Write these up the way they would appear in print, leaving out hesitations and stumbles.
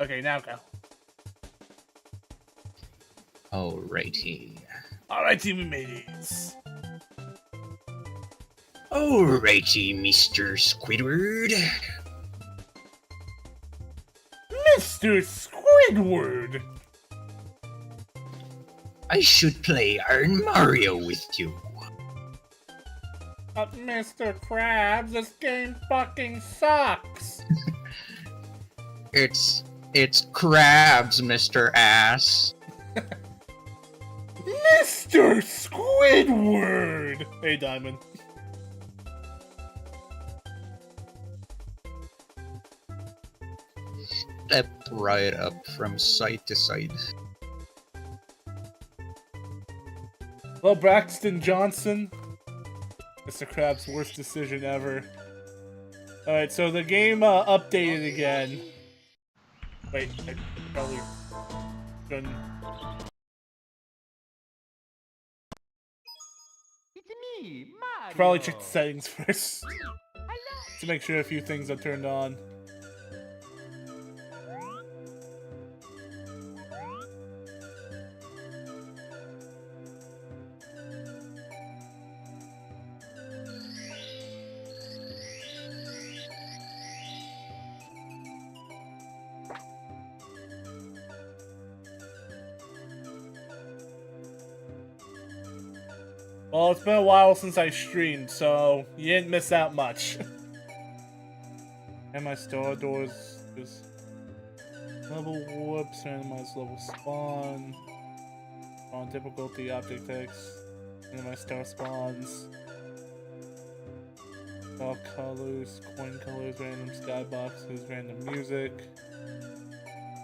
Okay, now go. Alrighty. Alrighty, me mateys. Alrighty, Mr. Squidward. Mr. Squidward! I should play Iron Mario with you. Mr. Krabs, this game fucking sucks! It's crabs, Mr. Ass. Mr. Squidward! Hey, Diamond. Step right up from side to side. Well, Braxton Johnson. Mr. Krabs' worst decision ever. Alright, so the game updated again. Wait, I probably shouldn't. It's me, Mario. Probably check the settings first to make sure a few things are turned on. Well, it's been a while since I streamed, so you didn't miss out much. And my star doors is level whoops, randomize level spawn. On difficulty, object text. And my star spawns. Star colors, coin colors, random skyboxes, random music.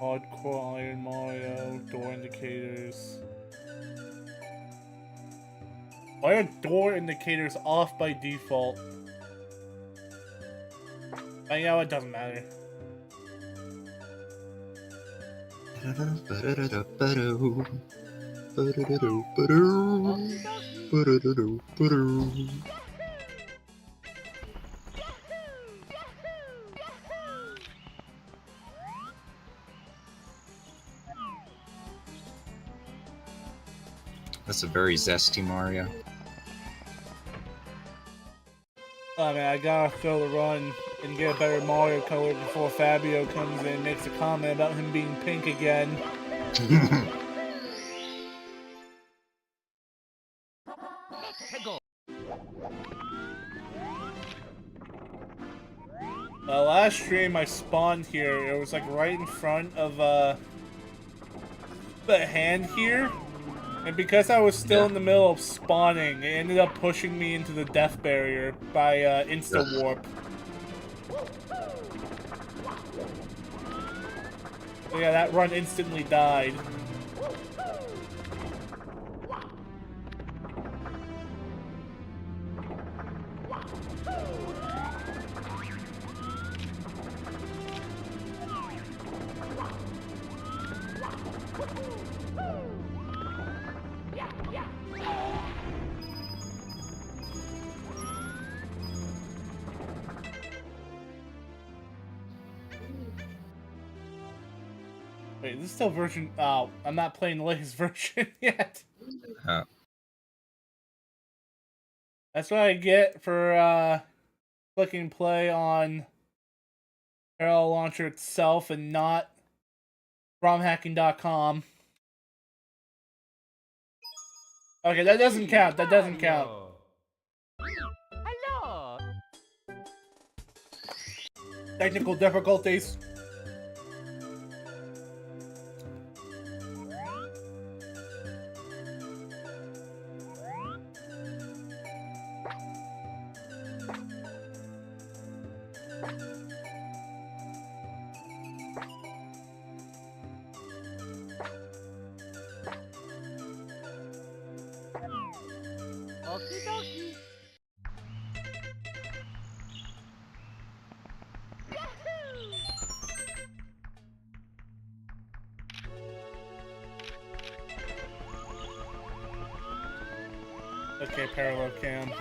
Hardcore Iron Mario, door indicators. Why are door indicators off by default? I know it doesn't matter. That's a very zesty Mario. Oh man, I gotta fill the run and get a better Mario color before Fabio comes in and makes a comment about him being pink again. Last stream I spawned here, it was like right in front of the hand here. And because I was still in the middle of spawning, it ended up pushing me into the death barrier by insta-warp. So yeah, that run instantly died. Wait, this is still version... Oh, I'm not playing the latest version yet. That's what I get for clicking play on Parallel Launcher itself and not ROMhacking.com. Okay, that doesn't count. That doesn't count. Hello. Technical difficulties. Okie dokie. Okay, parallel cam.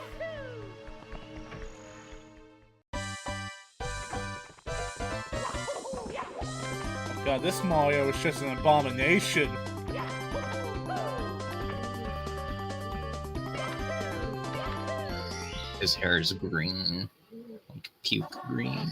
god, this Mario is just an abomination. His hair is green. Like puke green.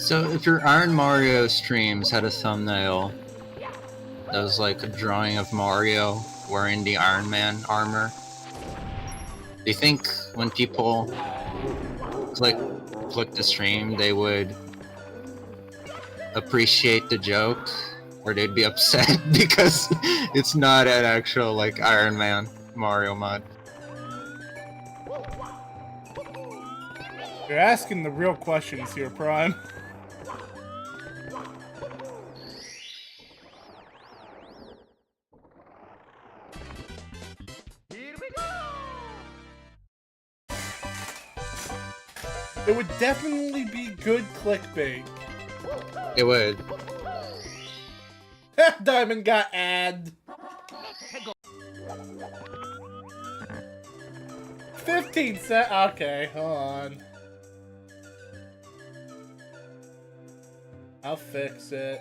So if your Iron Mario streams had a thumbnail that was like a drawing of Mario wearing the Iron Man armor, do you think when people click the stream they would appreciate the joke, or they'd be upset because it's not an actual like Iron Man Mario mod? You're asking the real questions here, Prime. Here we go! It would definitely be good clickbait. It would. Diamond got ad. 15 cents. Okay, hold on. I'll fix it.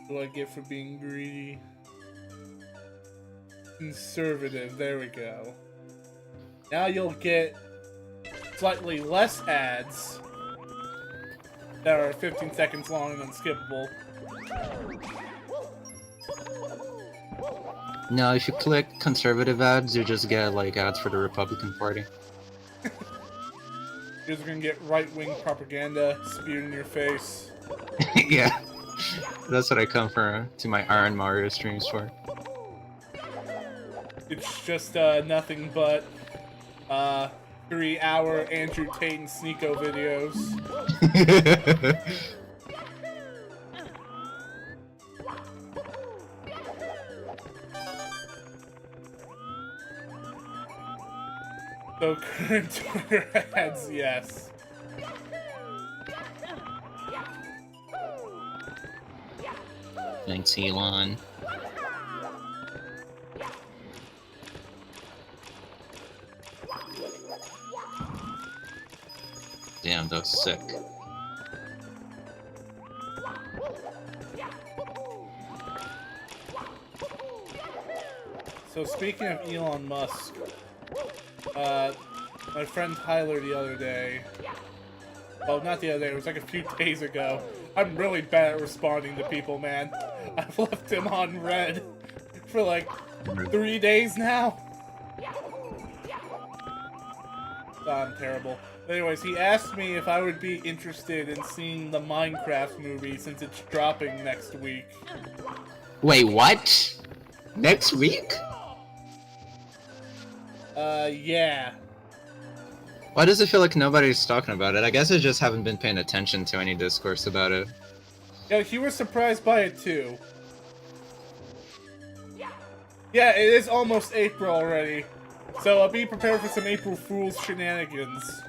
What do I get for being greedy? Conservative. There we go. Now you'll get slightly less ads that are 15 seconds long and unskippable. No, if you click conservative ads, you just get like ads for the Republican Party. You're just gonna get right-wing propaganda spewed in your face. Yeah, that's what I come to my Iron Mario streams for. It's just nothing but 3-hour Andrew Tate and Sneeko videos. So current Twitter ads, yes. Thanks, Elon. Damn, that was sick. So speaking of Elon Musk, my friend Tyler the other day, well, not the other day, it was like a few days ago. I'm really bad at responding to people, man. I've left him on red for like 3 days now. I'm terrible. But anyways, he asked me if I would be interested in seeing the Minecraft movie since it's dropping next week. Wait, what? Next week? Yeah. Why does it feel like nobody's talking about it? I guess I just haven't been paying attention to any discourse about it. Yeah, he was surprised by it too. Yeah, it is almost April already. So I'll be prepared for some April Fool's shenanigans.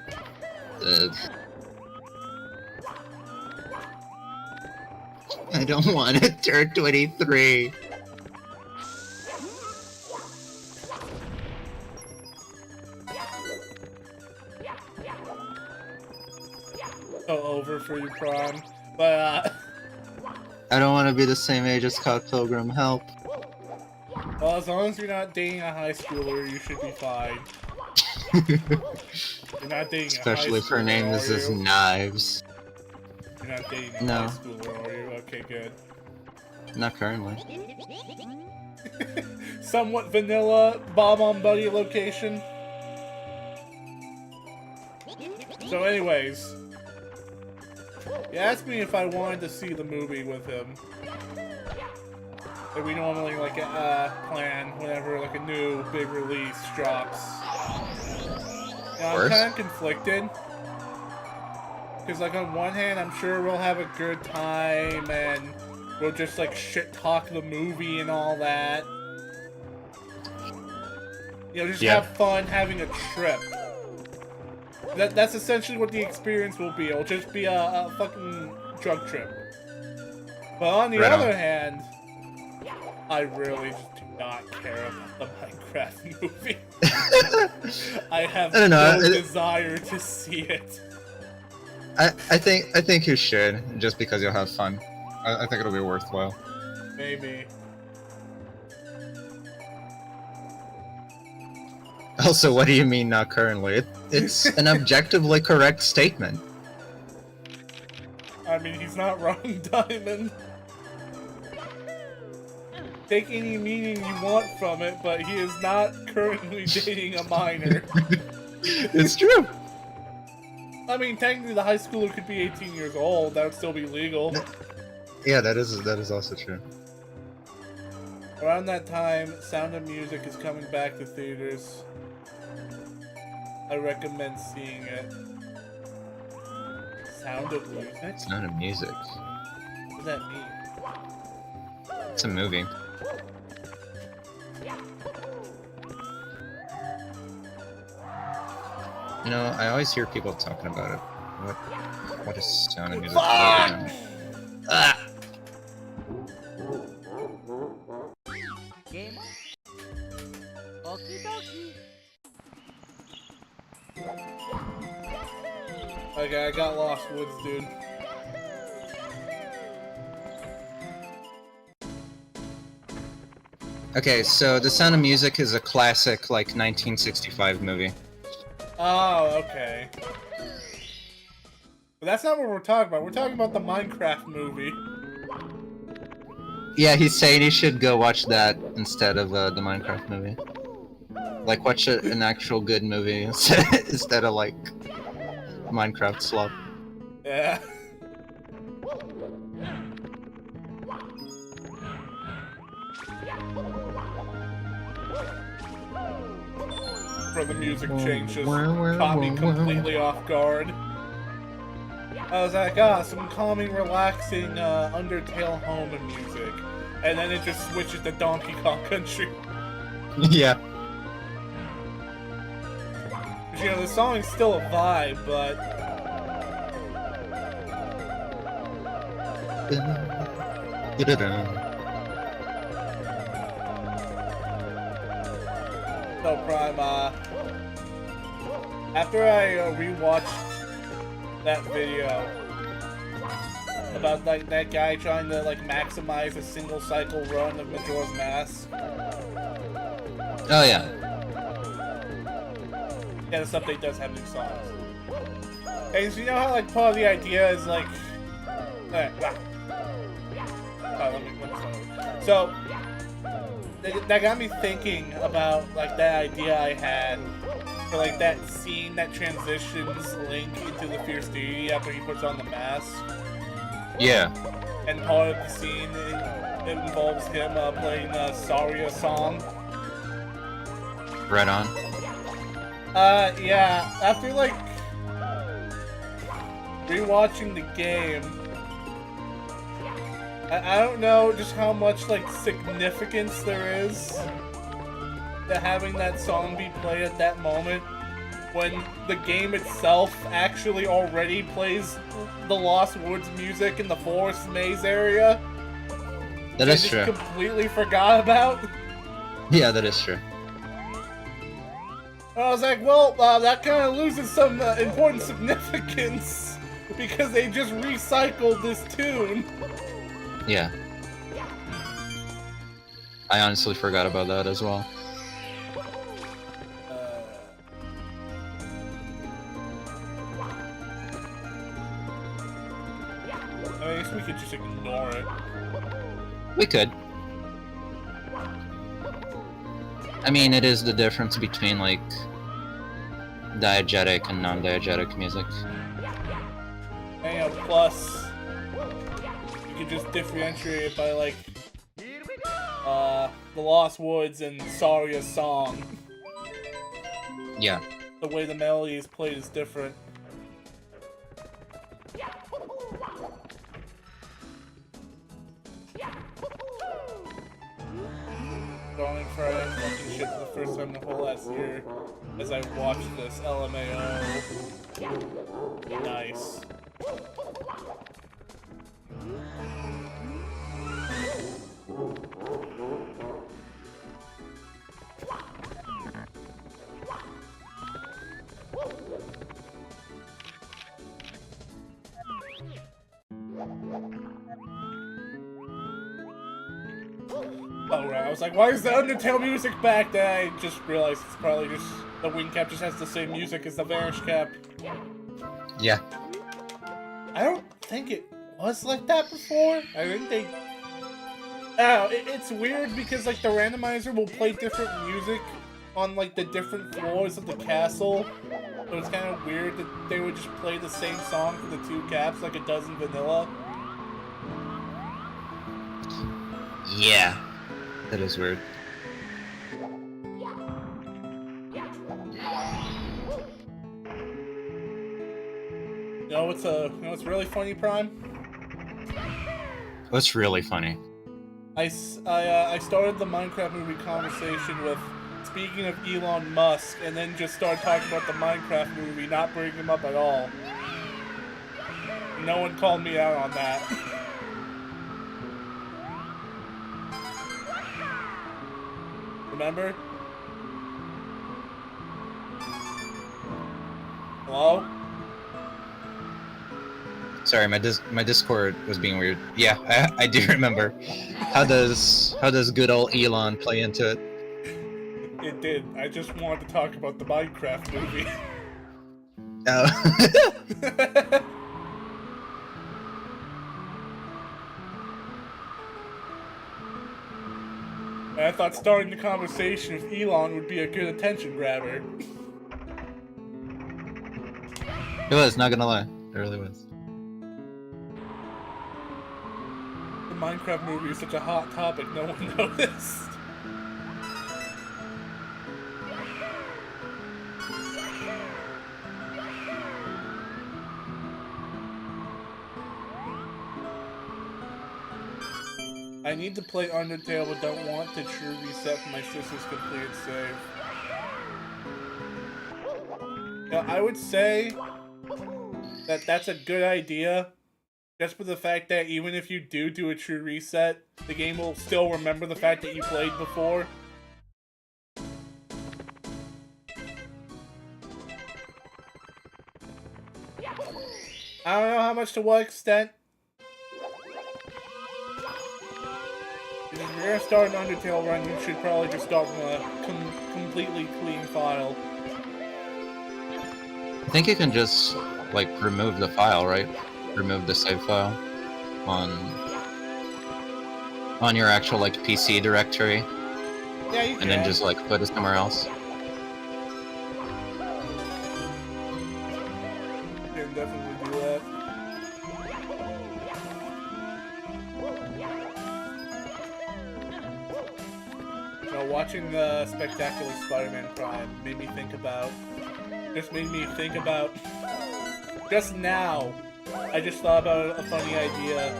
I don't want to turn 23. So over for you, Prawn. But, I don't want to be the same age as Scott Pilgrim. Help. well, as long as you're not dating a high schooler, you should be fine. You're not dating Especially a if high her schooler, name is are his you? Knives. You're not dating a No. high schooler, are you? Okay, good. Not currently. Somewhat vanilla Bob on Buddy location. So anyways, he asked me if I wanted to see the movie with him. Like we normally like plan whenever like a new big release drops. Now, I'm Worse? kind of conflicted Because, like, on one hand, I'm sure we'll have a good time, and we'll just, like, shit-talk the movie and all that. You know, just have fun having a trip. That's essentially what the experience will be. It'll just be a fucking drug trip. But on the other hand, I really just do not care about the Minecraft movie. I have no desire to see it. I think you should, just because you'll have fun. I think it'll be worthwhile. Maybe. Also, what do you mean not currently? It's an objectively correct statement. I mean, he's not wrong, Diamond. Take any meaning you want from it, but he is not currently dating a minor. It's true. I mean, technically the high schooler could be 18 years old. That would still be legal. Yeah, that is also true. Around that time, Sound of Music is coming back to theaters. I recommend seeing it. Sound of Music? Sound of Music. What does that mean? It's a movie. You know, I always hear people talking about it. What is Sound of Music? Fuck! Ah! Game. Okie dokie. Okay, I got Lost Woods, dude. Okay, so The Sound of Music is a classic, like, 1965 movie. Oh, okay. But that's not what we're talking about. We're talking about the Minecraft movie. Yeah, he's saying you should go watch that instead of the Minecraft movie. Like, watch an actual good movie instead of, like, Minecraft slop. Yeah. Where the music changes, caught me completely off guard. I was like, some calming, relaxing Undertale home music. And then it just switches to Donkey Kong Country. Yeah. You know, the song's still a vibe, but... So, Prime, after I rewatched that video about, like, that guy trying to, like, maximize a single cycle run of Majora's Mask. Oh, yeah. Yeah, this update does have new songs. Hey, so you know how, like, part of the idea is, like... let me start. So, that got me thinking about, like, that idea I had for, like, that scene that transitions Link into the Fierce Deity after he puts on the mask. Yeah. And part of the scene, it involves him playing a Saria song. Right on. Yeah, after, like, rewatching the game, I don't know just how much, like, significance there is to having that song be played at that moment when the game itself actually already plays the Lost Woods music in the Forest Maze area. That is true. I just completely forgot about. Yeah, that is true. I was like, well, that kind of loses some important significance because they just recycled this tune. Yeah. I honestly forgot about that as well. I guess we could just ignore it. We could. I mean, it is the difference between, like, diegetic and non-diegetic music. And, you know, plus, you could just differentiate it by, like, the Lost Woods and Saria's song. Yeah. The way the melody is played is different. from the whole last year as I watched this LMAO. Nice. Oh right, I was like, why is the Undertale music back? Then I just realized it's probably just the wing cap just has the same music as the Vanish cap. Yeah. I don't think it was like that before. I think they... Oh, it's weird because like the randomizer will play different music on like the different floors of the castle. So it's kind of weird that they would just play the same song for the two caps like it does in vanilla. Yeah. That is weird. You know what's really funny, Prime? What's really funny? I started the Minecraft movie conversation with speaking of Elon Musk, and then just started talking about the Minecraft movie, not bringing him up at all. No one called me out on that. Remember? Hello? Sorry, my Discord was being weird. Yeah, I do remember. How does good old Elon play into it? It did. I just wanted to talk about the Minecraft movie. Oh. And I thought starting the conversation with Elon would be a good attention grabber. It was, not gonna lie. It really was. The Minecraft movie is such a hot topic, no one noticed. I need to play Undertale but don't want to true reset for my sister's completed save. Now, I would say that that's a good idea, just for the fact that even if you do a true reset, the game will still remember the fact that you played before. I don't know how much to what extent. If you're gonna start an Undertale run, you should probably just start from a completely clean file. I think you can just, like, remove the file, right? Remove the save file on your actual, like, PC directory. Yeah, you can. And then just, like, put it somewhere else. You can definitely do that. Watching the Spectacular Spider-Man Prime made me think about... Just now, I just thought about a funny idea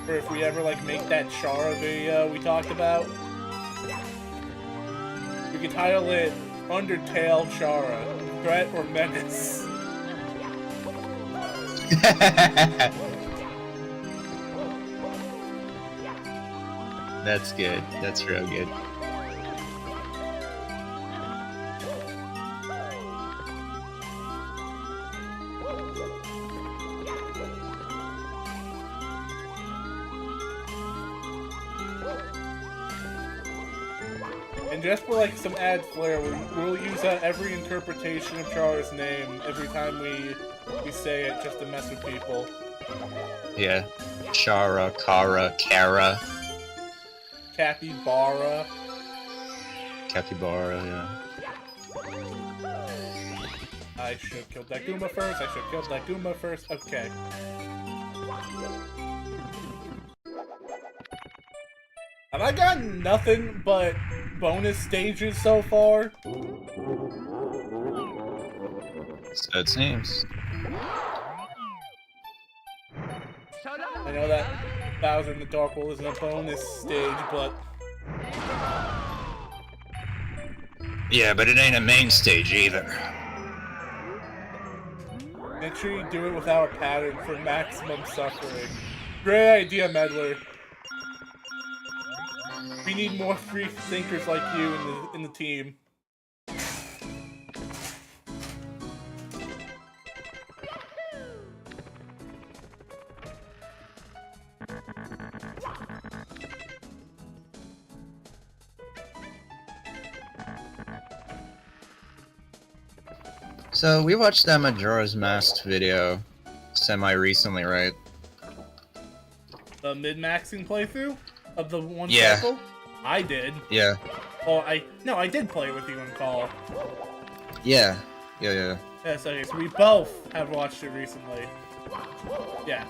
for if we ever, like, make that Chara video we talked about. We could title it Undertale Chara, Threat or Menace. That's good. That's real good. And just for like some added flair, we'll use every interpretation of Chara's name every time we say it, just to mess with people. Yeah. Chara, Kara, Kara. Capybara. Capybara, yeah. I should have killed that Goomba first. Okay. Have I gotten nothing but bonus stages so far? So it seems. I know that Bowser in the Dark World isn't a bonus stage, but Yeah, but it ain't a main stage either. Make sure you do it without a pattern for maximum suffering. Great idea, Meddler. We need more free thinkers like you in the team. So, we watched that Majora's Mask video semi-recently, right? The mid-maxing playthrough of the one Yeah. cycle? I did. Yeah. Oh, I did play it with you in call. Yeah. Yeah. Yes, okay, so we both have watched it recently. Yeah.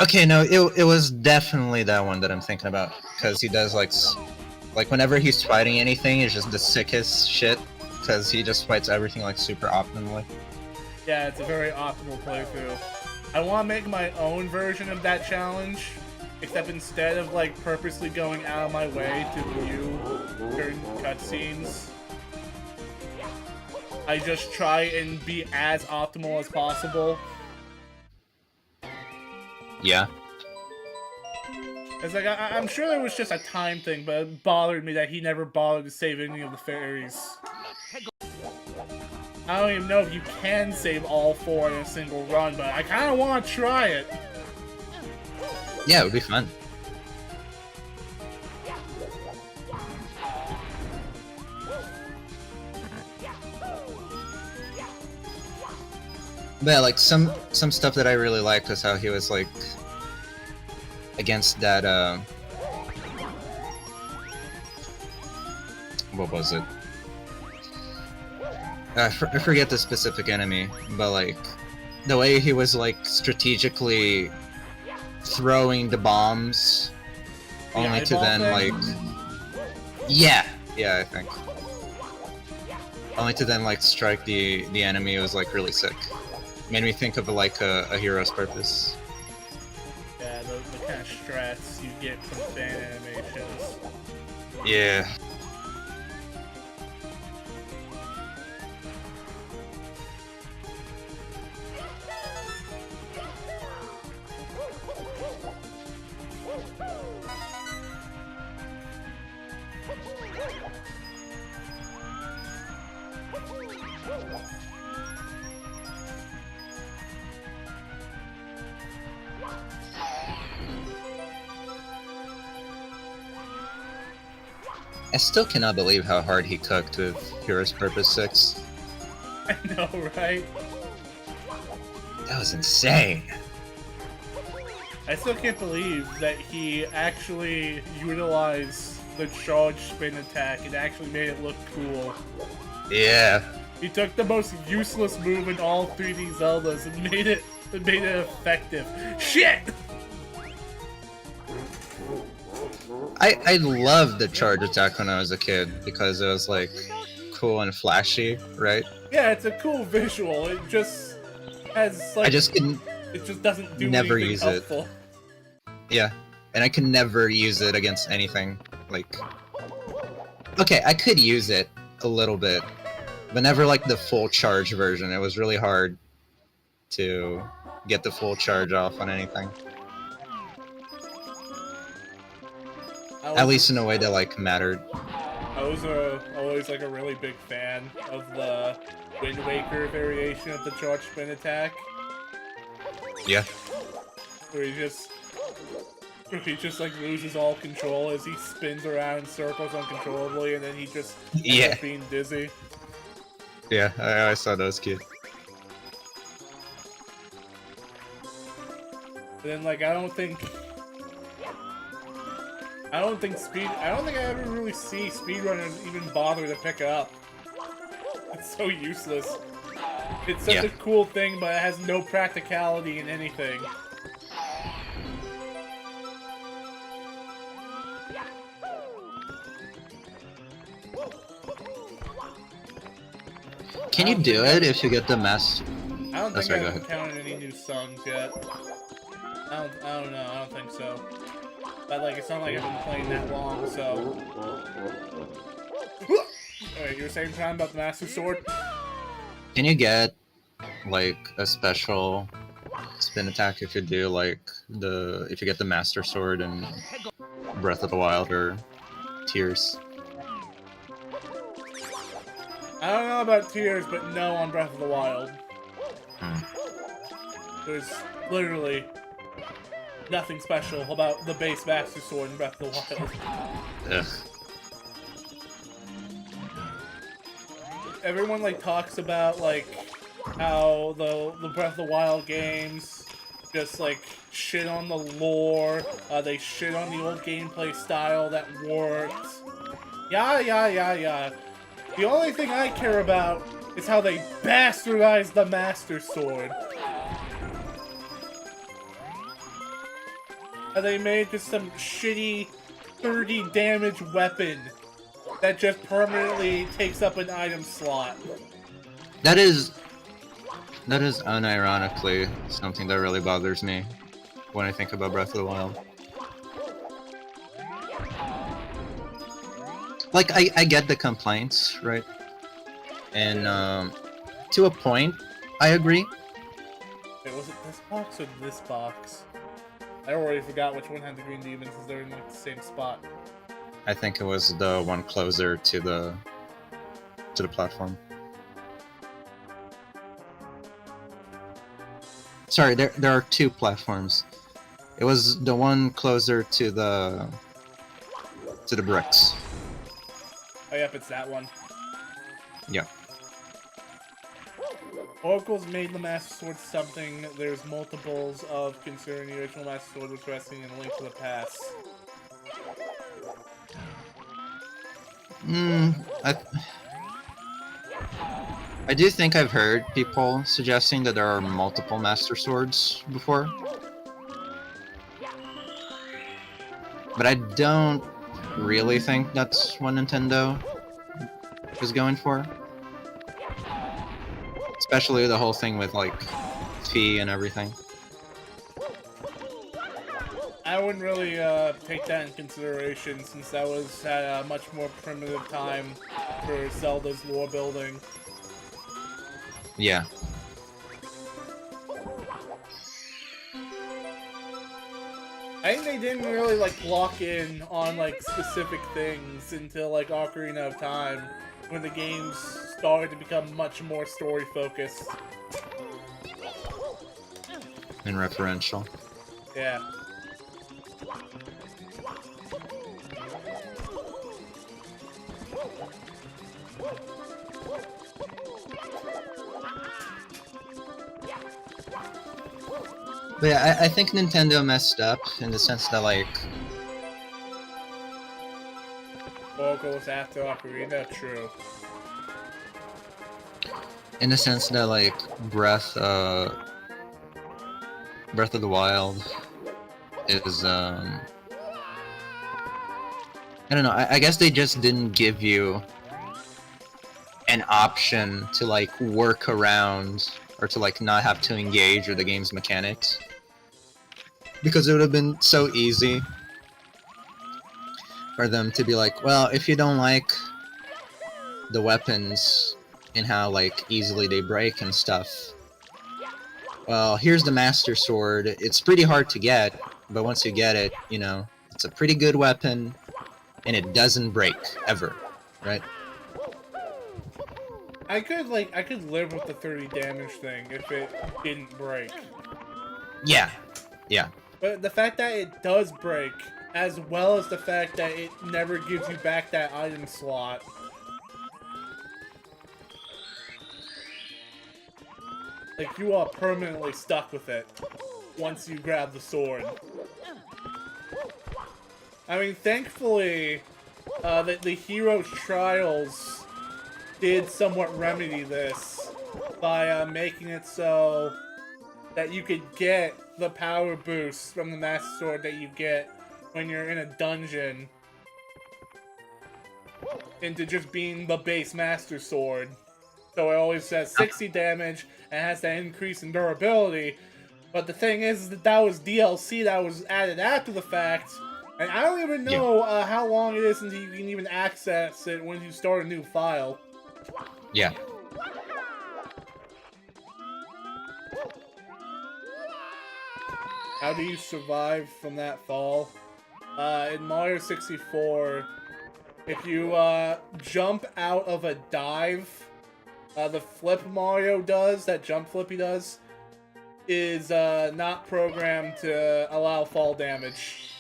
Okay, no, it was definitely that one that I'm thinking about. Because he does, like, whenever he's fighting anything, it's just the sickest shit. Because he just fights everything, like, super optimally. Yeah, it's a very optimal playthrough. I want to make my own version of that challenge, except instead of, like, purposely going out of my way to view certain cutscenes, I just try and be as optimal as possible. Yeah. It's like, I'm sure there was just a time thing, but it bothered me that he never bothered to save any of the fairies. I don't even know if you can save all 4 in a single run, but I kind of want to try it. Yeah, it would be fun. But yeah, like, some stuff that I really liked was how he was, like, against that, what was it? I forget the specific enemy, but, like, the way he was, like, strategically throwing the bombs, only to then, like... Yeah, I think. Only to then, like, strike the enemy was, like, really sick. Made me think of, like, a hero's purpose. Yeah, the kind of strats you get from fan animations. Yeah. I still cannot believe how hard he cooked with Hero's Purpose 6. I know, right? That was insane. I still can't believe that he actually utilized the charge spin attack and actually made it look cool. Yeah. He took the most useless move in all 3D Zeldas and made it effective. Shit! I loved the charge attack when I was a kid because it was like cool and flashy, right? Yeah, it's a cool visual. It just has like I just can it just doesn't do never anything use helpful. it. Yeah, and I can never use it against anything. Like, okay, I could use it a little bit, but never like the full charge version. It was really hard to get the full charge off on anything. At least in a way that like mattered. I was always like a really big fan of the Wind Waker variation of the charge spin attack. Yeah. Where he just like loses all control as he spins around in circles uncontrollably, and then he just ends up being dizzy. Yeah, I saw those cute. And then like I don't think I ever really see speedrunners even bother to pick up. It's so useless. It's such a cool thing, but it has no practicality in anything. Can you do it if you get the mask? I don't think I've encountered any new songs yet. I don't know. I don't think so. But like, it's not like I've been playing that long, so. Alright, you were saying something about the Master Sword? Can you get like a special spin attack if you do like if you get the Master Sword in Breath of the Wild or Tears? I don't know about Tears, but no on Breath of the Wild. There's literally nothing special about the base Master Sword in Breath of the Wild. Ugh. Everyone like talks about like how the Breath of the Wild games just like shit on the lore, they shit on the old gameplay style that worked. Yeah. The only thing I care about is how they bastardized the Master Sword. How they made just some shitty 30 damage weapon that just permanently takes up an item slot. That is unironically something that really bothers me when I think about Breath of the Wild. Like, I get the complaints, right? And, to a point, I agree. Wait, was it this box or this box? I already forgot which one had the green demons, because they're in like the same spot. I think it was the one closer to the platform. Sorry, there are two platforms. It was the one closer to the bricks. Oh yep, it's that one. Yeah. Oracle's made the Master Sword something there's multiples of, considering the original Master Sword was resting in a Link to the Past. I do think I've heard people suggesting that there are multiple Master Swords before. But I don't really think that's what Nintendo is going for. Especially the whole thing with, like, fee and everything. I wouldn't really take that in consideration, since that was at a much more primitive time for Zelda's lore building. Yeah. I think they didn't really like lock in on like specific things until like Ocarina of Time, when the games started to become much more story focused. And referential. Yeah. But yeah, I think Nintendo messed up in the sense that, like... Oracle was after Ocarina, true. In the sense that, like, Breath of the Wild is, I don't know, I guess they just didn't give you an option to, like, work around, or to, like, not have to engage with the game's mechanics. Because it would have been so easy for them to be like, well, if you don't like the weapons and how, like, easily they break and stuff, well, here's the Master Sword. It's pretty hard to get, but once you get it, you know, it's a pretty good weapon, and it doesn't break, ever, right? I could live with the 30 damage thing if it didn't break. Yeah. Yeah. But the fact that it does break, as well as the fact that it never gives you back that item slot. Like, you are permanently stuck with it once you grab the sword. I mean, thankfully, the Hero's Trials did somewhat remedy this by making it so that you could get the power boost from the Master Sword that you get when you're in a dungeon into just being the base Master Sword. So it always has 60 damage and has that increase in durability. But the thing is that that was DLC that was added after the fact, And I don't even know how long it is until you can even access it when you start a new file. Yeah. How do you survive from that fall? In Mario 64, if you jump out of a dive, the flip Mario does, that jump flip he does, is not programmed to allow fall damage.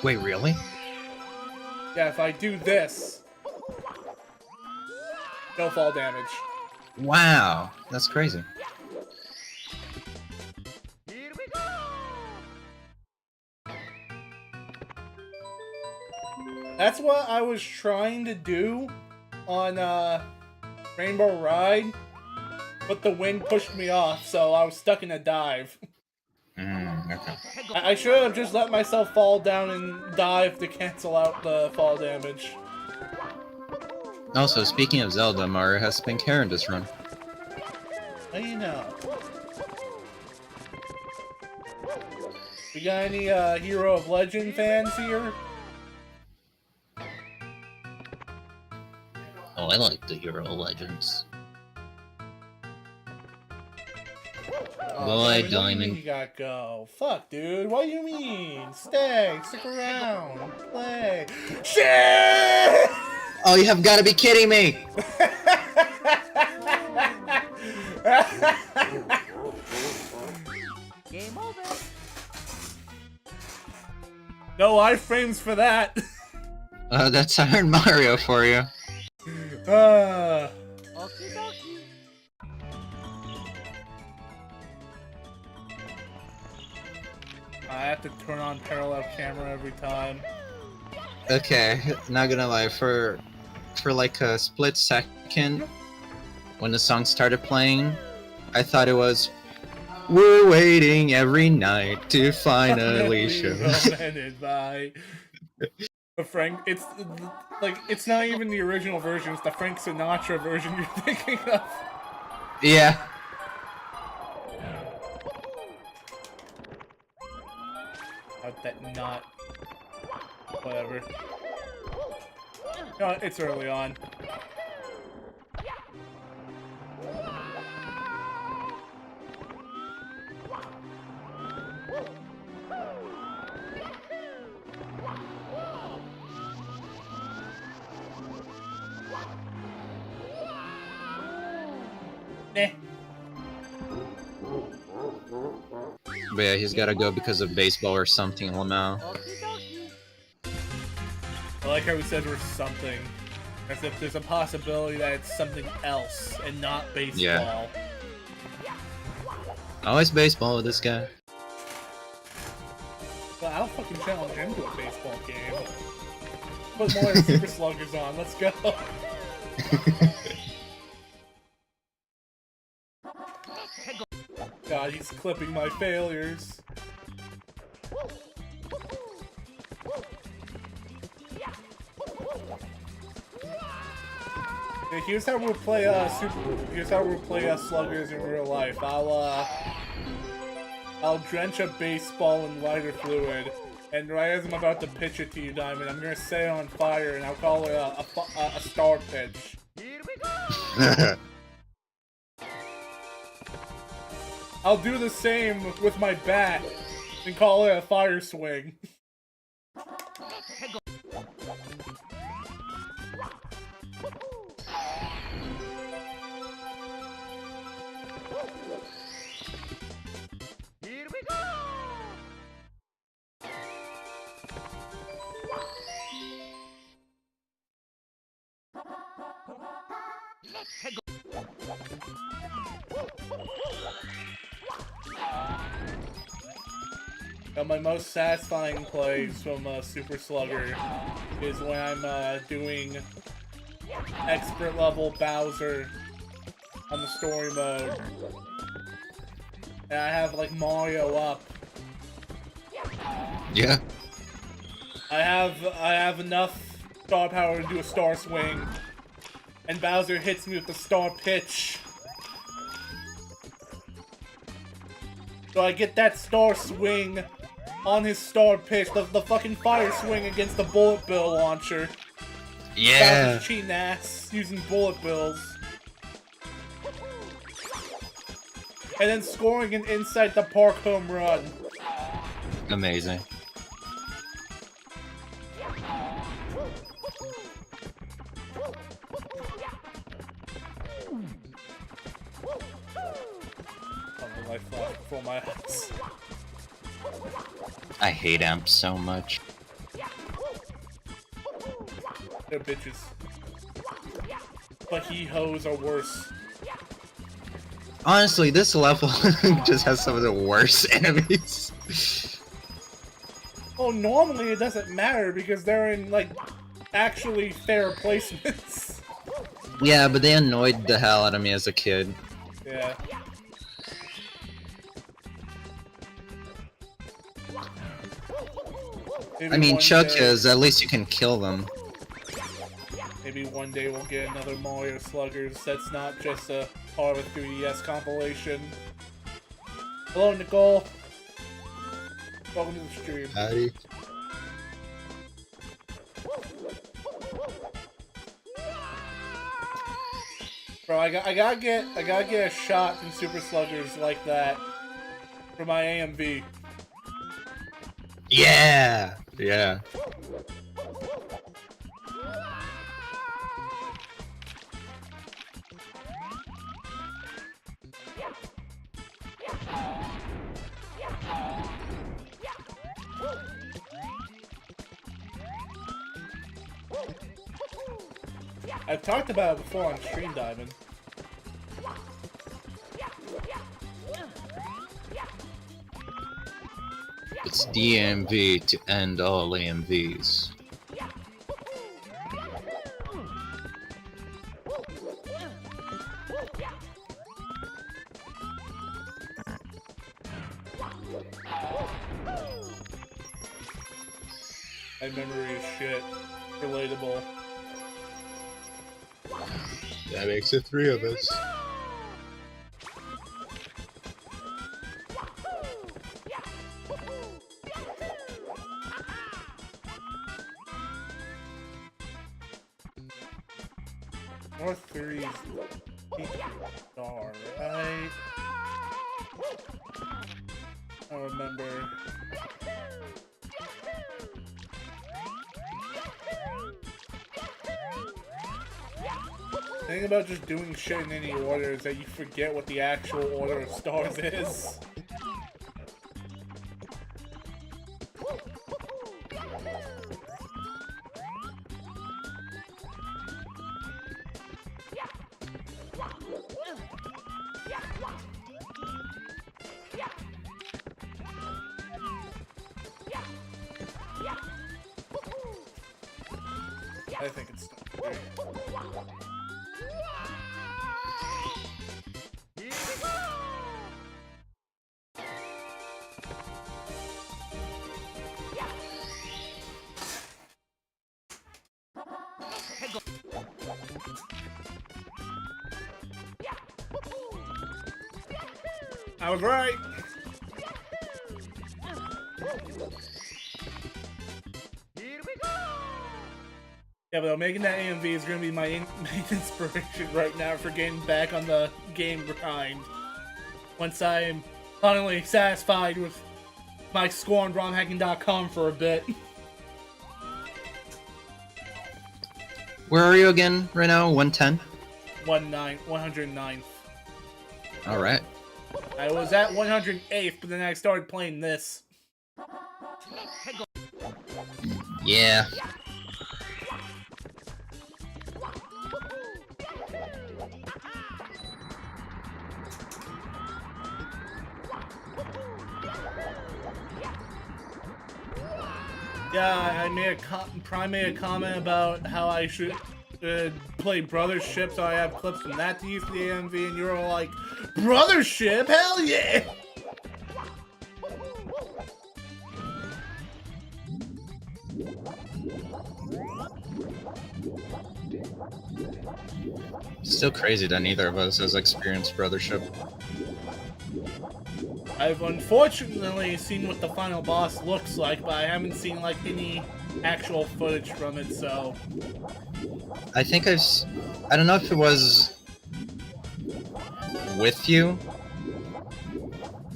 Wait, really? Yeah, if I do this, no fall damage. Wow, that's crazy. Here we go! That's what I was trying to do on Rainbow Ride, but the wind pushed me off, so I was stuck in a dive. Okay. I should have just let myself fall down and dive to cancel out the fall damage. Also, speaking of Zelda, Mario has pink hair in this run. How do you know? We got any Hero of Legend fans here? Oh, I like the Hero Legends. Boy, Diamond, what do you mean Diamond. you gotta go? Fuck, dude. What do you mean? Stay. Stick around. Play. Shit! Oh, you have got to be kidding me! Game over. No iframes for that. That's Iron Mario for you. Okie dokie. I have to turn on parallel camera every time. Okay, not gonna lie, for like a split second, when the song started playing, I thought it was, "We're waiting every night to finally show." By the Frank, it's like it's not even the original version; it's the Frank Sinatra version you're thinking of. Yeah. How'd that not? Whatever. No, it's early on. Nah. But yeah, he's gotta go because of baseball or something, Lamau. Okie dokie. I like how he said we're something. As if there's a possibility that it's something else and not baseball. Yeah. Always baseball with this guy. Well, I'll fucking challenge him to a baseball game. Put more Super Sluggers on, let's go. God, he's clipping my failures. Okay, here's how we'll play sluggers in real life. I'll drench a baseball in lighter fluid, and right as I'm about to pitch it to you, Diamond, I'm gonna set it on fire, and I'll call it a star pitch. Here we go. I'll do the same with my bat, and call it a fire swing. Here we go. Now, my most satisfying plays from Super Slugger is when I'm doing expert level Bowser on the story mode, and I have like Mario up. Yeah. I have enough star power to do a star swing, and Bowser hits me with the star pitch. So I get that star swing, on his star pitch, the fucking fire swing against the bullet bill launcher. Yeah. Falcon's cheating ass using bullet bills. And then scoring an inside the park home run. Amazing. My flash before my eyes. I hate amps so much. They're bitches. But he-hoes are worse. Honestly, this level just has some of the worst enemies. Well, normally it doesn't matter because they're in, like, actually fair placements. Yeah, but they annoyed the hell out of me as a kid. Yeah. Maybe I mean, one Chuck day- is, at least you can kill them. Maybe one day we'll get another Mario Sluggers that's not just a part of a 3DS compilation. Hello, Nicole. Welcome to the stream. Howdy. Bro, I gotta get a shot from Super Sluggers like that for my AMV. Yeah! Yeah. I've talked about it before on Stream Diamond. It's DMV to end all AMVs. My memory is shit. Relatable. That makes it 3 of us. North 3's star, right? I remember. The thing about just doing shit in any order is that you forget what the actual order of stars is. I think it's star 3. I was right. Yeah, but making that AMV is going to be my main inspiration right now for getting back on the game grind. Once I am finally satisfied with my score on romhacking.com for a bit. Where are you again right now? 110? 109th. Alright. I was at 108th, but then I started playing this. Yeah. Yeah, I made Prime made a comment about how I should play Brothership, so I have clips from that to use for the AMV, and you're all like, Brothership? Hell yeah! Still crazy that neither of us has experienced Brothership. I've unfortunately seen what the final boss looks like, but I haven't seen like any actual footage from it, so... I think I don't know if it was with you,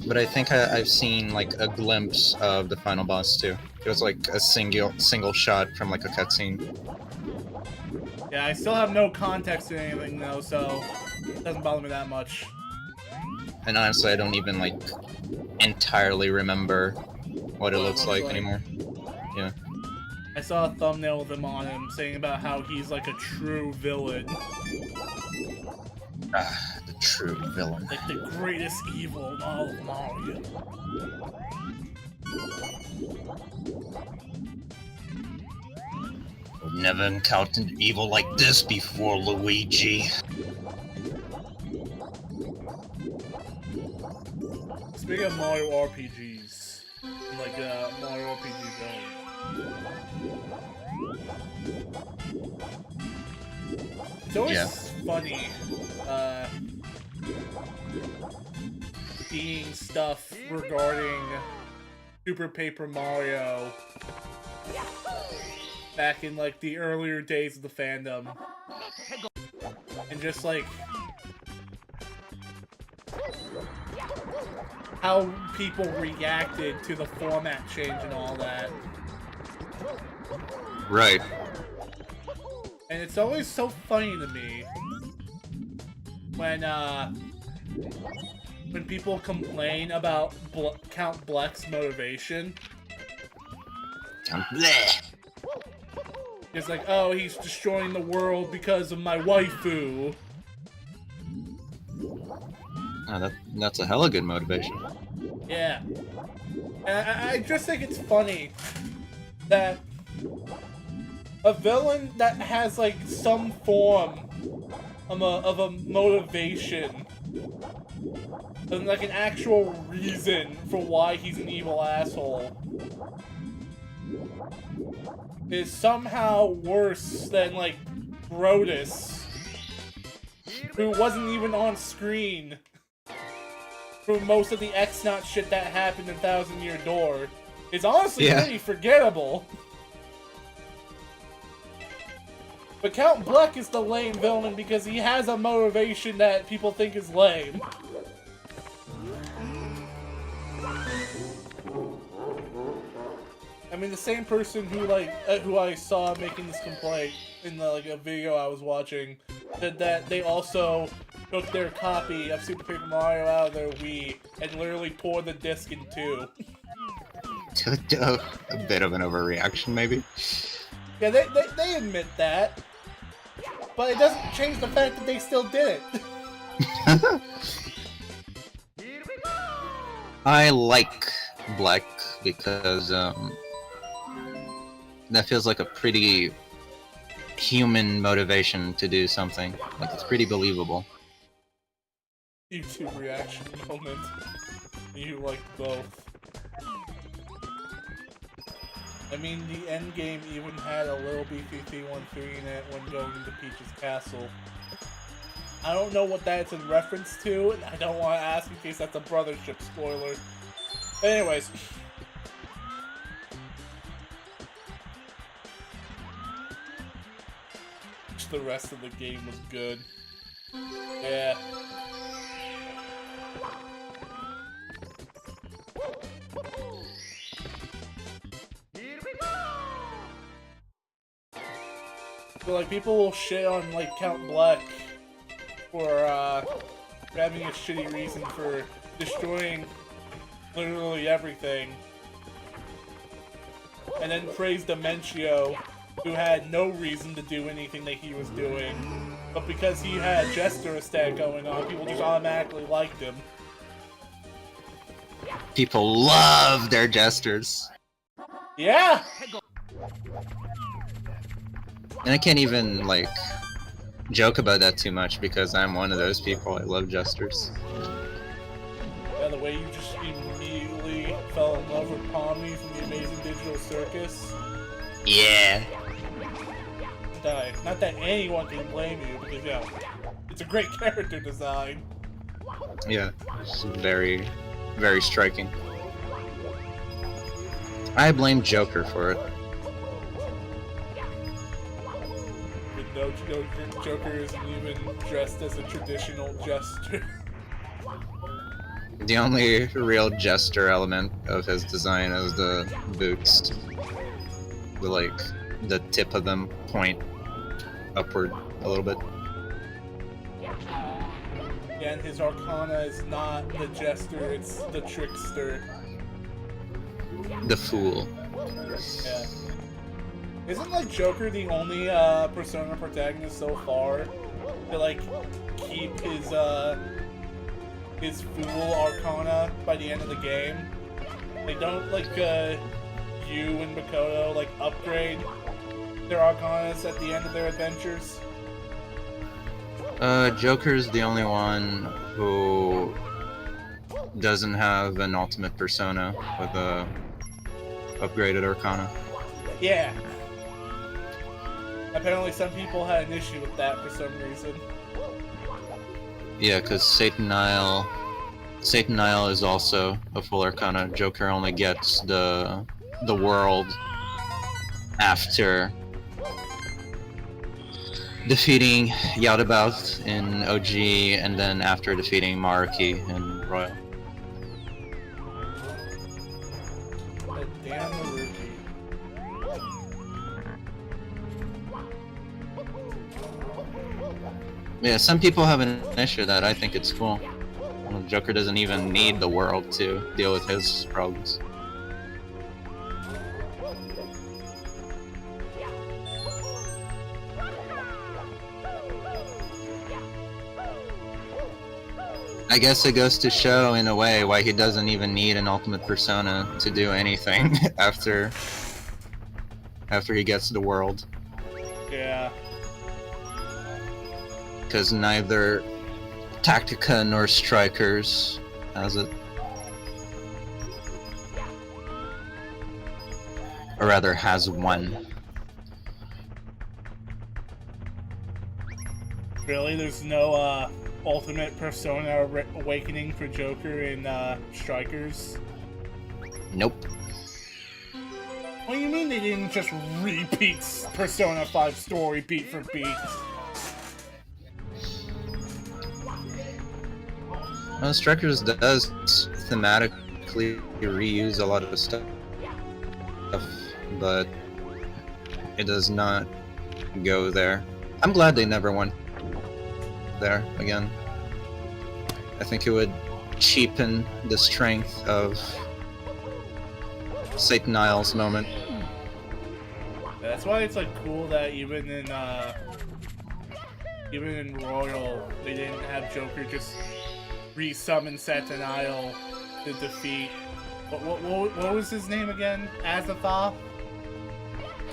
but I think I've seen like a glimpse of the final boss too. It was like a single shot from like a cutscene. Yeah, I still have no context or anything though, so it doesn't bother me that much. And honestly, I don't even like entirely remember what it looks like anymore. Yeah. I saw a thumbnail of him on him saying about how he's like a true villain. Ah, the true villain. Like the greatest evil in all of Mario. I've never encountered evil like this before, Luigi. Speaking of Mario RPGs, like Mario RPG villain. It's always funny, seeing stuff regarding Super Paper Mario back in like the earlier days of the fandom, and just like how people reacted to the format change and all that. Right. And it's always so funny to me when people complain about Count Bleck's motivation. Bleh. It's like, oh, he's destroying the world because of my waifu. Oh, that's a hella good motivation. Yeah. And I just think it's funny that a villain that has like some form of a motivation and like an actual reason for why he's an evil asshole is somehow worse than like Brodus, who wasn't even on screen for most of the X-Naut shit that happened in Thousand Year Door. It's honestly pretty forgettable. But Count Bleck is the lame villain because he has a motivation that people think is lame. I mean, the same person who who I saw making this complaint in like a video I was watching said that they also took their copy of Super Paper Mario out of their Wii and literally tore the disc in two. A bit of an overreaction, maybe. Yeah, they admit that, but it doesn't change the fact that they still did it. I like Bleck because that feels like a pretty human motivation to do something. Like, it's pretty believable. YouTube reaction moment. You like both. I mean, the end game even had a little beefy 313 in it when going into Peach's castle. I don't know what that's in reference to, and I don't want to ask in case that's a Brothership spoiler. But anyways. The rest of the game was good. Yeah. So, like, people will shit on, like, Count Bleck for, having a shitty reason for destroying literally everything. And then praise Dementio, who had no reason to do anything that he was doing. But because he had Jester aesthetic going on, people just automatically liked him. People love their jesters. Yeah! And I can't even, like, joke about that too much because I'm one of those people. I love jesters. Yeah, the way you just immediately fell in love with Pomni from the Amazing Digital Circus. Yeah. Not that anyone can blame you, because, yeah, it's a great character design. Yeah, it's very, very striking. I blame Joker for it. But no, Joker isn't even dressed as a traditional jester. The only real jester element of his design is the boots. The tip of them point upward a little bit. Yeah, and his arcana is not the jester, it's the trickster. The fool. Yeah. Isn't like Joker the only Persona protagonist so far to like keep his fool arcana by the end of the game? They don't like Yu and Makoto like upgrade their arcanas at the end of their adventures. Joker's the only one who doesn't have an ultimate persona with a upgraded arcana. Yeah. Apparently some people had an issue with that for some reason. Yeah, because Satan Isle is also a full arcana. Joker only gets the world after defeating Yaldabaoth in OG, and then after defeating Maruki in Royal. But damn Maruki. Yeah, some people have an issue with that. I think it's cool. Joker doesn't even need the world to deal with his problems. I guess it goes to show, in a way, why he doesn't even need an ultimate persona to do anything after he gets the world. Yeah. Because neither Tactica nor Strikers has it. Or rather, has one. Really? There's no ultimate persona awakening for Joker in Strikers? Nope. What do you mean they didn't just repeat Persona 5 story beat for beat? Well, Strikers does thematically reuse a lot of the stuff, but it does not go there. I'm glad they never went there again. I think it would cheapen the strength of Satan Isle's moment. That's why it's like cool that even in Royal they didn't have Joker just resummon Satan Isle to defeat what was his name again? Azathoth?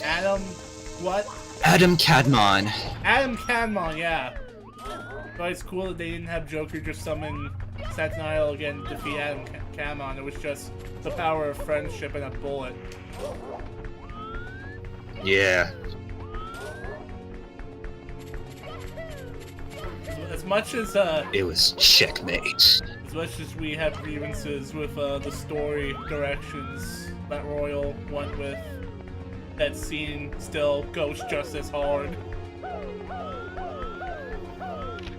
Adam what? Adam Cadmon. Adam Cadmon, yeah. But it's cool that they didn't have Joker just summon Satan Isle again to defeat Adam Cadmon. It was just the power of friendship and a bullet. Yeah. As much as It was checkmate. as much as we have grievances with the story directions that Royal went with, that scene still goes just as hard.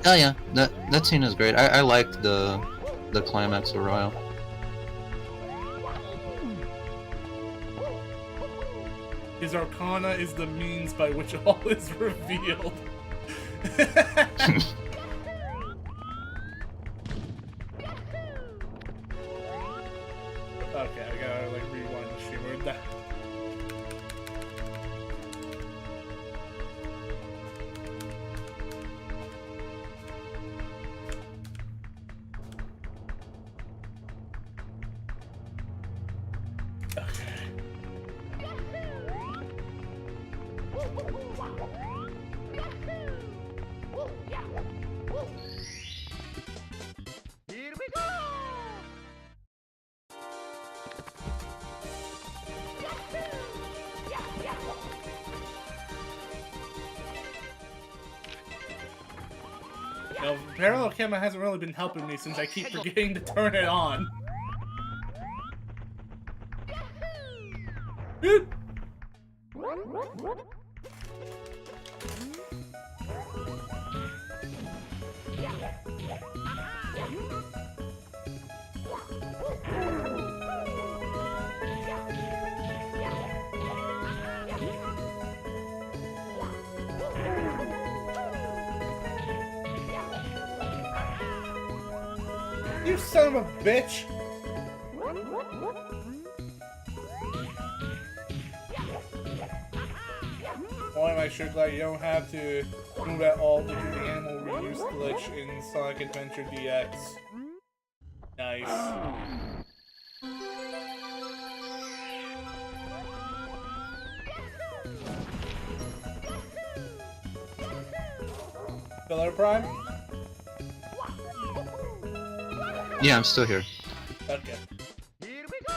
Oh yeah, that scene is great. I liked the climax of Royal. His arcana is the means by which all is revealed. Okay, I gotta like rewind the stream. Where'd that? Here we go! Now, parallel camera hasn't really been helping me since I keep forgetting to turn it on. You son of a bitch! Boy, am I sure glad you don't have to move at all due to the animal reuse glitch in Sonic Adventure DX. Nice. Color Prime? Yeah, I'm still here. Okay. Here we go!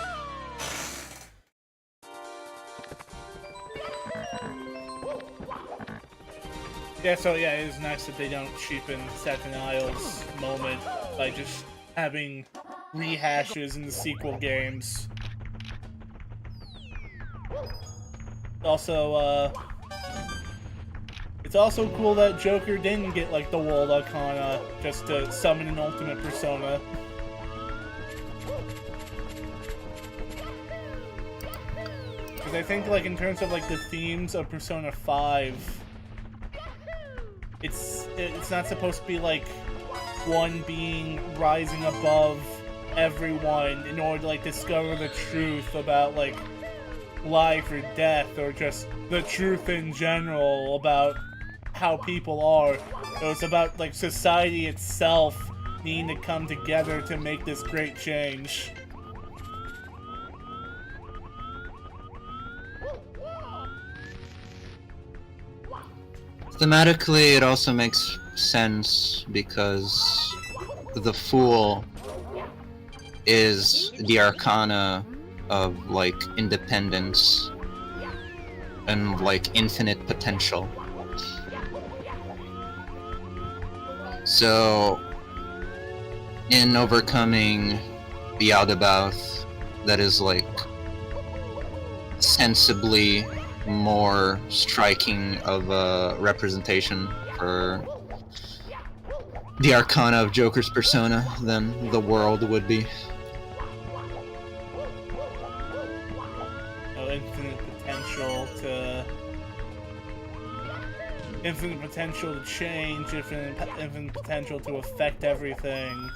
Yeah, so yeah, it is nice that they don't cheapen Satin Isles' moment by just having rehashes in the sequel games. Also, it's also cool that Joker didn't get like the World Arcana just to summon an ultimate persona. Because I think like in terms of like the themes of Persona 5, it's not supposed to be like one being rising above everyone in order to like discover the truth about like life or death, or just the truth in general about how people are. It was about like society itself needing to come together to make this great change. Thematically, it also makes sense because the Fool is the arcana of, like, independence and, like, infinite potential. So, in overcoming the Yaldabaoth, that is, like, sensibly more striking of a representation for the arcana of Joker's persona than the world would be. No, infinite potential to change, infinite potential to affect everything.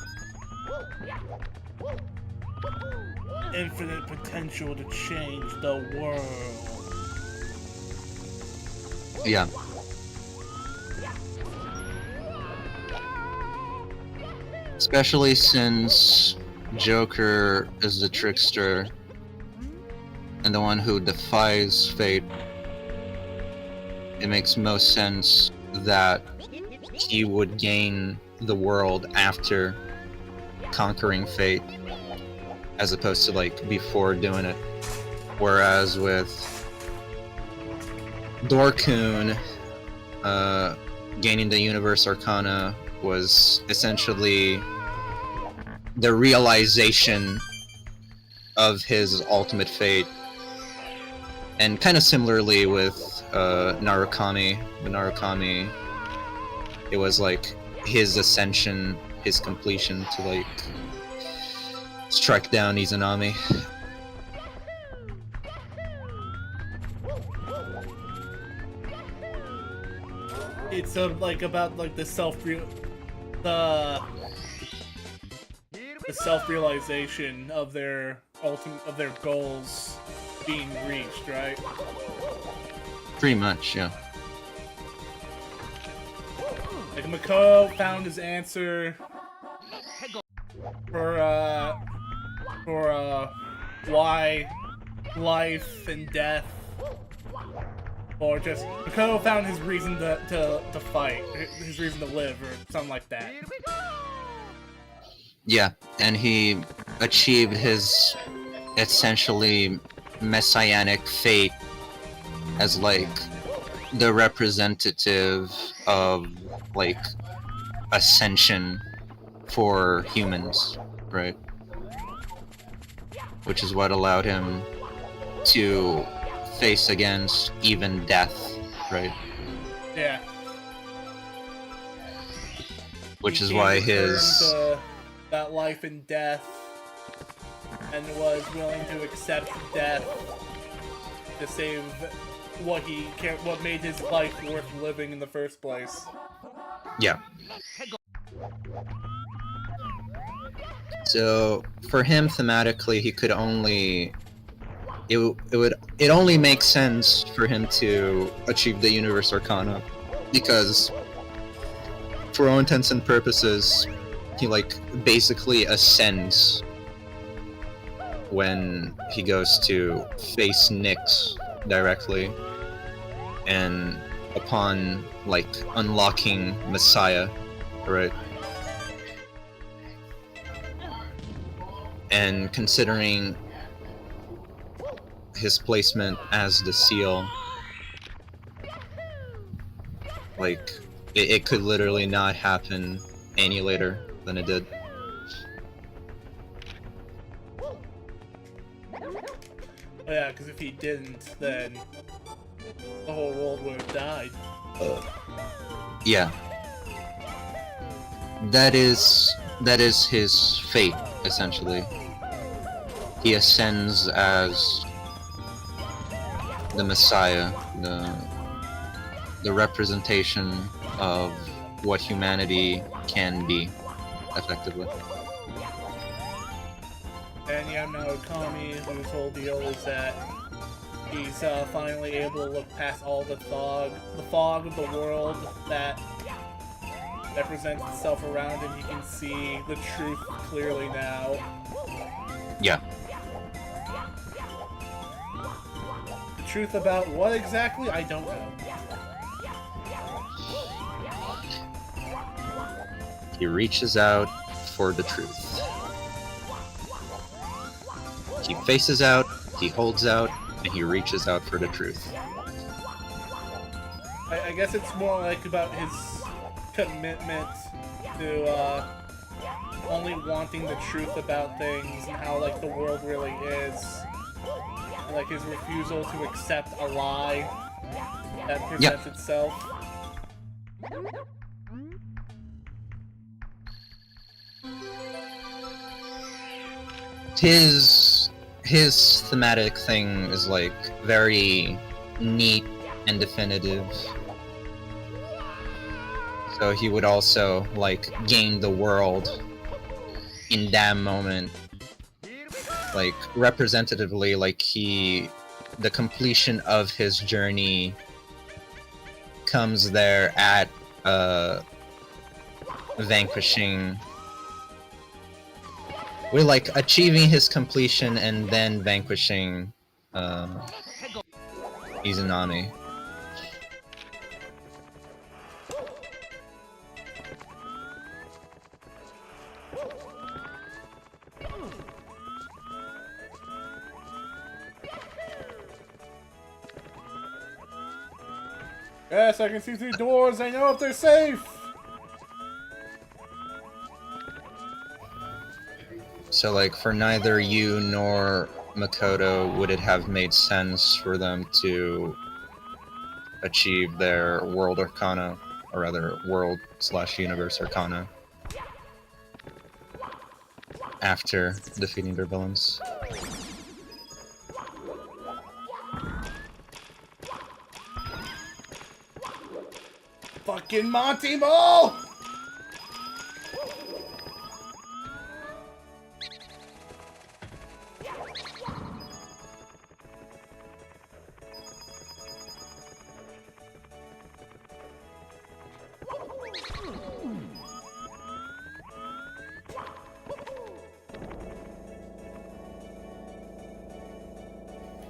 Infinite potential to change the world. Yeah. Especially since Joker is the trickster and the one who defies fate, it makes most sense that he would gain the world after conquering fate, as opposed to like before doing it. Whereas with Dorkun, gaining the Universe Arcana was essentially the realization of his ultimate fate. And kind of similarly with Narukami. With Narukami, it was like his ascension, his completion to like strike down Izanami. It's like about like the self-realization of their goals being reached, right? Pretty much, yeah. Like Mako found his answer for why life and death, or just Mako found his reason to fight, his reason to live, or something like that. Yeah, and he achieved his essentially messianic fate as like the representative of like ascension for humans, right? Which is what allowed him to face against even death, right? Yeah. Which He is came why to terms, his... that life and death, and was willing to accept death to save what what made his life worth living in the first place. Yeah. So for him, thematically, he could only... It only makes sense for him to achieve the Universe Arcana, because for all intents and purposes, he like basically ascends when he goes to face Nyx directly, and upon like unlocking Messiah, right? And considering his placement as the seal, like it could literally not happen any later than it did. Yeah, because if he didn't, then the whole world would have died. Yeah. That is his fate, essentially. He ascends as the Messiah, the representation of what humanity can be, effectively. And you have now Okami, whose whole deal is that he's finally able to look past all the fog of the world that presents itself around him. He can see the truth clearly now. Yeah. The truth about what exactly? I don't know. He reaches out for the truth. He faces out, he holds out, and he reaches out for the truth. I guess it's more like about his commitment to only wanting the truth about things and how like the world really is. And, like his refusal to accept a lie that presents itself. His thematic thing is like very neat and definitive. So he would also like gain the world in that moment. Like representatively, like the completion of his journey comes there at vanquishing. We're like achieving his completion and then vanquishing Izanami. Yes, I can see through doors. I know if they're safe. So like for neither you nor Makoto would it have made sense for them to achieve their World Arcana, or rather World/Universe Arcana, after defeating their villains. Fucking Monty Ball!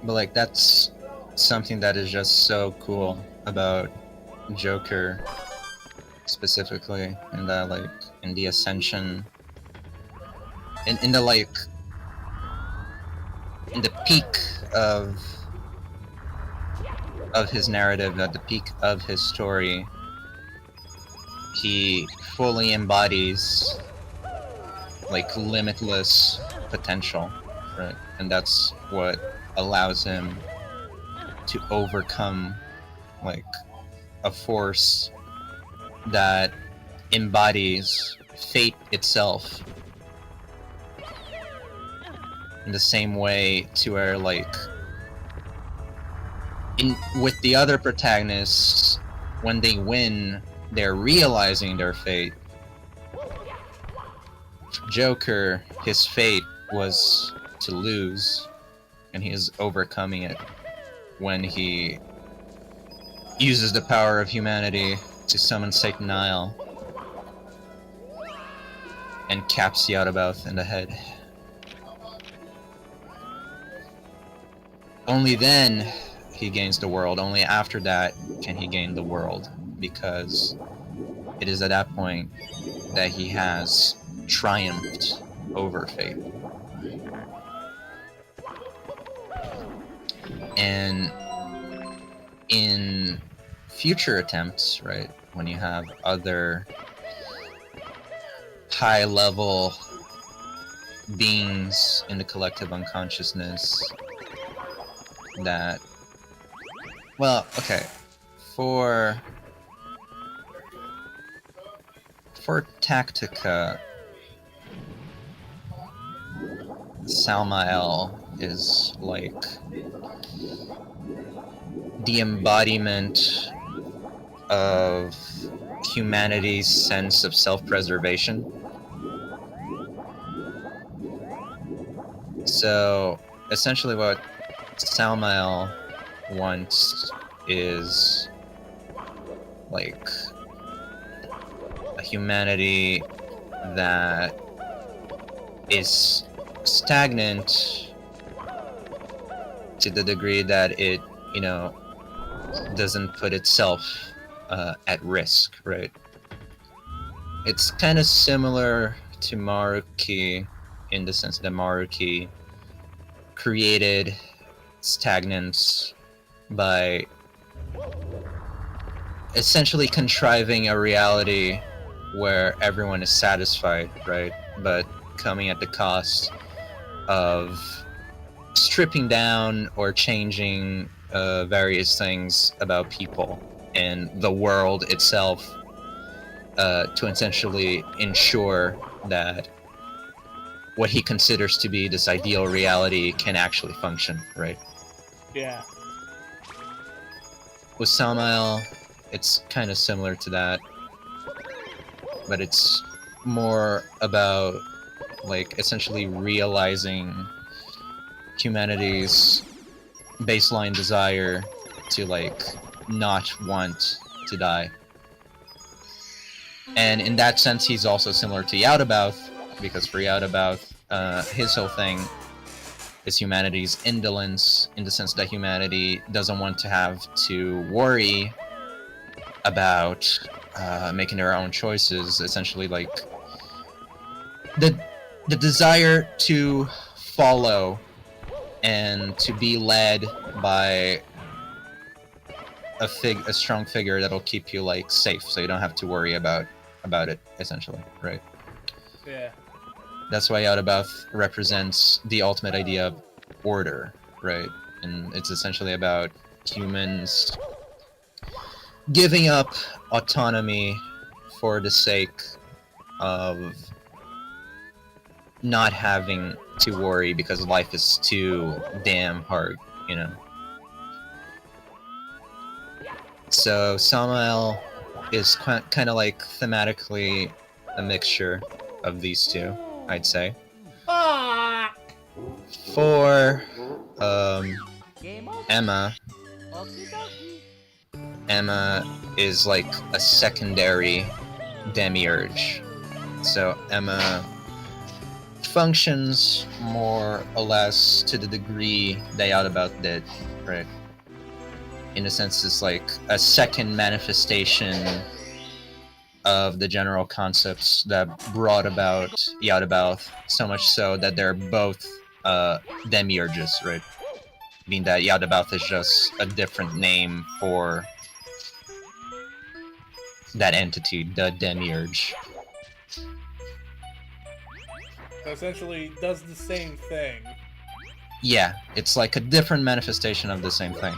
But like that's something that is just so cool about Joker specifically, in that like in the ascension, in the like in the peak of his narrative, at the peak of his story, he fully embodies like limitless potential, right? And that's what allows him to overcome like a force that embodies fate itself in the same way to where like with the other protagonists, when they win, they're realizing their fate. Joker, his fate was to lose, and he is overcoming it when he uses the power of humanity to summon Satan Isle and caps the Outabouth in the head. Only then he gains the world. Only after that can he gain the world, because it is at that point that he has triumphed over fate. And in future attempts, right, when you have other high-level beings in the collective unconsciousness that, well, okay, for Tactica, Salmael is like the embodiment of humanity's sense of self-preservation. So essentially what Salmael wants is like a humanity that is stagnant to the degree that it, you know, doesn't put itself at risk, right? It's kind of similar to Maruki in the sense that Maruki created stagnance by essentially contriving a reality where everyone is satisfied, right? But coming at the cost of stripping down or changing various things about people and the world itself to essentially ensure that what he considers to be this ideal reality can actually function, right? Yeah. With Samael, it's kind of similar to that, but it's more about like essentially realizing humanity's baseline desire to like not want to die. And in that sense, he's also similar to Outabouth, because for Outabouth, his whole thing is humanity's indolence, in the sense that humanity doesn't want to have to worry about making their own choices. Essentially, like the desire to follow and to be led by a strong figure that'll keep you like safe, so you don't have to worry about it, essentially, right? Yeah. That's why Outabouth represents the ultimate idea of order, right? And it's essentially about humans giving up autonomy for the sake of not having to worry, because life is too damn hard, you know? So Samael is kind of like thematically a mixture of these two, I'd say. Ah! For Game over. Emma, Okie dokie. Emma is like a secondary demiurge. So Emma functions more or less to the degree they Outabouth did, right? In a sense, it's like a second manifestation of the general concepts that brought about Outabouth, so much so that they're both demiurges, right? Meaning that Outabouth is just a different name for that entity, the demiurge. Essentially does the same thing. Yeah, it's like a different manifestation of the same thing.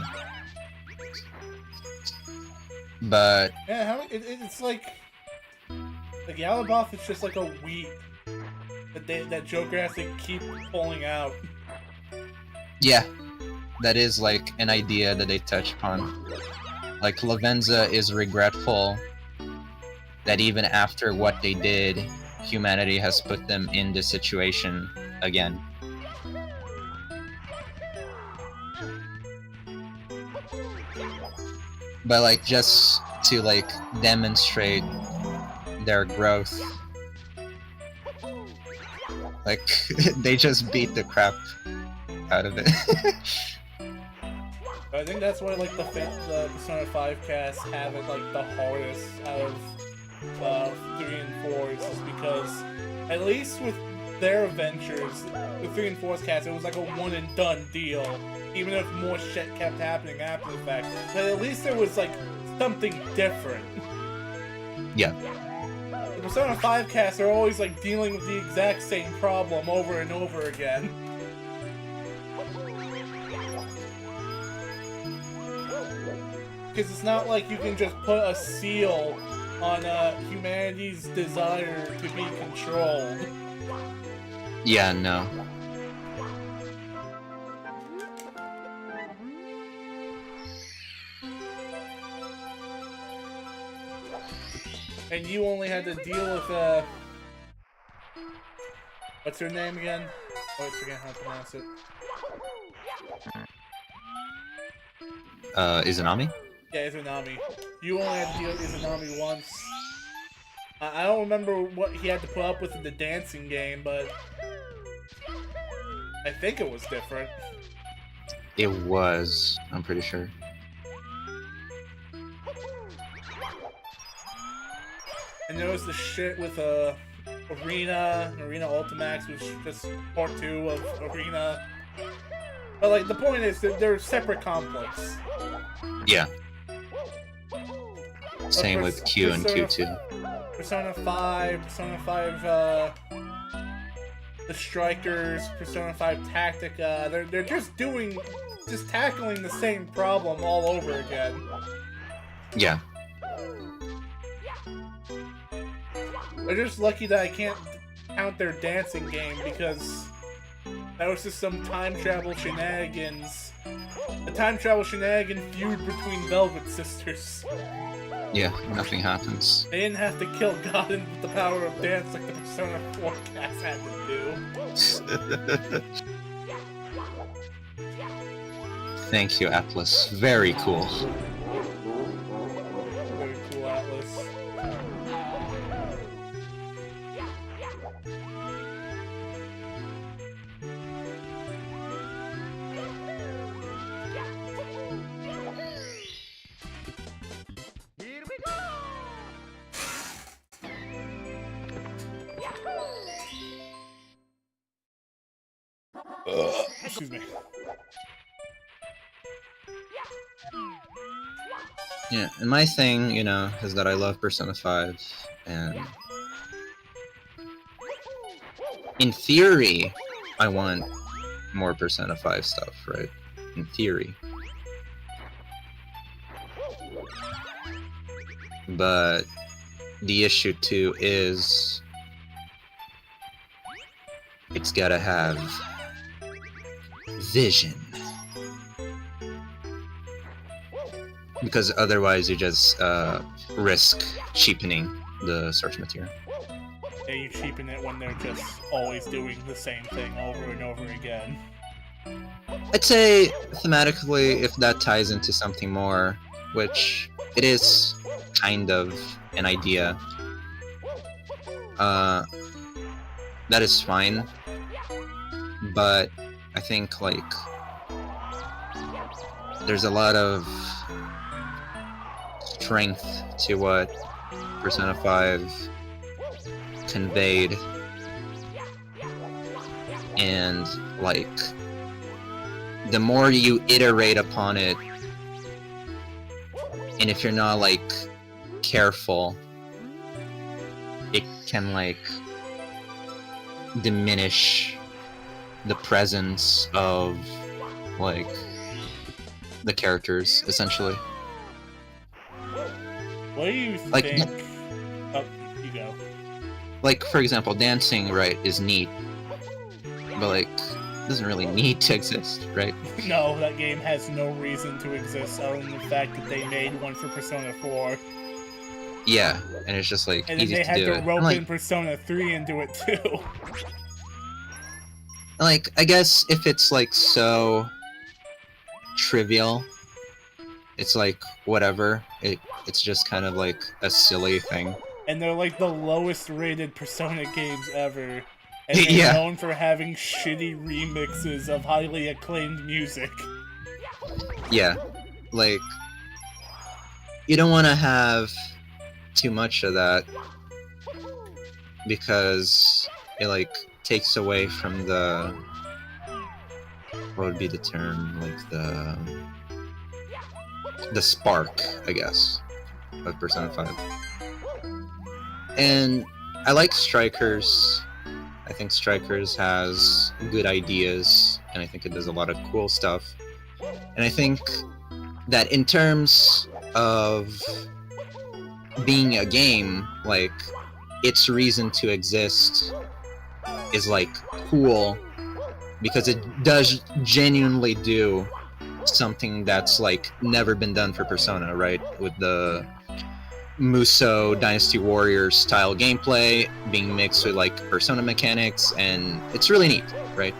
But Yeah, it's like Yalaboth is just like a weed that Joker has to keep pulling out. yeah, that is like an idea that they touch upon. Like Lavenza is regretful that even after what they did, humanity has put them in this situation again. But like just to like demonstrate their growth, like they just beat the crap out of it. I think that's why like the Persona 5 cast have it like the hardest out of 3 and 4 is just because at least with their adventures, the 3 and 4's cast, it was like a one and done deal. Even if more shit kept happening after the fact, but at least there was like something different. Yeah. The Persona 5 cast are always like dealing with the exact same problem over and over again. Because it's not like you can just put a seal on humanity's desire to be controlled. Yeah, no. And you only had to deal with, what's her name again? Oh, I forget how to pronounce it. Izanami? Yeah, Izanami. You only had to deal with Izanami once. I don't remember what he had to put up with in the dancing game, but I think it was different. It was, I'm pretty sure. And there was the shit with Arena Ultimax, which is just part 2 of Arena. But like the point is that they're separate conflicts. Yeah. Same with Q and Q2. Persona 5, the Strikers, Persona 5 Tactica, they're just tackling the same problem all over again. Yeah. They're just lucky that I can't count their dancing game because that was just some time travel shenanigans. A time travel shenanigan feud between Velvet Sisters. Yeah, nothing happens. They didn't have to kill Godin with the power of dance like the Persona 4 cast had to do. Thank you, Atlas. Very cool. Very cool, Atlas. Excuse me. Yeah, and my thing, you know, is that I love Persona 5, and in theory, I want more Persona 5 stuff, right? In theory. But the issue too is it's gotta have vision. Because otherwise you just risk cheapening the source material. Yeah, you cheapen it when they're just always doing the same thing over and over again. I'd say thematically, if that ties into something more, which it is kind of an idea, that is fine. But I think like there's a lot of strength to what Persona 5 conveyed, and like the more you iterate upon it, and if you're not like careful, it can like diminish the presence of like the characters, essentially. What do you Like, think? Oh, you go. like for example, dancing, right, is neat, but like, it doesn't really need to exist, right? No, that game has no reason to exist other than the fact that they made one for Persona 4. Yeah, and it's just like And then easy they to had do to it. rope And, like, in Persona 3 into it too. like, I guess if it's like so trivial, it's like whatever. It's just kind of like a silly thing. And they're like the lowest rated Persona games ever. And they're Yeah. known for having shitty remixes of highly acclaimed music. Yeah, like, you don't want to have too much of that because it like takes away from the, what would be the term, like the spark, I guess, of Persona 5. And I like Strikers. I think Strikers has good ideas, and I think it does a lot of cool stuff. And I think that in terms of being a game, like, its reason to exist is like cool because it does genuinely do something that's like never been done for Persona, right? With the Musou Dynasty Warriors style gameplay being mixed with like Persona mechanics, and it's really neat, right?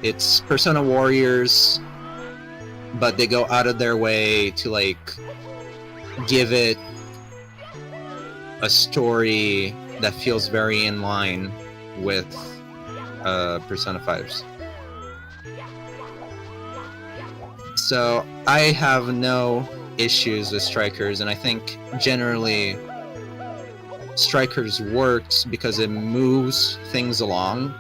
It's Persona Warriors, but they go out of their way to like give it a story that feels very in line with Persona 5's. So I have no issues with Strikers, and I think generally Strikers works because it moves things along,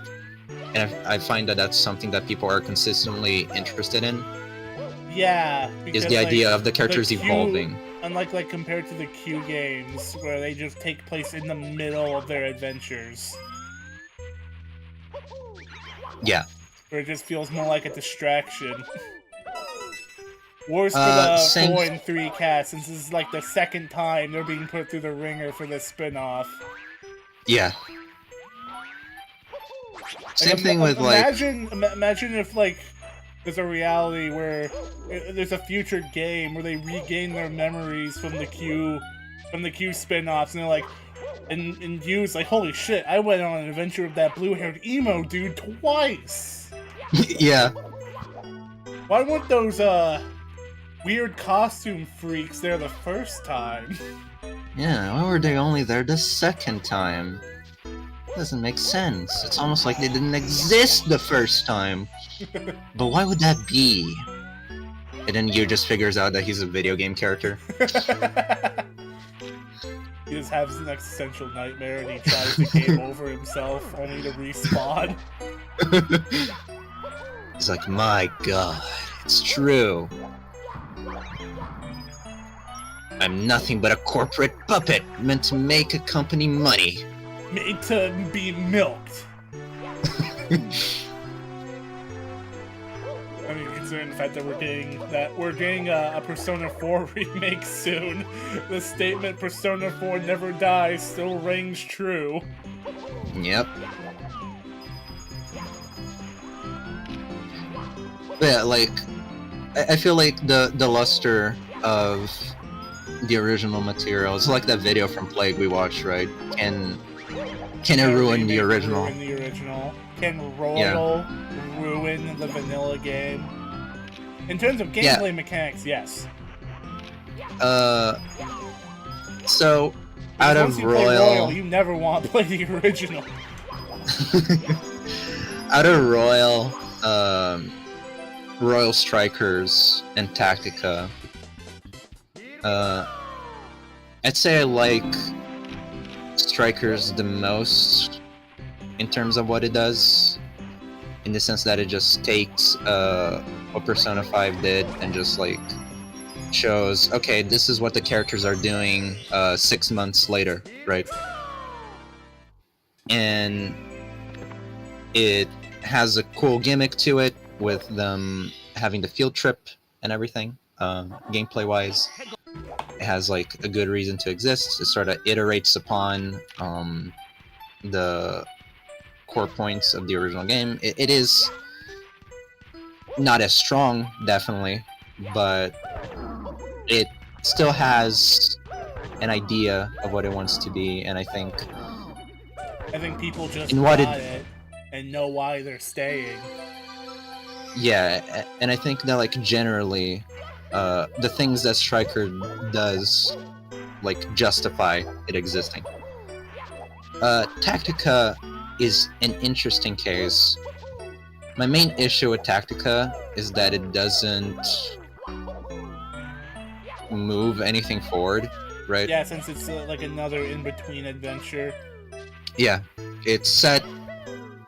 and I find that that's something that people are consistently interested in. Yeah, because Is the idea like, of the characters Q, evolving. Unlike like compared to the Q games, where they just take place in the middle of their adventures. Yeah. Where it just feels more like a distraction. Worse for the 4 and 3 cast, since this is like the second time they're being put through the ringer for this spin-off. Yeah. Same thing with imagine if like there's a reality where there's a future game where they regain their memories from the Q spin-offs, and they're like, and Yu's like, holy shit, I went on an adventure with that blue-haired emo dude twice. Yeah. Why weren't those weird costume freaks there the first time? Yeah, why were they only there the second time? Doesn't make sense. It's almost like they didn't exist the first time. But why would that be? And then Yu just figures out that he's a video game character. He just has an existential nightmare and he tries to game over himself only to respawn. He's like, my god, it's true. I'm nothing but a corporate puppet meant to make a company money. Made to be milked. I mean, considering the fact that we're getting a Persona 4 remake soon, the statement "Persona 4 never dies" still rings true. Yep. But yeah, like, I feel like the luster of the original material, it's like that video from Plague we watched, right? Can it ruin the original? Ruin the original. Can Royal ruin the vanilla game? In terms of gameplay mechanics, yes. So out of Once you play Royal, you never want to play the original. out of Royal, Royal Strikers and Tactica, I'd say I like Strikers the most in terms of what it does, in the sense that it just takes what Persona 5 did and just like shows, okay, this is what the characters are doing 6 months later, right? And it has a cool gimmick to it with them having the field trip and everything, gameplay wise. it has like a good reason to exist. It sort of iterates upon the core points of the original game. It is not as strong, definitely, but it still has an idea of what it wants to be, and I think people just in what got it and know why they're staying. Yeah, and I think that like generally, the things that Striker does, like justify it existing. Tactica is an interesting case. My main issue with Tactica is that it doesn't move anything forward, right? Yeah, since it's like another in-between adventure. Yeah, it's set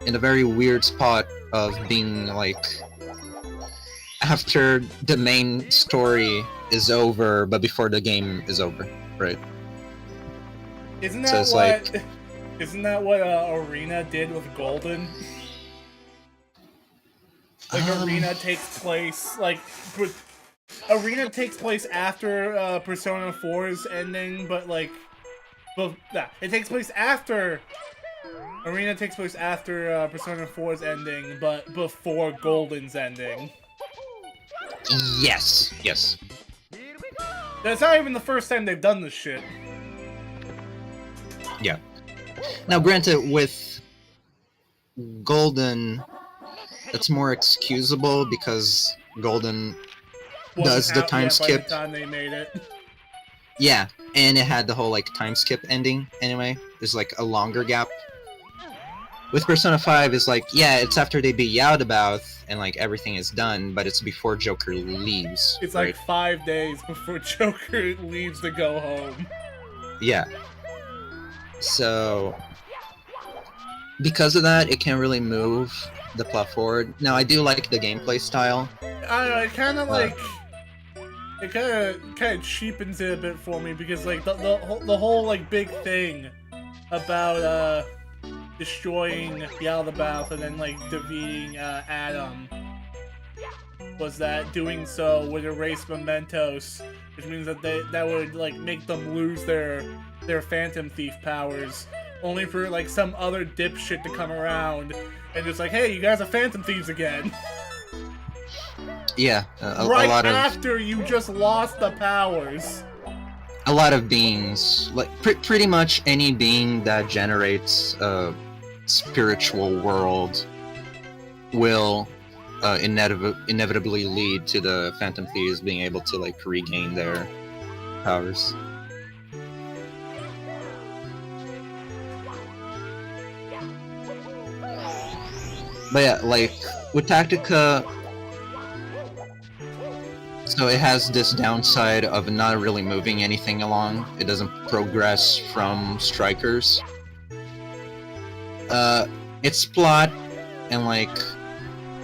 in a very weird spot of being like after the main story is over, but before the game is over, right? Isn't that what Arena did with Golden? Like Arena takes place Arena takes place after Persona 4's ending, but like, it takes place after. Arena takes place after Persona 4's ending, but before Golden's ending. Yes. That's not even the first time they've done this shit. Yeah. Now, granted, with Golden, it's more excusable because Golden does the time skip. By the time they made it. Yeah, and it had the whole like time skip ending anyway. There's like a longer gap. With Persona 5, it's like, yeah, it's after they beat Yaldabaoth and like everything is done, but it's before Joker leaves. It's right? like 5 days before Joker leaves to go home. Yeah. So, because of that, it can't really move the plot forward. Now, I do like the gameplay style. I don't know, it kind of like... It kind of cheapens it a bit for me, because like the whole like big thing about destroying Yaldabaoth and then like defeating Adam was that doing so would erase mementos, which means that that would like make them lose their Phantom Thief powers, only for like some other dipshit to come around and just like, hey, you guys are Phantom Thieves again. Yeah, right a lot after you just lost the powers. A lot of beings, like pretty much any being that generates a spiritual world will inevitably lead to the Phantom Thieves being able to like regain their powers. But yeah, like with Tactica, so it has this downside of not really moving anything along. It doesn't progress from Strikers. Its plot and like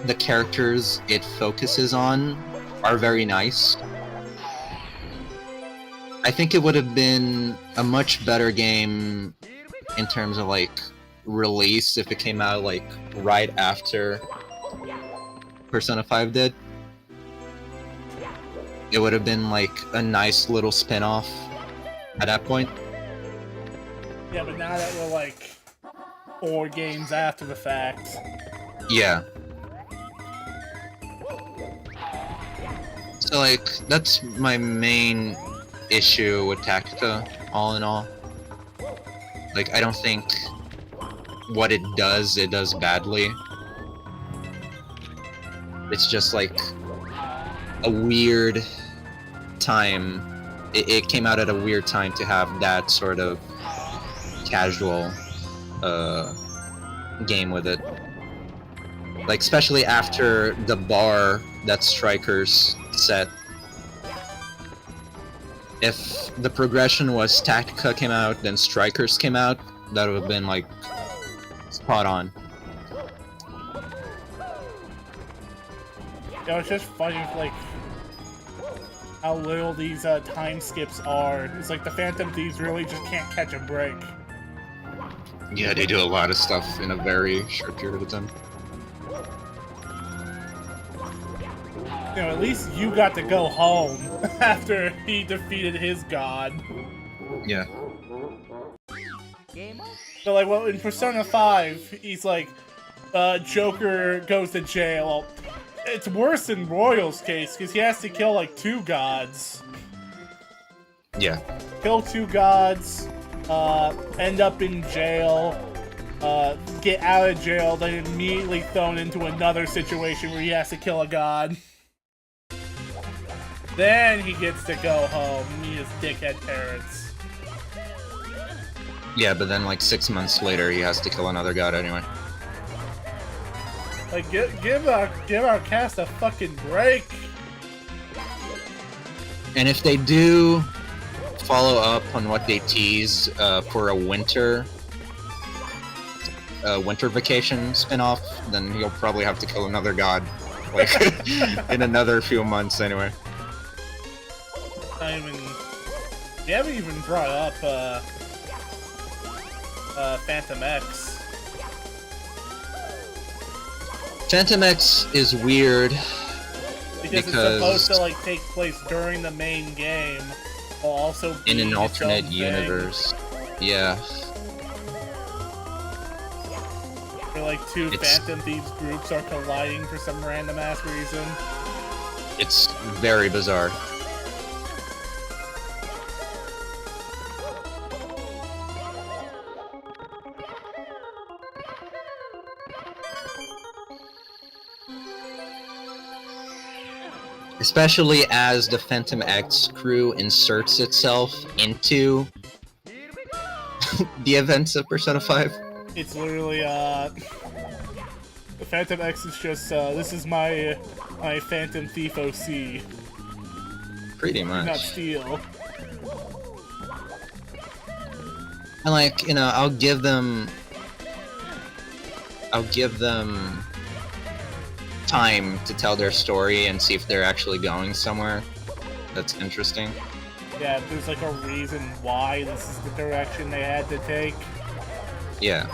the characters it focuses on are very nice. I think it would have been a much better game in terms of like release if it came out like right after Persona 5 did. It would have been like a nice little spin-off at that point. Yeah, but now that we're like 4 games after the fact. Yeah. So like, that's my main issue with Tactica, all in all. Like, I don't think what it does badly. It's just like a weird time. It came out at a weird time to have that sort of casual game with it. Like, especially after the bar that Strikers set. If the progression was Tactica came out, then Strikers came out, that would have been, like, spot on. Yeah, it's just funny, like, how little these time skips are. It's like the Phantom Thieves really just can't catch a break. Yeah, they do a lot of stuff in a very short period of time. You know, at least you got to go home. after he defeated his god. Yeah. Game over. So like, well, in Persona 5, he's like, Joker goes to jail. It's worse in Royal's case, because he has to kill like 2 gods. Yeah. Kill 2 gods, end up in jail, get out of jail, then immediately thrown into another situation where he has to kill a god. Then he gets to go home, meet his dickhead parents. Yeah, but then like 6 months later, he has to kill another god anyway. Like, give our cast a fucking break. And if they do follow up on what they teased for a winter vacation spin-off, then he'll probably have to kill another god, like in another few months anyway. You haven't even brought up Phantom X. Phantom X is weird Because it's supposed to like take place during the main game, while also in being an alternate its own universe. Yeah. Where like 2 Phantom Thieves groups are colliding for some random ass reason. It's very bizarre. Especially as the Phantom X crew inserts itself into the events of Persona 5. It's literally the Phantom X is just this is my Phantom Thief OC. Pretty Not much. steal. And like, you know, I'll give them time to tell their story and see if they're actually going somewhere that's interesting. Yeah, if there's like a reason why this is the direction they had to take. Yeah.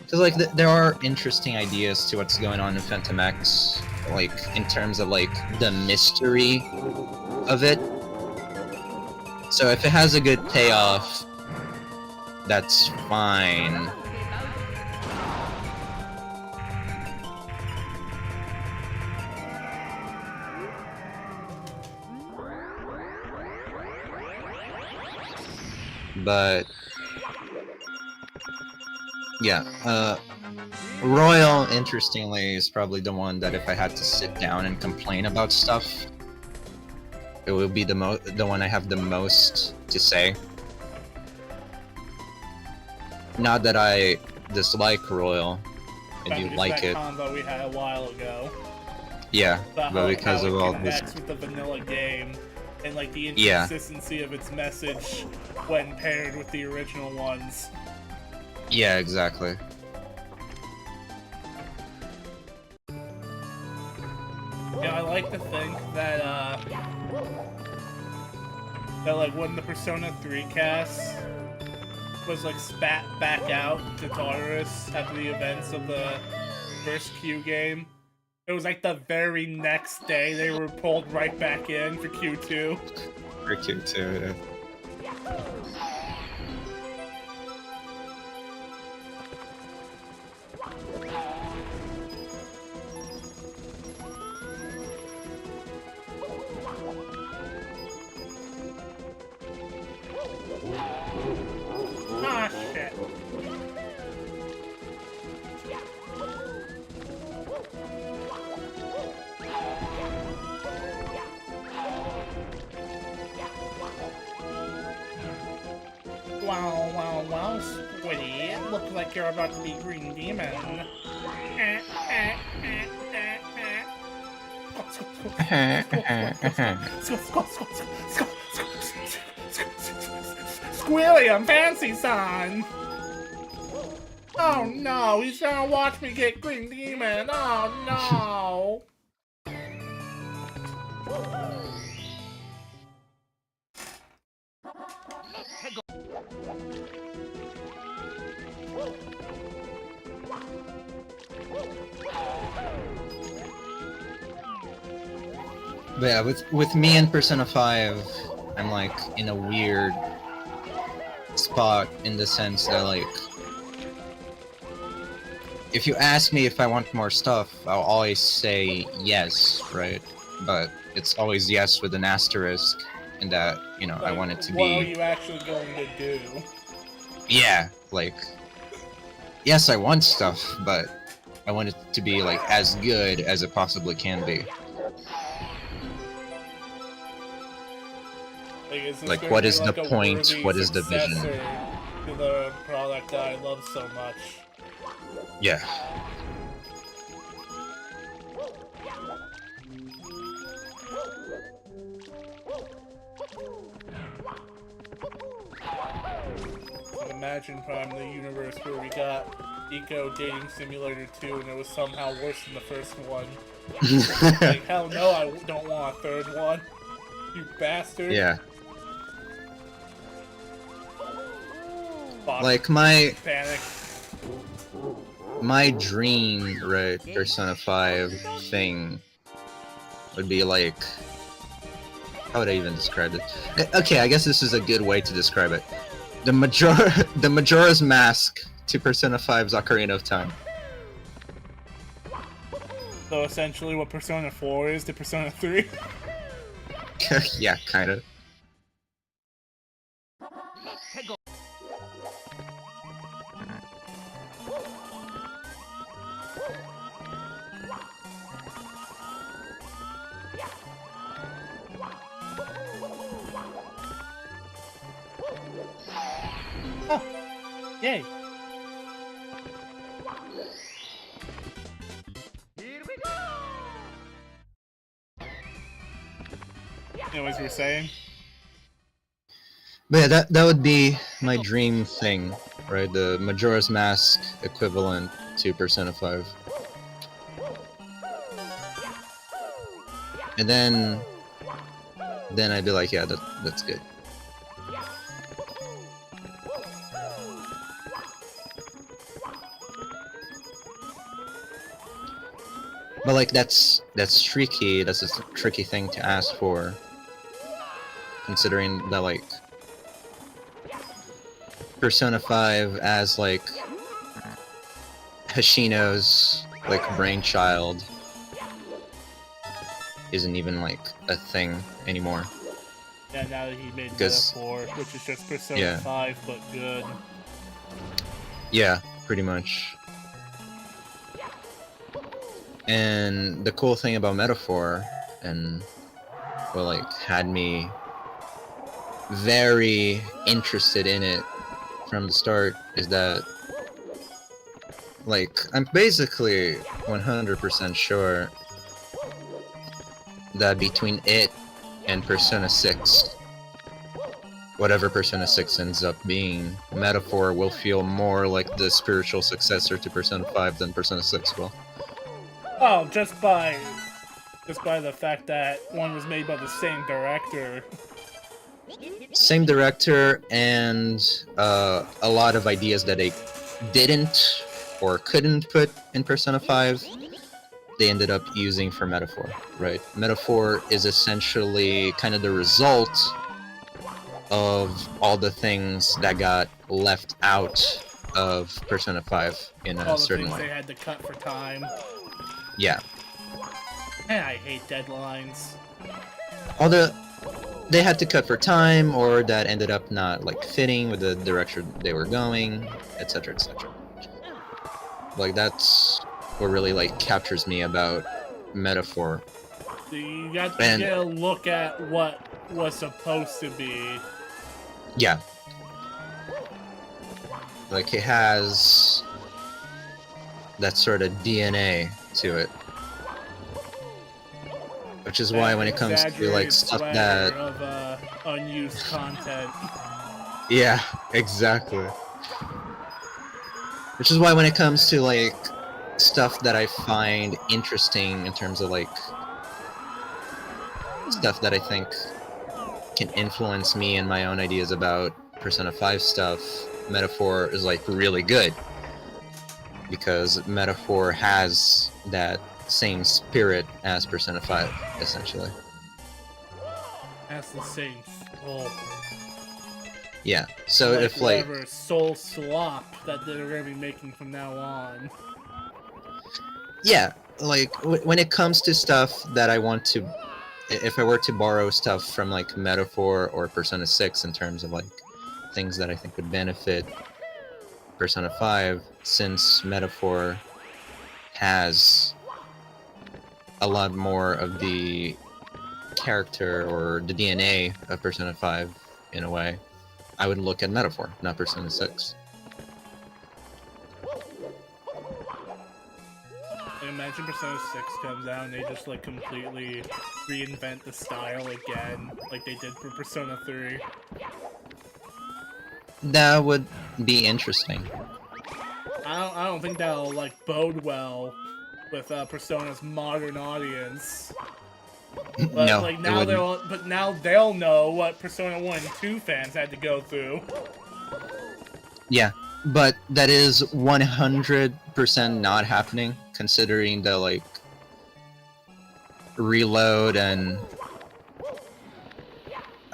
Because like there are interesting ideas to what's going on in Phantom X, like in terms of like the mystery of it. So if it has a good payoff, that's fine. But yeah, Royal, interestingly, is probably the one that if I had to sit down and complain about stuff, it would be the one I have the most to say. Not that I dislike Royal, I do like it. Combo we had a while ago. Yeah, About but how because of it all this. connects with the vanilla game and like the Yeah. inconsistency of its message when paired with the original ones. Yeah, exactly. Yeah, I like to think that that like when the Persona 3 cast was like spat back out to Tartarus after the events of the first Q game, it was like the very next day they were pulled right back in for Q2. For Q2, yeah. Ah, shit. Wow, Squiddy. It looks like you're about to be Green Demon. Squilliam, fancy son! Oh no, he's gonna watch me get Green Demon! Oh no! But yeah, with me and Persona 5, I'm like in a weird spot in the sense that like, if you ask me if I want more stuff, I'll always say yes, right? But it's always yes with an asterisk, in that, you know, I Like, want it to what are be... you actually going to do? Yeah, like... Yes, I want stuff, but I want it to be, like, as good as it possibly can be. Like, what is the point? What is the vision? To the product that I love so much. Yeah. Imagine Prime, the universe where we got Eco Dating Simulator 2 and it was somehow worse than the first one. Like, hell no, I don't want a third one. You bastard. Yeah. Fuck. Like, my Panic. dream, right, Persona 5 thing would be like... How would I even describe it? Okay, I guess this is a good way to describe it. The Majora's Mask to Persona 5's Ocarina of Time. So essentially what Persona 4 is to Persona 3? Yeah, kinda. Oh, yay! Here we go. Anyways, you were saying? But yeah, that would be my dream thing, right? The Majora's Mask equivalent to Persona 5. And then I'd be like, yeah, that's good. But like, that's tricky. That's a tricky thing to ask for, considering that like Persona 5 as like Hashino's like brainchild isn't even like a thing anymore. Yeah, now that he made Because- Metaphor, which is just Persona Yeah. 5, but good. Yeah, pretty much. And the cool thing about Metaphor, and what like had me very interested in it from the start, is that like I'm basically 100% sure that between it and Persona 6, whatever Persona 6 ends up being, Metaphor will feel more like the spiritual successor to Persona 5 than Persona 6 will. Oh, just by the fact that one was made by the same director. Same director, and a lot of ideas that they didn't or couldn't put in Persona 5, they ended up using for Metaphor, right? Metaphor is essentially kind of the result of all the things that got left out of Persona 5 in All a the certain things way. they had to cut for time. Yeah. And I hate deadlines. They had to cut for time, or that ended up not like fitting with the direction they were going, etc., etc. Like, that's what really like captures me about Metaphor. So you got to And- get a look at what was supposed to be. Yeah. Like, it has that sort of DNA to it. Which is why when it comes to like stuff that... of unused content. Yeah, exactly. Which is why when it comes to like stuff that I find interesting in terms of like stuff that I think can influence me and my own ideas about Persona 5 stuff, Metaphor is like really good. Because Metaphor has that same spirit as Persona 5, essentially. That's insane. Oh, Yeah. So if like whatever soul slop that they're gonna be making from now on. yeah, like when it comes to stuff that I want to, if I were to borrow stuff from like Metaphor or Persona 6 in terms of like things that I think would benefit Persona 5, since Metaphor has a lot more of the character or the DNA of Persona 5 in a way, I would look at Metaphor, not Persona 6. And imagine Persona 6 comes out and they just like completely reinvent the style again, like they did for Persona 3. That would be interesting. I don't think that'll like bode well with Persona's modern audience. But No, like it now wouldn't. now they'll know what Persona 1 and 2 fans had to go through. Yeah, but that is 100% not happening, considering the like reload and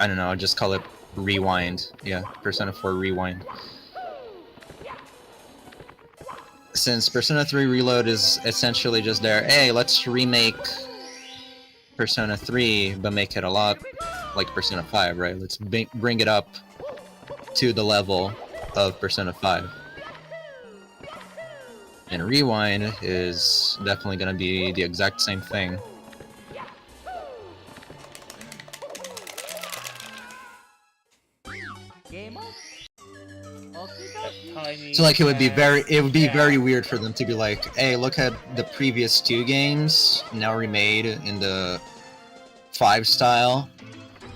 I don't know, I'll just call it rewind. Yeah, Persona 4 rewind. Since Persona 3 Reload is essentially just there, hey, let's remake Persona 3, but make it a lot like Persona 5, right? Let's bring it up to the level of Persona 5. And Rewind is definitely going to be the exact same thing. Game over. Okie dokie. Tiny So like it would be very yeah. very weird for them to be like, hey, look at the previous 2 games now remade in the 5 style.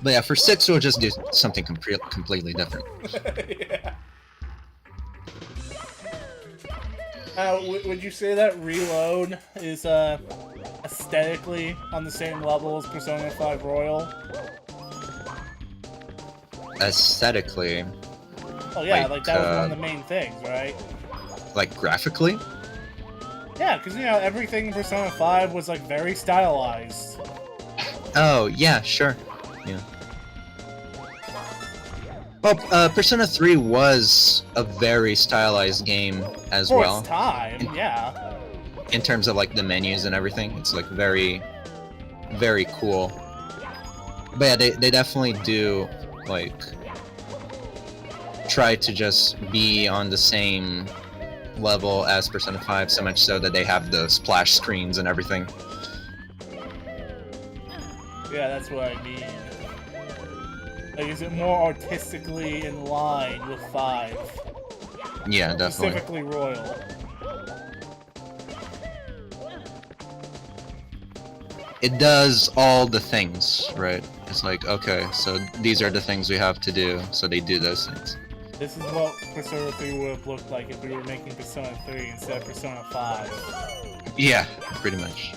But yeah, for 6 we'll just do something completely different. Yeah. Would you say that Reload is aesthetically on the same level as Persona 5 Royal? Aesthetically, Oh yeah, Like, like that was one of the main things, right? like graphically, Yeah, because you know everything in Persona 5 was like very stylized. oh yeah, sure, yeah. Well, Persona 3 was a very stylized game as For well. its time, yeah. In terms of like the menus and everything, it's like very, very cool. But yeah, they definitely do like try to just be on the same level as Persona 5, so much so that they have the splash screens and everything. Yeah, that's what I mean. Like, is it more artistically in line with 5? Yeah, definitely. Specifically Royal. It does all the things, right? It's like, okay, so these are the things we have to do, so they do those things. This is what Persona 3 would have looked like if we were making Persona 3 instead of Persona 5. Yeah, pretty much.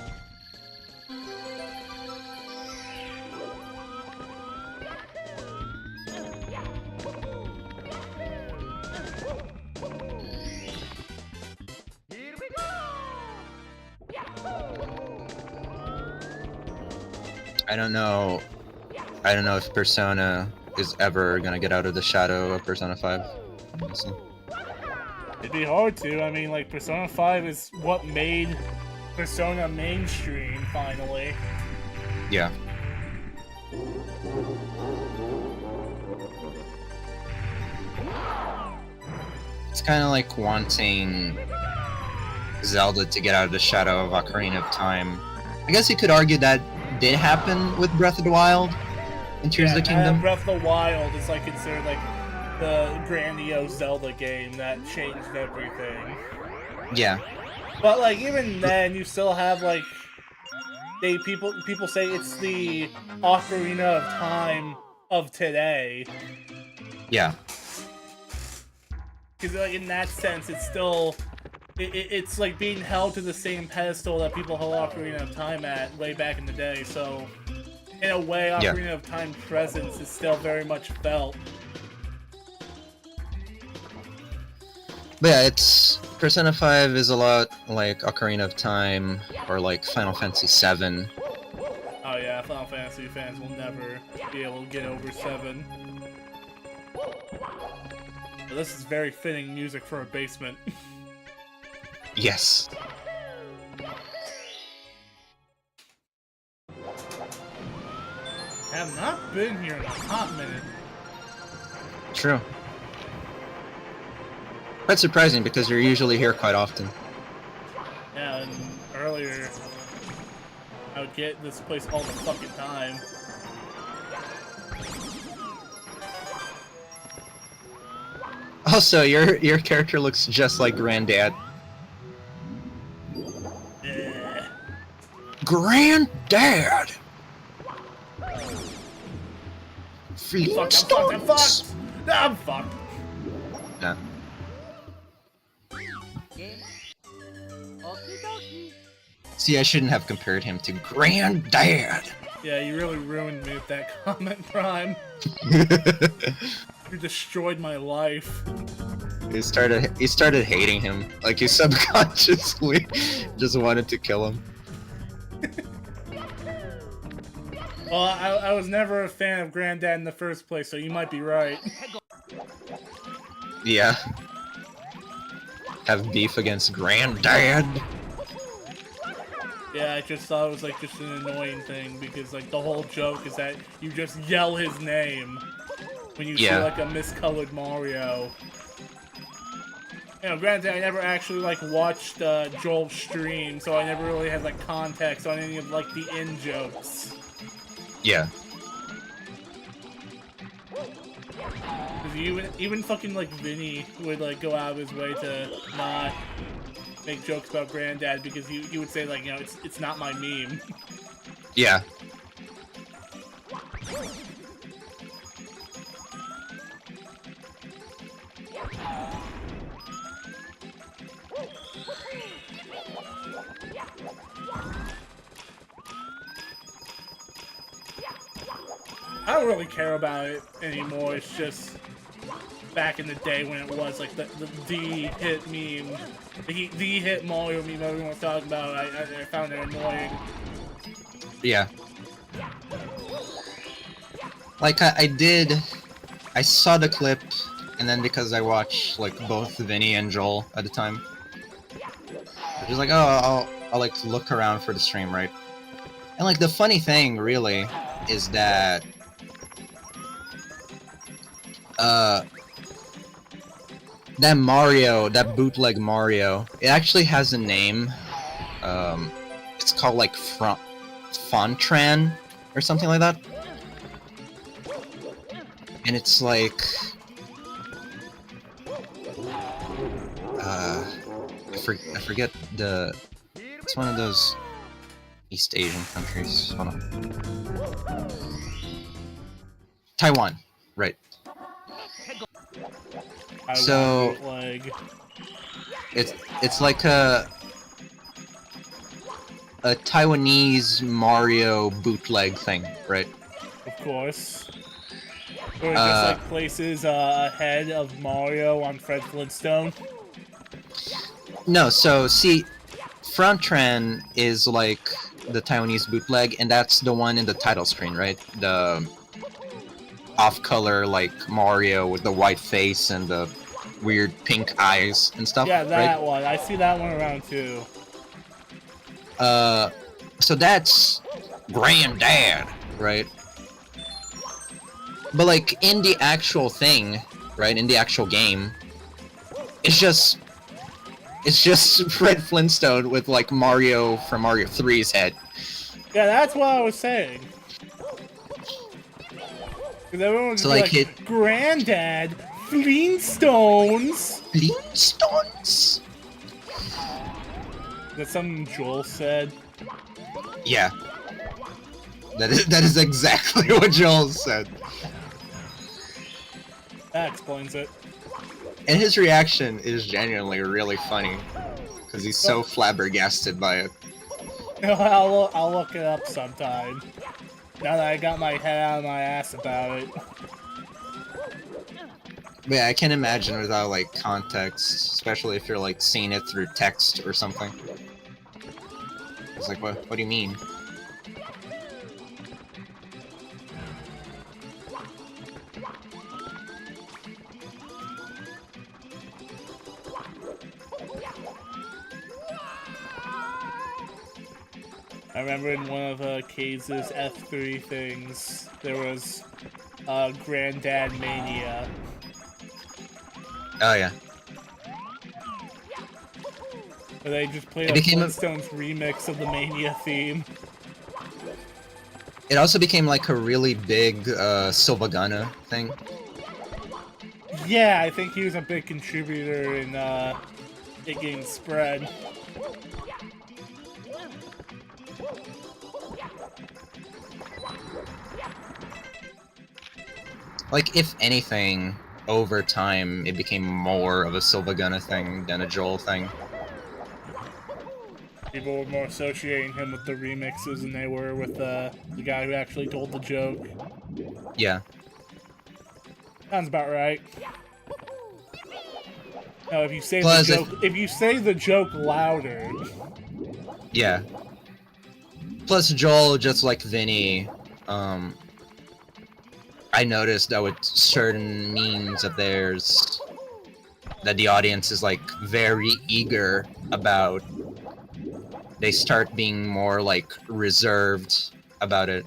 Here we go. I don't know if Persona is ever gonna get out of the shadow of Persona 5. Honestly. It'd be hard to. I mean, like, Persona 5 is what made Persona mainstream, finally. Yeah. It's kind of like wanting Zelda to get out of the shadow of Ocarina of Time. I guess you could argue that did happen with Breath of the Wild in Tears of the Kingdom. Breath of the Wild is, like, considered, like, the grandiose Zelda game that changed everything. Yeah. But, like, even then, you still have, like, people say it's the Ocarina of Time of today. Yeah. Because, like, in that sense, it's still... It's, like, being held to the same pedestal that people held Ocarina of Time at way back in the day, so... In a way, Ocarina of Time's presence is still very much felt. But yeah, it's... Persona 5 is a lot like Ocarina of Time, or like Final Fantasy 7. Oh yeah, Final Fantasy fans will never be able to get over 7. But this is very fitting music for a basement. Yes. I have not been here in a hot minute. True. Quite surprising because you're usually here quite often. Yeah, and earlier I would get this place all the fucking time. Also, your character looks just like Granddad. Yeah. Granddad! Fuck, I'm fucked! I'm fucked! Yeah. Game. Okie dokie. See, I shouldn't have compared him to Granddad. Yeah, you really ruined me with that comment, Prime. You destroyed my life. He started hating him. Like he subconsciously just wanted to kill him. Well, I was never a fan of Granddad in the first place, so you might be right. Yeah. Have beef against Granddad? Yeah, I just thought it was like just an annoying thing because like the whole joke is that you just yell his name when you see like a miscolored Mario. You know, granted, I never actually like watched Joel's stream, so I never really had like context on any of like the in jokes. Yeah. Cause even fucking like Vinny would like go out of his way to not make jokes about Granddad because he would say like, you know, it's not my meme. Yeah. I don't really care about it anymore. It's just back in the day when it was like the hit meme, the hit Mario meme everyone was talking about. I found it annoying. Yeah. Like I saw the clip, and then because I watched like both Vinny and Joel at the time, I was like, oh, I'll like look around for the stream, right? And like the funny thing really is that that Mario, that bootleg Mario, it actually has a name. It's called like Fontran or something like that. And it's like I forget the. It's one of those East Asian countries. Hold on. Taiwan, right? So it's like a Taiwanese Mario bootleg thing, right? Of course. Or just like places ahead of Mario on Fred Flintstone. No, so see, Frontran is like the Taiwanese bootleg, and that's the one in the title screen, right? The off-color like Mario with the white face and the weird pink eyes and stuff. Yeah, that right? one. I see that one around too. So that's Granddad, right? But like in the actual thing, right? In the actual game, it's just Fred Flintstone with like Mario from Mario 3's head. Yeah, that's what I was saying. Because everyone was So, like, Granddad, Flintstones. Flintstones? That's something Joel said. Yeah. That is exactly what Joel said. That explains it. And his reaction is genuinely really funny. Because he's so flabbergasted by it. I'll look it up sometime. Now that I got my head out of my ass about it. But yeah, I can imagine without like context, especially if you're like seeing it through text or something. It's like, what do you mean? I remember in one of Kaze's F3 things, there was Granddad Mania. Oh yeah. Where they just played It a became a- Flintstones remix of the Mania theme. It also became like a really big Silvagana thing. Yeah, I think he was a big contributor in it getting spread. Like, if anything, over time, it became more of a Silvagana thing than a Joel thing. People were more associating him with the remixes than they were with the guy who actually told the joke. Yeah. Sounds about right. No, if you say Plus, the joke, if you say the joke louder. Yeah. Plus, Joel, just like Vinny, I noticed that with certain memes of theirs, that the audience is like very eager about, they start being more like reserved about it.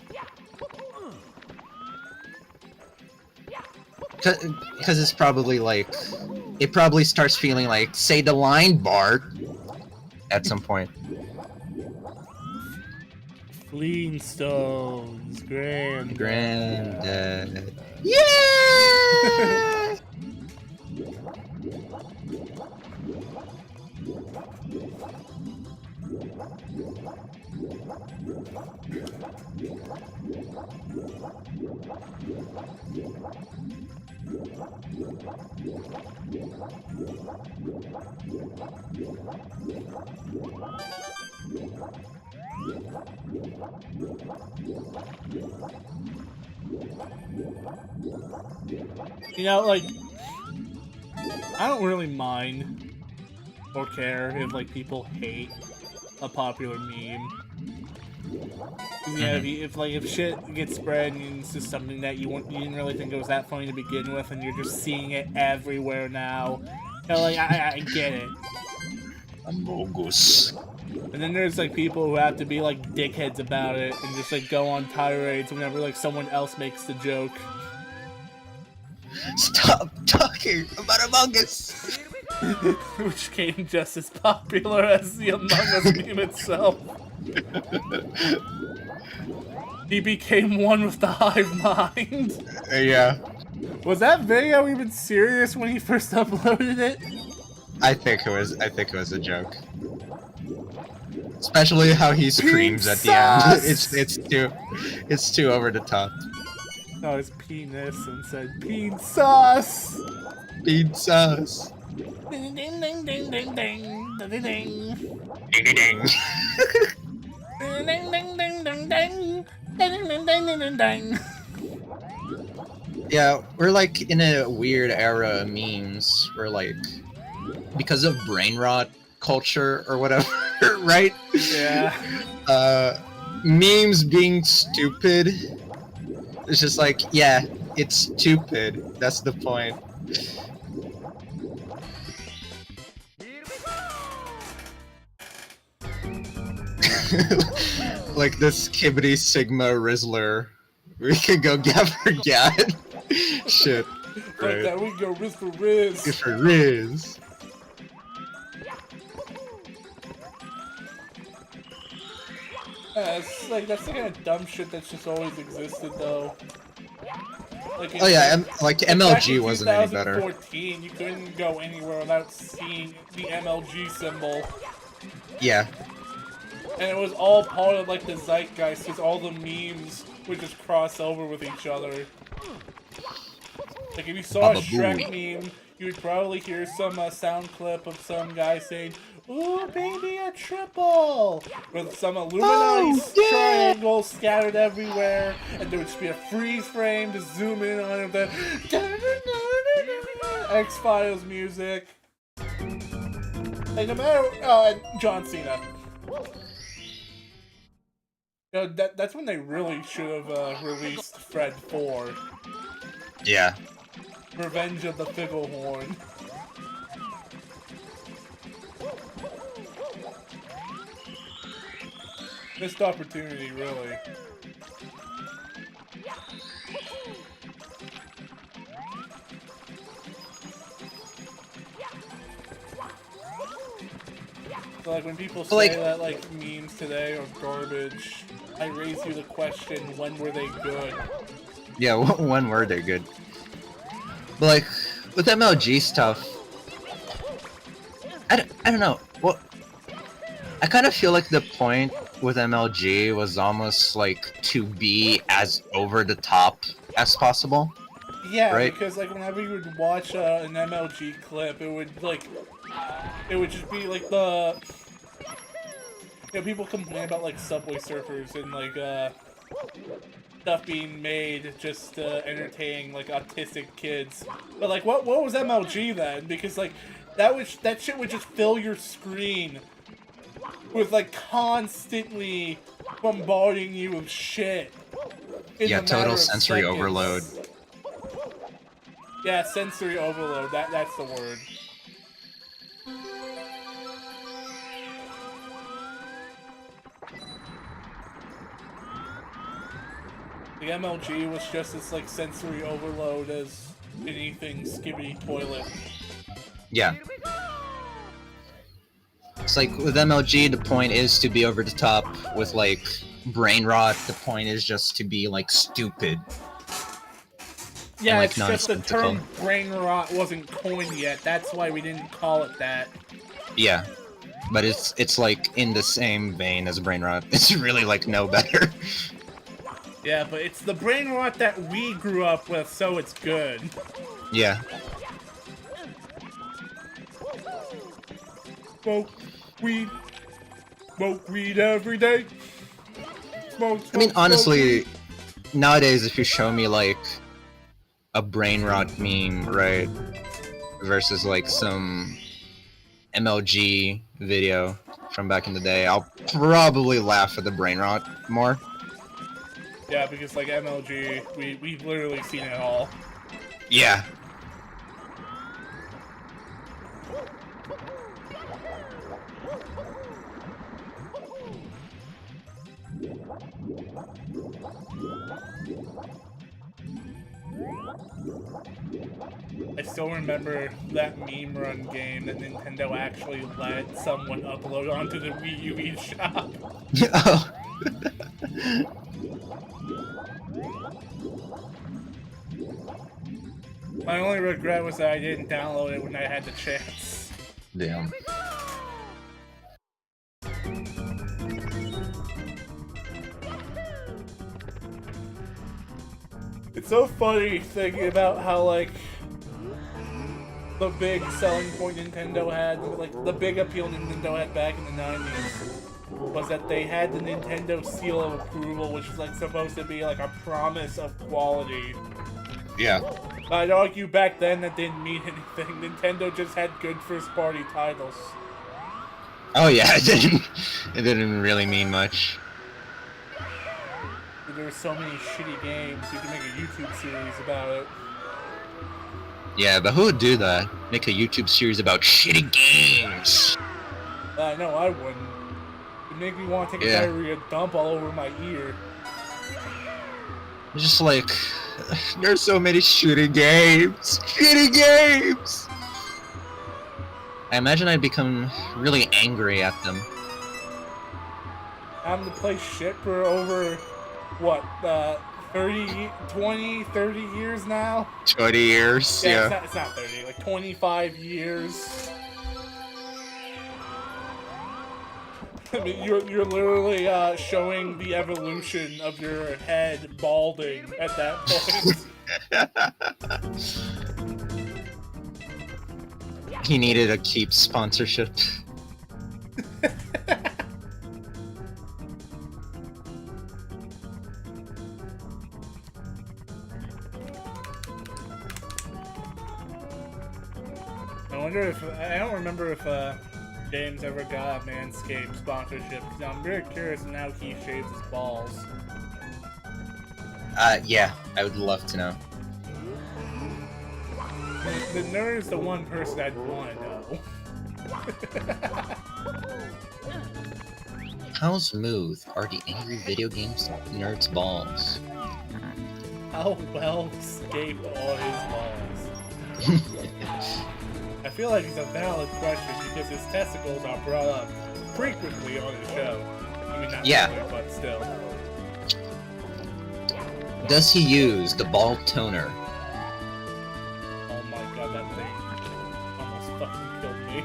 Because it's probably like, it probably starts feeling like, say the line, Bart, at some point. Flintstones, Granddad. Yeah! You know, like, I don't really mind or care if, like, people hate a popular meme. Yeah, if shit gets spread and it's just something that you didn't really think it was that funny to begin with, and you're just seeing it everywhere now, you know, like, I get it. Amogus. And then there's, like, people who have to be, like, dickheads about it and just, like, go on tirades whenever, like, someone else makes the joke. Stop talking about Among Us! Which became just as popular as the Among Us meme itself. He became one with the hive mind. Yeah. Was that video even serious when he first uploaded it? I think it was a joke. Especially how he screams at the end. It's too over the top. No, his penis and said "Peen sauce." Bean sauce. Ding ding ding ding ding ding ding ding ding Ding ding. ding ding ding ding ding ding ding ding ding ding. Yeah, we're like in a weird era of memes. We're like, because of brain rot culture or whatever, right? Yeah. Memes being stupid. It's just like, yeah, it's stupid. That's the point. Like this Kibbity Sigma Rizzler. We could go Gaffer Gad. Shit. Right. Right. There we go, Riz for Riz. Good for Riz. It's like that's the kind of dumb shit that's just always existed, though. Like, Oh yeah, like back in MLG wasn't any better. 2014, you couldn't go anywhere without seeing the MLG symbol. Yeah. And it was all part of like the zeitgeist, because all the memes would just cross over with each other. Like if you saw a Baba Shrek Booey. meme, you would probably hear some sound clip of some guy saying, "Ooh, baby, a triple!" with some Illuminati triangle scattered everywhere, and there would just be a freeze frame to zoom in on it. Then X-Files music. Like no matter John Cena. You know, that's when they really should have released Fred 4. Yeah. Revenge of the Figglehorn. Missed opportunity, really. So, like, when people say that, like, memes today are garbage, I raise you the question, when were they good? Yeah, when were they good? But, like, with MLG stuff, I don't know. Well, I kind of feel like the point with MLG was almost, like, to be as over the top as possible. Yeah, right? because, like, whenever you would watch an MLG clip, it would, like, it would just be, like, the... You know, people complain about, like, Subway Surfers and, like, stuff being made just to entertain, like, autistic kids. But, like, what was MLG then? Because, like, that shit would just fill your screen with, like, constantly bombarding you with shit. Yeah, total sensory overload. Yeah, sensory overload. That's the word. The MLG was just as, like, sensory overload as anything Skibbity Toilet. Yeah. It's like, with MLG, the point is to be over the top. With, like, brain rot, the point is just to be, like, stupid. Yeah, and, like, it's just the nonsensical. term brain rot wasn't coined yet. That's why we didn't call it that. Yeah. But it's like, in the same vein as brain rot. It's really, like, no better. Yeah, but it's the brain rot that we grew up with, so it's good. Yeah. Smoke weed every day. Smoke, I mean, smoke, honestly, smoke nowadays, if you show me, like, a brain rot meme, right, versus, like, some MLG video from back in the day, I'll probably laugh at the brain rot more. Yeah, because, like, MLG, we've literally seen it all. Yeah. I still remember that meme run game that Nintendo actually let someone upload onto the Wii U eShop. Oh. My only regret was that I didn't download it when I had the chance. Damn. It's so funny thinking about how, like, the big selling point Nintendo had, like, the big appeal Nintendo had back in the 90s, was that they had the Nintendo seal of approval, which was, like, supposed to be, like, a promise of quality. Yeah. But I'd argue back then that didn't mean anything. Nintendo just had good first-party titles. Oh yeah, it didn't really mean much. There were so many shitty games, you could make a YouTube series about it. Yeah, but who would do that? Make a YouTube series about shitty games? I know I wouldn't. It'd make me want to take a diarrhea dump all over my ear. It's just like, there's so many shitty games! Shitty games! I imagine I'd become really angry at them. Having to play shit for over, what, 30 years now? 20 years, yeah. It's not 30, like 25 years. I mean, you're literally showing the evolution of your head balding at that point. He needed a Keep sponsorship. I don't remember if James ever got a Manscaped sponsorship, because I'm very curious on how he shaves his balls. Yeah, I would love to know. The nerd is the one person I'd want to know. How smooth are the angry video games nerds' balls? How well escaped all his balls? I feel like it's a valid question because his testicles are brought up frequently on the show. I mean, not Yeah. really, but still. Does he use the ball toner? Oh my god, that thing almost fucking killed me.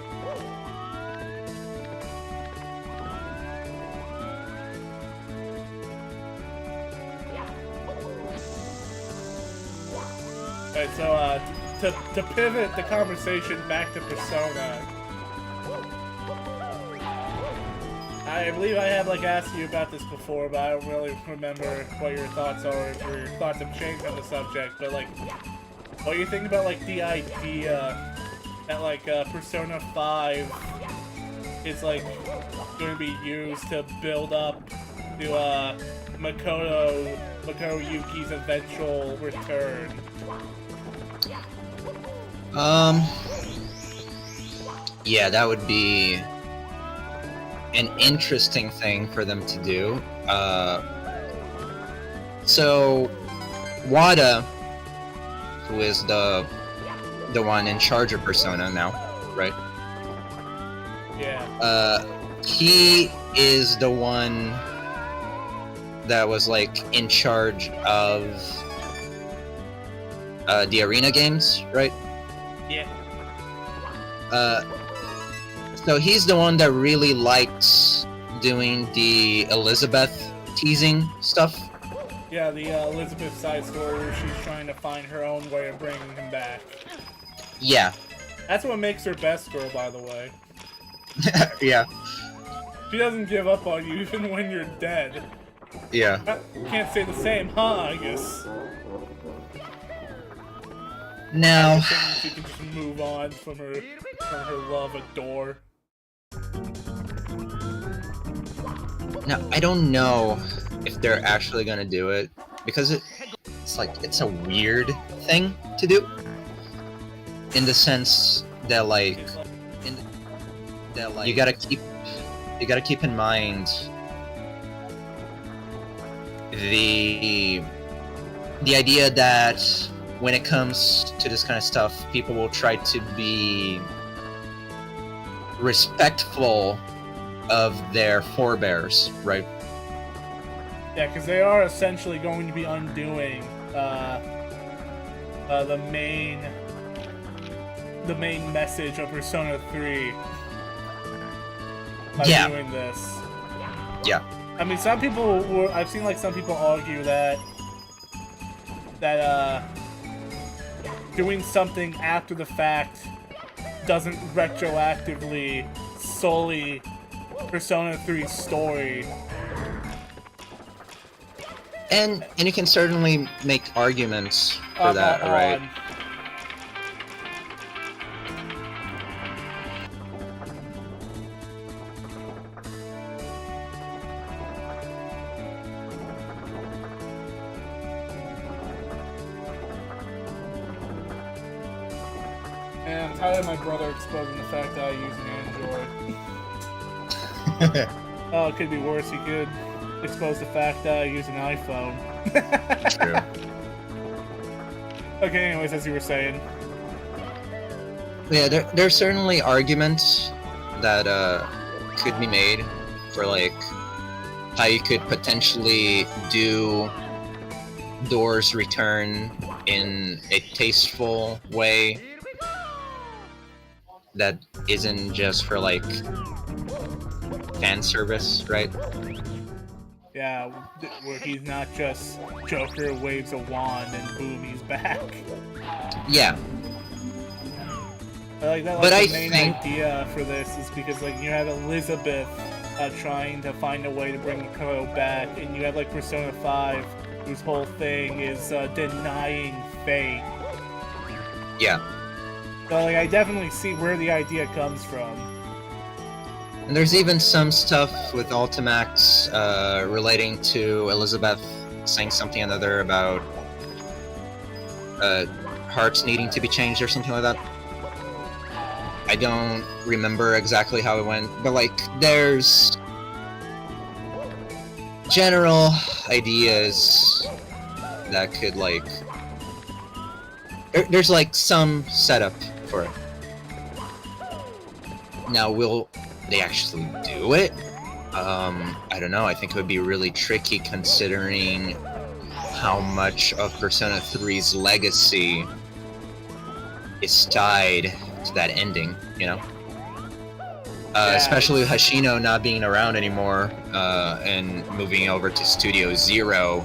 Alright, so, to pivot the conversation back to Persona, I believe I have, like, asked you about this before, but I don't really remember what your thoughts are, if your thoughts have changed on the subject, but, like, what do you think about, like, the idea that, like, Persona 5 is, like, going to be used to build up to, Makoto Yuki's eventual return? Yeah, that would be an interesting thing for them to do. So Wada, who is the one in charge of Persona now, right? Yeah. He is the one that was like in charge of the arena games, right? Yeah. So he's the one that really liked doing the Elizabeth teasing stuff. Yeah, the Elizabeth side story where she's trying to find her own way of bringing him back. Yeah. That's what makes her best girl, by the way. Yeah. She doesn't give up on you even when you're dead. Yeah. I can't say the same, huh, I guess. Now, She can just move on from her love adore. I don't know if they're actually gonna do it because it's like it's a weird thing to do in the sense that like you gotta keep in mind the idea that when it comes to this kind of stuff, people will try to be respectful of their forebears, right? Yeah, because they are essentially going to be undoing the main message of Persona 3 by doing this. Yeah. I mean, I've seen like some people argue that doing something after the fact doesn't retroactively sully Persona 3's story. And you can certainly make arguments for that, right? And I'm tired of my brother exposing the fact that I use an Android. Oh, it could be worse. He could expose the fact that I use an iPhone. True. Okay, anyways, as you were saying. Yeah, there's certainly arguments that could be made for like how you could potentially do Door's return in a tasteful way that isn't just for like fan service, right? Yeah, where he's not just Joker waves a wand and boom, he's back. Yeah. I like that. Like, But the I main think idea for this is because like you have Elizabeth trying to find a way to bring Makoto back, and you have like Persona 5, whose whole thing is denying fate. yeah. So like I definitely see where the idea comes from. And there's even some stuff with Ultimax relating to Elizabeth saying something or another about hearts needing to be changed or something like that. I don't remember exactly how it went, but like there's general ideas that could like there's like some setup for it. Now, will they actually do it? I don't know. I think it would be really tricky considering how much of Persona 3's legacy is tied to that ending, you know? Especially with Hashino not being around anymore, and moving over to Studio Zero.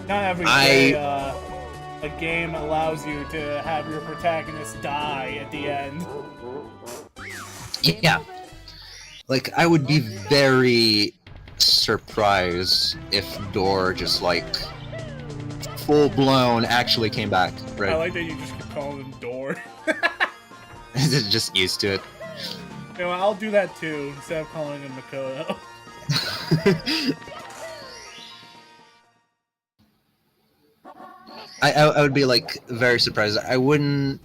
Not every day a game allows you to have your protagonist die at the end. Yeah. Like, I would be very surprised if Door just, like, full-blown actually came back, right? I like that you just keep calling him Door. Just used to it. You know, I'll do that too, instead of calling him Makoto. I would be, like, very surprised. I wouldn't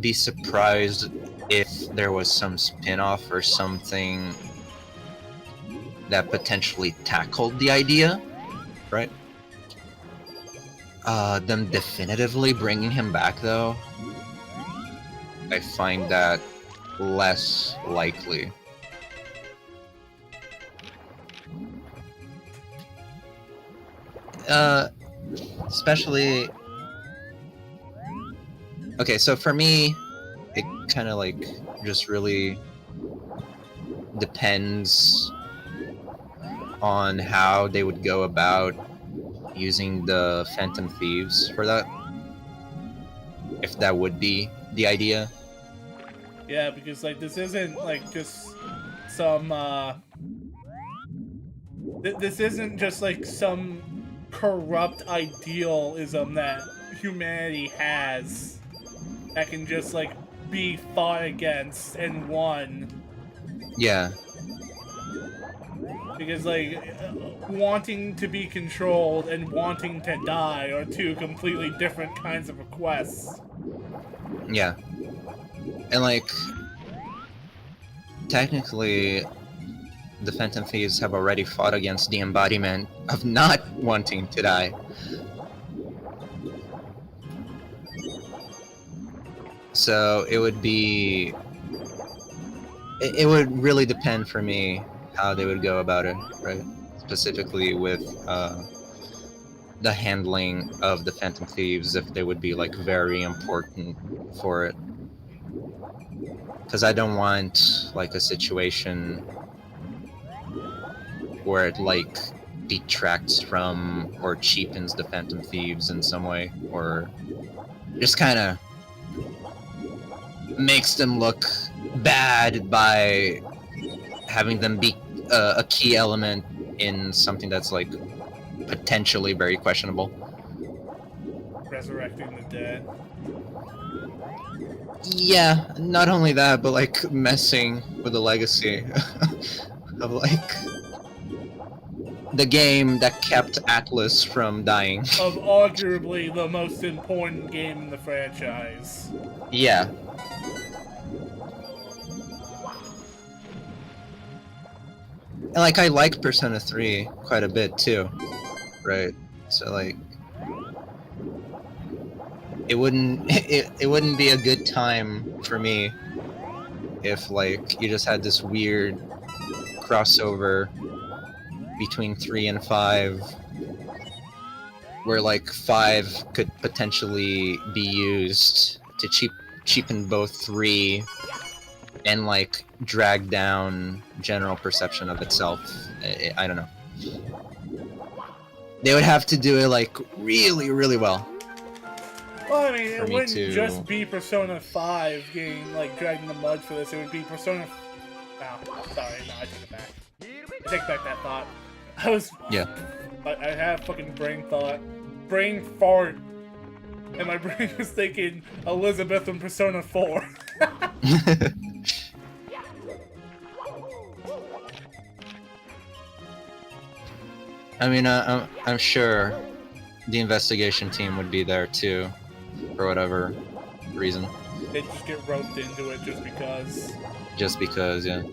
be surprised if there was some spin-off or something that potentially tackled the idea, right? Them definitively bringing him back, though, I find that less likely. Especially... Okay, so for me, it kind of like just really depends on how they would go about using the Phantom Thieves for that. If that would be the idea. Yeah, because like this isn't like just some this isn't just like some corrupt idealism that humanity has that can just like be fought against and won. Yeah. Because like wanting to be controlled and wanting to die are two completely different kinds of requests. Yeah. And like technically the Phantom Thieves have already fought against the embodiment of not wanting to die. So it would be... It would really depend for me how they would go about it, right? Specifically with the handling of the Phantom Thieves, if they would be like very important for it. Because I don't want like a situation where it like detracts from or cheapens the Phantom Thieves in some way, or just kind of makes them look bad by having them be a key element in something that's like potentially very questionable. Resurrecting the dead. Yeah, not only that, but like messing with the legacy of like the game that kept Atlas from dying. Of arguably the most important game in the franchise. Yeah. And like I like Persona 3 quite a bit too, right? So like it wouldn't be a good time for me if like you just had this weird crossover between 3 and 5 where like 5 could potentially be used to cheapen both 3 and like drag down general perception of itself. I don't know. They would have to do it like really, really well. Well, I mean, it wouldn't just be Persona 5 getting like dragged in the mud for this. It would be Persona. Oh, sorry, no, I take it back. I take back that thought. I had fucking brain fart, and my brain was thinking Elizabeth from Persona 4. I mean, I'm sure the investigation team would be there too, for whatever reason. They just get roped into it just because. Just because, yeah.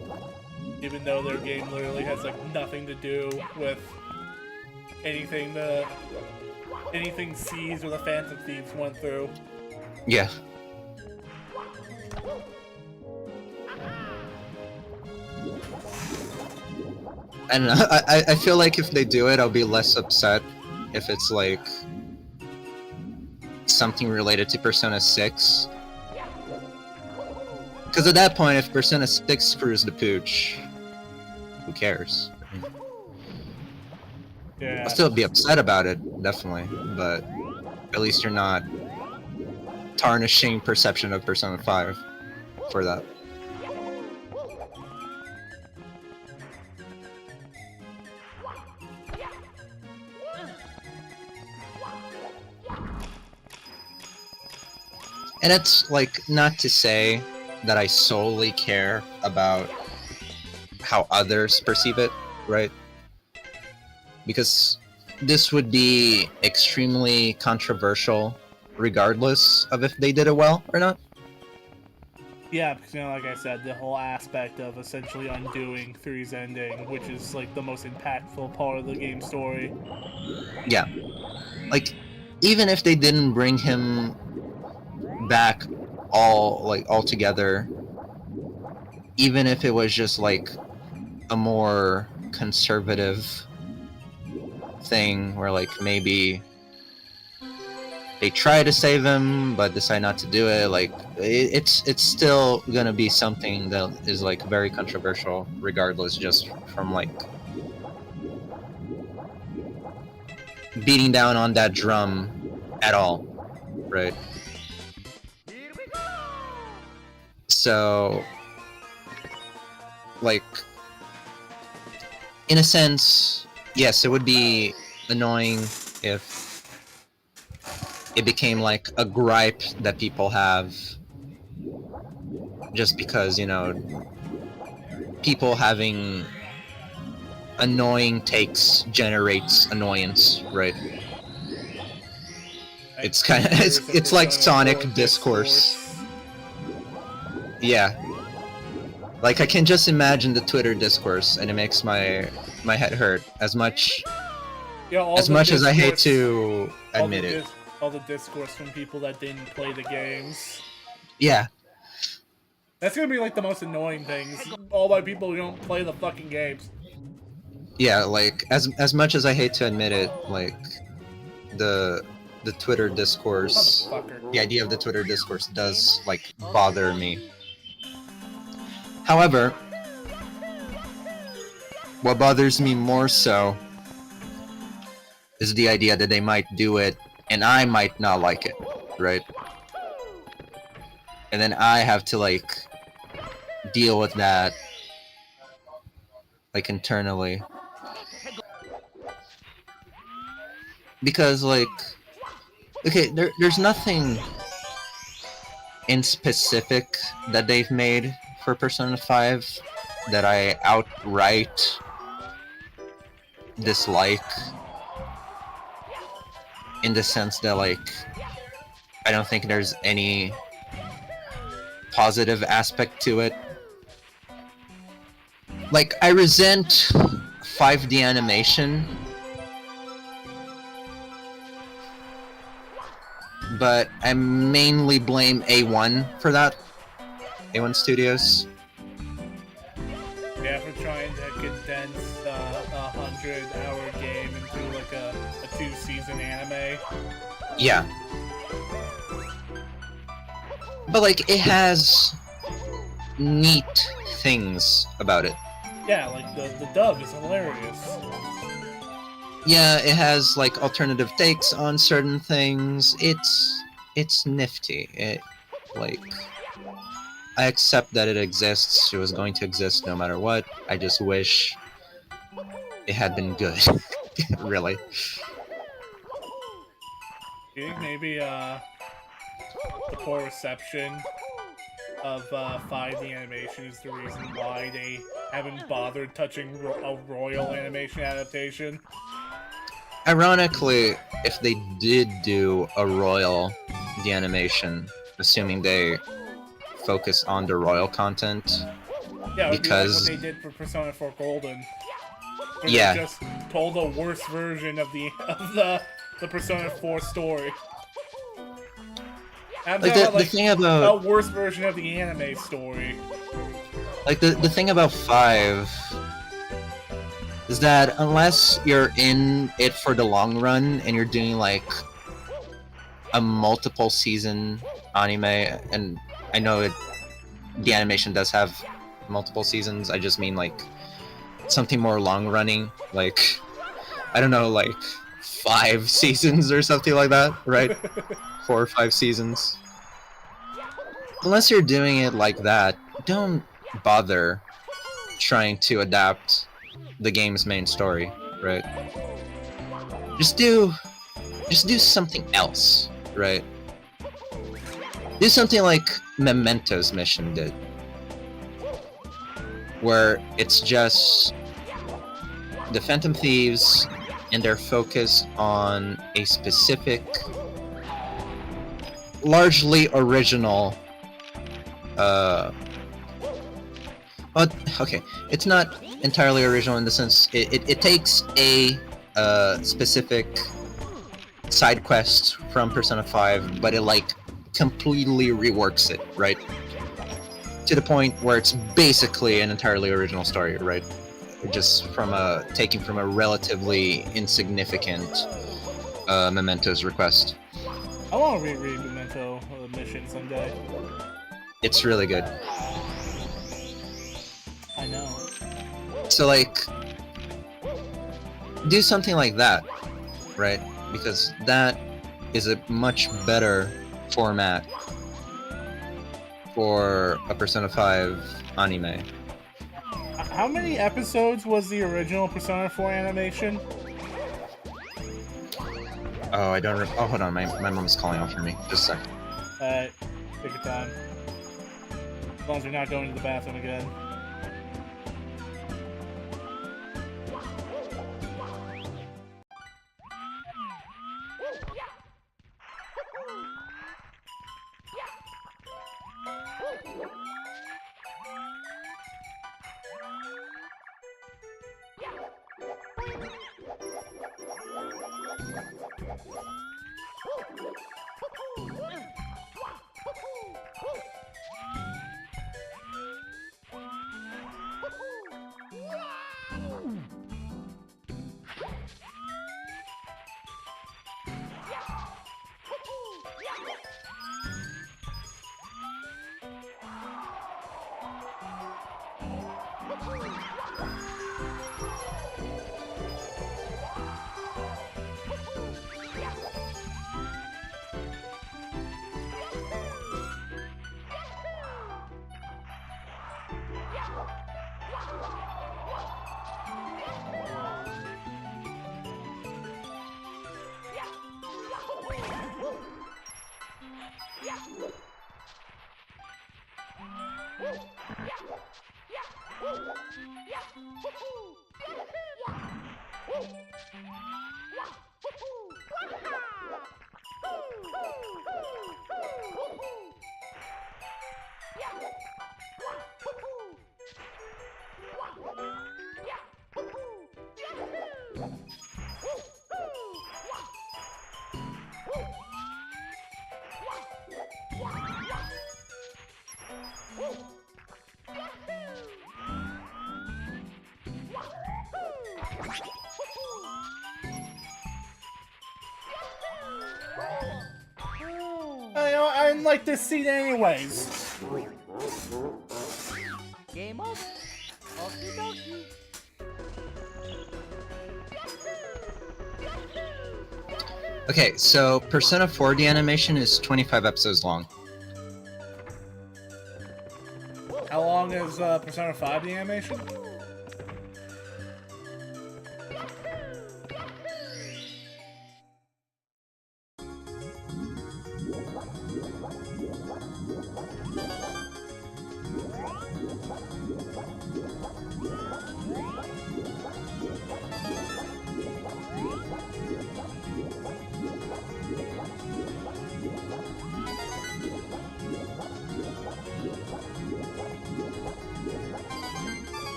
even though their game literally has like nothing to do with anything Seas or the Phantom Thieves went through. Yeah. I don't know. I feel like if they do it, I'll be less upset if it's like something related to Persona 6. Because at that point, if Persona 6 screws the pooch, who cares? Yeah. I'll still be upset about it, definitely, but at least you're not tarnishing perception of Persona 5 for that. And it's like not to say that I solely care about how others perceive it, right? Because this would be extremely controversial regardless of if they did it well or not. Yeah, because, you know, like I said, the whole aspect of essentially undoing 3's ending, which is, like, the most impactful part of the game story. Yeah. Like, even if they didn't bring him back all together, even if it was just, like, a more conservative thing where, like, maybe they try to save him but decide not to do it, like it's still gonna be something that is like very controversial regardless, just from like beating down on that drum at all, right? So like in a sense, yes, it would be annoying if it became like a gripe that people have just because, you know, people having annoying takes generates annoyance, right? It's kind of it's like Sonic discourse. Yeah. Like I can just imagine the Twitter discourse and it makes my head hurt as much as I hate to admit it. All the discourse from people that didn't play the games. Yeah. That's gonna be like the most annoying things. All by people who don't play the fucking games. Yeah, like as much as I hate to admit it, like the Twitter discourse, the idea of the Twitter discourse does like bother me. However, what bothers me more so is the idea that they might do it and I might not like it, right? And then I have to like deal with that like internally. Because like, okay, there's nothing in specific that they've made for Persona 5 that I outright dislike, in the sense that like I don't think there's any positive aspect to it. Like I resent 5D animation, but I mainly blame A1 for that. A1 Studios. Yeah, for trying to condense a 100-hour game into like a 2-season anime. Yeah. But like it has neat things about it. Yeah, like the dub is hilarious. Yeah, it has like alternative takes on certain things. It's nifty. It like I accept that it exists. It was going to exist no matter what. I just wish it had been good. Really. Do you think maybe the poor reception of 5D animation is the reason why they haven't bothered touching a Royal animation adaptation? Ironically, if they did do a Royal the animation, assuming they focus on the Royal content, Yeah, it would because be like what they did for Persona 4 Golden. Where yeah, they just told a worse version of the Persona 4 story. I'm like talking about the thing about a worse version of the anime story. like the thing about 5 is that unless you're in it for the long run and you're doing like a multiple season anime, and I know the animation does have multiple seasons, I just mean like something more long running, like I don't know, like 5 seasons or something like that, right? 4 or 5 seasons. Unless you're doing it like that, don't bother trying to adapt the game's main story, right? Just do something else, right? Do something like Memento's mission did, where it's just the Phantom Thieves and they're focused on a specific, largely original okay, it's not entirely original in the sense it takes a specific side quest from Persona 5, but it like completely reworks it, right? To the point where it's basically an entirely original story, right? Just from taking from a relatively insignificant Memento's request. I want to reread Memento mission someday. It's really good. I know. So like, do something like that, right? Because that is a much better format for a Persona 5 anime. How many episodes was the original Persona 4 animation? Oh, I don't. Oh, hold on. My mom's calling out for me. Just a second. Alright, take your time. As long as you're not going to the bathroom again. I didn't like this scene anyways. Game over. Okie dokie. Okay, so Persona 4 the animation is 25 episodes long. How long is Persona 5 the animation?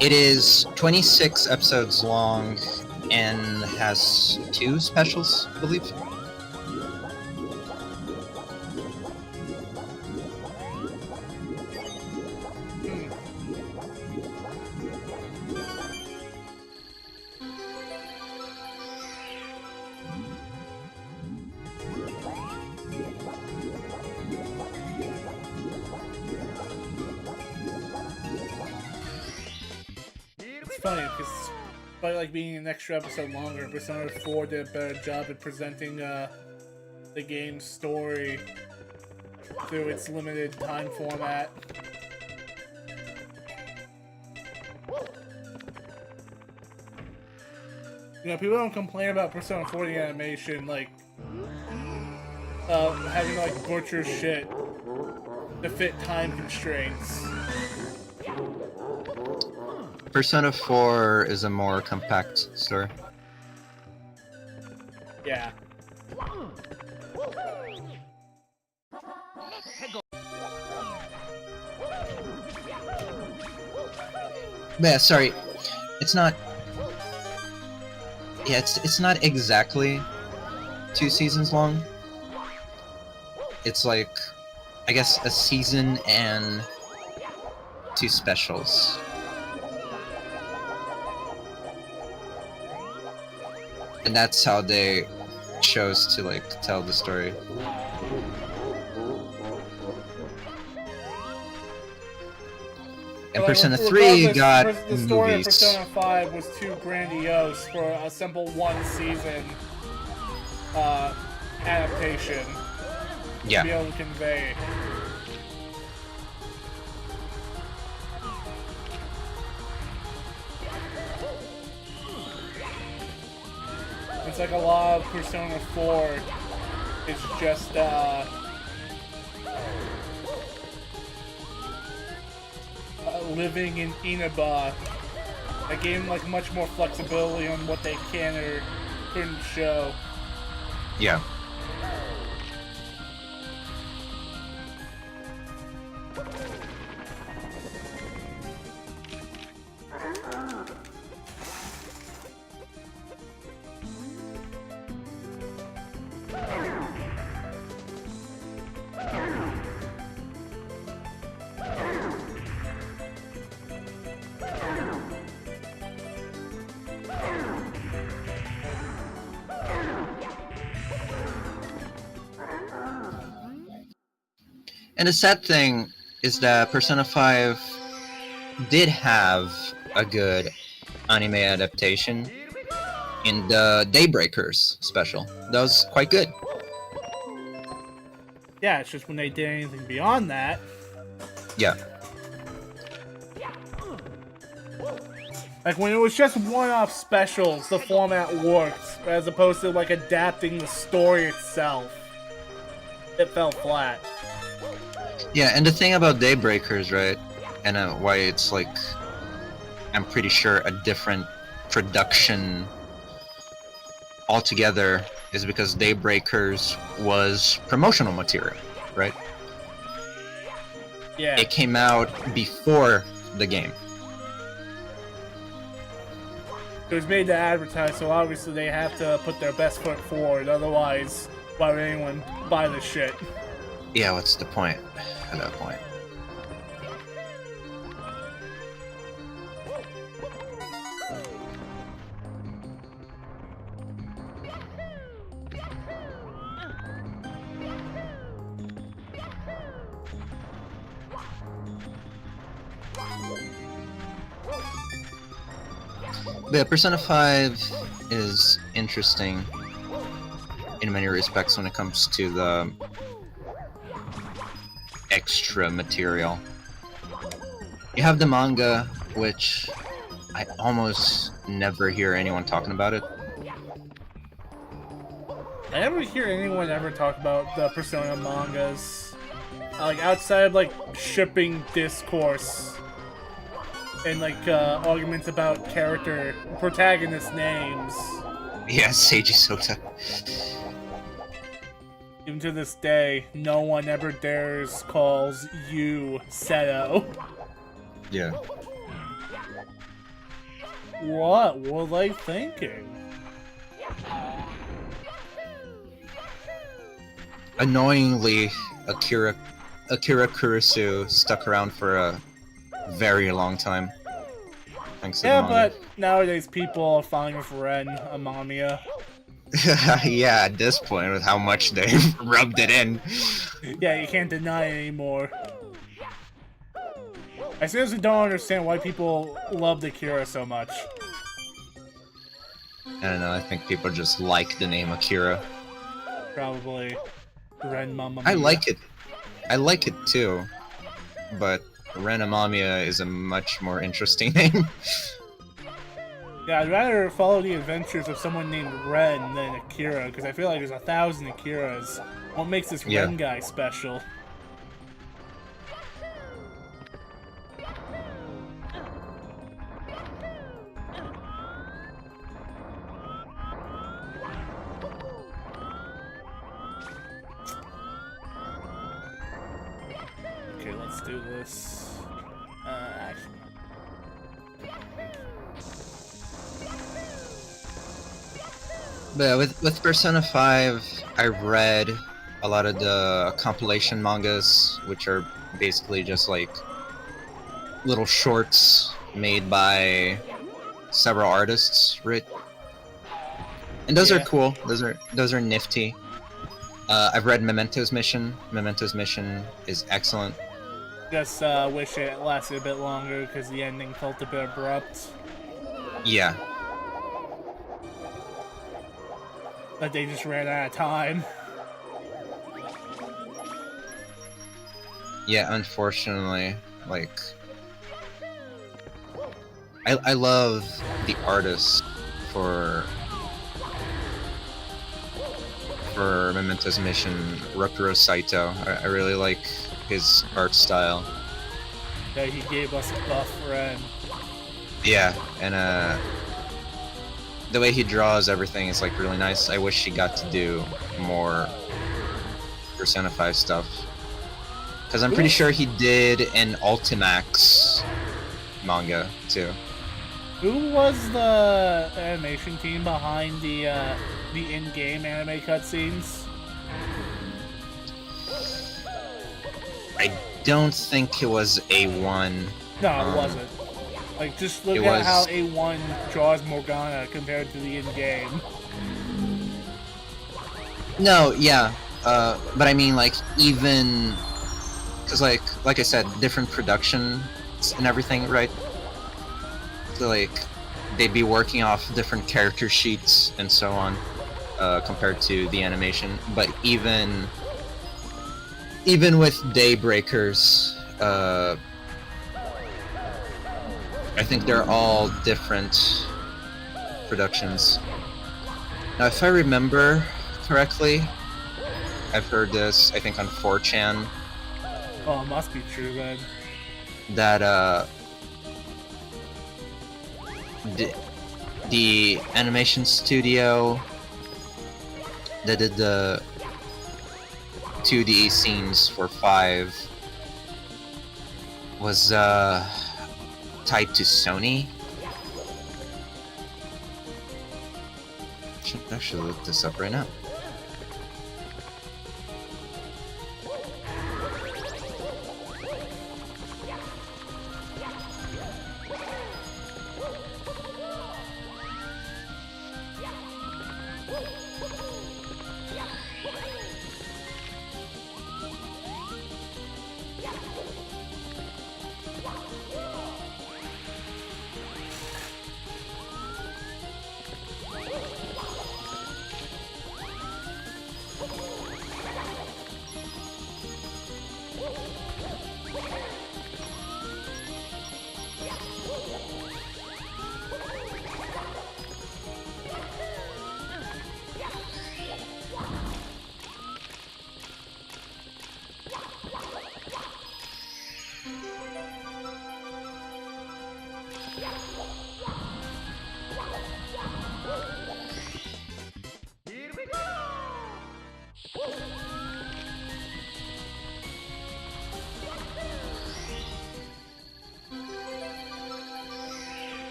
It is 26 episodes long and has 2 specials, I believe. It's funny because, by like being an extra episode longer, Persona 4 did a better job at presenting the game's story through its limited time format. You know, people don't complain about Persona 4 the animation, like, having to, like, butcher shit to fit time constraints. Persona 4 is a more compact story. Yeah. Yeah, sorry. It's not... Yeah, it's not exactly 2 seasons long. It's like, I guess, a season and 2 specials. And that's how they chose to, like, tell the story. And Persona 3 got the story of movies. Persona 5 was too grandiose for a simple 1-season adaptation to be Yeah. able to convey. It's like a lot of Persona 4 is just living in Inaba. A game like much more flexibility on what they can or couldn't show. Yeah. And the sad thing is that Persona 5 did have a good anime adaptation in the Daybreakers special. That was quite good. Yeah, it's just when they did anything beyond that. Yeah. Like when it was just one-off specials, the format worked, as opposed to like adapting the story itself. It fell flat. Yeah, and the thing about Daybreakers, right, and why it's like, I'm pretty sure a different production altogether, is because Daybreakers was promotional material, right? Yeah. It came out before the game. It was made to advertise, so obviously they have to put their best foot forward, otherwise, why would anyone buy this shit? Yeah, what's the point at that point? But yeah, Persona 5 is interesting in many respects when it comes to the extra material. You have the manga, which I almost never hear anyone talking about it. I never hear anyone ever talk about the Persona mangas. Like, outside of, like, shipping discourse and, like, arguments about protagonist names. Yeah, Seiji Sota. Even to this day, no one ever dares calls you Seto. Yeah. What were they thinking? Annoyingly, Akira Kurosu stuck around for a very long time. Thanks to the Yeah, manga. but nowadays people are fine with Ren Amamiya. Yeah, at this point, with how much they've rubbed it in. Yeah, you can't deny it anymore. I seriously don't understand why people love Akira so much. I don't know, I think people just like the name Akira. Probably Ren Mamamiya. I like it. I like it too. But Ren Amamiya is a much more interesting name. Yeah, I'd rather follow the adventures of someone named Ren than Akira, because I feel like there's 1,000 Akiras. What makes this Yeah. Ren guy special? Okay, let's do this. Actually. But with Persona 5, I read a lot of the compilation mangas, which are basically just like little shorts made by several artists, right? And those are Yeah. cool. Those are nifty. I've read Memento's Mission. Memento's Mission is excellent. Just wish it lasted a bit longer because the ending felt a bit abrupt. Yeah. But they just ran out of time. Yeah, unfortunately, like I love the artist for Memento's Mission, Rokuro Saito. I really like his art style. Yeah, he gave us buff Ren. Yeah, and the way he draws everything is like really nice. I wish he got to do more Persona 5 stuff. Because I'm pretty sure he did an Ultimax manga too. Who was the animation team behind the in-game anime cutscenes? I don't think it was A1. No, it wasn't. Like, just look It at was- how A1 draws Morgana compared to the in-game. No, yeah, but I mean like even, cause like I said, different production and everything, right? So like they'd be working off different character sheets and so on, compared to the animation. But even with Daybreakers, I think they're all different productions. Now, if I remember correctly, I've heard this, I think on 4chan, Oh, it must be true then. that the animation studio that did the 2D scenes for 5 was tied to Sony. Should actually look this up right now.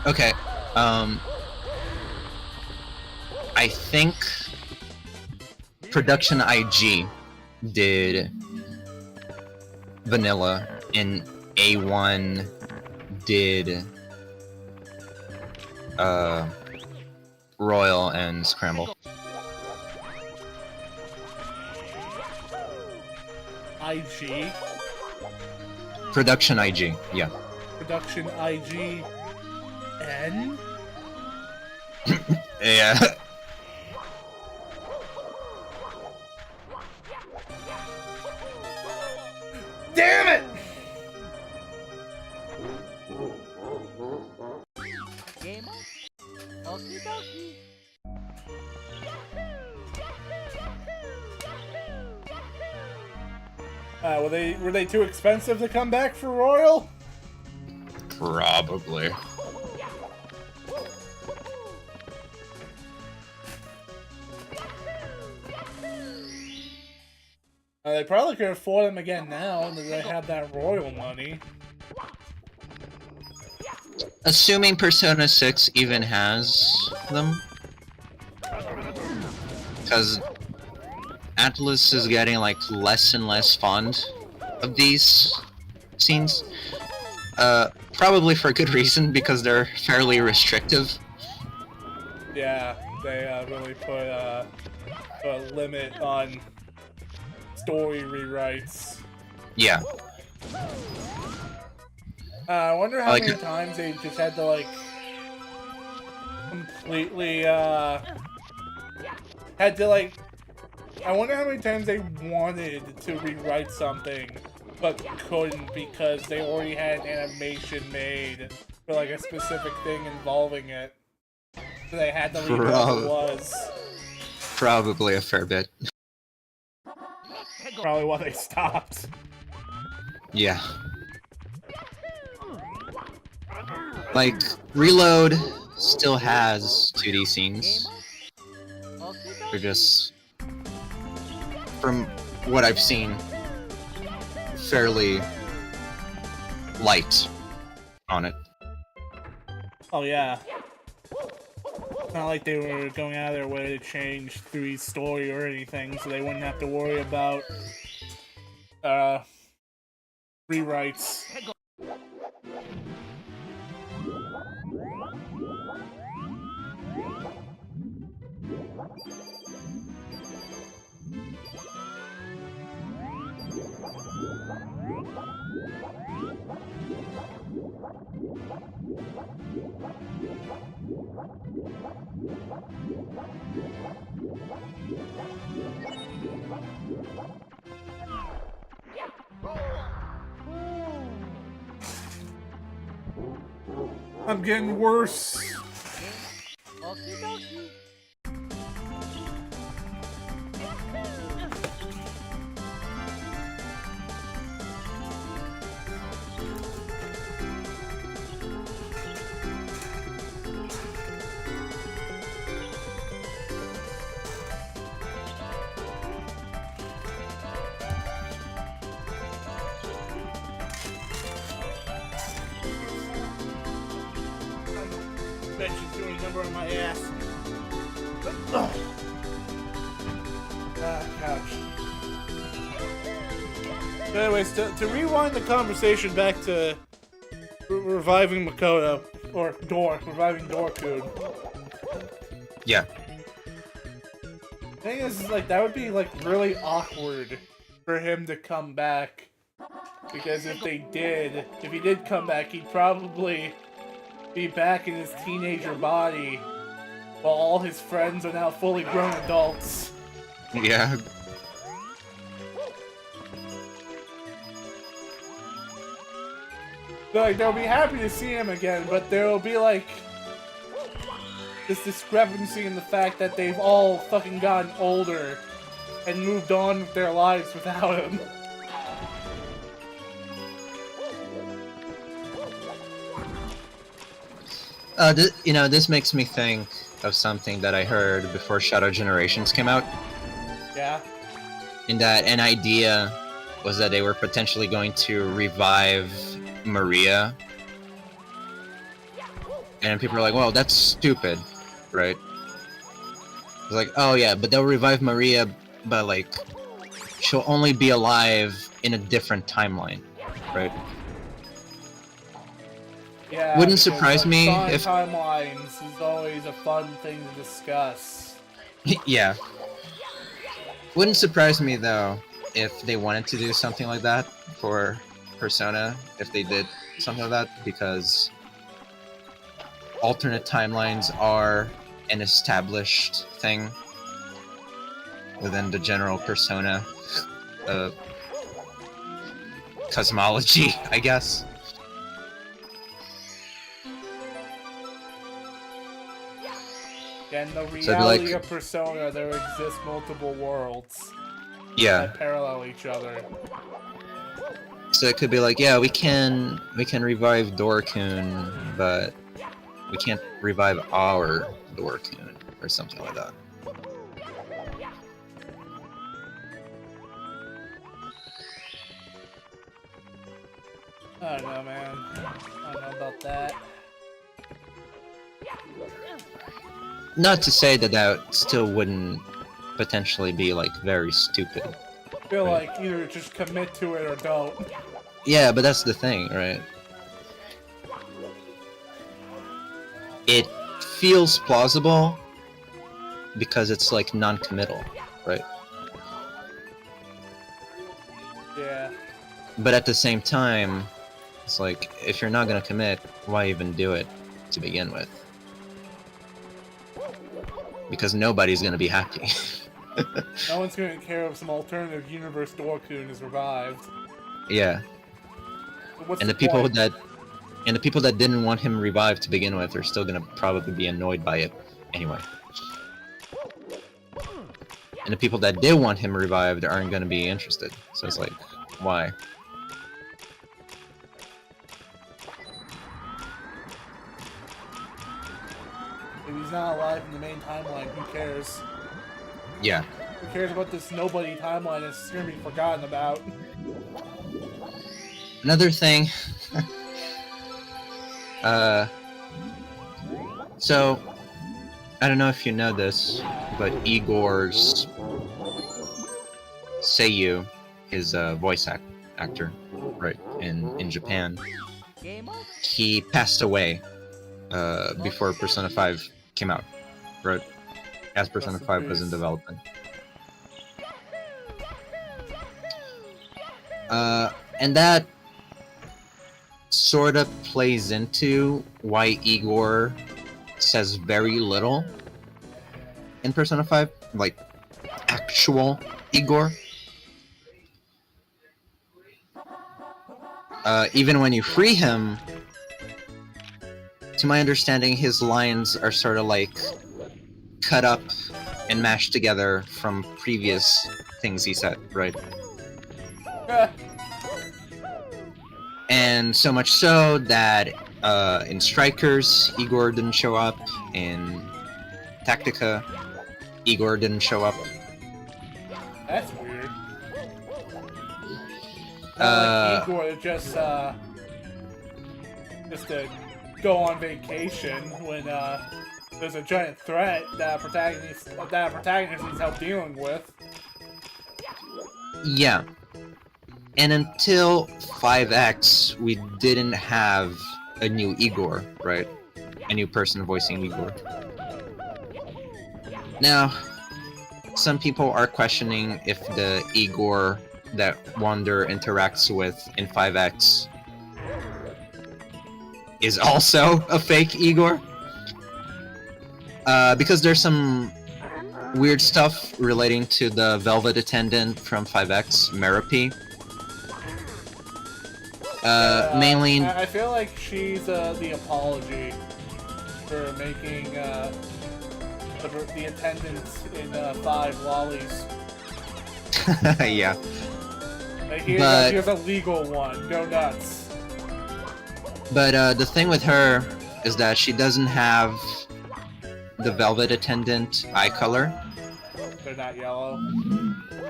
Okay, I think Production IG did Vanilla, and A1 did Royal and Scramble. IG? Production IG, yeah. Production IG N? Yeah. Damn it! Game on. Okie dokie. Were they too expensive to come back for Royal? Probably. They probably could afford them again now that they have that Royal money. Assuming Persona 6 even has them. Because Atlas is getting like less and less fond of these scenes. Probably for good reason, because they're fairly restrictive. Yeah, they really put a limit on story rewrites. Yeah. I wonder how like many times they just had to like completely had to like. I wonder how many times they wanted to rewrite something but couldn't because they already had an animation made for like a specific thing involving it. So they had to leave it as it was. Probably a fair bit. Probably why they stopped. Yeah. Like, Reload still has 2D scenes. They're just, from what I've seen, fairly light on it. Oh yeah. It's not like they were going out of their way to change 3's story or anything, so they wouldn't have to worry about rewrites. I'm getting worse. Okie dokie. Bet she's doing a number on my ass. Couch. But anyways, to rewind the conversation back to reviving Makoto, or reviving Dorkun. Yeah. The thing is, like, that would be, like, really awkward for him to come back. Because if he did come back, he'd probably be back in his teenager body while all his friends are now fully grown adults. Yeah. Like, they'll be happy to see him again, but there'll be, like, this discrepancy in the fact that they've all fucking gotten older and moved on with their lives without him. This makes me think of something that I heard before Shadow Generations came out. Yeah? In that an idea was that they were potentially going to revive Maria. And people are like, well, that's stupid, right? It's like, oh yeah, but they'll revive Maria, but like, she'll only be alive in a different timeline, right? Yeah, Wouldn't because, surprise like, me Sonic if- timelines is always a fun thing to discuss. Yeah. Wouldn't surprise me though if they wanted to do something like that for Persona, if they did something like that, because alternate timelines are an established thing within the general Persona cosmology, I guess. And the So it'd be reality like- of Persona, there exist multiple worlds Yeah. that parallel each other. So it could be like, yeah, we can revive Dorkun, but we can't revive our Dorkun or something like that. I don't know, man. I don't know about that. Not to say that that still wouldn't potentially be like very stupid. I feel like either just commit to it or don't. Yeah, but that's the thing, right? It feels plausible because it's like non-committal, right? Yeah. But at the same time, it's like, if you're not gonna commit, why even do it to begin with? Because nobody's gonna be happy. No one's gonna care if some alternative universe Dorkun is revived. Yeah. What's And the people point? that didn't want him revived to begin with are still gonna probably be annoyed by it anyway. And the people that did want him revived aren't gonna be interested. So it's like, why? If he's not alive in the main timeline, who cares? Yeah. Who cares about this nobody timeline that's gonna be forgotten about? Another thing. So, I don't know if you know this, but Igor's Seiyu, his voice actor, right, in Japan, Game over. he passed away before Persona 5 came out, right? As Persona 5 was in development. And that sort of plays into why Igor says very little in Persona 5, like actual Igor. Even when you free him, to my understanding, his lines are sort of like cut up and mashed together from previous things he said, right? And so much so that in Strikers, Igor didn't show up. In Tactica, Igor didn't show up. That's weird. Uh, Like Igor just to go on vacation when there's a giant threat that a protagonist needs help dealing with. Yeah. And until 5X, we didn't have a new Igor, right? A new person voicing Igor. Now, some people are questioning if the Igor that Wander interacts with in 5X is also a fake Igor. Because there's some weird stuff relating to the Velvet Attendant from 5X, Merope. Mainly... I feel like she's the apology for making the attendants in 5 lollies. yeah. Like, But- here's a legal one. Go nuts. But the thing with her is that she doesn't have the Velvet Attendant eye color. They're not yellow.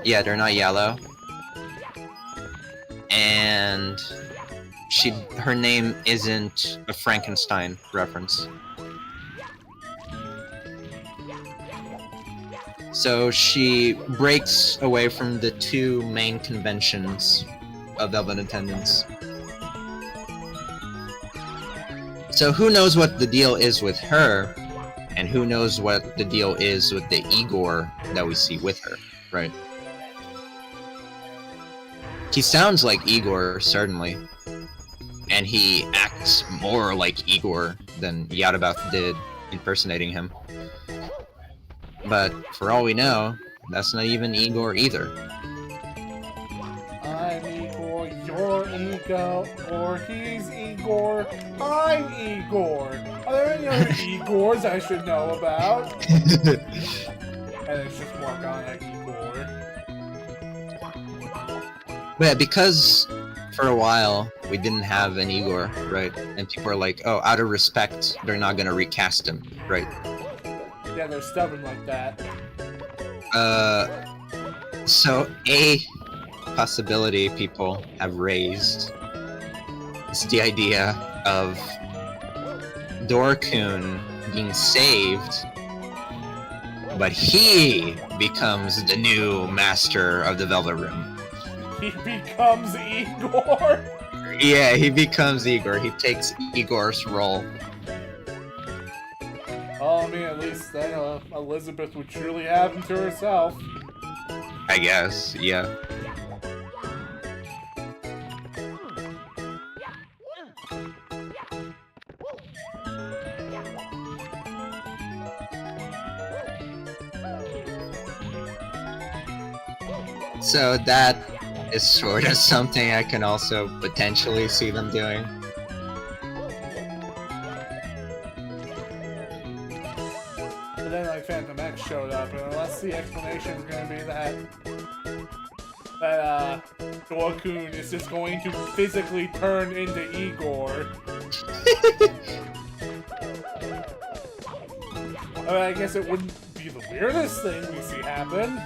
Yeah, they're not yellow. And her name isn't a Frankenstein reference. So she breaks away from the two main conventions of Velvet Attendants. So who knows what the deal is with her, and who knows what the deal is with the Igor that we see with her, right? He sounds like Igor, certainly. And he acts more like Igor than Yadabath did impersonating him. But for all we know, that's not even Igor either. I'm Igor, you're Igor, or he's Igor, I'm Igor. Are there any other Igors I should know about? And it's just more kind of Igor. But because for a while we didn't have an Igor, right? And people are like, oh, out of respect, they're not gonna recast him, right? Yeah, they're stubborn like that. So a possibility people have raised is the idea of Dorkun being saved, but he becomes the new master of the Velvet Room. He becomes Igor? Yeah, he becomes Igor. He takes Igor's role. Oh, I mean, at least then Elizabeth would truly have him to herself. I guess, yeah. So that is sort of something I can also potentially see them doing. But then, like, Phantom X showed up, and unless the explanation is going to be that Dorkun is just going to physically turn into Igor. I mean, I guess it wouldn't be the weirdest thing we see happen.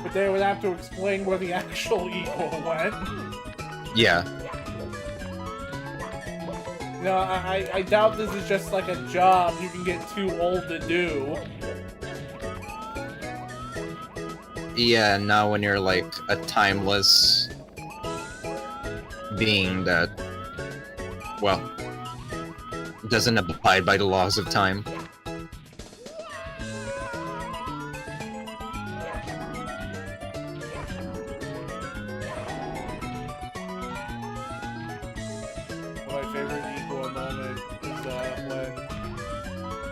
But they would have to explain where the actual Igor went. Yeah. No, I doubt this is just like a job you can get too old to do. Yeah, not when you're like a timeless being that, well, doesn't abide by the laws of time. My favorite Igor moment is when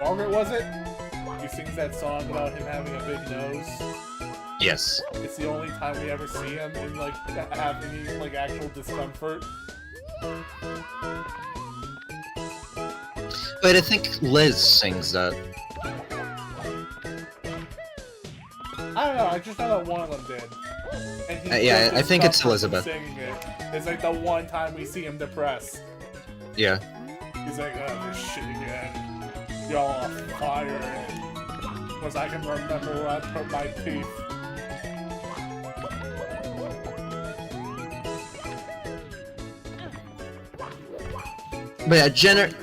Margaret, was it? He sings that song about him having a big nose. Yes. It's the only time we ever see him in like have any like actual discomfort. But I think Liz sings that. I don't know. I just know that one of them did. And he Yeah, showed I think it's discomfort Elizabeth. Singing it. It's like the one time we see him depressed. Yeah. He's like, oh, this shit again. Y'all are fired. Because I can remember where I put my teeth. But yeah,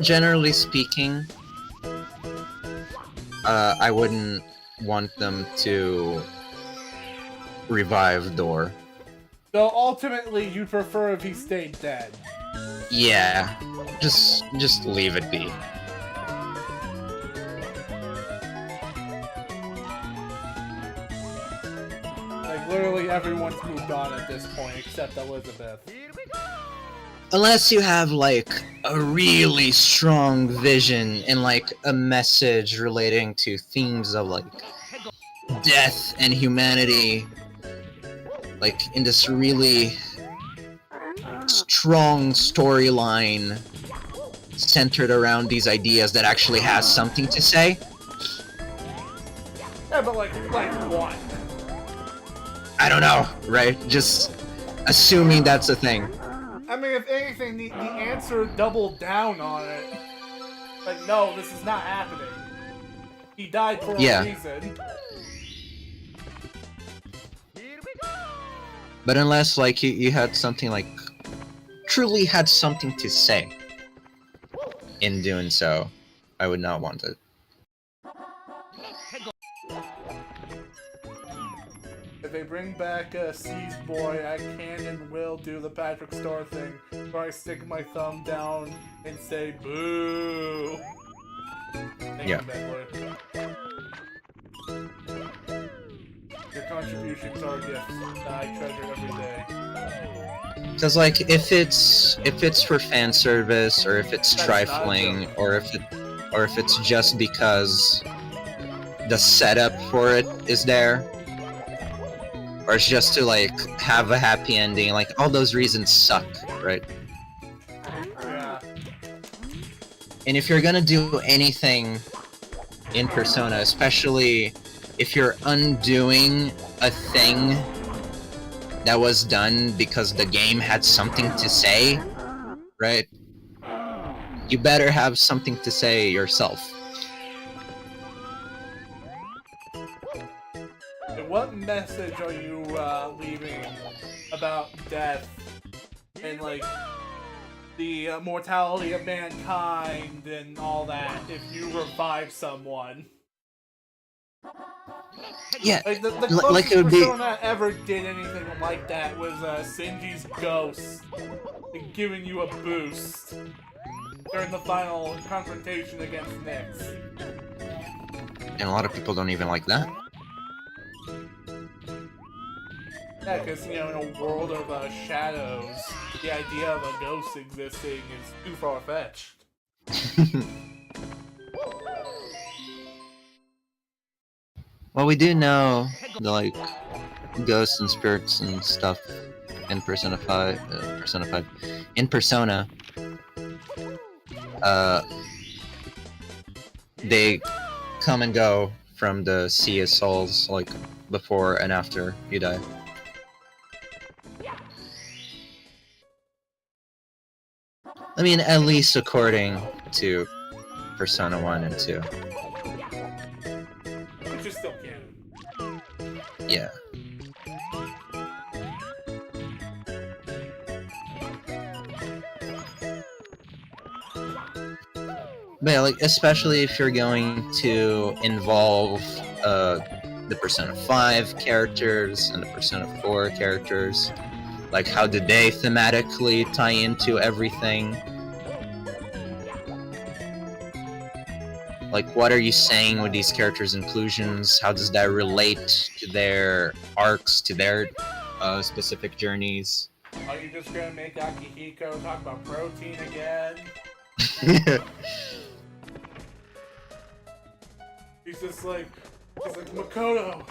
generally speaking, I wouldn't want them to revive Dor. So ultimately, you'd prefer if he stayed dead. Yeah, just leave it be. Like, literally everyone's moved on at this point, except Elizabeth. Unless you have, like, a really strong vision and, like, a message relating to themes of, like, death and humanity. Like, in this really strong storyline centered around these ideas that actually has something to say. Yeah, but like what? I don't know, right? Just assuming that's a thing. I mean, if anything, the answer doubled down on it. Like, no, this is not happening. He died for a reason. But unless, like, you had something, like, truly had something to say. in doing so. I would not want it. If they bring back Seized Boy, I can and will do the Patrick Star thing, where I stick my thumb down and say boo. Thank Yeah. you, Bedler. Your contributions are gifts that I treasure every day. Because like if it's for fan service, or if it's That's trifling, not or if it's just because the setup for it is there, or it's just to like have a happy ending, like all those reasons suck, right? Yeah. And if you're gonna do anything in Persona, especially if you're undoing a thing that was done because the game had something to say, right? You better have something to say yourself. And what message are you leaving about death and like the mortality of mankind and all that if you revive someone? Yeah, Like the closest like it would be. Persona ever did anything like that was Shinji's ghost giving you a boost during the final confrontation against Nyx. And a lot of people don't even like that. Yeah, because, you know, in a world of shadows, the idea of a ghost existing is too far-fetched. Well, we do know the like ghosts and spirits and stuff in Persona 5. In Persona, they come and go from the Sea of Souls, like before and after you die. I mean, at least according to Persona 1 and 2. Which is still canon. Yeah. But yeah, like, especially if you're going to involve the Persona 5 characters and the Persona 4 characters, like how do they thematically tie into everything? Like, what are you saying with these characters' inclusions? How does that relate to their arcs, to their specific journeys? Are you just gonna make Akihiko talk about protein again? He's like, Makoto!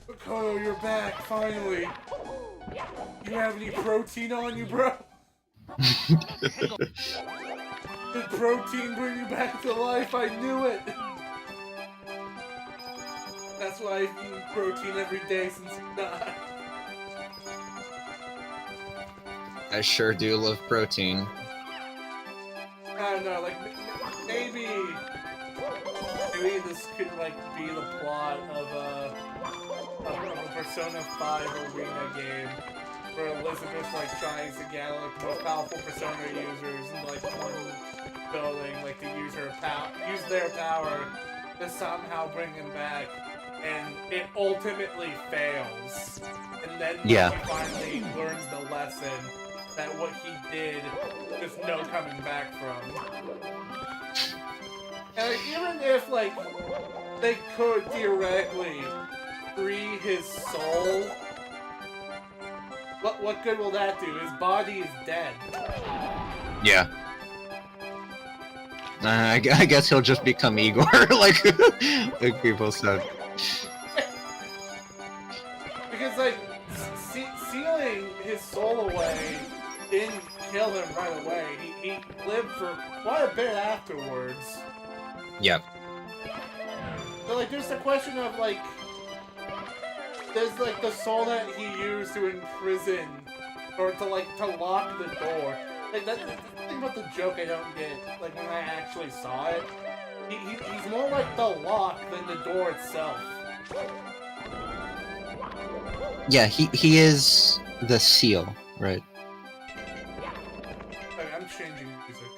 Makoto, you're back, finally! You have any protein on you, bro? Did protein bring you back to life? I knew it! That's why I've eaten protein every day since you died. I sure do love protein. I don't know, like, maybe this could, like, be the plot of a Persona 5 arena game, where Elizabeth, like, tries to get, like, the most powerful Persona users in, like, one building, like, to use their power to somehow bring him back, and it ultimately fails. And then he finally learns the lesson that what he did, there's no coming back from. And even if, like, they could theoretically free his soul, what good will that do? His body is dead. Yeah. I guess he'll just become Igor, like people said. Because, like, sealing his soul away didn't kill him right away. He lived for quite a bit afterwards. Yep. So, like, there's the question of, like, there's, like, the soul that he used to imprison, or to lock the door. Like, that's the thing about the joke I don't get, like, when I actually saw it. He's more like the lock than the door itself. Yeah, he is the seal, right? Okay, I'm changing music.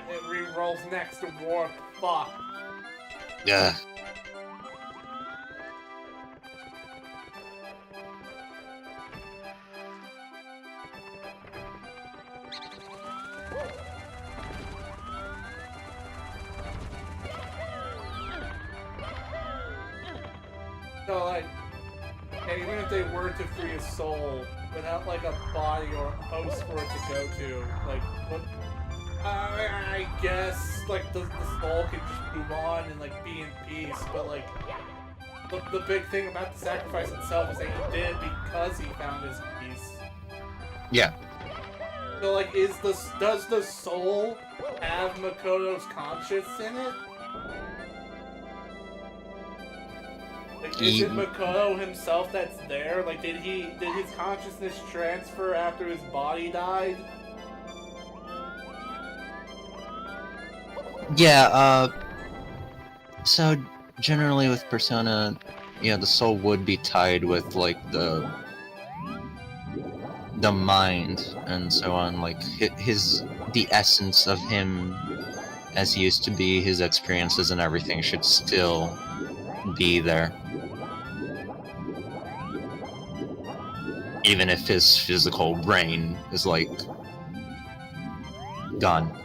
It re-rolls next to warp. Fuck. Yeah. So, like, yeah, even if they were to free his soul without, like, a body or a host for it to go to, like, what? I guess, like, the soul can just move on and, like, be in peace, but, like, the big thing about the sacrifice itself is that he did it because he found his peace. Yeah. So, like, does the soul have Makoto's conscience in it? Like, is it Makoto himself that's there? Like, did his consciousness transfer after his body died? Yeah, so generally with Persona, yeah, the soul would be tied with, like, the mind and so on, like, the essence of him as he used to be, his experiences and everything should still be there. Even if his physical brain is, like, gone.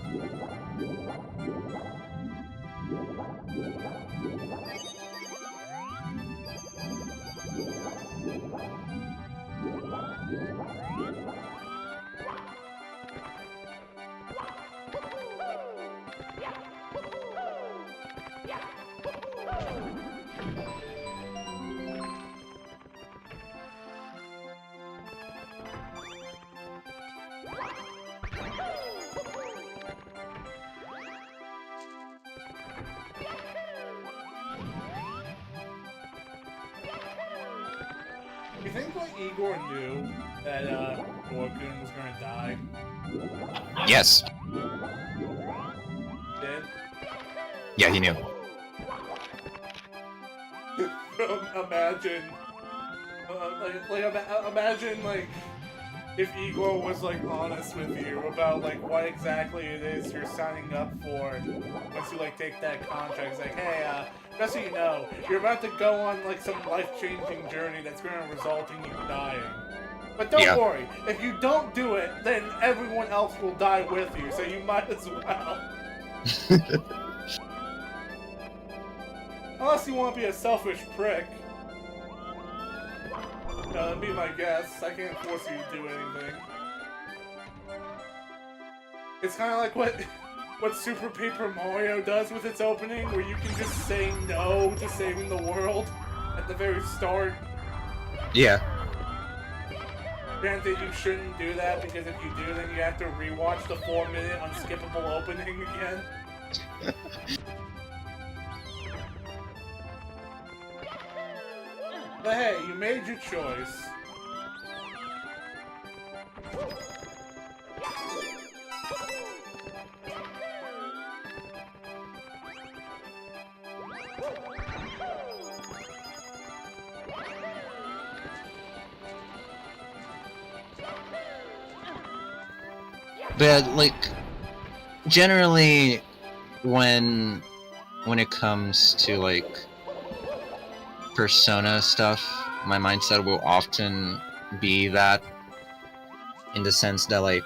You think, like, Igor knew that, Gorkun was gonna die? Yes. Did? Yeah, he knew. Imagine, imagine, like, if Igor was, like, honest with you about, like, what exactly it is you're signing up for once you, like, take that contract. It's like, hey, just so you know, you're about to go on, like, some life-changing journey that's gonna result in you dying. But don't worry, if you don't do it, then everyone else will die with you, so you might as well. Unless you want to be a selfish prick. That'd be my guess. I can't force you to do anything. It's kind of like what Super Paper Mario does with its opening, where you can just say no to saving the world at the very start. Yeah. Granted, you shouldn't do that, because if you do, then you have to rewatch the 4-minute unskippable opening again. But hey, you made your choice. But, like, generally, when it comes to, like, Persona stuff, my mindset will often be that, in the sense that, like,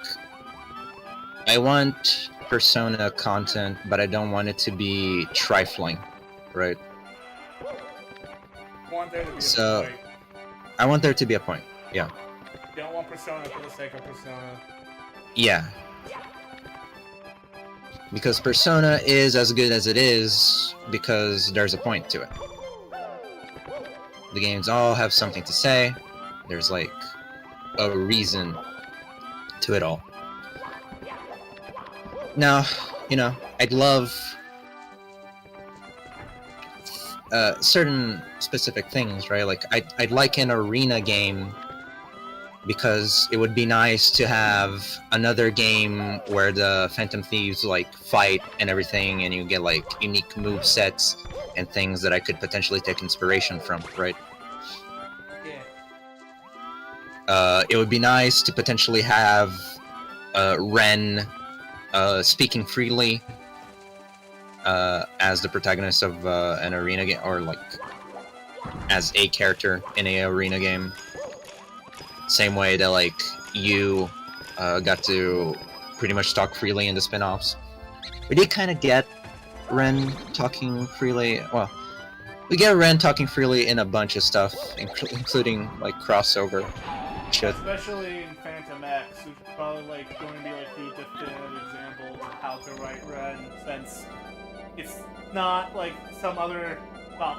I want Persona content, but I don't want it to be trifling, right? You want there to be a point. I want there to be a point, yeah. You don't want Persona for the sake of Persona. Yeah. Because Persona is as good as it is because there's a point to it. The games all have something to say. There's, like, a reason to it all. Now, you know, I'd love certain specific things, right? Like, I'd like an arena game, because it would be nice to have another game where the Phantom Thieves, like, fight and everything, and you get, like, unique move sets and things that I could potentially take inspiration from, right? Yeah. It would be nice to potentially have Ren speaking freely as the protagonist of an arena game, or like as a character in a arena game. Same way that like you got to pretty much talk freely in the spin-offs. We did kind of get Ren talking freely. Well, we get Ren talking freely in a bunch of stuff, including like crossover shit. Especially in Phantom X, which is probably like going to be like the definitive example of how to write Ren, since it's not like some other. Well,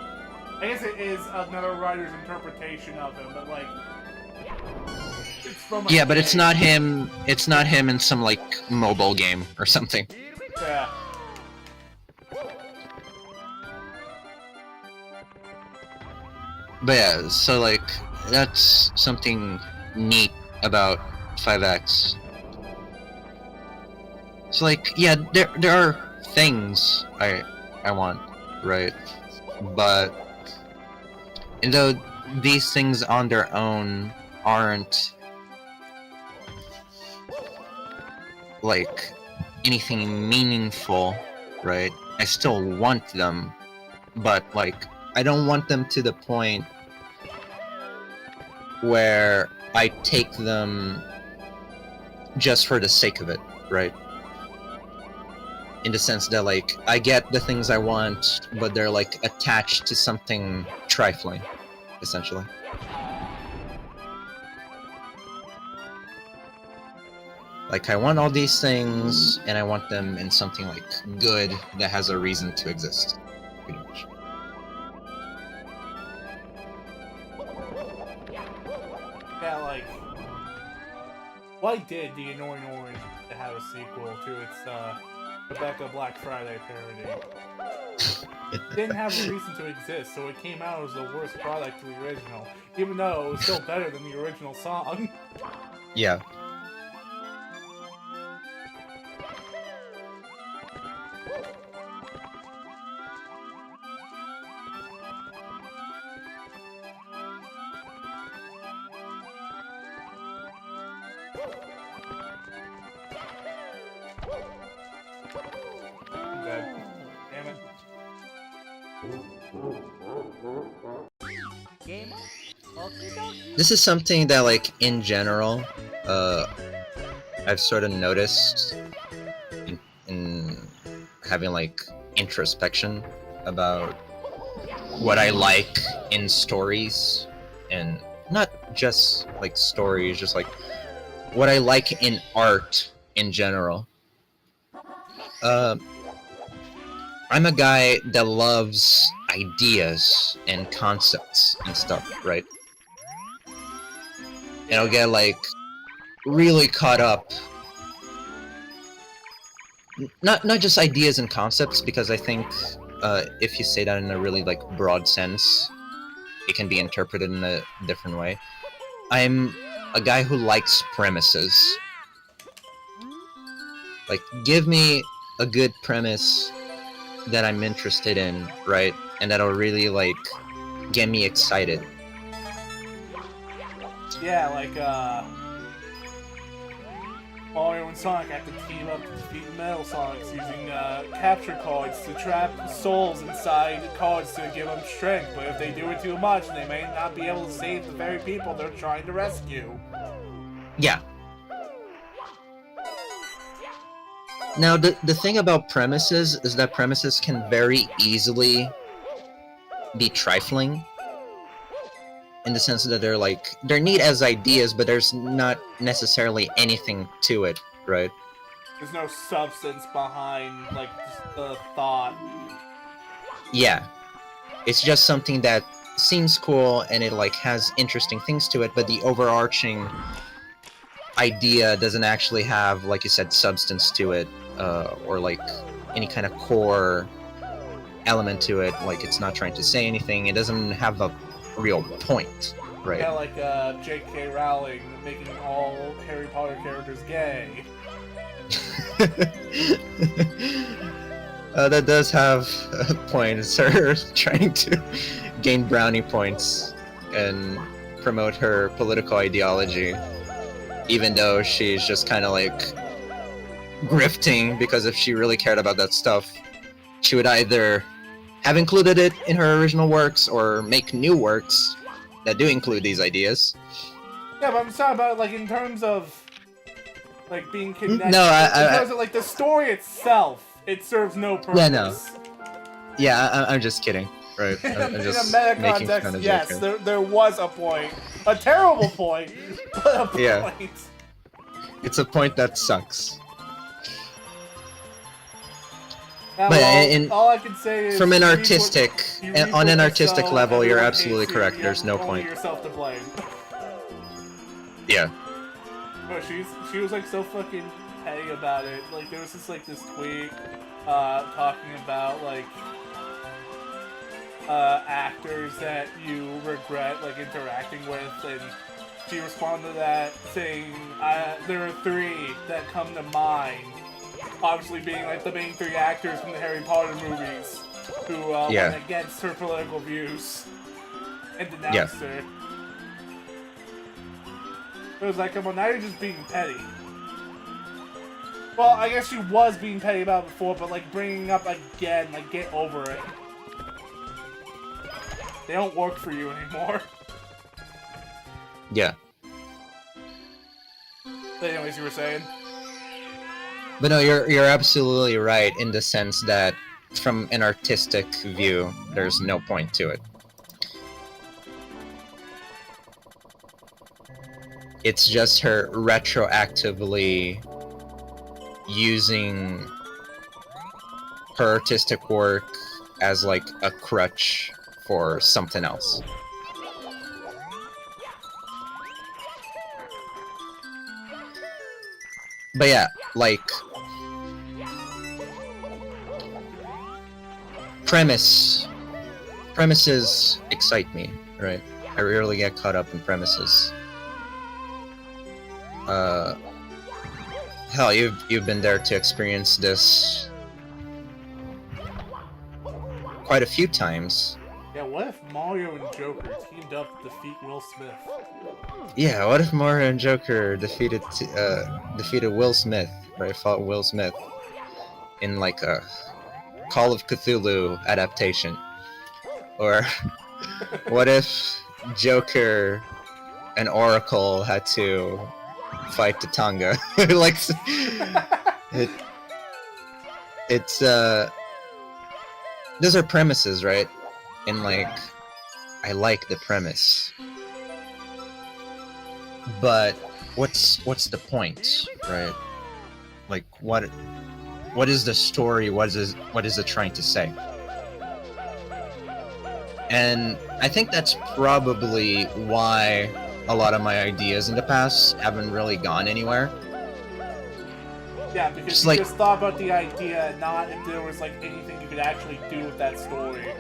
I guess it is another writer's interpretation of him, but like. It's from Yeah, but it's not him. It's not him in some like mobile game or something. Yeah. But yeah, so like that's something neat about 5X. So like yeah, there are things I want, right? But though these things on their own aren't like anything meaningful, right? I still want them, but like I don't want them to the point where I take them just for the sake of it, right? In the sense that like I get the things I want, but they're like attached to something trifling, essentially. Like I want all these things, and I want them in something like good that has a reason to exist, pretty much. Yeah, like, why did The Annoying Orange have a sequel to its Rebecca Black Friday parody? It didn't have a reason to exist, so it came out as the worst product to the original, even though it was still better than the original song. Yeah. Okay. Damn it. Game up. Okie dokie. This is something that, like, in general, I've sort of noticed in having, like, introspection about what I like in stories, and not just, like, stories, just, like, what I like in art in general. I'm a guy that loves ideas and concepts and stuff, right? And I'll get like really caught up. Not just ideas and concepts, because I think if you say that in a really like broad sense, it can be interpreted in a different way. I'm a guy who likes premises. Like, give me a good premise that I'm interested in, right? And that'll really, like, get me excited. Yeah, like, Mario and Sonic have to team up to defeat Metal Sonics using, capture cards to trap souls inside cards to give them strength, but if they do it too much, they may not be able to save the very people they're trying to rescue. Yeah. Now, the thing about premises is that premises can very easily be trifling, in the sense that they're neat as ideas, but there's not necessarily anything to it, right? There's no substance behind, like, just the thought. Yeah. It's just something that seems cool, and it, like, has interesting things to it, but the overarching idea doesn't actually have, like you said, substance to it, or, like, any kind of core element to it. Like, it's not trying to say anything. It doesn't have a real point, right? Yeah, like, J.K. Rowling making all Harry Potter characters gay. That does have a point. It's her trying to gain brownie points and promote her political ideology, even though she's just kind of like grifting, because if she really cared about that stuff, she would either have included it in her original works or make new works that do include these ideas. Yeah, but I'm talking about like in terms of like being connected. No, in terms of like the story itself, it serves no purpose. Yeah, no. Yeah, I'm just kidding. Right. I'm in just a meta making context, fun of yes, Joker. there was a point. A terrible point, but a point. Yeah. It's a point that sucks. Now, But all I can say is from an you reap artistic, what you on an sow, artistic level, you're everyone absolutely hates you. correct. You There's have no only point. yourself to blame. Yeah. No, she was like so fucking petty about it. Like there was this tweet talking about like actors that you regret like interacting with, and she responded to that saying there are 3 that come to mind. Obviously being like the main 3 actors from the Harry Potter movies who went against her political views and denounced her. It was like, come on, now you're just being petty. Well, I guess she was being petty about it before, but like bringing up again, like get over it. They don't work for you anymore. Yeah. But anyways, you were saying? But no, you're absolutely right in the sense that from an artistic view, there's no point to it. It's just her retroactively using her artistic work as like a crutch for something else. But yeah, like premises excite me, right? I rarely get caught up in premises. Hell, you've been there to experience this quite a few times. Yeah, what if Mario and Joker teamed up to defeat Will Smith? Yeah, what if Mario and Joker defeated Will Smith, right? Fought Will Smith in like a Call of Cthulhu adaptation? Or what if Joker and Oracle had to fight Tatanga? Like, it's those are premises, right? And like, I like the premise, but what's the point, right? Like, what is the story? What is it trying to say? And I think that's probably why a lot of my ideas in the past haven't really gone anywhere. Yeah, because Just you like- just thought about the idea, not if there was like anything you could actually do with that story.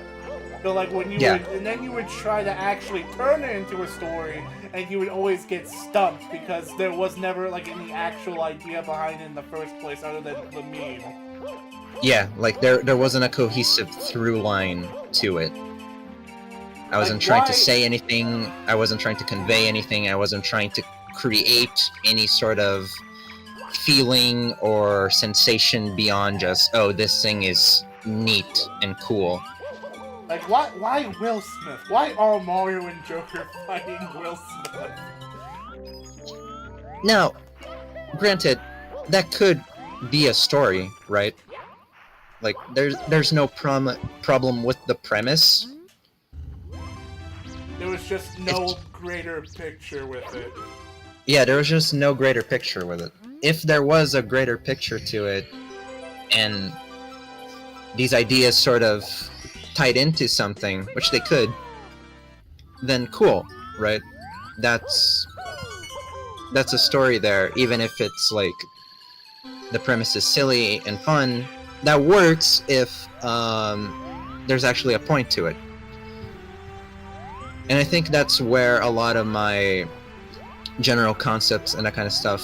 So like when you would, and then you would try to actually turn it into a story, and you would always get stumped because there was never like any actual idea behind it in the first place, other than the meme. Yeah, like there wasn't a cohesive through line to it. I wasn't trying to say anything, I wasn't trying to convey anything, I wasn't trying to create any sort of feeling or sensation beyond just, oh, this thing is neat and cool. Like, why Will Smith? Why are Mario and Joker fighting Will Smith? Now, granted, that could be a story, right? Like, there's no problem with the premise. There was just no greater picture with it. Yeah, there was just no greater picture with it. If there was a greater picture to it, and these ideas sort of tied into something, which they could, then cool, right? That's a story there, even if it's like the premise is silly and fun. That works if there's actually a point to it. And I think that's where a lot of my general concepts and that kind of stuff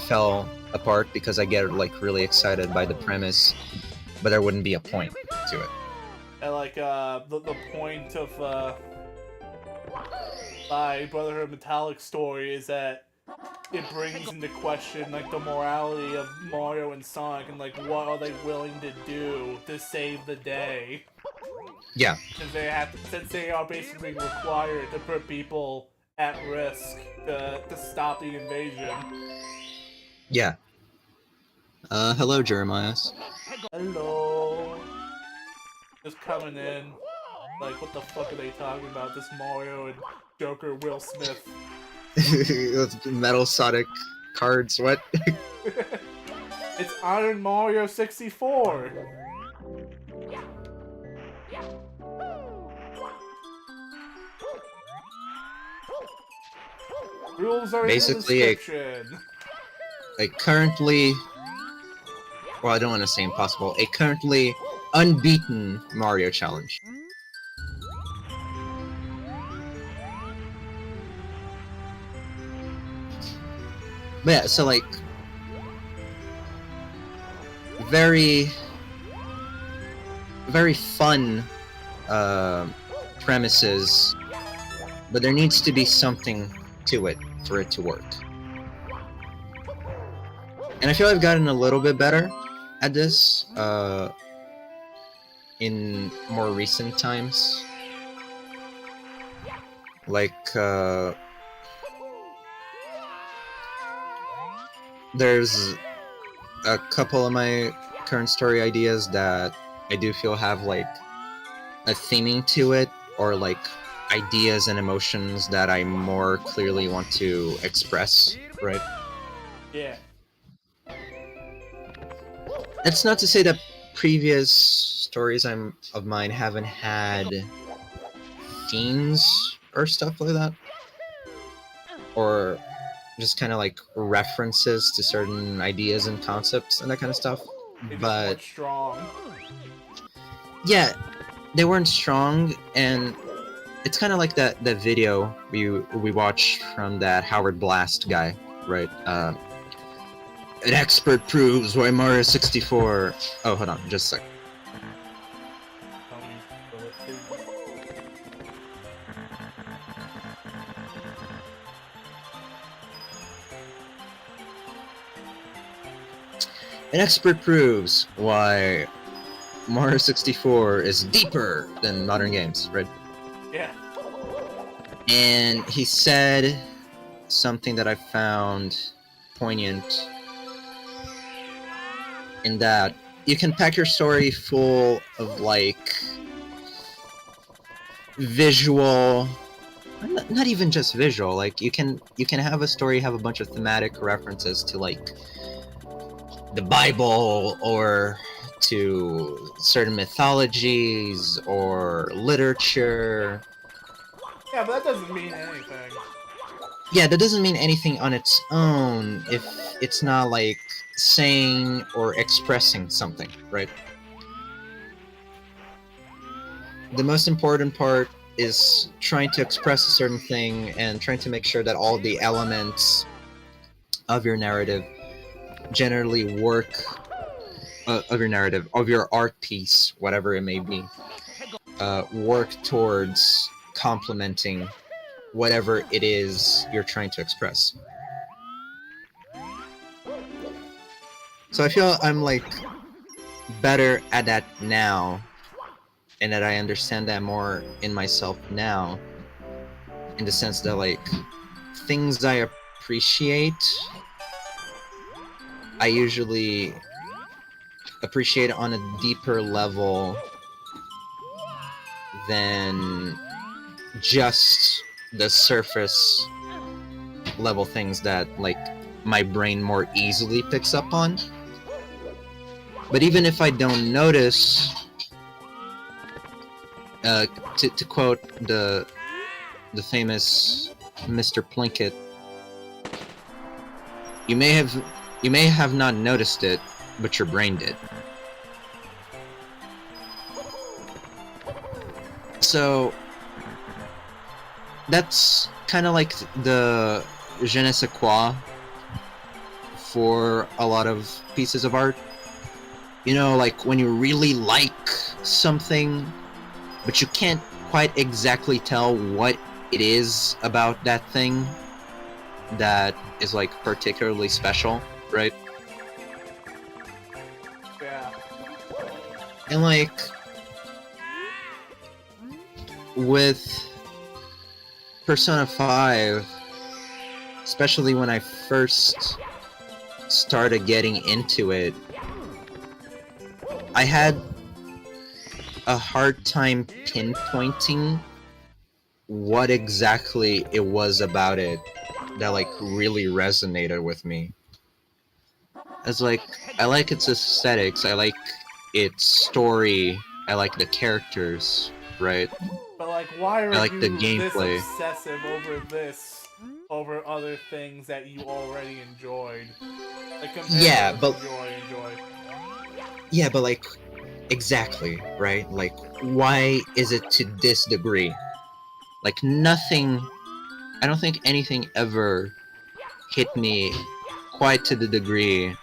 fell apart, because I get like really excited by the premise, but there wouldn't be a point to it. And like the point of my Brotherhood Metallic story is that it brings into question like the morality of Mario and Sonic and like what are they willing to do to save the day. Yeah. Since they are basically required to put people at risk to stop the invasion. Yeah. Hello, Jeremiah. Hello. Just coming in. Like, what the fuck are they talking about? This Mario and Joker Will Smith. Metal Sonic cards, what? It's Iron Mario 64! Rules are Basically, in the description. A currently... Well, I don't want to say impossible. A currently unbeaten Mario challenge. But yeah, so like... Very fun premises, but there needs to be something to it for it to work. And I feel I've gotten a little bit better at this in more recent times. Like, there's a couple of my current story ideas that I do feel have like a theming to it, or like ideas and emotions that I more clearly want to express, right? Yeah. That's not to say that previous stories of mine haven't had themes or stuff like that, or just kind of like references to certain ideas and concepts and that kind of stuff. They just But weren't strong. yeah, they weren't strong, and it's kind of like that video we watched from that Howard Blast guy, right? An expert proves why Mario 64... Oh, hold on, just a sec. An expert proves why Mario 64 is deeper than modern games, right? Yeah. And he said something that I found poignant, in that you can pack your story full of like visual, not even just visual, like you can have a story have a bunch of thematic references to like the Bible, or to certain mythologies or literature. Yeah, but that doesn't mean anything. Yeah, that doesn't mean anything on its own if it's not like saying or expressing something, right? The most important part is trying to express a certain thing and trying to make sure that all the elements of your narrative generally work, of your art piece, whatever it may be, work towards complementing whatever it is you're trying to express. So I feel I'm like better at that now, and that I understand that more in myself now, in the sense that like things I appreciate, I usually appreciate on a deeper level than just the surface level things that like my brain more easily picks up on. But even if I don't notice, to quote the famous Mr. Plinkett, you may have not noticed it, but your brain did. So that's kind of like the je ne sais quoi for a lot of pieces of art. You know, like when you really like something, but you can't quite exactly tell what it is about that thing. that is like particularly special, right? Yeah. And like with Persona 5, especially when I first started getting into it, I had a hard time pinpointing what exactly it was about it that like really resonated with me. As like, I like its aesthetics, I like its story, I like the characters, right? But like, why are I like the you this gameplay. obsessive over this over other things that you already enjoyed? Like compared Yeah, to but what you already enjoyed. yeah, but like exactly, right? Like why is it to this degree? Like nothing, I don't think anything ever hit me quite to the degree.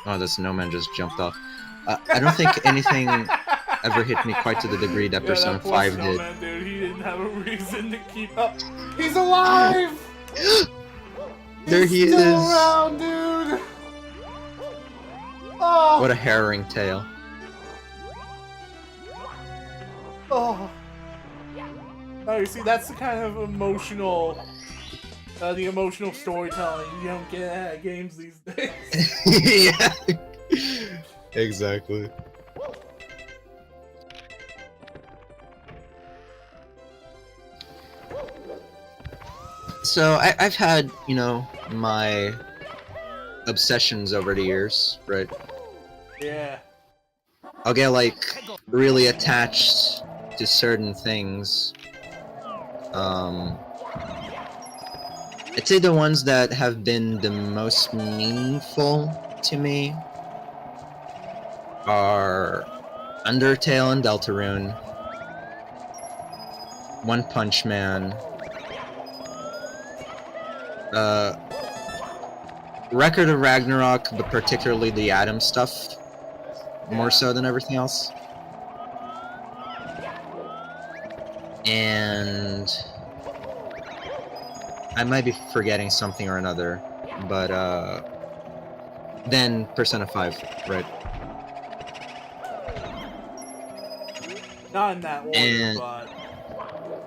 Oh, the snowman just jumped off. I don't think anything ever hit me quite to the degree that Yeah, Persona that poor 5 did. snowman, dude. He didn't have a reason to keep up. He's alive! There He's he still is! around, dude! Oh! What a harrowing tale. Oh! Oh, you see, that's the kind of emotional... the emotional storytelling you don't get at games these days. Yeah. Exactly. So I've had, you know, my obsessions over the years, right? Yeah. I'll get like really attached to certain things. I'd say the ones that have been the most meaningful to me are Undertale and Deltarune, One Punch Man, Record of Ragnarok, but particularly the Atom stuff, more so than everything else. And I might be forgetting something or another, but then Persona 5, right? Not in that order, And but...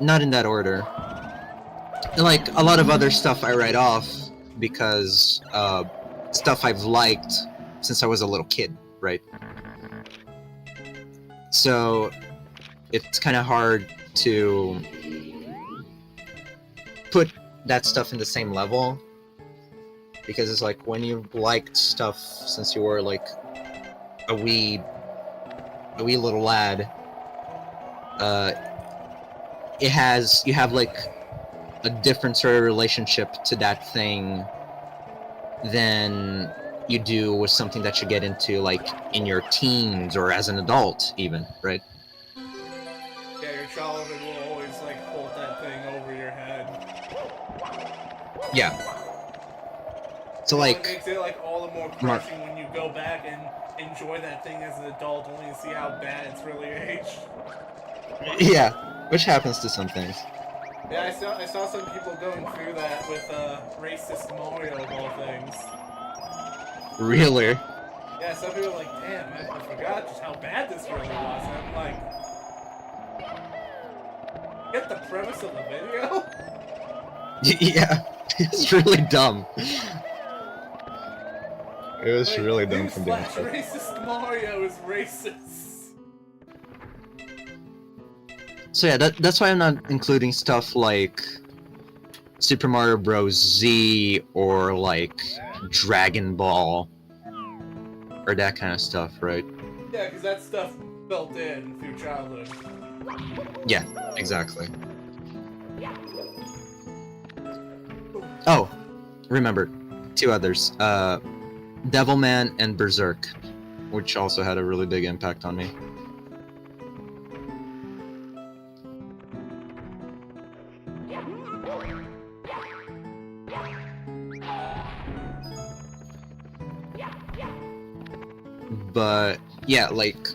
not in that order. And like a lot of other stuff I write off because stuff I've liked since I was a little kid, right? So it's kind of hard to put that stuff in the same level, because it's like when you've liked stuff since you were like a wee little lad, you have like a different sort of relationship to that thing than you do with something that you get into like in your teens or as an adult even, right? Yeah, your childhood will always, like, hold that thing over your head. Yeah. So It like makes it, like, all the more crushing when you go back and enjoy that thing as an adult, only to see how bad it's really aged. yeah, which happens to some things. Yeah, I saw some people going through that with racist Mario of all things. Really? Yeah, some people are like, damn, I forgot just how bad this really was. And I'm like, get the premise of the video? Yeah, it's really dumb. It was Like, really dumb from being newsflash, racist Mario is racist. So yeah, that's why I'm not including stuff like Super Mario Bros. Z or like Dragon Ball or that kind of stuff, right? Yeah, because that stuff built in through childhood. Yeah, exactly. Oh, remember, two others. Devilman and Berserk, which also had a really big impact on me. But yeah, like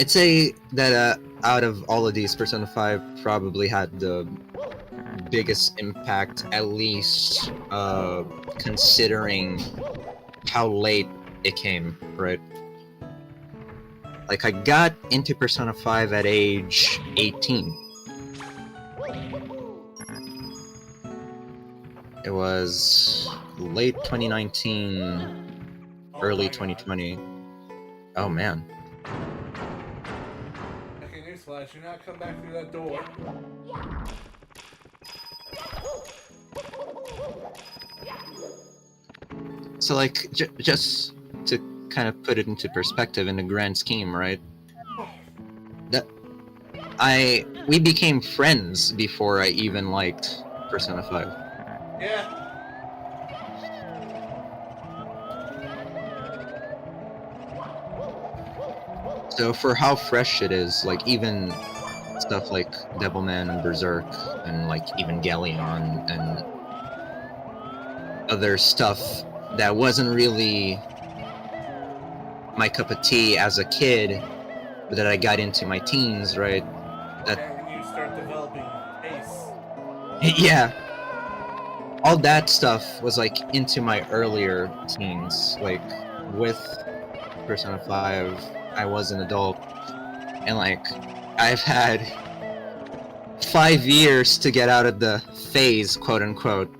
I'd say that out of all of these, Persona 5 probably had the biggest impact, at least considering how late it came, right? Like, I got into Persona 5 at age 18. It was late 2019, early 2020. Oh man. Okay, newsflash, you're not coming back through that door. So like, just to kind of put it into perspective in the grand scheme, right? We became friends before I even liked Persona 5. Yeah. So for how fresh it is, like even stuff like Devilman and Berserk and like even Galleon and other stuff that wasn't really my cup of tea as a kid, but that I got into my teens, right? That And when you start developing pace. yeah. All that stuff was like into my earlier teens. Like with Persona 5, I was an adult, and like I've had 5 years to get out of the phase, quote unquote.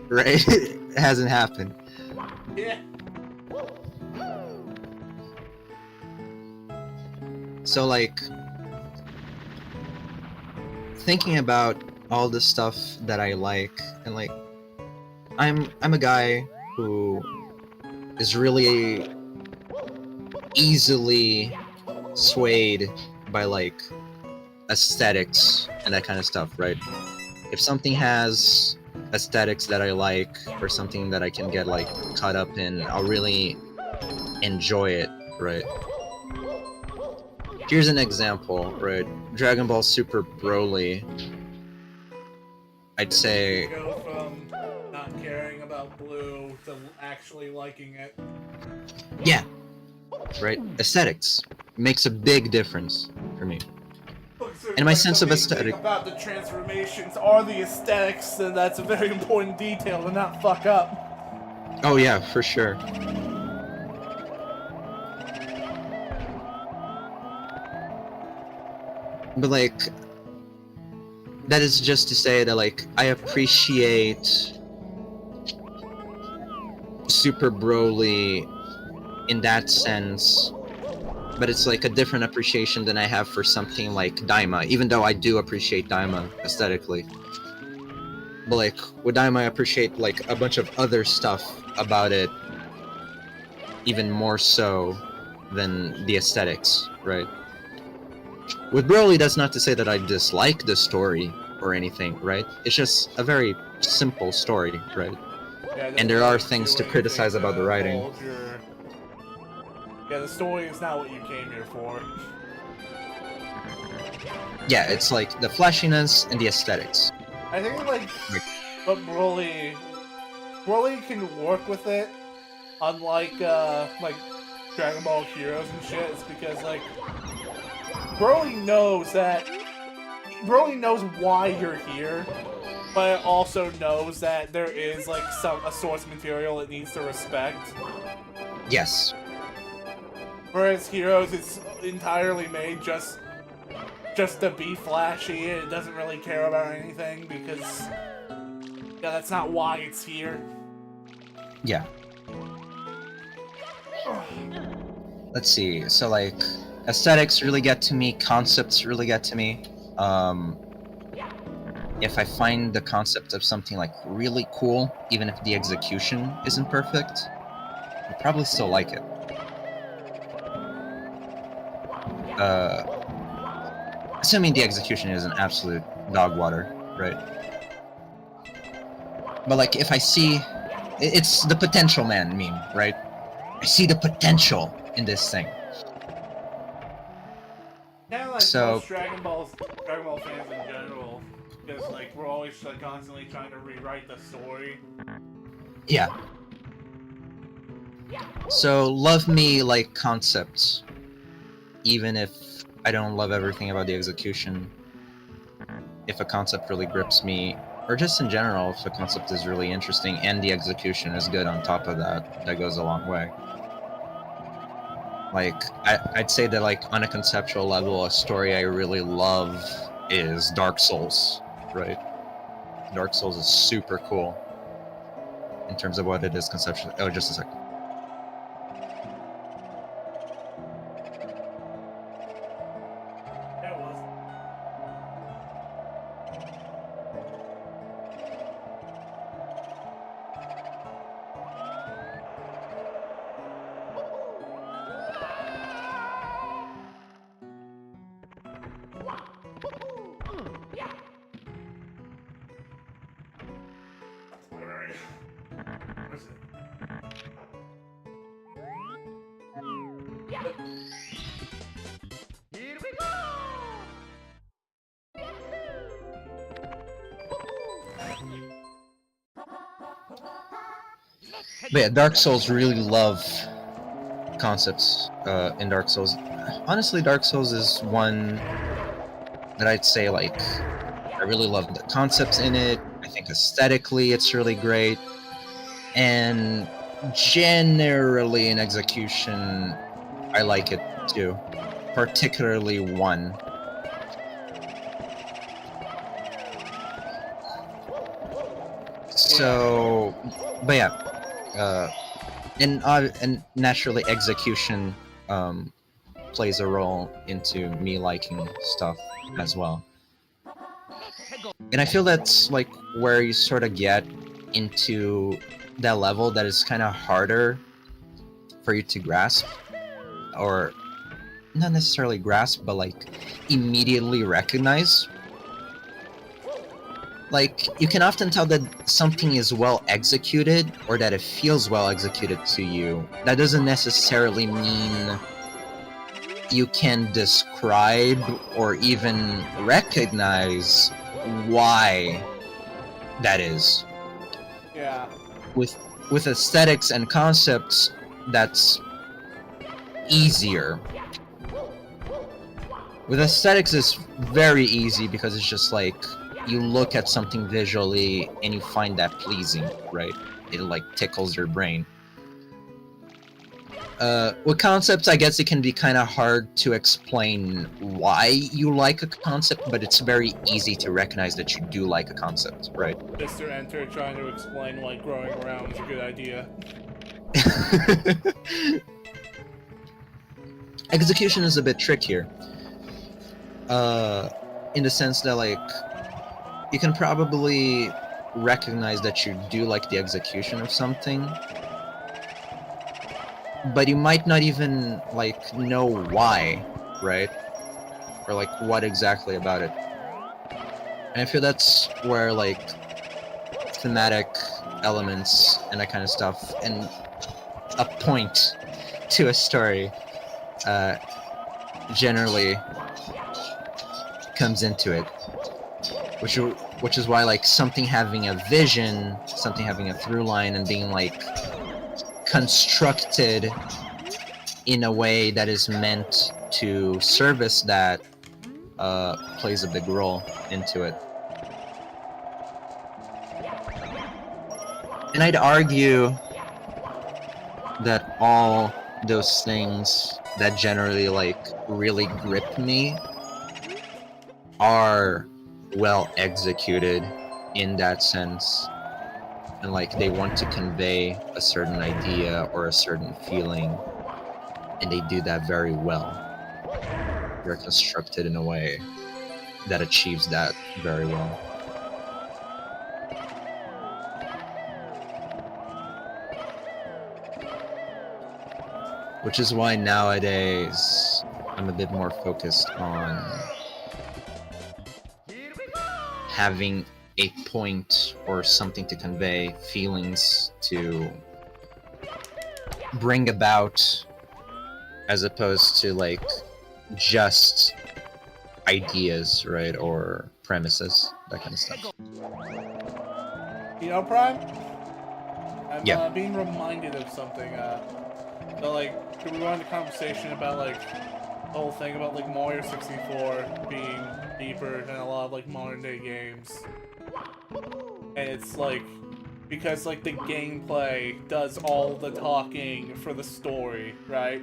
Right? It hasn't happened. Yeah. So like thinking about all the stuff that I like, and like I'm a guy who is really easily swayed by like aesthetics and that kind of stuff, right? If something has aesthetics that I like or something that I can get like caught up in, I'll really enjoy it, right? Here's an example, right? Dragon Ball Super Broly. I'd say Go from not caring about blue to actually liking it. yeah, right? Aesthetics makes a big difference for me. And my sense of the main thing aesthetic. about the transformations are the aesthetics, and that's a very important detail to not fuck up. Oh yeah, for sure. But like, that is just to say that like I appreciate Super Broly in that sense, but it's like a different appreciation than I have for something like Daima, even though I do appreciate Daima aesthetically. But like with Daima, I appreciate like a bunch of other stuff about it even more so than the aesthetics, right? With Broly, that's not to say that I dislike the story or anything, right? It's just a very simple story, right? Yeah, And there are things to criticize about the writing. Yeah, the story is not what you came here for. Yeah, it's like the flashiness and the aesthetics. I think like, but Broly can work with it, unlike like Dragon Ball Heroes and shit. It's because like Broly knows why you're here, but it also knows that there is like a source material it needs to respect. Yes. Whereas Heroes is entirely made just to be flashy. It doesn't really care about anything because yeah, that's not why it's here. Yeah. Let's see. So like aesthetics really get to me, concepts really get to me. If I find the concept of something like really cool, even if the execution isn't perfect, I'll probably still like it. Assuming the execution is an absolute dog water, right? But like if I see, it's the potential man meme, right? I see the potential in this thing. Kind of like So- most Dragon Ball fans in general, because like we're always constantly trying to rewrite the story. Yeah. So love me like concepts, even if I don't love everything about the execution. If a concept really grips me, or just in general, if the concept is really interesting and the execution is good on top of that, that goes a long way. Like, I'd say that, like, on a conceptual level, a story I really love is Dark Souls, right? Dark Souls is super cool in terms of what it is conceptually. Oh, just a second. There it was. Alright. Where's it? Here we go! But yeah, Dark Souls really love concepts in Dark Souls. Honestly, Dark Souls is one that I'd say, like, I really love the concepts in it. I think aesthetically it's really great. And generally in execution, I like it too. Particularly 1. So, but yeah, and naturally execution plays a role into me liking stuff as well. And I feel that's like where you sort of get into that level that is kind of harder for you to grasp, or not necessarily grasp, but like immediately recognize. Like, you can often tell that something is well executed, or that it feels well executed to you. That doesn't necessarily mean you can describe or even recognize why that is. Yeah. With aesthetics and concepts, that's easier. With aesthetics, it's very easy because it's just like, you look at something visually and you find that pleasing, right? It like tickles your brain. With concepts, I guess it can be kind of hard to explain why you like a concept, but it's very easy to recognize that you do like a concept, right? Mr. Enter trying to explain why growing around is a good idea. Execution is a bit trickier. In the sense that, like, you can probably recognize that you do like the execution of something, but you might not even, like, know why, right? Or, like, what exactly about it. And I feel that's where, like, thematic elements and that kind of stuff, and a point to a story, generally comes into it. Which is why, like, something having a vision, something having a through line, and being, like, constructed in a way that is meant to service that, plays a big role into it. And I'd argue that all those things that generally, like, really grip me are well executed in that sense, and like they want to convey a certain idea or a certain feeling, and they do that very well. They're constructed in a way that achieves that very well. Which is why nowadays I'm a bit more focused on having a point or something to convey, feelings to bring about, as opposed to, like, just ideas, right, or premises, that kind of stuff. You know, Prime? I'm Yeah. being reminded of something. So, like, we were on the conversation about, like, the whole thing about, like, Mario 64 being deeper than a lot of, like, modern day games. And it's like, because like the gameplay does all the talking for the story, right?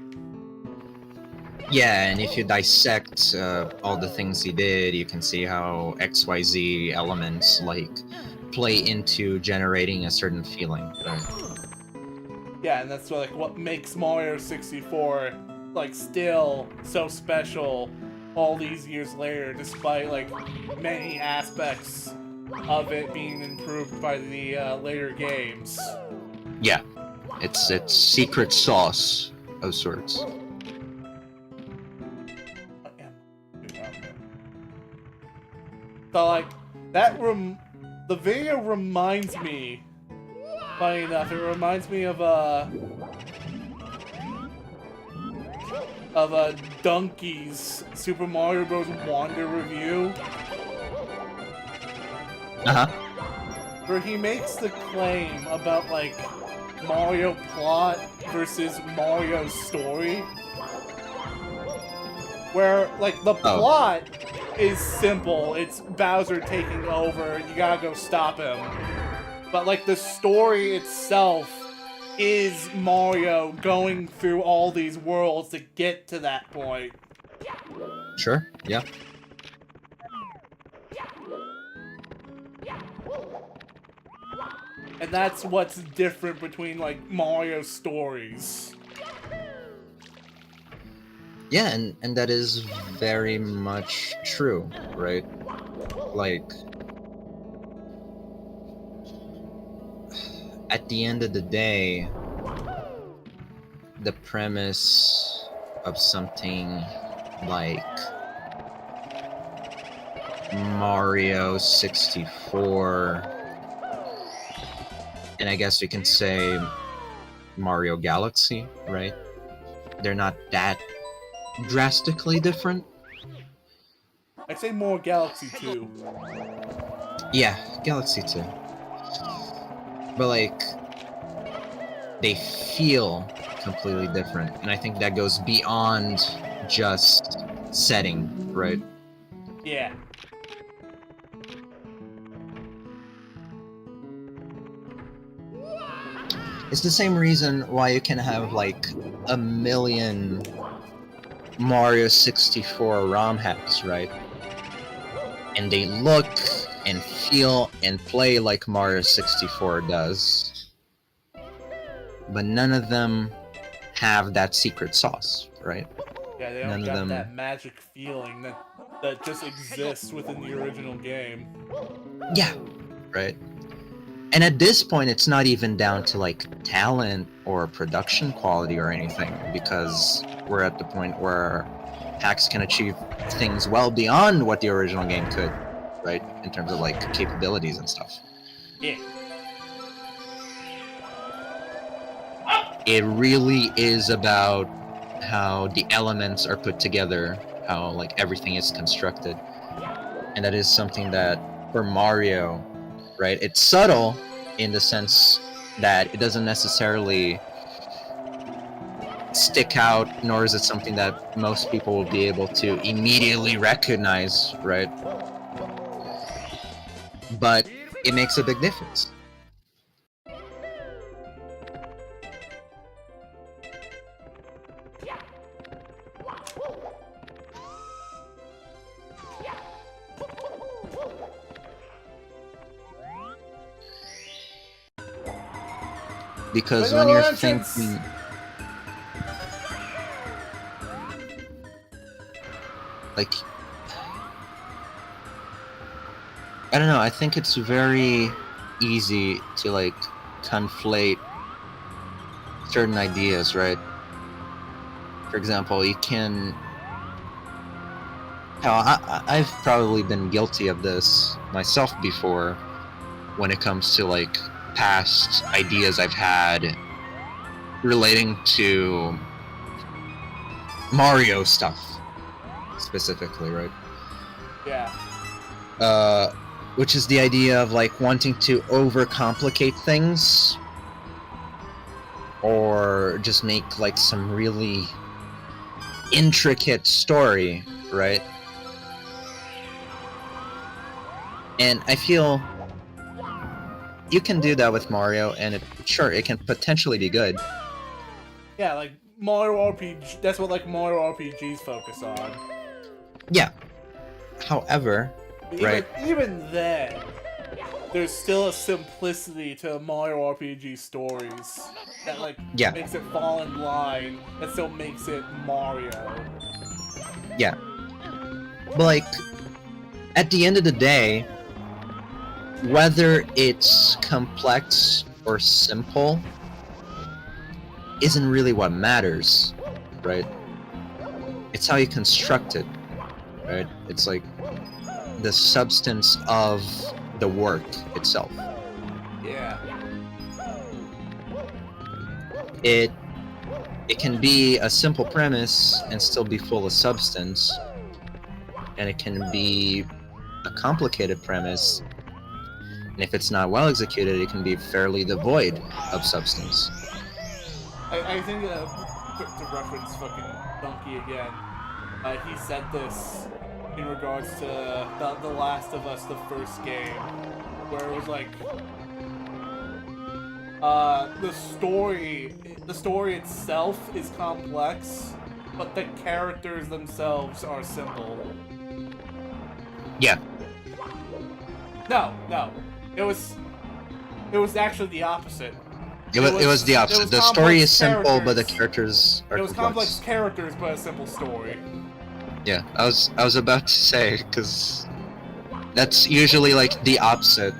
Yeah, and if you dissect all the things he did, you can see how XYZ elements like play into generating a certain feeling. Right? Yeah, and that's like what makes Mario 64 like still so special all these years later, despite like many aspects of it being improved by the later games. Yeah, it's secret sauce of sorts. So like the video reminds me, funny enough, it reminds me of a Donkey's Super Mario Bros. Wonder review. Where he makes the claim about like Mario plot versus Mario's story. Where like the plot is simple, it's Bowser taking over, you gotta go stop him. But like the story itself is Mario going through all these worlds to get to that point. Sure, yeah. And that's what's different between like Mario stories. Yeah, and that is very much true, right? Like, at the end of the day, the premise of something like Mario 64, and I guess we can say Mario Galaxy, right? They're not that drastically different. I'd say more Galaxy 2. Yeah, Galaxy 2. But like, they feel completely different, and I think that goes beyond just setting, right? Yeah. It's the same reason why you can have like a million Mario 64 ROM hacks, right? And they look and feel and play like Mario 64 does. But none of them have that secret sauce, right? Yeah, they don't got that magic feeling that just exists within the original game. Yeah, right. And at this point, it's not even down to like talent or production quality or anything, because we're at the point where hacks can achieve things well beyond what the original game could, right? In terms of like capabilities and stuff. Yeah. It really is about how the elements are put together, how like everything is constructed. And that is something that for Mario, right? It's subtle in the sense that it doesn't necessarily stick out, nor is it something that most people will be able to immediately recognize, right? But it makes a big difference. Because when you're thinking... like... I don't know, I think it's very easy to like conflate certain ideas, right? For example, you can... I've probably been guilty of this myself before when it comes to like past ideas I've had relating to Mario stuff specifically, right? Yeah. Which is the idea of like wanting to overcomplicate things or just make like some really intricate story, right? And I feel you can do that with Mario, and sure, it can potentially be good. Yeah, like Mario RPG. That's what like Mario RPGs focus on. Yeah. However, right? Even then, there's still a simplicity to Mario RPG stories that like makes it fall in line. That still makes it Mario. Yeah. But like, at the end of the day, whether it's complex or simple isn't really what matters, right? It's how you construct it, right? It's like the substance of the work itself. Yeah. It can be a simple premise and still be full of substance, and it can be a complicated premise, and if it's not well executed, it can be fairly devoid of substance. I think to reference fucking Donkey again, he said this in regards to the Last of Us, the first game, where it was like the story itself is complex, but the characters themselves are simple. Yeah. No. It was actually the opposite. It was the opposite. The story is simple, but the characters are complex. It was complex characters, but a simple story. Yeah, I was about to say, because that's usually like the opposite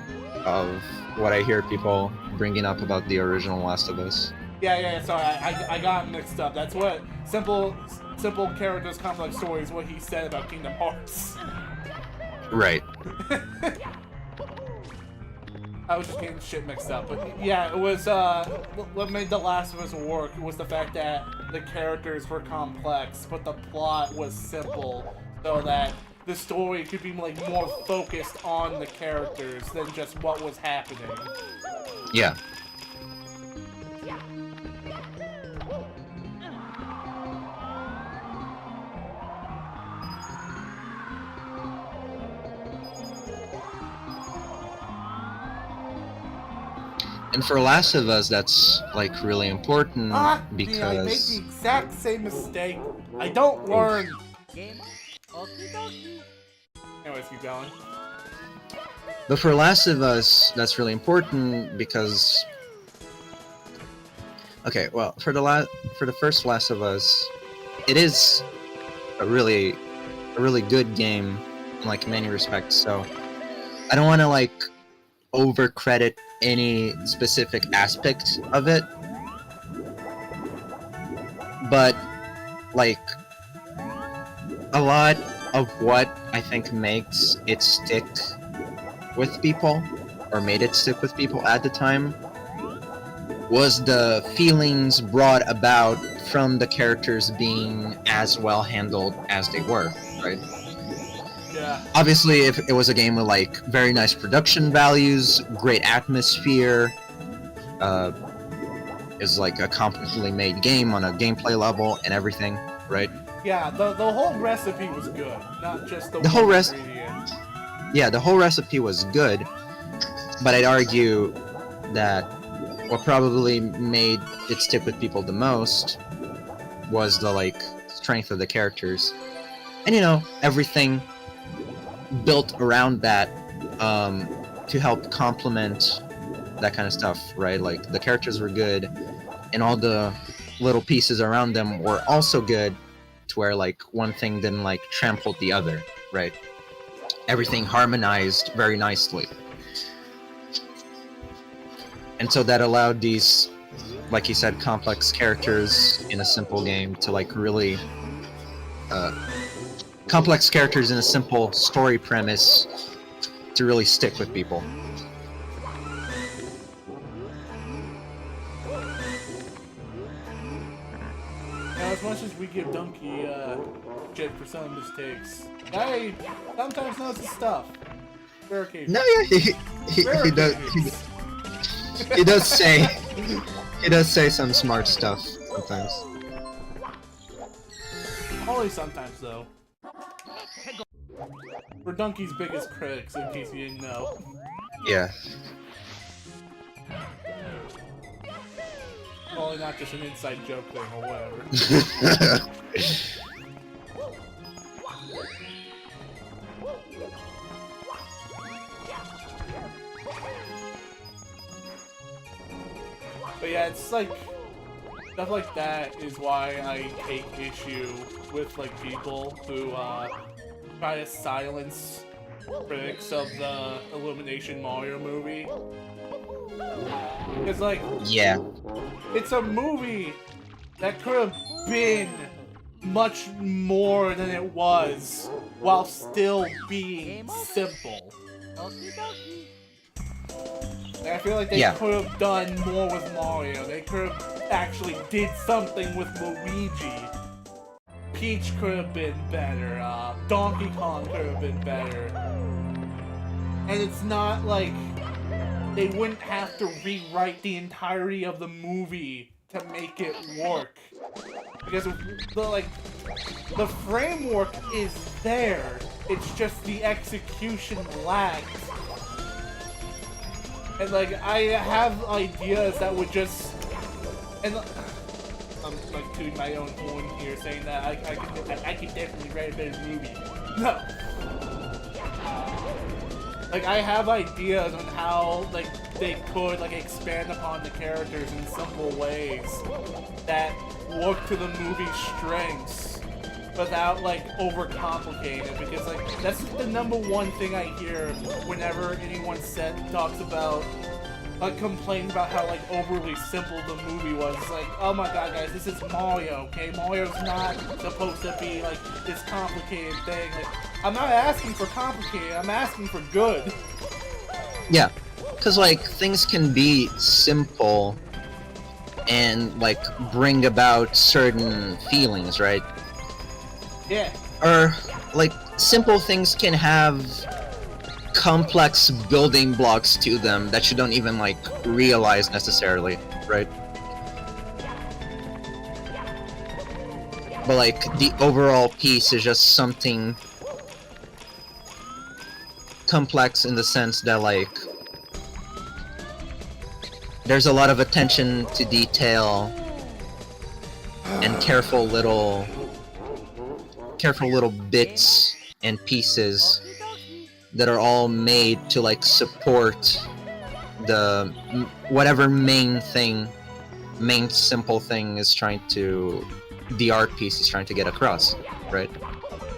of what I hear people bringing up about the original Last of Us. Yeah, sorry, I got mixed up. That's what simple characters, complex stories, what he said about Kingdom Hearts. Right. I was just getting shit mixed up, but yeah, it was, what made The Last of Us work was the fact that the characters were complex, but the plot was simple, so that the story could be, like, more focused on the characters than just what was happening. Yeah. And for Last of Us, that's like really important because I made the exact same mistake. I don't learn. Anyways, keep going. But for Last of Us, that's really important because okay, well, for the first Last of Us, it is a really good game in like many respects. So I don't want to like overcredit any specific aspect of it, but like a lot of what I think makes it stick with people, or made it stick with people at the time, was the feelings brought about from the characters being as well handled as they were, right? Yeah. Obviously, if it was a game with like very nice production values, great atmosphere, is like a competently made game on a gameplay level and everything, right? Yeah, the whole recipe was good, not just the whole ingredient. Yeah, the whole recipe was good, but I'd argue that what probably made it stick with people the most was the like strength of the characters, and you know, everything built around that to help complement that kind of stuff, right? Like the characters were good, and all the little pieces around them were also good, to where like one thing didn't like trample the other, right? Everything harmonized very nicely, and so that allowed these, like you said, complex characters in a simple game to like really complex characters in a simple story premise to really stick with people. Now, as much as we give Donkey shit for some mistakes, guy sometimes knows his stuff. Rare occasions. No, yeah, he does. He does say some smart stuff sometimes. Only sometimes, though. We're Donkey's biggest critics, in case you didn't know. Yeah. Well, not just an inside joke thing or whatever. But yeah, it's like stuff like that is why I take issue with like people who try to silence critics of the Illumination Mario movie. Because like, Yeah. it's a movie that could have been much more than it was while still being simple. Okie dokie. And I feel like they Yeah. could have done more with Mario. They could have actually did something with Luigi. Peach could have been better. Donkey Kong could have been better. And it's not like they wouldn't have to rewrite the entirety of the movie to make it work. Because the framework is there. It's just the execution lags. And like, I have ideas that would just, and I'm like tooting my own horn here, saying that I could definitely write a better movie. No. Like, I have ideas on how like they could like expand upon the characters in simple ways that work to the movie's strengths without like overcomplicating it, because like that's the number one thing I hear whenever anyone talks about complains about how like overly simple the movie was. It's like, oh my god guys, this is Mario, okay? Mario's not supposed to be like this complicated thing. Like, I'm not asking for complicated, I'm asking for good. Yeah. Because, like, things can be simple and, like, bring about certain feelings, right? Yeah. Or, like, simple things can have complex building blocks to them that you don't even, like, realize necessarily, right? But, like, the overall piece is just something complex in the sense that, like, there's a lot of attention to detail and careful little bits and pieces that are all made to like support the whatever main simple thing is trying to, the art piece is trying to get across, right?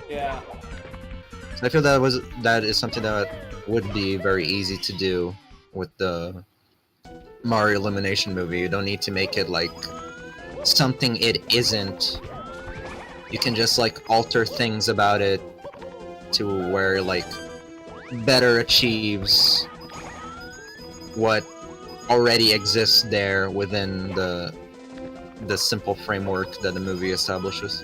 Yeah. So I feel that is something that would be very easy to do with the Mario Illumination movie. You don't need to make it like something it isn't. You can just like alter things about it to where like better achieves what already exists there within the simple framework that the movie establishes.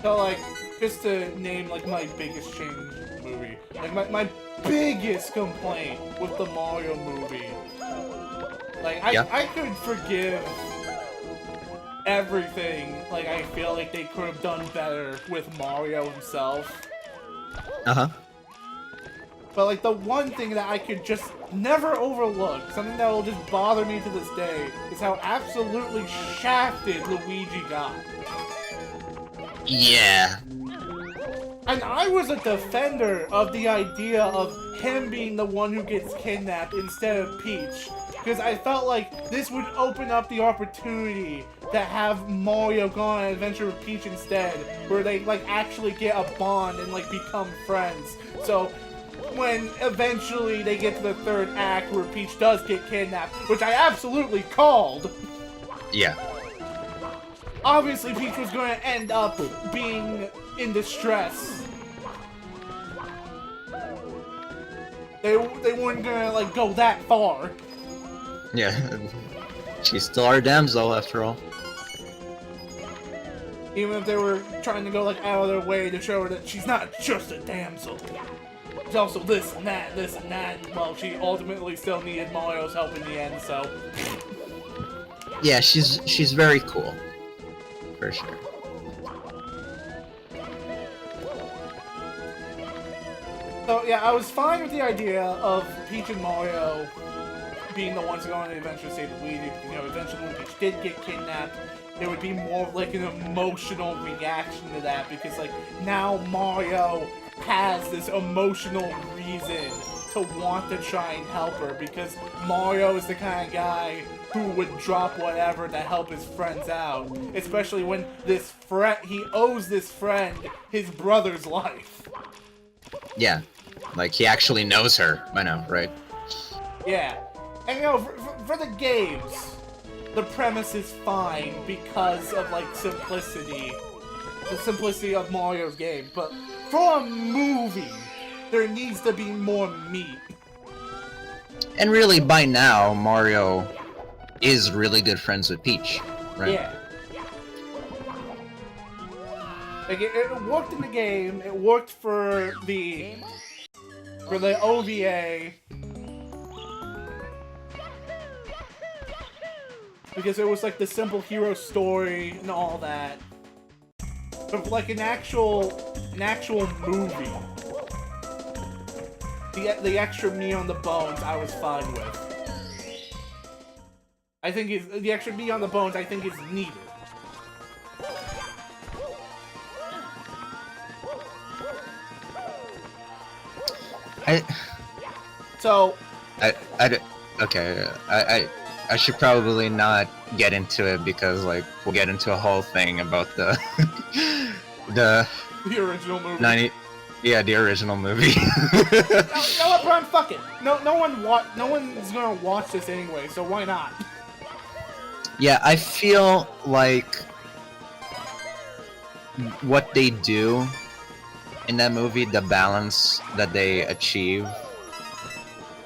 So like, just to name like my biggest change movie, like my biggest complaint with the Mario movie, like I could forgive everything. Like, I feel like they could have done better with Mario himself. But like, the one thing that I could just never overlook, something that will just bother me to this day, is how absolutely shafted Luigi got. Yeah. And I was a defender of the idea of him being the one who gets kidnapped instead of Peach. Because I felt like this would open up the opportunity to have Mario go on an adventure with Peach instead, where they like actually get a bond and like become friends. So when eventually they get to the third act where Peach does get kidnapped, which I absolutely called. Yeah. Obviously Peach was going to end up being in distress. They weren't gonna like go that far. Yeah. She's still our damsel after all. Even if they were trying to go like out of their way to show her that she's not just a damsel. She's also this and that, and well, she ultimately still needed Mario's help in the end, so. Yeah, she's very cool. For sure. So yeah, I was fine with the idea of Peach and Mario being the ones to go on the adventure to save Luigi. You know, eventually when Peach did get kidnapped, there would be more of like an emotional reaction to that, because like now Mario has this emotional reason to want to try and help her, because Mario is the kind of guy who would drop whatever to help his friends out, especially when this friend, he owes this friend his brother's life. Yeah, like he actually knows her by now, right? Yeah, and you know, for the games, the premise is fine because of like simplicity, the simplicity of Mario's game, but for a movie, there needs to be more meat. And really, by now, Mario is really good friends with Peach, right? Yeah. Like it worked in the game. It worked for the OVA, because it was like the simple hero story and all that. But like an actual movie, the extra meat on the bones, I was fine with. I think the extra meat on the bones, I think, is needed. I should probably not get into it, because like we'll get into a whole thing about the the original movie. The original movie. No, what, Brian? Fuck it. No one's gonna watch this anyway, so why not? Yeah, I feel like what they do in that movie, the balance that they achieve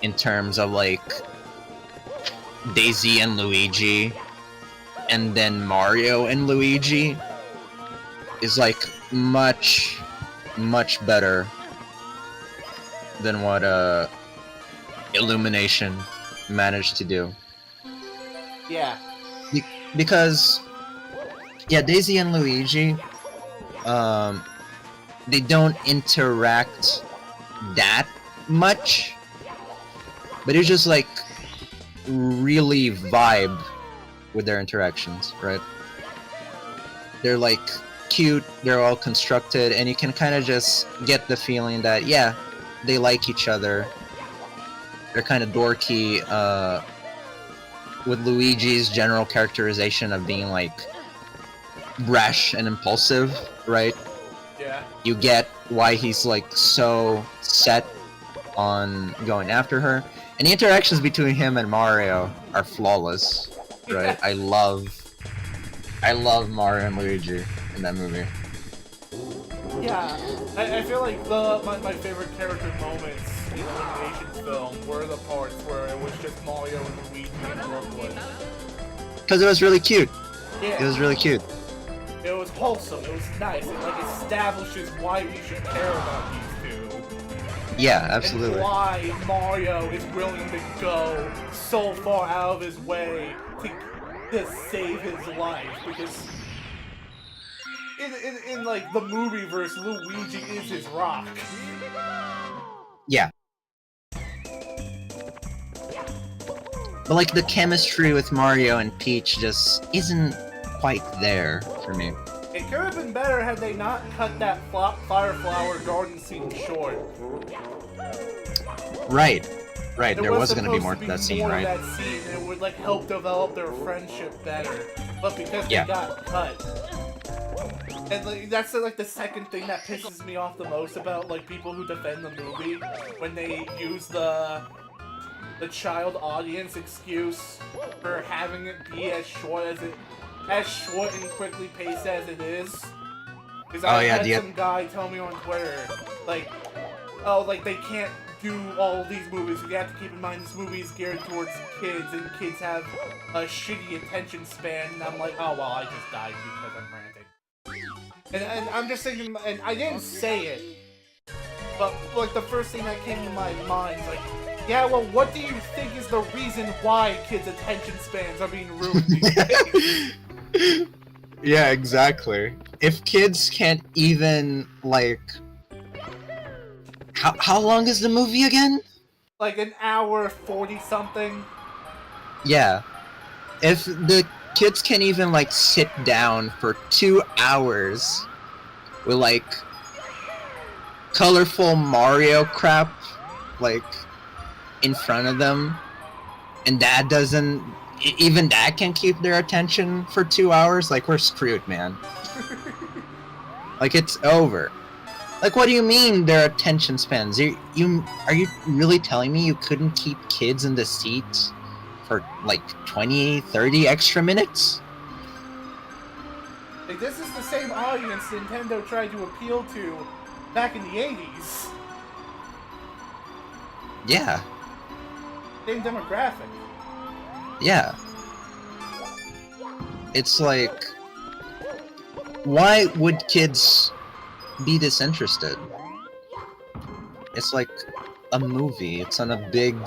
in terms of like Daisy and Luigi and then Mario and Luigi is like much better than what Illumination managed to do. Yeah. Because yeah, Daisy and Luigi, they don't interact that much, but it's just like really vibe with their interactions, right? They're like cute, they're all constructed, and you can kind of just get the feeling that yeah, they like each other. They're kind of dorky, with Luigi's general characterization of being like brash and impulsive, right? Yeah. You get why he's like so set on going after her. And the interactions between him and Mario are flawless, right? I love Mario and Luigi in that movie. Yeah, I feel like my favorite character moments in the Illuminations film were the parts where it was just Mario and Luigi in Brooklyn. Because it was really cute. Yeah. It was really cute. It was wholesome. It was nice. It like establishes why we should care about these two. Yeah, absolutely. And why Mario is willing to go so far out of his way to save his life, because in like the movie verse, Luigi is his rock. Yeah. But like the chemistry with Mario and Peach just isn't quite there for me. It could have been better had they not cut that Fire Flower garden scene short. Right. There was gonna be more to that scene, right? That scene, it would like help develop their friendship better, but because they got cut. And like, that's like the second thing that pisses me off the most about like people who defend the movie, when they use the child audience excuse for having it be as short and quickly paced as it is. Because I had some guy tell me on Twitter, like, oh, like they can't do all of these movies. You have to keep in mind this movie is geared towards kids, and kids have a shitty attention span. And I'm like, oh well, I just died because I'm ranting. And I'm just thinking, and I didn't say it, but like the first thing that came to my mind is like, yeah, well, what do you think is the reason why kids' attention spans are being ruined these days? Yeah, exactly. If kids can't even like How long is the movie again? Like an hour 40 something. Yeah. If the kids can even like sit down for 2 hours with like colorful Mario crap like in front of them, and dad doesn't, even dad can keep their attention for 2 hours, like we're screwed, man. Like it's over. Like what do you mean their attention spans? Are you really telling me you couldn't keep kids in the seats for like 20, 30 extra minutes? Like, this is the same audience Nintendo tried to appeal to back in the 80s. Yeah. Same demographic. Yeah. It's like, why would kids be disinterested? It's like a movie. It's on a big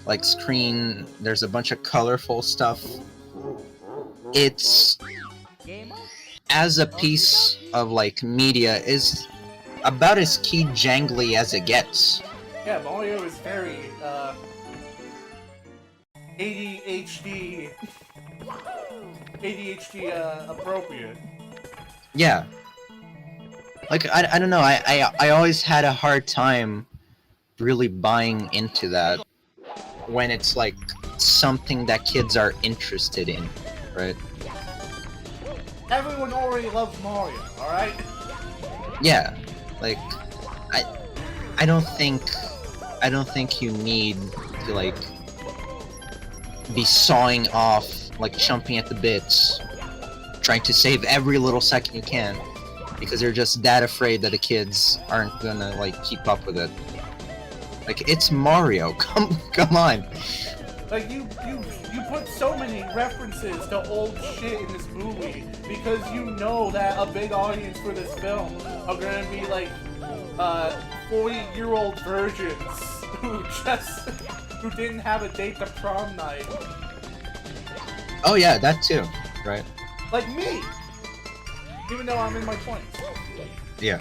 like screen. There's a bunch of colorful stuff. It's, as a piece of like media, is about as key jangly as it gets. Yeah, Mario is very ADHD appropriate. Yeah. Like I don't know, I always had a hard time really buying into that when it's like something that kids are interested in, right? Everyone already loves Mario, alright? Yeah. Like I don't think you need to like be sawing off, like chomping at the bits, trying to save every little second you can, because you're just that afraid that the kids aren't gonna like keep up with it. Like, it's Mario. Come on. Like, you put so many references to old shit in this movie because you know that a big audience for this film are gonna be like 40-year-old virgins who didn't have a date to prom night. Oh yeah, that too, right? Like me! Even though I'm in my 20s. Yeah.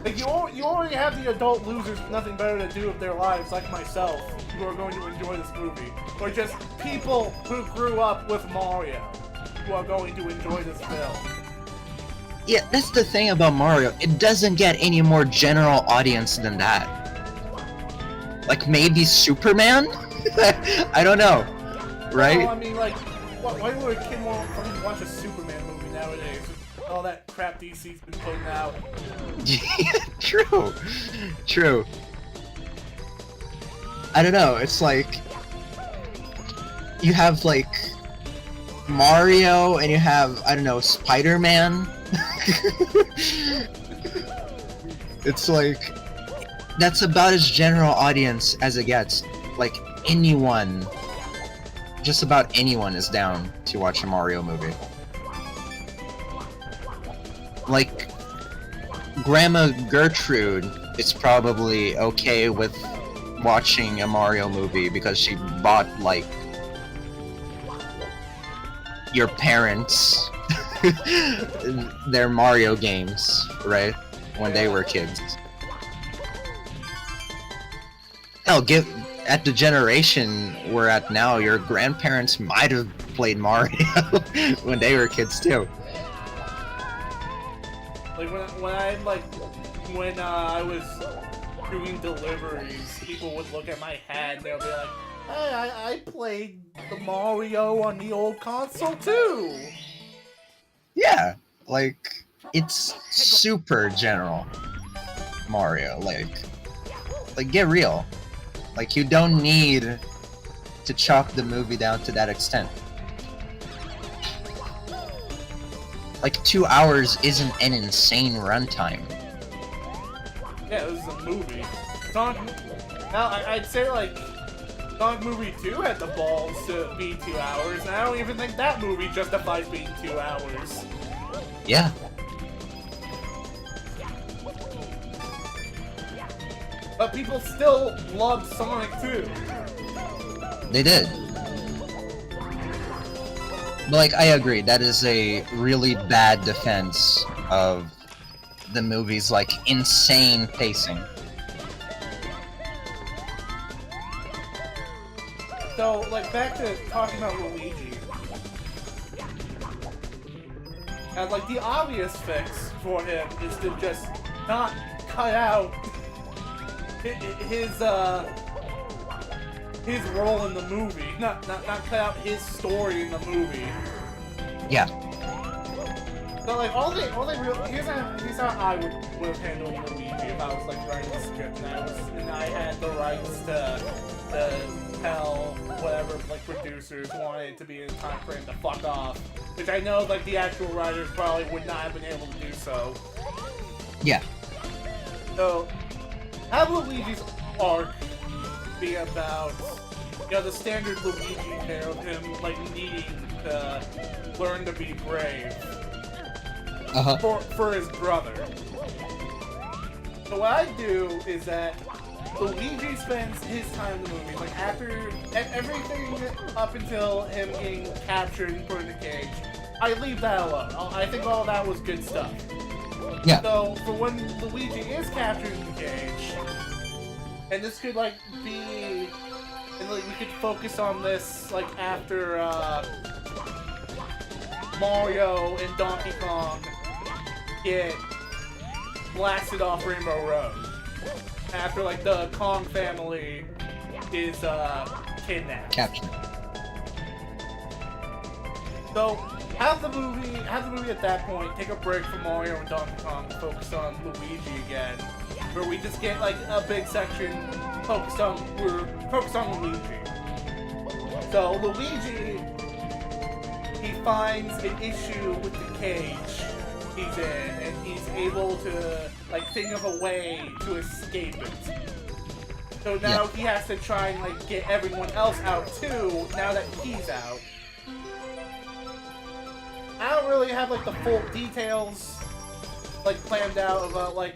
Like, you already have the adult losers with nothing better to do with their lives, like myself, who are going to enjoy this movie. Or just people who grew up with Mario, who are going to enjoy this film. Yeah, that's the thing about Mario. It doesn't get any more general audience than that. Like, maybe Superman? I don't know. Right? Well, I mean, like, why would a kid want to fucking watch a Superman movie nowadays? With all that crap DC's been putting out. Yeah, true. I don't know, it's like, you have like Mario and you have, I don't know, Spider-Man. It's like, that's about as general audience as it gets. Like, anyone, just about anyone is down to watch a Mario movie. Like, Grandma Gertrude is probably okay with watching a Mario movie because she bought, like, your parents their Mario games, right? When they were kids. Hell, at the generation we're at now, your grandparents might have played Mario when they were kids too. Like, when I was doing deliveries, people would look at my hat and they'll be like, hey, I played the Mario on the old console too! Yeah, like, it's super general Mario, like get real. Like, you don't need to chalk the movie down to that extent. Like, 2 hours isn't an insane runtime. Yeah, this is a movie. I'd say, like, Sonic Movie 2 had the balls to be 2 hours, and I don't even think that movie justifies being 2 hours. Yeah. But people still loved Sonic 2. They did. But, like, I agree, that is a really bad defense of the movie's like insane pacing. So, like, back to talking about Luigi. And, like, the obvious fix for him is to just not cut out his role in the movie. Not cut out his story in the movie. Yeah. So, like, here's how I would have handled Luigi if I was, like, writing a script and I had the rights to tell whatever, like, producers wanted it to be in a time frame to fuck off. Which I know, like, the actual writers probably would not have been able to do so. Yeah. So, have Luigi's arc be about, you know, the standard Luigi tale of him, like, needing to learn to be brave. For his brother. So what I do is that Luigi spends his time in the movie, like after everything up until him getting captured and put in a cage, I leave that alone. I think all that was good stuff. Yeah. So for when Luigi is captured in the cage, and this could like be, and like we could focus on this like after Mario and Donkey Kong get blasted off Rainbow Road. After, like, the Kong family is, kidnapped. Captured. So, have the movie at that point take a break from Mario and Donkey Kong and focus on Luigi again. Where we just get, like, a big section focused on Luigi. So, Luigi, he finds an issue with the cage he's in, and he's able to, like, think of a way to escape it. So now he has to try and, like, get everyone else out, too, now that he's out. I don't really have, like, the full details, like, planned out about, like,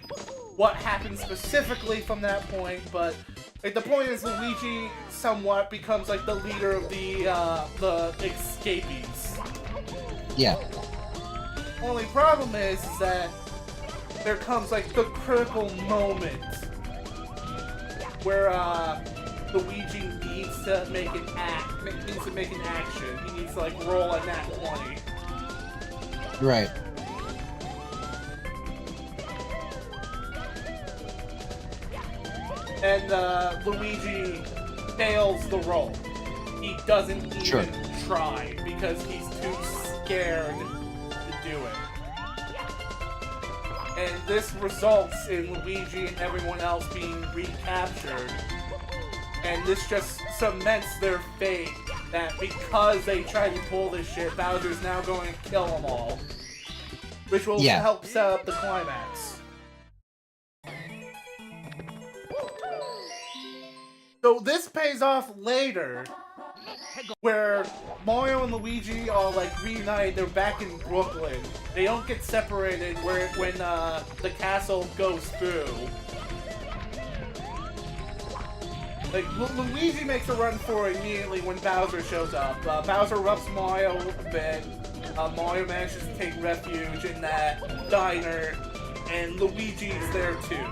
what happened specifically from that point, but, like, the point is Luigi somewhat becomes, like, the leader of the escapees. Yeah. Only problem is that there comes like the critical moment where Luigi needs to make an action. He needs to like roll a nat 20. Right. And Luigi fails the roll. He doesn't even try because he's too scared to do it. And this results in Luigi and everyone else being recaptured. And this just cements their fate that because they tried to pull this shit, Bowser's now going to kill them all. Which will help set up the climax. So this pays off later, where Mario and Luigi are like reunited. They're back in Brooklyn. They don't get separated when the castle goes through. Like Luigi makes a run for it immediately when Bowser shows up. Bowser roughs Mario a bit. Mario manages to take refuge in that diner, and Luigi's there too.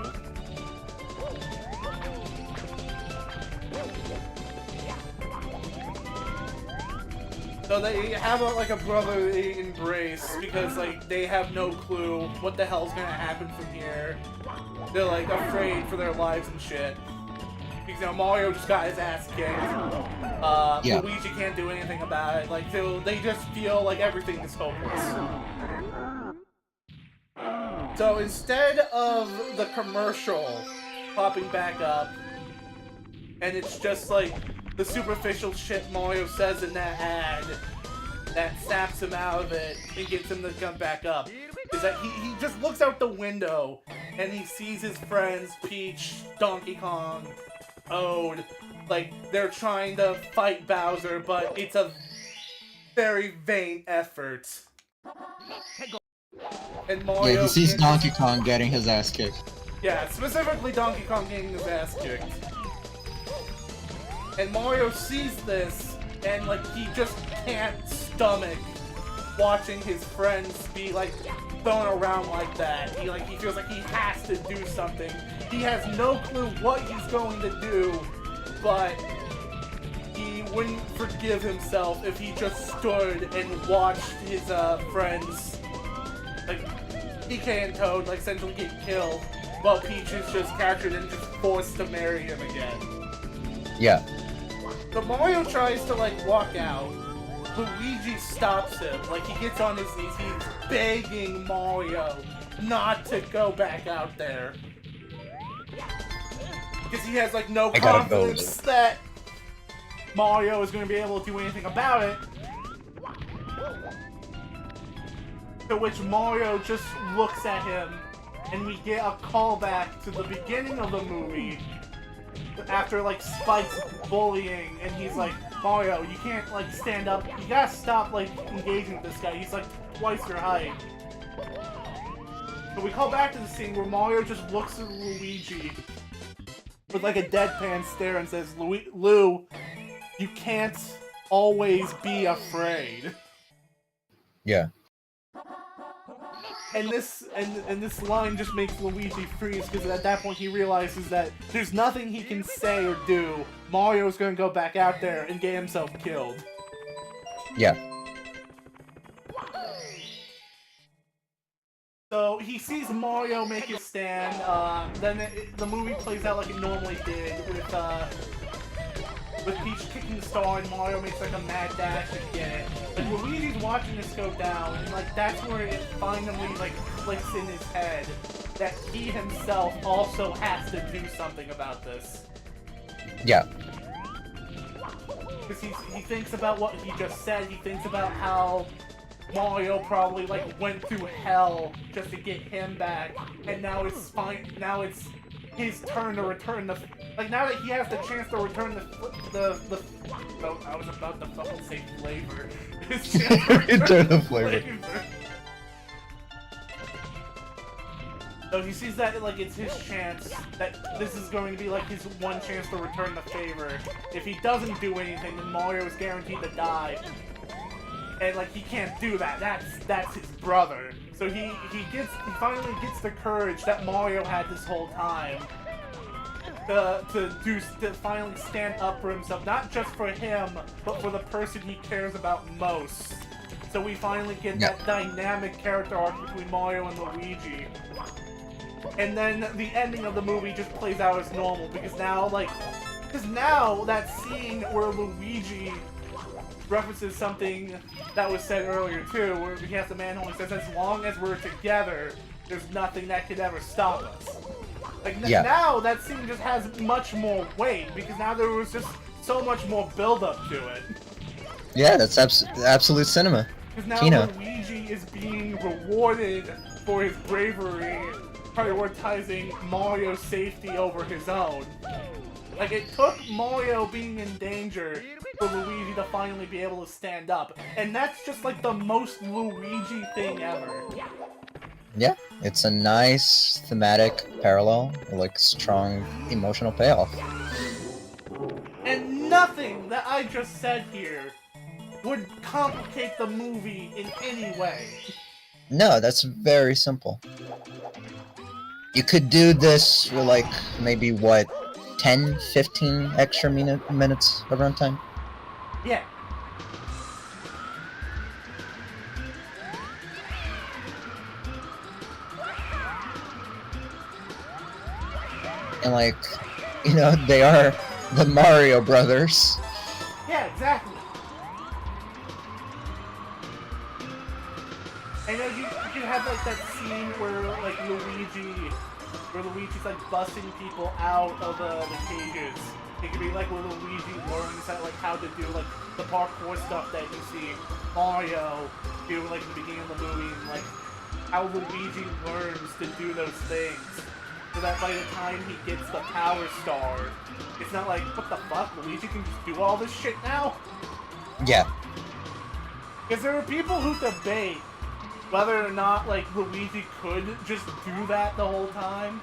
So they have like a brotherly embrace because like they have no clue what the hell's gonna happen from here. They're like afraid for their lives and shit. Because you know, Mario just got his ass kicked. Luigi can't do anything about it. Like they just feel like everything is hopeless. So instead of the commercial popping back up, and it's just like the superficial shit Mario says in that ad that snaps him out of it and gets him to come back up, is that he just looks out the window and he sees his friends Peach, Donkey Kong, Toad, like they're trying to fight Bowser, but it's a very vain effort. And Mario he sees Donkey Kong getting his ass kicked. Yeah, specifically Donkey Kong getting his ass kicked. And Mario sees this, and like he just can't stomach watching his friends be like thrown around like that. He feels like he has to do something. He has no clue what he's going to do, but he wouldn't forgive himself if he just stood and watched his friends, like DK and Toad, like essentially get killed, while Peach is just captured and just forced to marry him again. Yeah. So Mario tries to like walk out. Luigi stops him. Like he gets on his knees. He's begging Mario not to go back out there because he has like no confidence that Mario is going to be able to do anything about it. To which Mario just looks at him, and we get a callback to the beginning of the movie. After like Spike's bullying, and he's like, Mario, you can't like stand up. You gotta stop like engaging with this guy. He's like twice your height. So we call back to the scene where Mario just looks at Luigi with like a deadpan stare and says, Lou, you can't always be afraid. Yeah. And this line just makes Luigi freeze, because at that point he realizes that there's nothing he can say or do. Mario's gonna go back out there and get himself killed. Yeah. So he sees Mario make his stand, then the movie plays out like it normally did, with Peach kicking the star and Mario makes like a mad dash to get it. And Luigi's watching this go down, and like that's where it finally like clicks in his head that he himself also has to do something about this. Yeah. Because he thinks about what he just said, he thinks about how Mario probably like went through hell just to get him back, and now it's his turn to return the, like now that he has the chance to return the oh, I was about to fucking say flavor. Return the flavor. So he sees that like it's his chance, that this is going to be like his one chance to return the favor. If he doesn't do anything, then Mario is guaranteed to die. And like he can't do that. That's his brother. So he finally gets the courage that Mario had this whole time to finally stand up for himself, not just for him, but for the person he cares about most. So we finally get that dynamic character arc between Mario and Luigi. And then the ending of the movie just plays out as normal, because now that scene where Luigi references something that was said earlier too, where he has the manhole and says, as long as we're together, there's nothing that could ever stop us. Like, now that scene just has much more weight, because now there was just so much more build-up to it. Yeah, that's absolute cinema. Because now Luigi is being rewarded for his bravery, prioritizing Mario's safety over his own. Like, it took Mario being in danger for Luigi to finally be able to stand up. And that's just like the most Luigi thing ever. Yeah, it's a nice thematic parallel, like strong emotional payoff. And nothing that I just said here would complicate the movie in any way. No, that's very simple. You could do this for like maybe what, 10, 15 extra minutes of runtime? Yeah. And like, you know, they are the Mario brothers. Yeah, exactly. And you can have like that scene where like Luigi's like busting people out of the cages. It could be like where Luigi learns how to do like the parkour stuff that you see Mario do like in the beginning of the movie, and like how Luigi learns to do those things. So that by the time he gets the Power Star, it's not like, what the fuck, Luigi can just do all this shit now? Yeah. Because there are people who debate whether or not, like, Luigi could just do that the whole time.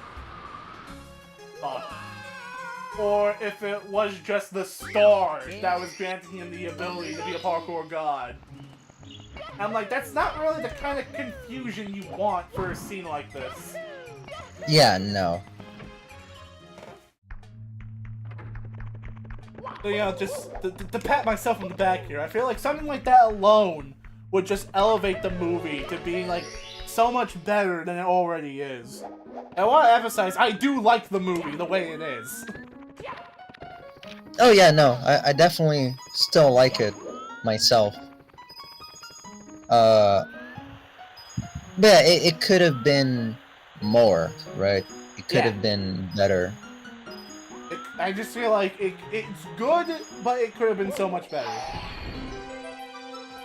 Or if it was just the star that was granting him the ability to be a parkour god. I'm like, that's not really the kind of confusion you want for a scene like this. Yeah, no. So, you know, just to pat myself on the back here, I feel like something like that alone would just elevate the movie to being, like, so much better than it already is. I want to emphasize, I do like the movie the way it is. Oh yeah, no, I definitely still like it myself. But yeah, it could have been more, right? It could have been better. I just feel like it's good, but it could have been so much better.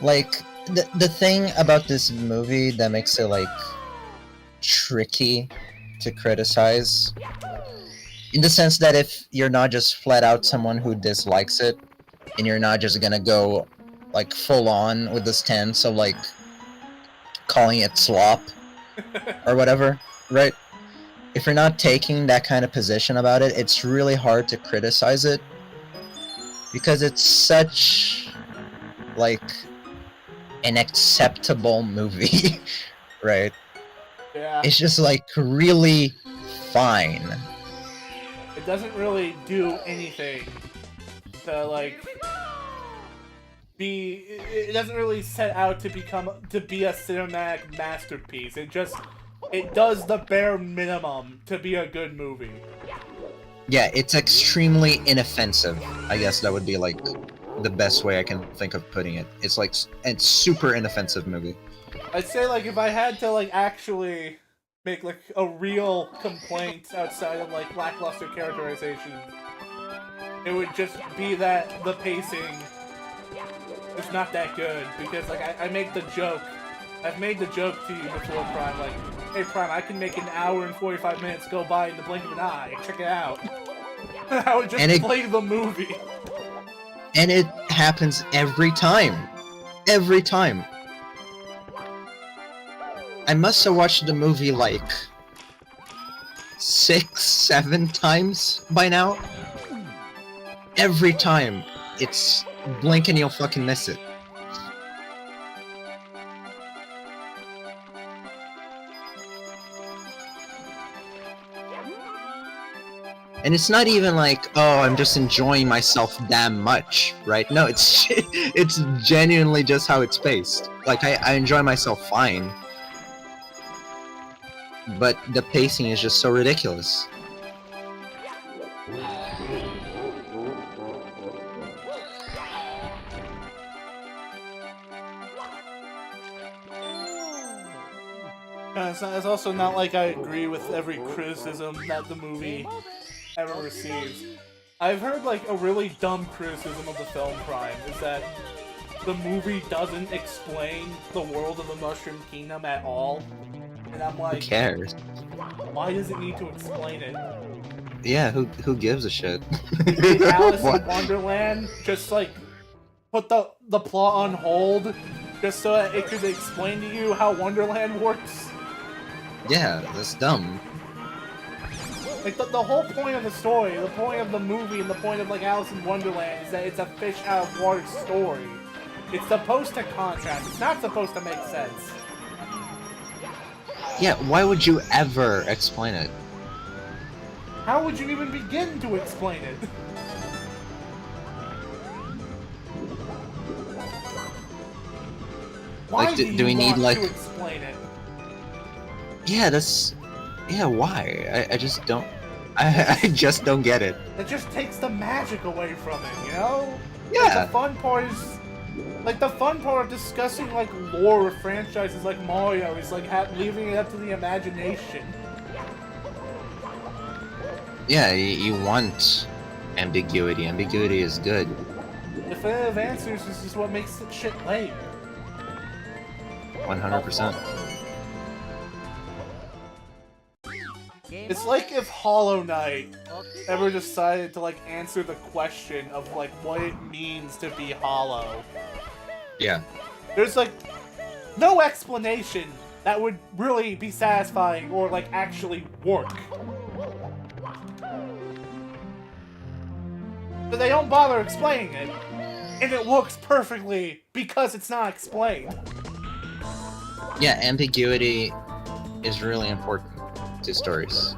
Like, the thing about this movie that makes it, like, tricky to criticize, in the sense that if you're not just flat out someone who dislikes it, and you're not just gonna go, like, full on with the stance of, like, calling it slop, or whatever, right? If you're not taking that kind of position about it, it's really hard to criticize it, because it's such, like, an acceptable movie, right? Yeah. It's just, like, really fine. It doesn't really do anything to, like, be... It doesn't really set out to be a cinematic masterpiece. It does the bare minimum to be a good movie. Yeah, it's extremely inoffensive. I guess that would be, like, the best way I can think of putting it. It's, like, a super inoffensive movie. I'd say, like, if I had to, like, actually make, like, a real complaint outside of, like, lackluster characterization, it would just be that the pacing is not that good. Because, like, I make the joke. I've made the joke to you before, Prime, like, hey, Prime, I can make an hour and 45 minutes go by in the blink of an eye. Check it out. I would just play the movie. And it happens every time. Every time. I must have watched the movie, like, 6, 7 times by now. Every time. It's blink and you'll fucking miss it. And it's not even like, oh, I'm just enjoying myself damn much, right? No, it's genuinely just how it's paced. Like, I enjoy myself fine. But the pacing is just so ridiculous. It's also not like I agree with every criticism that the movie ever receives. I've heard, like, a really dumb criticism of the film, Prime, is that the movie doesn't explain the world of the Mushroom Kingdom at all. And I'm like, who cares? Why does it need to explain it? Yeah, who gives a shit? Did Alice in Wonderland just, like, put the plot on hold just so that it could explain to you how Wonderland works? Yeah, that's dumb. Like, the whole point of the story, the point of the movie, and the point of, like, Alice in Wonderland is that it's a fish out of water story. It's supposed to contrast. It's not supposed to make sense. Yeah, why would you ever explain it? How would you even begin to explain it? Why Like, do we you need, want like... to explain it? Yeah, that's... Yeah, why? I just don't... I just don't get it. It just takes the magic away from it, you know? Yeah. Like, the fun part is... Like, the fun part of discussing, like, lore of franchises like Mario is, like, leaving it up to the imagination. Yeah, you want ambiguity. Ambiguity is good. Definitive answers is just what makes the shit lame. 100%. It's like if Hollow Knight ever decided to, like, answer the question of, like, what it means to be hollow. Yeah. There's, like, no explanation that would really be satisfying or, like, actually work. But they don't bother explaining it. and it works perfectly because it's not explained. Yeah, ambiguity is really important to stories.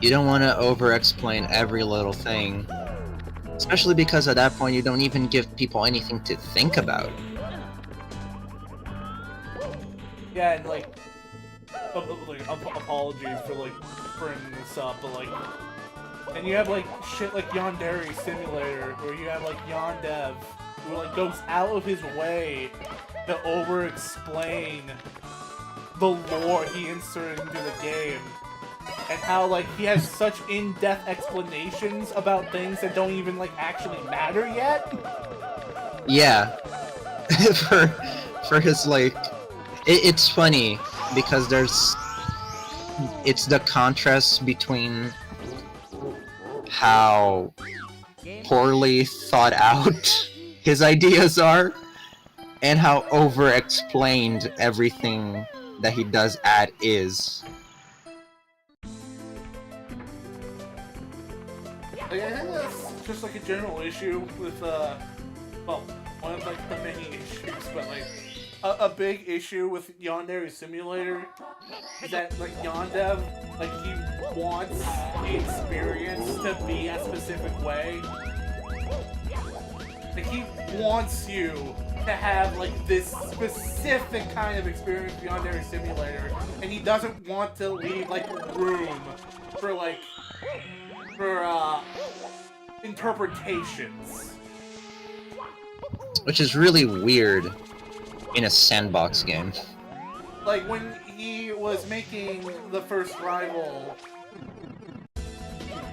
You don't want to over-explain every little thing, especially because at that point you don't even give people anything to think about. Yeah, and like apologies for like bringing this up, but like, and you have like shit like Yandere Simulator, where you have like Yondev, who like goes out of his way to over-explain the lore he inserted into the game, and how like he has such in-depth explanations about things that don't even like actually matter yet. Yeah, for his like, it's funny because it's the contrast between how poorly thought out his ideas are and how over-explained everything that he does add is. Like, I think that's just like a general issue with well, one of like the many issues, but like a big issue with Yandere Simulator is that like Yondev, like he wants the experience to be a specific way. Like he wants you to have like this specific kind of experience with Yandere Simulator, and he doesn't want to leave like room for like interpretations. Which is really weird in a sandbox game. Like when he was making the first rival,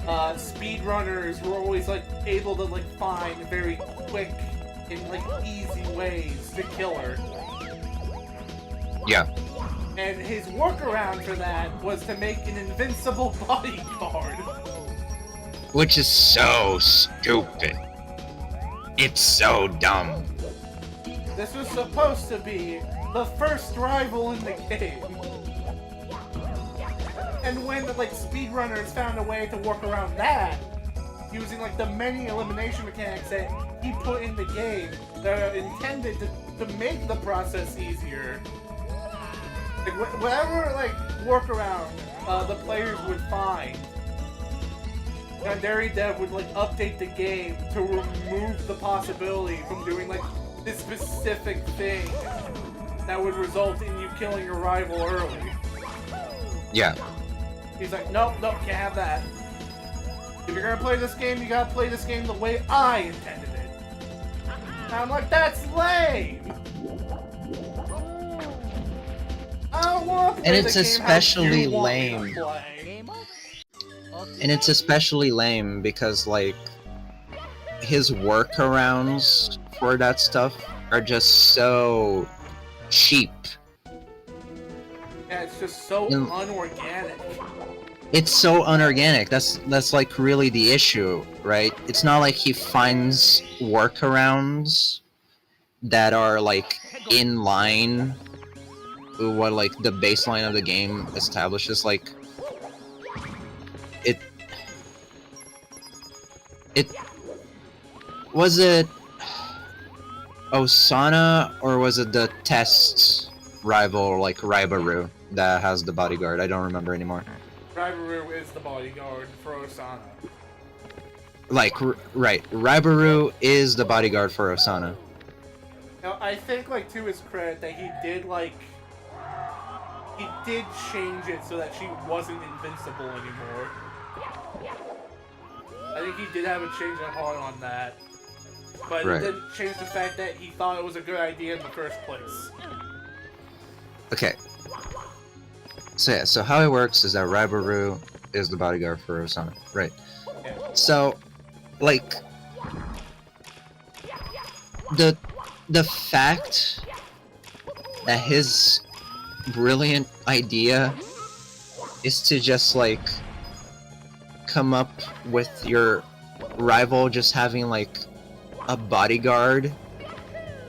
speedrunners were always like able to like find very quick and like easy ways to kill her. Yeah. And his workaround for that was to make an invincible bodyguard. Which is so stupid. It's so dumb. This was supposed to be the first rival in the game. And when the like speedrunners found a way to work around that, using like the many elimination mechanics that he put in the game that are intended to make the process easier, like whatever like workaround the players would find, Yandere Dev would like update the game to remove the possibility from doing like this specific thing that would result in you killing your rival early. Yeah. He's like, nope, can't have that. If you're gonna play this game, you gotta play this game the way I intended it. And I'm like, that's lame! I don't want to play And it's the game especially how you want lame. me to play. And it's especially lame because, like, his workarounds for that stuff are just so cheap. Yeah, it's just so unorganic. It's so unorganic. That's like really the issue, right? It's not like he finds workarounds that are like in line with what like the baseline of the game establishes. Like it was it Osana or was it the test rival like Raibaru that has the bodyguard? I don't remember anymore. Raibaru is the bodyguard for Osana. Like, right, Raibaru is the bodyguard for Osana. Now, I think, like, to his credit, that he did change it so that she wasn't invincible anymore. I think he did have a change of heart on that. But Right. it didn't change the fact that he thought it was a good idea in the first place. Okay. So yeah, so how it works is that Raibaru is the bodyguard for Osana. Right. Yeah. So, like, the fact that his brilliant idea is to just, like, come up with your rival just having, like, a bodyguard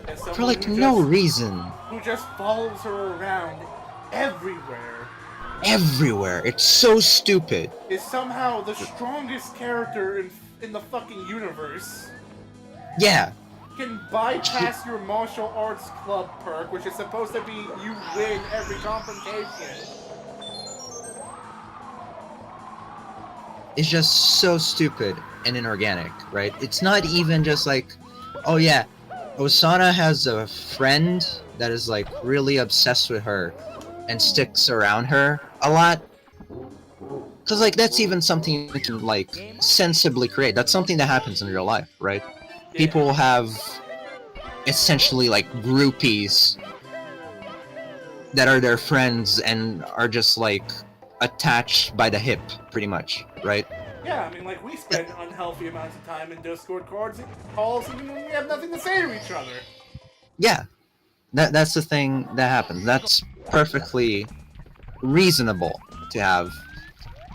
And someone for, like, who no just- reason. Who just follows her around everywhere. Everywhere. It's so stupid. Is somehow the strongest character in the fucking universe Yeah. can bypass your martial arts club perk, which is supposed to be you win every confrontation. It's just so stupid and inorganic, right? It's not even just like, oh yeah, Osana has a friend that is like really obsessed with her and sticks around her a lot. Cause like that's even something you can like sensibly create. That's something that happens in real life, right? Yeah. People have essentially like groupies that are their friends and are just like attached by the hip, pretty much, right? Yeah, I mean, like, we spend unhealthy amounts of time in Discord calls even when we have nothing to say to each other. Yeah, that's the thing that happens. That's perfectly reasonable to have,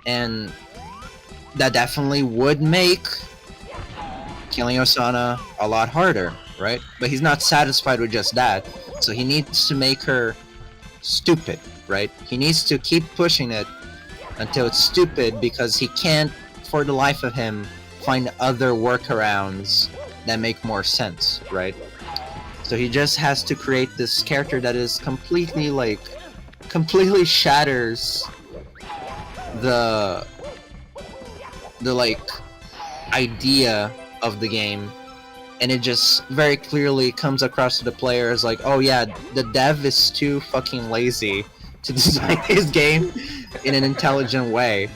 and that definitely would make killing Osana a lot harder, right? But he's not satisfied with just that, so he needs to make her stupid, right? He needs to keep pushing it until it's stupid because he can't, for the life of him, find other workarounds that make more sense, right? So he just has to create this character that is completely shatters the like idea of the game, and it just very clearly comes across to the player as like, oh yeah, the dev is too fucking lazy to design his game in an intelligent way.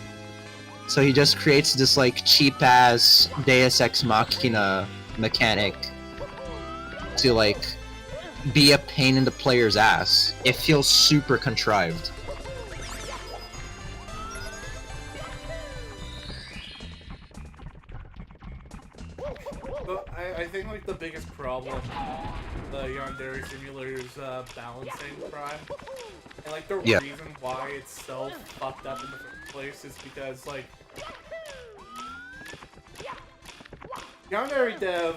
So he just creates this like cheap ass Deus Ex Machina mechanic to like be a pain in the player's ass. It feels super contrived. But I think, like, the biggest problem the Yandere Simulator is balancing crime. And, like, the reason why it's so fucked up in the first place is because, like, Yandere Dev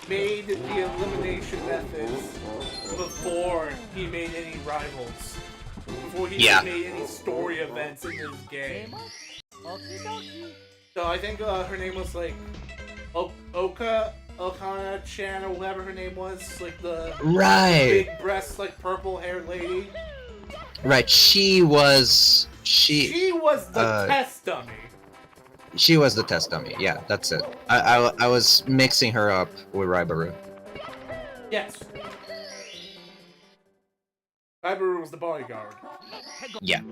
made the elimination methods before he made any rivals. Before he made any story events in his game. Okie dokie. So I think her name was, like, Okana-chan, or whatever her name was, like the big breast, like purple haired lady. Right, she was the test dummy. She was the test dummy, yeah, that's it. I was mixing her up with Raibaru. Yes. Raibaru was the bodyguard. Yeah.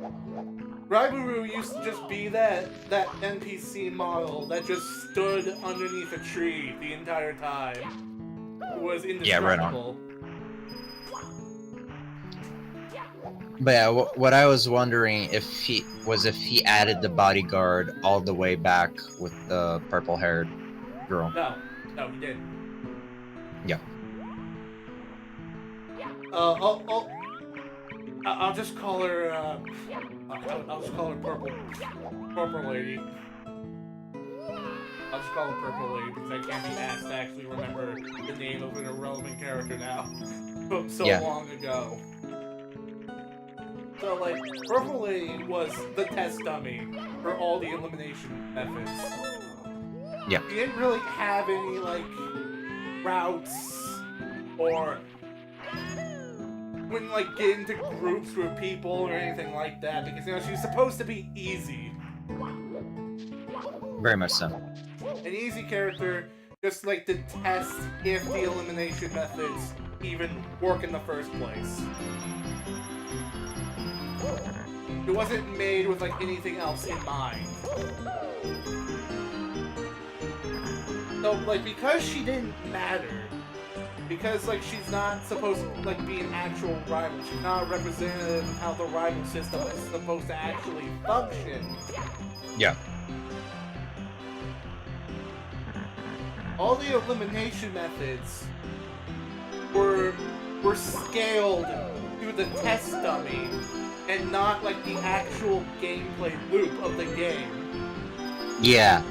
Raibaru used to just be that NPC model that just stood underneath a tree the entire time. It was indestructible. Yeah, right on. But yeah, what I was wondering if he added the bodyguard all the way back with the purple-haired girl. No, he didn't. Yeah. I'll just call her. I'll just call her purple lady. I'll just call her purple lady because I can't be asked to actually remember the name of an irrelevant character now from so long ago. So, like, Purple Lady was the test dummy for all the elimination methods. Yeah. He didn't really have any, like, routes or wouldn't, like, get into groups with people or anything like that because, you know, she was supposed to be easy. Very much so. An easy character just, like, to test if the elimination methods even work in the first place. It wasn't made with, like, anything else in mind. So, like, because she didn't matter, because, like, she's not supposed to, like, be an actual rival, she's not a representative of how the rival system is supposed to actually function. Yeah. All the elimination methods were scaled to the test dummy and not, like, the actual gameplay loop of the game. Yeah.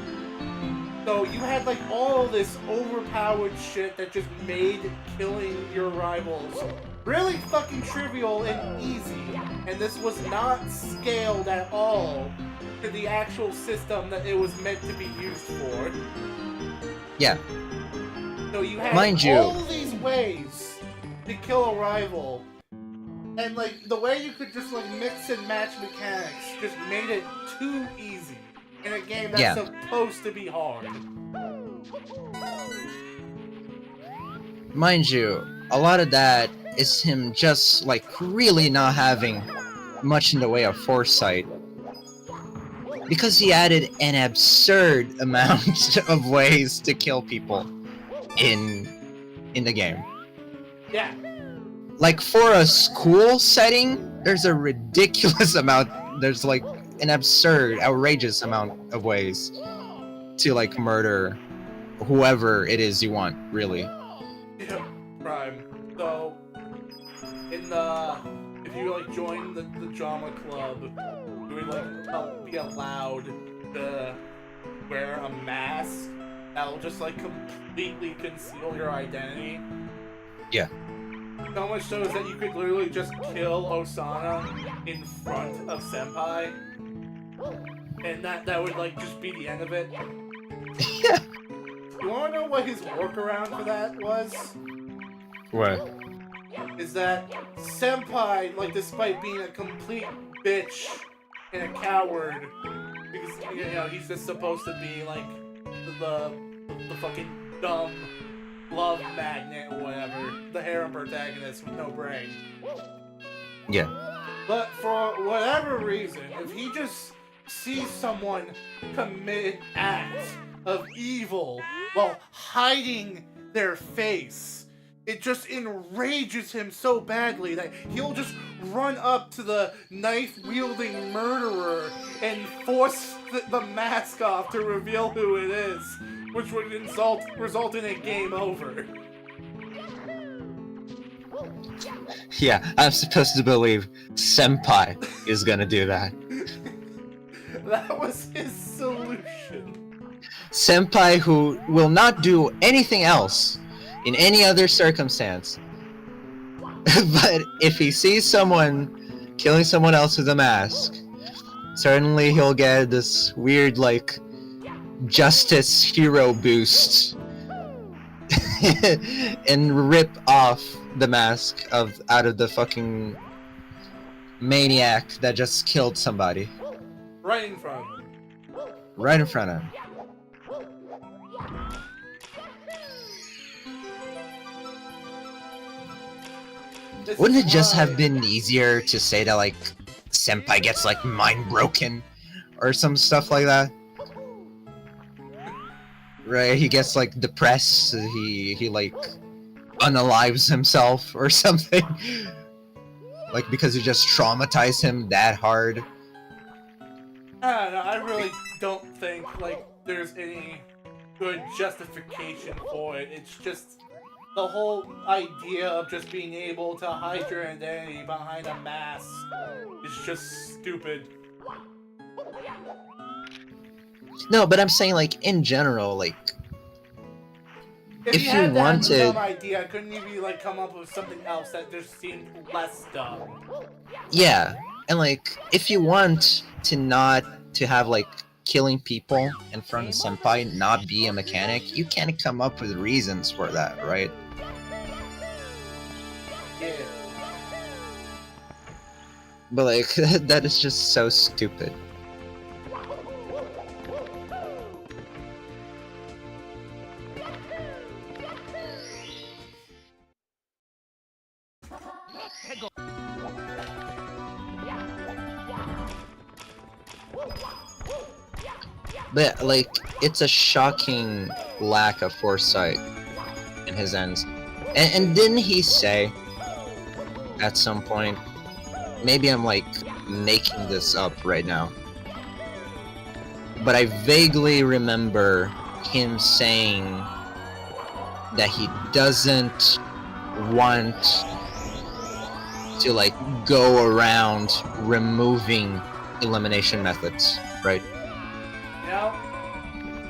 So you had, like, all this overpowered shit that just made killing your rivals really fucking trivial and easy. And this was not scaled at all to the actual system that it was meant to be used for. Yeah. So you had Mind you- all these ways to kill a rival, and like the way you could just like mix and match mechanics just made it too easy in a game that's Yeah. supposed to be hard. Mind you, a lot of that is him just like really not having much in the way of foresight. Because he added an absurd amount of ways to kill people in the game. Yeah. Like for a school setting, there's a ridiculous amount, there's like an absurd, outrageous amount of ways to like murder whoever it is you want, really. Yeah, Prime. So, if you like join the drama club, you would like be allowed to wear a mask that'll just like completely conceal your identity. Yeah. So much so is that you could literally just kill Osana in front of Senpai, and that would like just be the end of it. Yeah. You wanna know what his workaround for that was? What? Is that Senpai, like, despite being a complete bitch and a coward, because, you know, he's just supposed to be, like, the fucking dumb love magnet or whatever, the harem protagonist with no brain. Yeah. But for whatever reason, if he just sees someone commit an act of evil while hiding their face, it just enrages him so badly that he'll just run up to the knife-wielding murderer and force the mask off to reveal who it is, which would result in a game over. Yeah, I'm supposed to believe Senpai is gonna do that. That was his solution. Senpai who will not do anything else in any other circumstance. But if he sees someone killing someone else with a mask, certainly he'll get this weird, like, justice hero boost and rip off the mask out of the fucking maniac that just killed somebody. Right in front of him. Right in front of him. This Wouldn't is it just why- have been easier to say that, like, Senpai gets, like, mind broken or some stuff like that? Right, he gets, like, depressed, he like, unalives himself or something. Like, because it just traumatized him that hard. I don't know, I really don't think, like, there's any good justification for it. It's just the whole idea of just being able to hide your identity behind a mask is just stupid. No, but I'm saying, like, in general, like, If If you you had that wanted- dumb idea, couldn't you be like come up with something else that just seemed less dumb? yeah, and, like, if you want to not to have, like, killing people in front of Senpai not be a mechanic, you can't come up with reasons for that, right? Yeah. But, like, that is just so stupid. But, like, it's a shocking lack of foresight in his ends. And didn't he say at some point, maybe I'm, like, making this up right now, but I vaguely remember him saying that he doesn't want to, like, go around removing elimination methods, right? You know,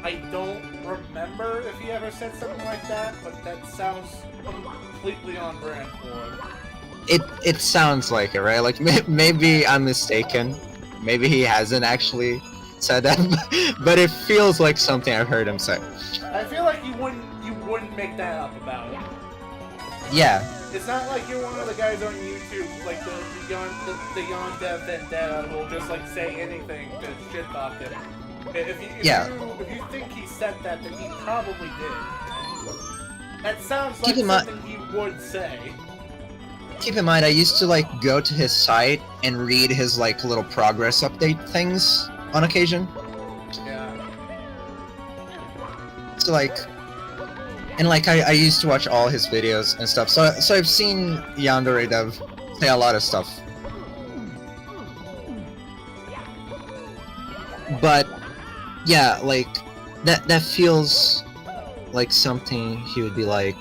I don't remember if he ever said something like that, but that sounds completely on brand for him. It sounds like it, right? Like, maybe I'm mistaken. Maybe he hasn't actually said that, but it feels like something I've heard him say. I feel like you wouldn't make that up about him. Yeah. It's not like you're one of the guys on YouTube, like the Yon Dev Vendetta, who'll just like say anything to shit talk him. If you think he said that, then he probably did. That sounds like something he would say. Keep in mind, I used to like go to his site and read his like little progress update things on occasion. Yeah. So like, and like I used to watch all his videos and stuff. So I've seen Yandere Dev say a lot of stuff. But yeah, like that feels like something he would be like,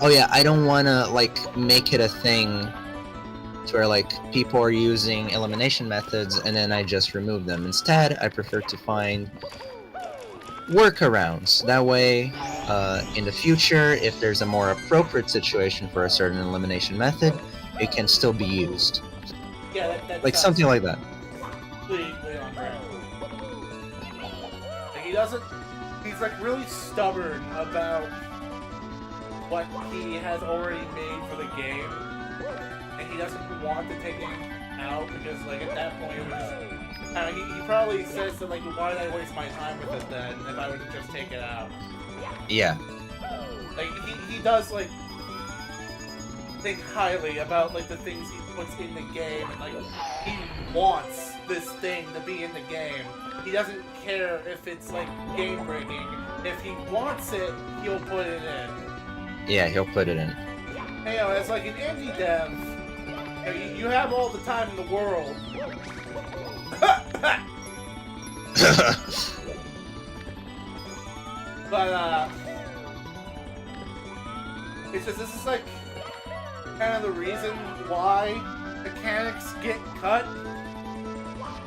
oh yeah, I don't want to like make it a thing to where like people are using elimination methods and then I just remove them. Instead, I prefer to find workarounds. That way, in the future, if there's a more appropriate situation for a certain elimination method, it can still be used. Yeah, that like something like that. Completely on brand. Like he doesn't. He's like really stubborn about what he has already made for the game, and he doesn't want to take it out because, like, at that point, it was just, he probably says that, like, why did I waste my time with it then if I would have just take it out? Yeah. Like he does like think highly about like the things he puts in the game, and like he wants this thing to be in the game. He doesn't care if it's like game breaking. If he wants it, he'll put it in. Yeah, he'll put it in. Hey, as like an indie dev, you have all the time in the world. But it's just, this is like kind of the reason why mechanics get cut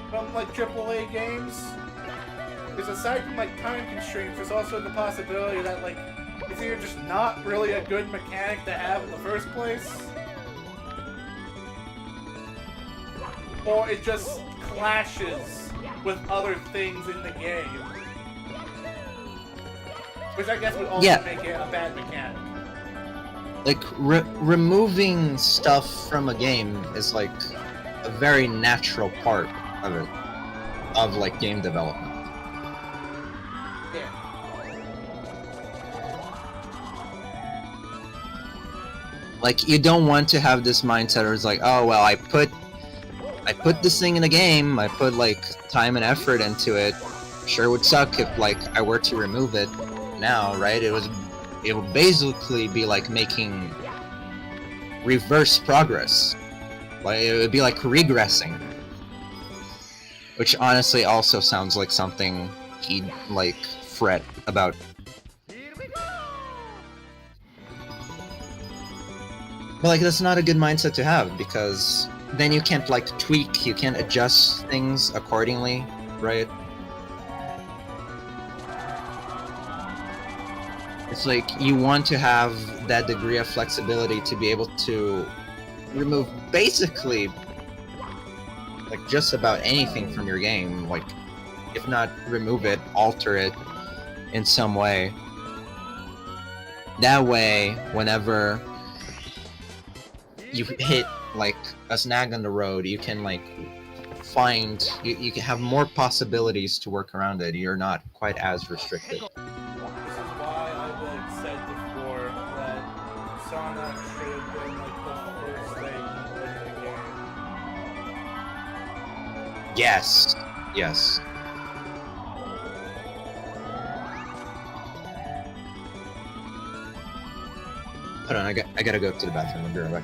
from like AAA games. Because aside from like time constraints, there's also the possibility that like it's either just not really a good mechanic to have in the first place, or it just clashes with other things in the game. Which I guess would also make it a bad mechanic. Like, removing stuff from a game is like a very natural part of it, of like game development. Yeah. Like, you don't want to have this mindset where it's like, oh well, I put this thing in a game, I put like time and effort into it. Sure would suck if like I were to remove it now, right? It would basically be like making reverse progress. Like, it would be like regressing. Which honestly also sounds like something he'd like fret about. But like, that's not a good mindset to have, because then you can't like tweak, you can't adjust things accordingly, right? It's like you want to have that degree of flexibility to be able to remove basically like just about anything from your game, like if not remove it, alter it in some way. That way, whenever you hit like a snag on the road, you can like find, you can have more possibilities to work around it. You're not quite as restricted. Yes. Yes. Hold on, I gotta go to the bathroom. I'll be right back.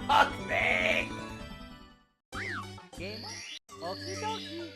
Fuck me! Game okie dokie.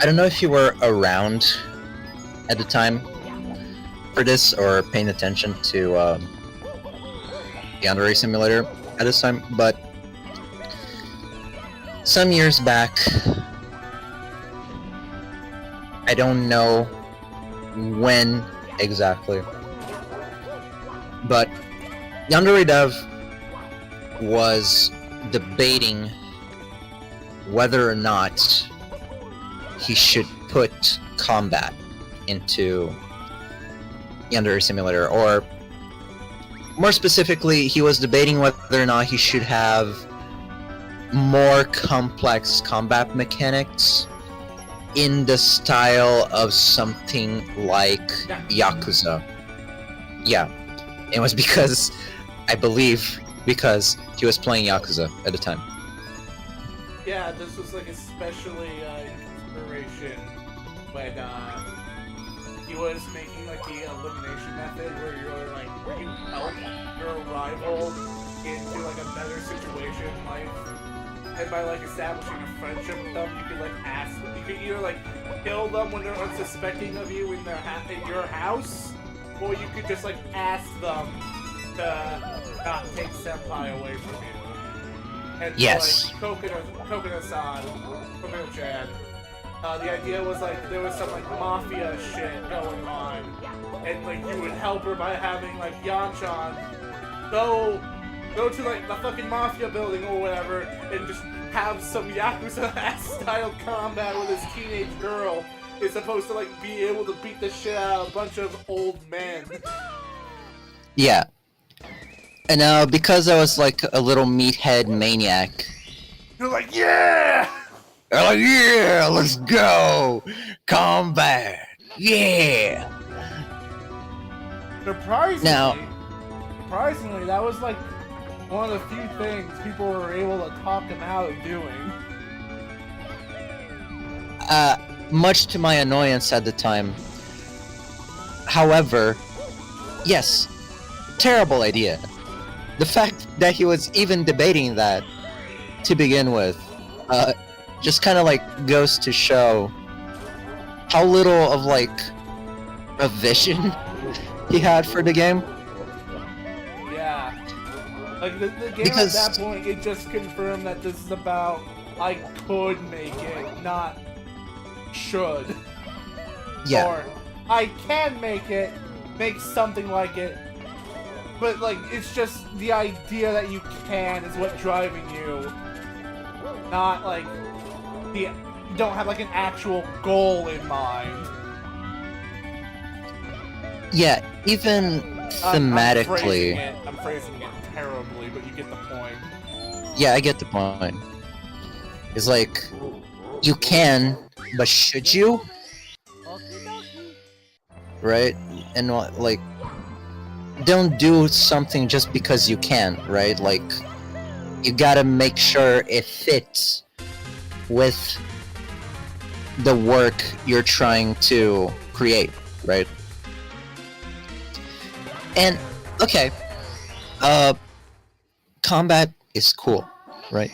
I don't know if you were around at the time for this or paying attention to the Yandere Simulator at this time, but some years back, I don't know when exactly, but Yandere Dev was debating whether or not he should put combat into Yandere Simulator, or more specifically, he was debating whether or not he should have more complex combat mechanics in the style of something like Yakuza. Yeah, it was because, I believe, because he was playing Yakuza at the time. Yeah, this was like especially inspiration when he was making like the elimination method where you help your rival into like a better situation in life, and by like establishing a friendship with them, you could like ask them. You could either like kill them when they're unsuspecting of you in in your house, or you could just like ask them to not take senpai away from you. And yes. So, like, Coconut-san, Coconut-chan, the idea was, like, there was some, like, mafia shit going on, and, like, you would help her by having, like, Yanchan go to, like, the fucking mafia building or whatever, and just have some Yakuza-style combat with his teenage girl, is supposed to, like, be able to beat the shit out of a bunch of old men. Yeah. And because I was like a little meathead maniac, You're like, yeah! they're like, yeah, let's go! Combat! Yeah! Surprisingly, Now- that was like one of the few things people were able to talk him out of doing. Much to my annoyance at the time. However, yes, terrible idea. The fact that he was even debating that to begin with, just kind of like goes to show how little of like a vision he had for the game. Yeah. Like the game Because- at that point, it just confirmed that this is about I could make it, not should. Yeah. Or I can make it, make something like it. But like it's just the idea that you can is what driving you. Not like you don't have like an actual goal in mind. Yeah, even thematically. I'm phrasing it terribly, but you get the point. Yeah, I get the point. It's like, you can, but should you? Okie dokie. Right? And like, don't do something just because you can, right? Like, you gotta make sure it fits with the work you're trying to create, right? And, okay, combat is cool, right?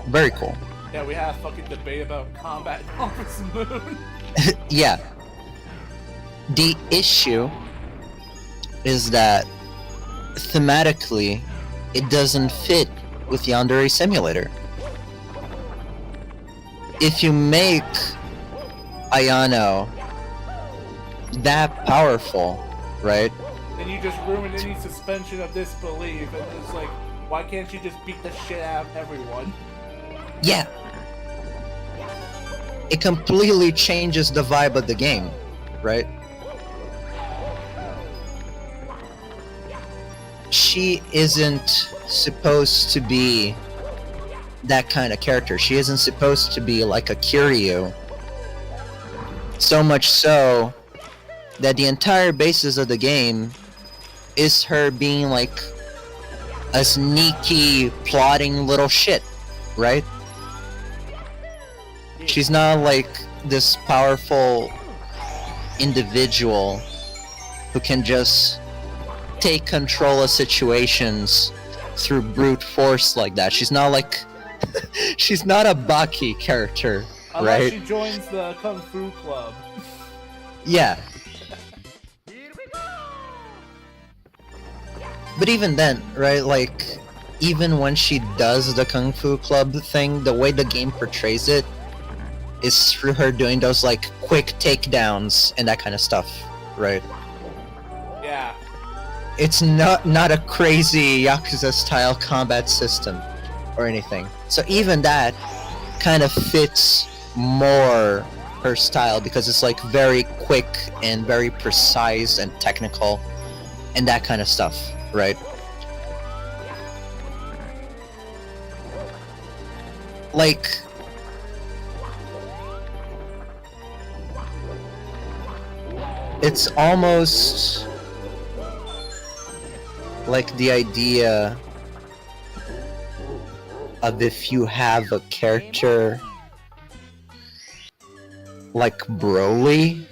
Very cool. Yeah, we had a fucking debate about combat in Harvest Moon. Yeah. The issue is that thematically, it doesn't fit with Yandere Simulator. If you make Ayano that powerful, right? Then you just ruin any suspension of disbelief, and it's like, why can't you just beat the shit out of everyone? Yeah. It completely changes the vibe of the game, right? She isn't supposed to be that kind of character. She isn't supposed to be like a Kiryu. So much so that the entire basis of the game is her being like a sneaky, plotting little shit, right? She's not like this powerful individual who can just take control of situations through brute force like that. She's not like she's not a Baki character, Unless right? she joins the Kung Fu Club. Yeah. But even then, right, like, even when she does the Kung Fu Club thing, the way the game portrays it is through her doing those, like, quick takedowns and that kind of stuff, right? Yeah. It's not a crazy Yakuza-style combat system or anything. So even that kind of fits more her style because it's, like, very quick and very precise and technical and that kind of stuff. Right? Like, it's almost like the idea of if you have a character like Broly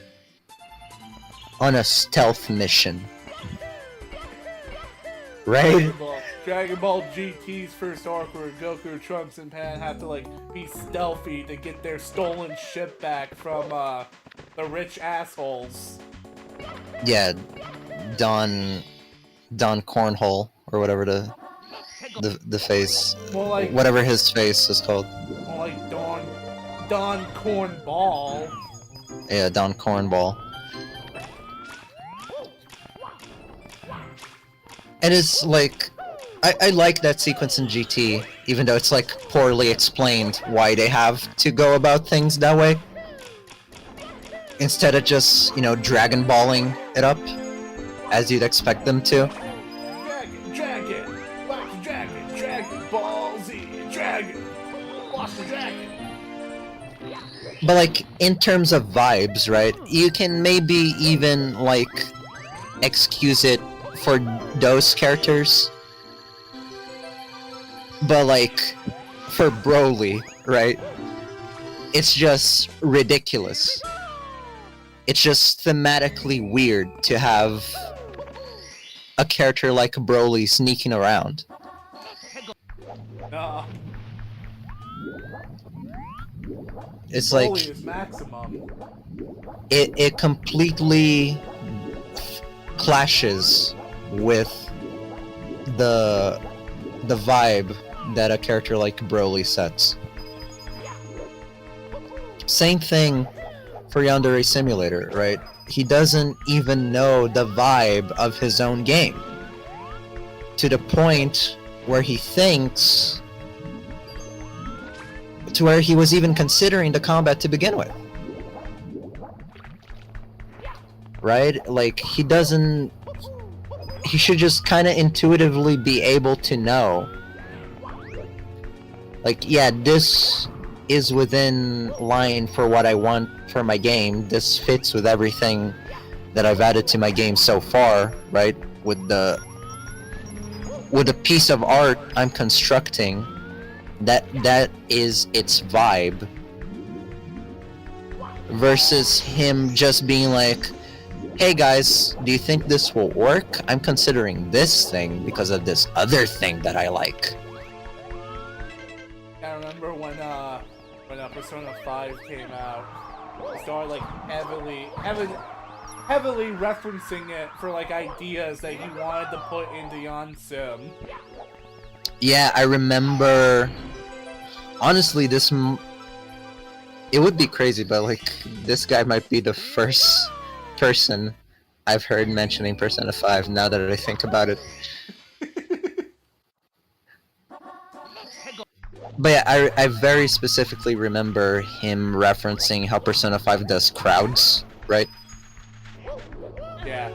on a stealth mission. Right? Dragon Ball GT's first arc where Goku, Trunks, and Pan have to like be stealthy to get their stolen ship back from the rich assholes. Yeah, Don Cornhole or whatever the face, More like whatever his face is called. more like Don Cornball. Yeah, Don Cornball. And it's like, I like that sequence in GT, even though it's like poorly explained why they have to go about things that way. Instead of just, you know, Dragon Balling it up, as you'd expect them to. Dragon, Black Dragon, Dragon Ball Z, Dragon, lost the dragon. But like, in terms of vibes, right, you can maybe even, like, excuse it for those characters. But like, for Broly, right, it's just ridiculous. It's just thematically weird to have a character like Broly sneaking around. It's Broly like is maximum. it completely clashes with the vibe that a character like Broly sets. Same thing for Yandere Simulator, right? He doesn't even know the vibe of his own game. To the point where he thinks... to where he was even considering the combat to begin with. Right? Like, he doesn't... he should just kind of intuitively be able to know. Like, yeah, this is within line for what I want for my game. This fits with everything that I've added to my game so far, right? With the piece of art I'm constructing, that is its vibe. Versus him just being like, hey guys, do you think this will work? I'm considering this thing because of this other thing that I like. I remember when Persona 5 came out, I started like heavily referencing it for like ideas that he wanted to put into Yansim. Yeah, I remember. Honestly, it would be crazy, but like this guy might be the first person I've heard mentioning Persona 5 now that I think about it. But yeah, I very specifically remember him referencing how Persona 5 does crowds, right? Yeah.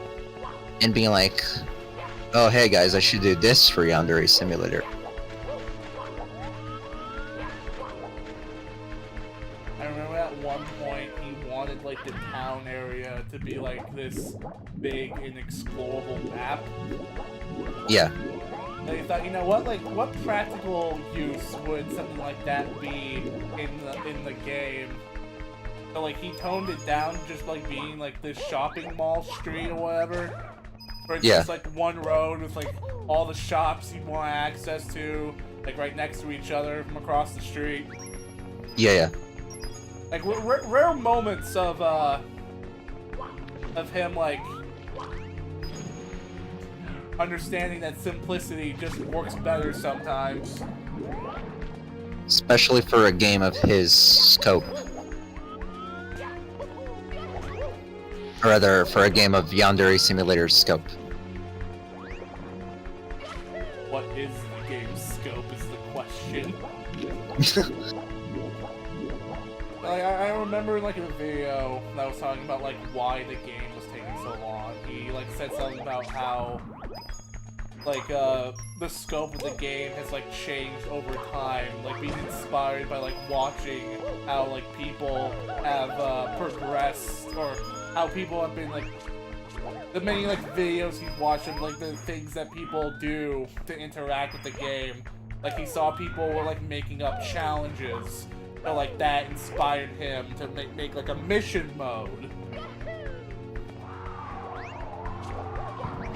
And being like, oh hey guys, I should do this for Yandere Simulator. I remember at one point he wanted like the town area to be like this big inexplorable map. Yeah. And he thought, you know what, like what practical use would something like that be in the game? So like he toned it down just like being like this shopping mall street or whatever. Where it's just like one road with like all the shops you want access to, like right next to each other from across the street. Yeah. Like rare moments of him like understanding that simplicity just works better sometimes. Especially for a game of his scope. Or rather, for a game of Yandere Simulator's scope. What is the game's scope is the question. Like, I remember like in a video that was talking about like why the game was taking so long. He like said something about how like the scope of the game has like changed over time, like being inspired by like watching how like people have progressed, or how people have been like the many like videos he's watched of like the things that people do to interact with the game. Like he saw people were like making up challenges, so like that inspired him to make like a mission mode.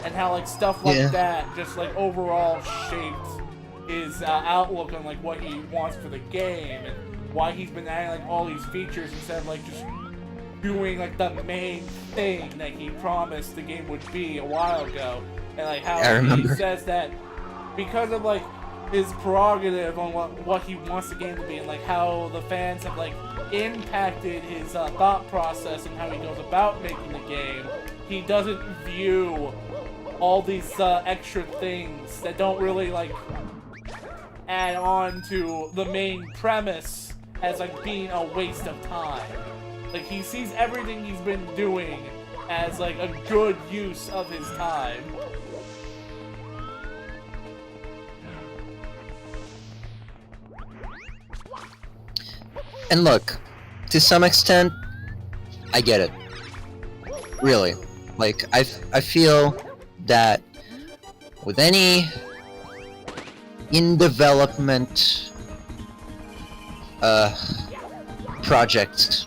And how like stuff like that just like overall shaped his outlook on like what he wants for the game, and why he's been adding like all these features instead of like just doing like the main thing that he promised the game would be a while ago. And like how he says that because of like his prerogative on what he wants the game to be, and like how the fans have like impacted his thought process and how he goes about making the game, he doesn't view all these extra things that don't really like add on to the main premise as like being a waste of time. Like he sees everything he's been doing as like a good use of his time. And look, to some extent, I get it. Really. Like, I feel that with any in-development project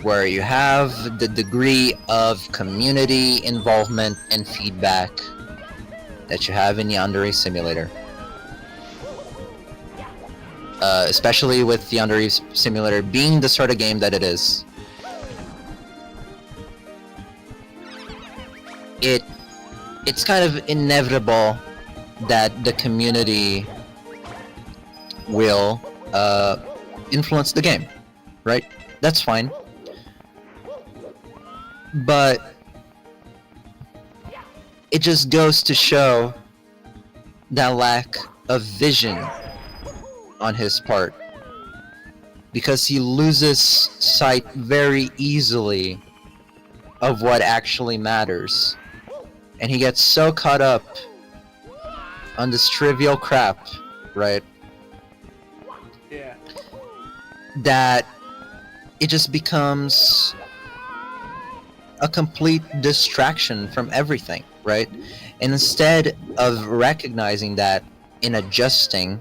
where you have the degree of community involvement and feedback that you have in Yandere Simulator, especially with the Underreef Simulator being the sort of game that it is. It's kind of inevitable that the community will influence the game, right? That's fine. But it just goes to show that lack of vision on his part, because he loses sight very easily of what actually matters, and he gets so caught up on this trivial crap, right? Yeah. That it just becomes a complete distraction from everything, right? And instead of recognizing that and adjusting,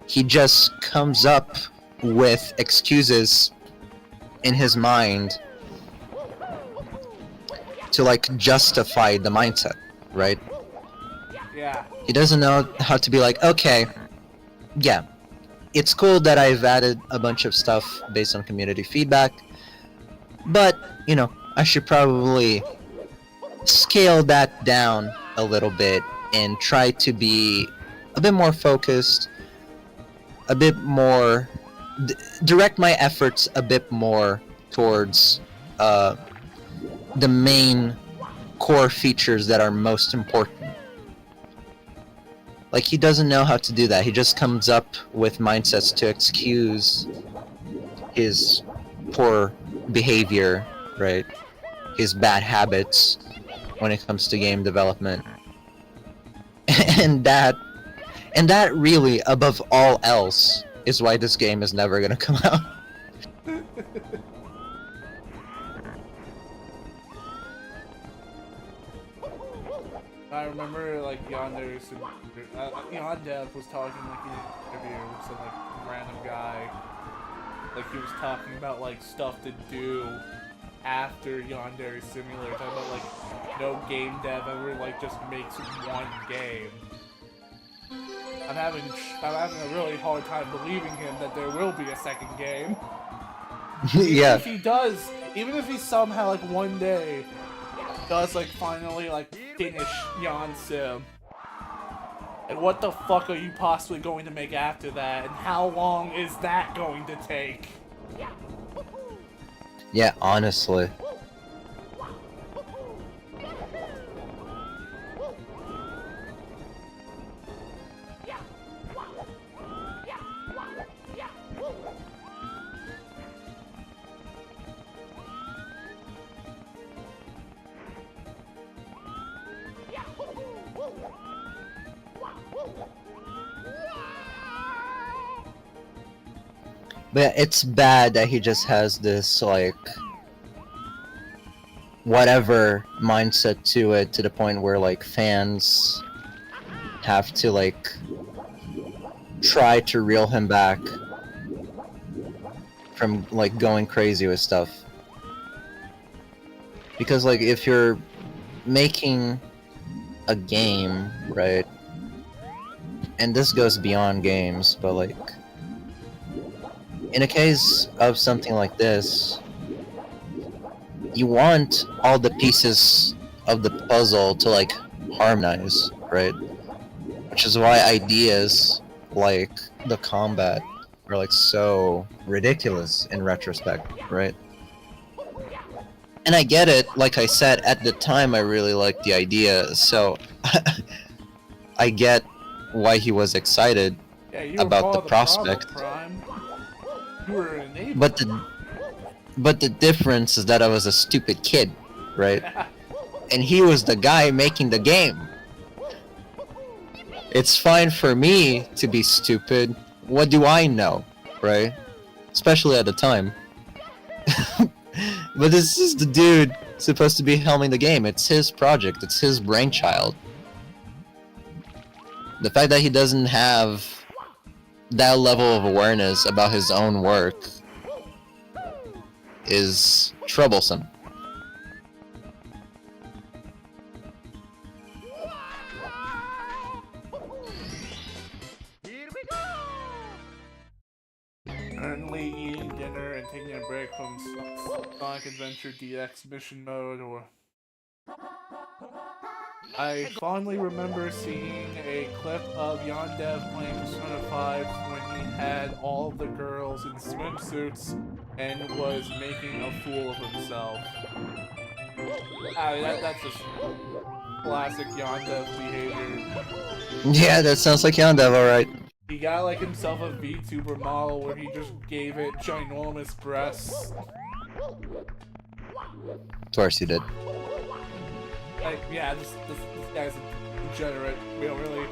he just comes up with excuses in his mind to like justify the mindset, right? Yeah. He doesn't know how to be like, okay, yeah, it's cool that I've added a bunch of stuff based on community feedback, but, you know, I should probably scale that down a little bit and try to be a bit more focused, a bit more, direct my efforts a bit more towards the main core features that are most important. Like, he doesn't know how to do that. He just comes up with mindsets to excuse his poor behavior, right? His bad habits when it comes to game development. and that really, above all else, is why this game is never gonna come out. I remember like Yondev was talking like in an interview with some like random guy. Like he was talking about like stuff to do after Yandere Simulator, talking about like no game dev ever like just makes one game. I'm having a really hard time believing him that there will be a second game. Yeah. If he does, even if he somehow like one day does like finally like finish Yon Sim, and what the fuck are you possibly going to make after that, and how long is that going to take? Yeah, honestly. But it's bad that he just has this, like, whatever mindset to it, to the point where, like, fans have to, like, try to reel him back from, like, going crazy with stuff. Because, like, if you're making a game, right, and this goes beyond games, but, like, in a case of something like this, you want all the pieces of the puzzle to, like, harmonize, right? Which is why ideas like the combat are, like, so ridiculous in retrospect, right? And I get it, like I said, at the time I really liked the idea, so I get why he was excited about the prospect. You were an enabler. But the difference is that I was a stupid kid, right? And he was the guy making the game. It's fine for me to be stupid. What do I know, right? Especially at the time. But this is the dude supposed to be helming the game. It's his project. It's his brainchild. The fact that he doesn't have that level of awareness about his own work is troublesome. dinner and taking a break from Sonic Adventure DX mission mode, or I fondly remember seeing a clip of Yondev playing Persona 5 when he had all the girls in swimsuits and was making a fool of himself. That's just classic Yondev behavior. Yeah, that sounds like Yondev, alright. He got like himself a VTuber model where he just gave it ginormous breasts. Of course he did. Like, yeah, this guy's a degenerate. We don't really...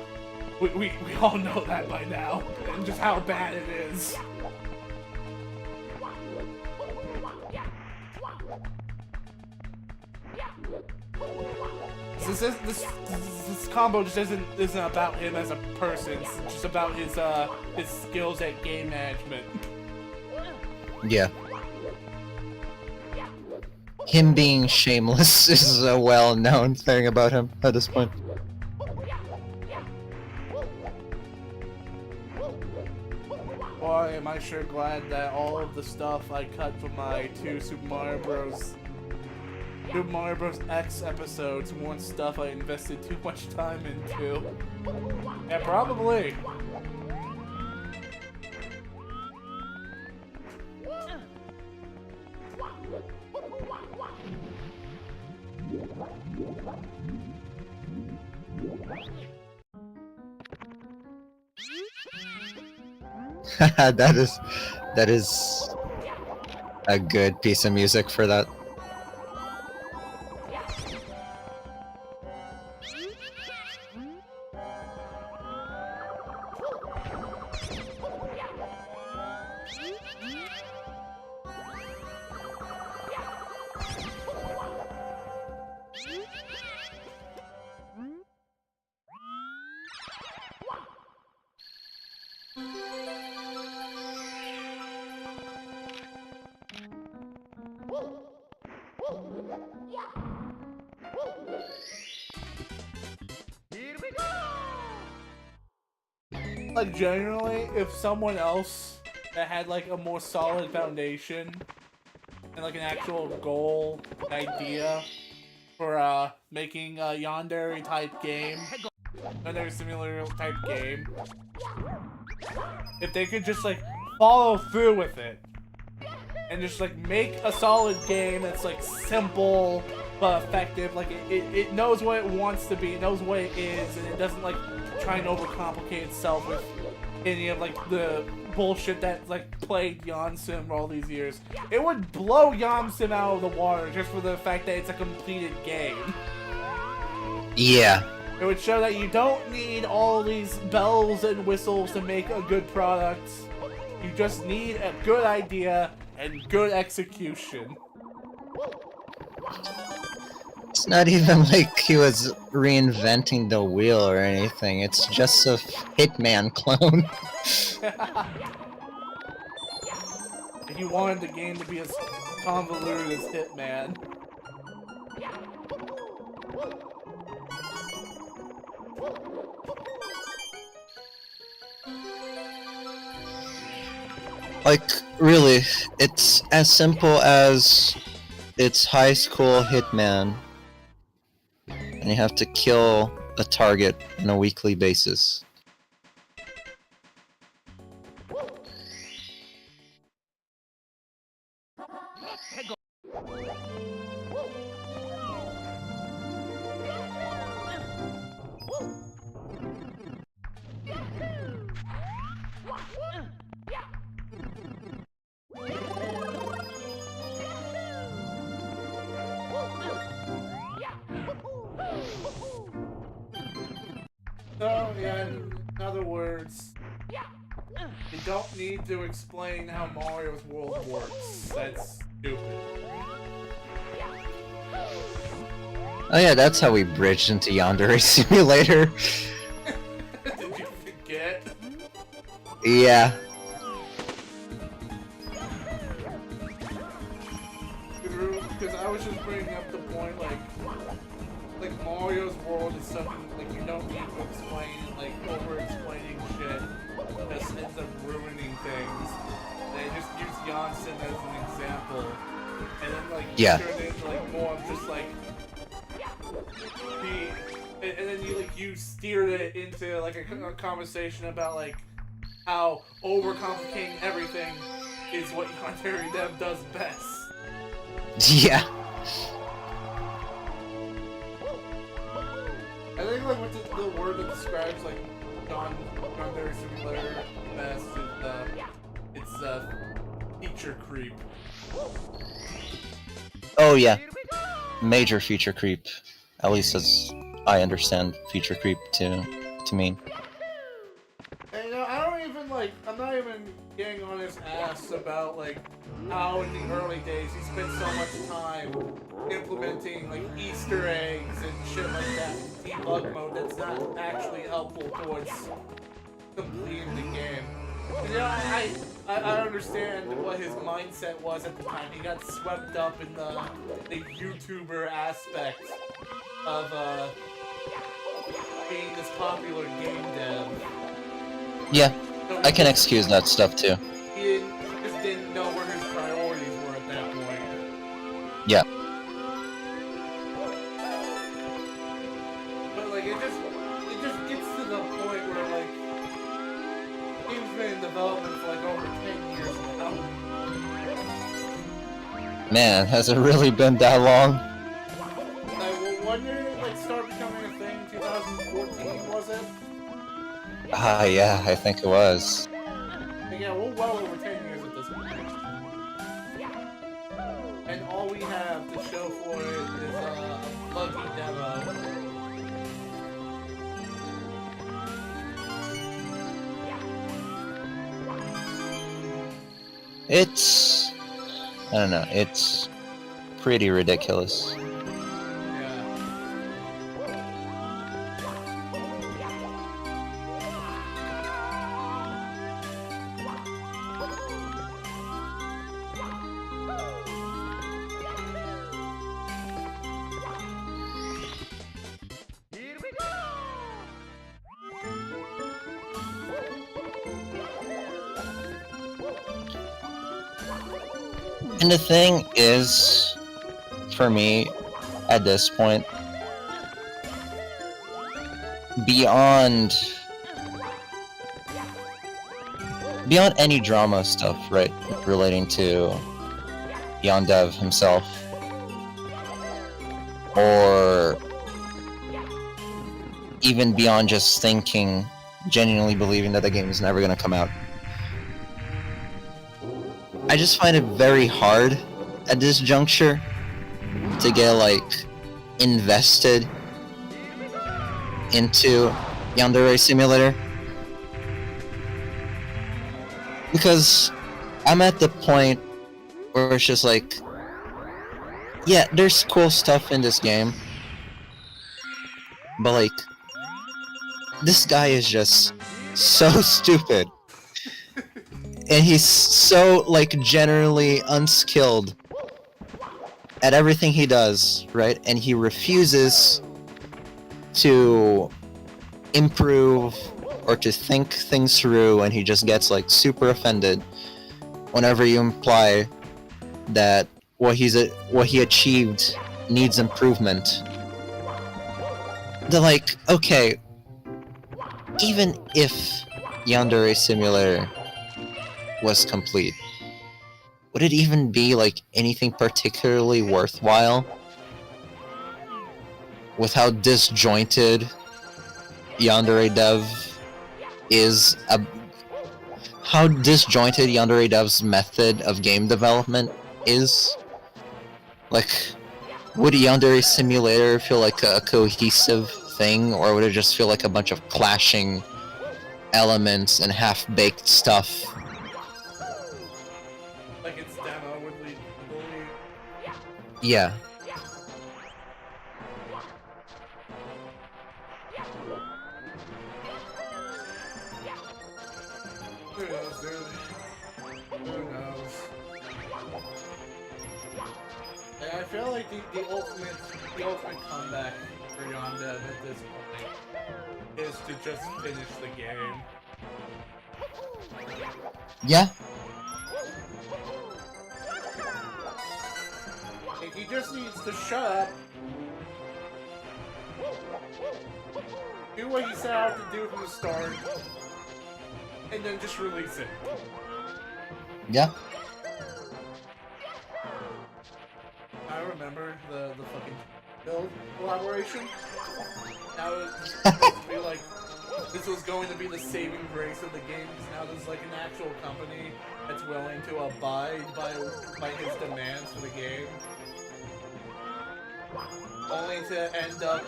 We all know that by now. And just how bad it is. This combo just isn't about him as a person. It's just about his skills at game management. Yeah. Him being shameless is a well-known thing about him at this point. Boy, am I sure glad that all of the stuff I cut from my two Super Mario Bros. X episodes weren't stuff I invested too much time into. Yeah, probably. that is a good piece of music for that. Like, generally, if someone else that had like a more solid foundation and like an actual goal, idea for making a Yandere type game, Yandere simulator type game, if they could just like follow through with it and just like make a solid game that's like simple but effective, like it knows what it wants to be, it knows what it is, and it doesn't like try and overcomplicate itself with any of like the bullshit that like plagued Yansim all these years. It would blow Yansim out of the water just for the fact that it's a completed game. Yeah. It would show that you don't need all these bells and whistles to make a good product. You just need a good idea and good execution. It's not even like he was reinventing the wheel or anything, it's just a Hitman clone. If you wanted the game to be as convoluted as Hitman. Like, really, it's as simple as it's high school Hitman, and you have to kill a target on a weekly basis. So, yeah, in other words, you don't need to explain how Mario's world works. That's stupid. Oh yeah, that's how we bridged into Yandere Simulator. Did you forget? Yeah. Because I was just bringing up the point, like Mario's world is something like you don't need to explain, and like over-explaining shit just ends up ruining things. They just use Janssen like Yeah. turn it into like more of just like and then you steered it into like a conversation about like how overcomplicating everything is what Yandere Dev does best. Yeah. I think like what the word that describes like Yandere Simulator best is it's feature creep. Oh yeah. Major feature creep. At least as I understand feature creep to mean. And you know, I'm not even getting on his ass about like how in the early days he spent so much time implementing like Easter eggs and shit like that in debug mode that's not actually helpful towards completing the game. And, you know, I understand what his mindset was at the time. He got swept up in the YouTuber aspect of being this popular game dev. Yeah, So I can excuse that stuff too. He just didn't know where his priorities were at that point. Yeah. But like it just gets to the point where like game's been in development for like over 10 years now. Man, has it really been that long? Like when did it like start becoming a thing? 2014 was it? Ah, yeah, I think it was. But yeah, we're well over 10 years at this point. And all we have to show for it is a buggy demo. It's... I don't know, it's pretty ridiculous. Yeah. And the thing is, for me, at this point, beyond any drama stuff, right, relating to Yondev himself, or even beyond just genuinely believing that the game is never gonna come out. I just find it very hard at this juncture to get like invested into Yandere Simulator, because I'm at the point where it's just like, yeah, there's cool stuff in this game, but like, this guy is just so stupid. And he's so, like, generally unskilled at everything he does, right? And he refuses to improve or to think things through, and he just gets, like, super offended whenever you imply that what he achieved needs improvement. They're like, okay, even if Yandere Simulator was complete, would it even be like anything particularly worthwhile with how disjointed Yandere Dev is? How disjointed Yandere Dev's method of game development is? Like, would Yandere Simulator feel like a cohesive thing, or would it just feel like a bunch of clashing elements and half-baked stuff? Yeah. Who knows, dude? Who knows? And I feel like the ultimate comeback for Yondev at this point is to just finish the game. Yeah. just needs to shut up, do what he set out to do from the start, and then just release it. Yeah. I remember the fucking build collaboration. Now it's supposed to be like, this was going to be the saving grace of the game, because now there's like an actual company that's willing to abide by his demands for the game. Only to end up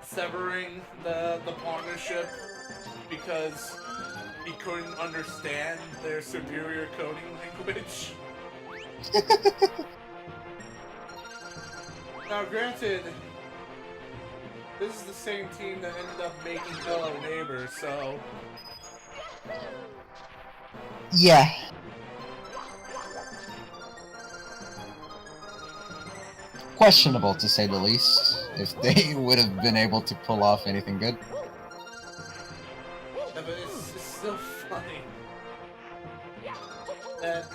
severing the partnership because he couldn't understand their superior coding language. Now granted, this is the same team that ended up making Hello Neighbor, so... Yeah. Questionable, to say the least, if they would have been able to pull off anything good. Yeah, but it's just so funny that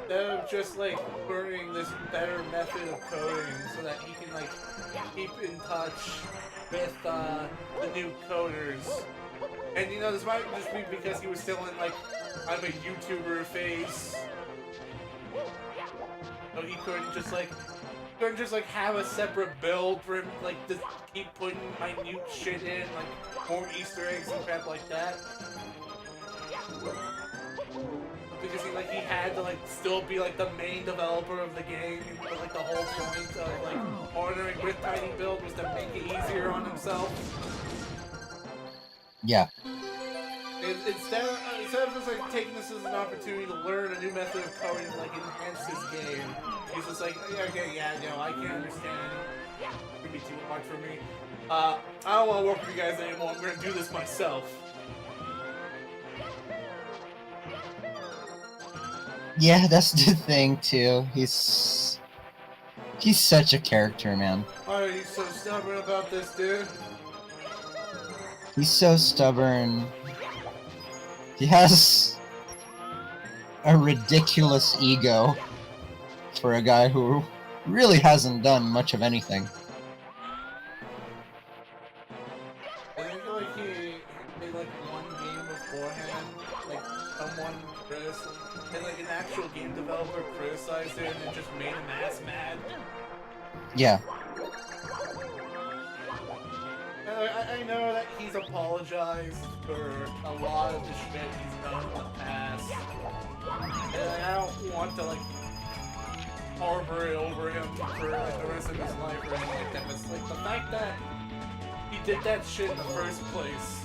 instead of just like learning this better method of coding so that he can like keep in touch with the new coders, and you know, this might just be because he was still in like, I'm a YouTuber phase, so he couldn't just like have a separate build for him, like to keep putting minute shit in, like more Easter eggs and crap like that. Because he had to like still be like the main developer of the game, but like the whole point of like partnering with Tiny Build was to make it easier on himself. Yeah. Instead of just like taking this as an opportunity to learn a new method of coding to like enhance his game, he's just like, okay, yeah, no, I can't understand. It's gonna be too much for me. I don't want to work with you guys anymore. I'm gonna do this myself. Yeah, that's the thing too. He's such a character, man. Why are you so stubborn about this, dude? He's so stubborn. He has a ridiculous ego for a guy who really hasn't done much of anything. I think like he made like one game beforehand, like someone and like an actual game developer criticized it and it just made him ass mad. Yeah. I know that he's apologized for a lot of the shit he's done in the past, and I don't want to like harbor it over him for like the rest of his life or anything like that, but it's like the fact that he did that shit in the first place,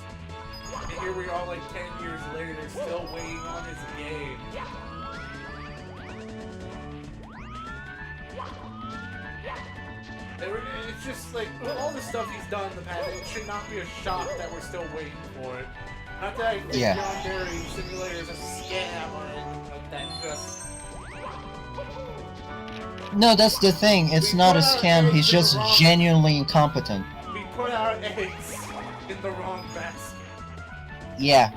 and here we are like 10 years later still waiting on his game. It's just like, with all the stuff he's done in the past, it should not be a shock that we're still waiting for it. Not that I think John Berry Simulator is a scam or anything like that, just... No, that's the thing. It's not a scam. He's just genuinely incompetent. We put our eggs in the wrong basket. Yeah.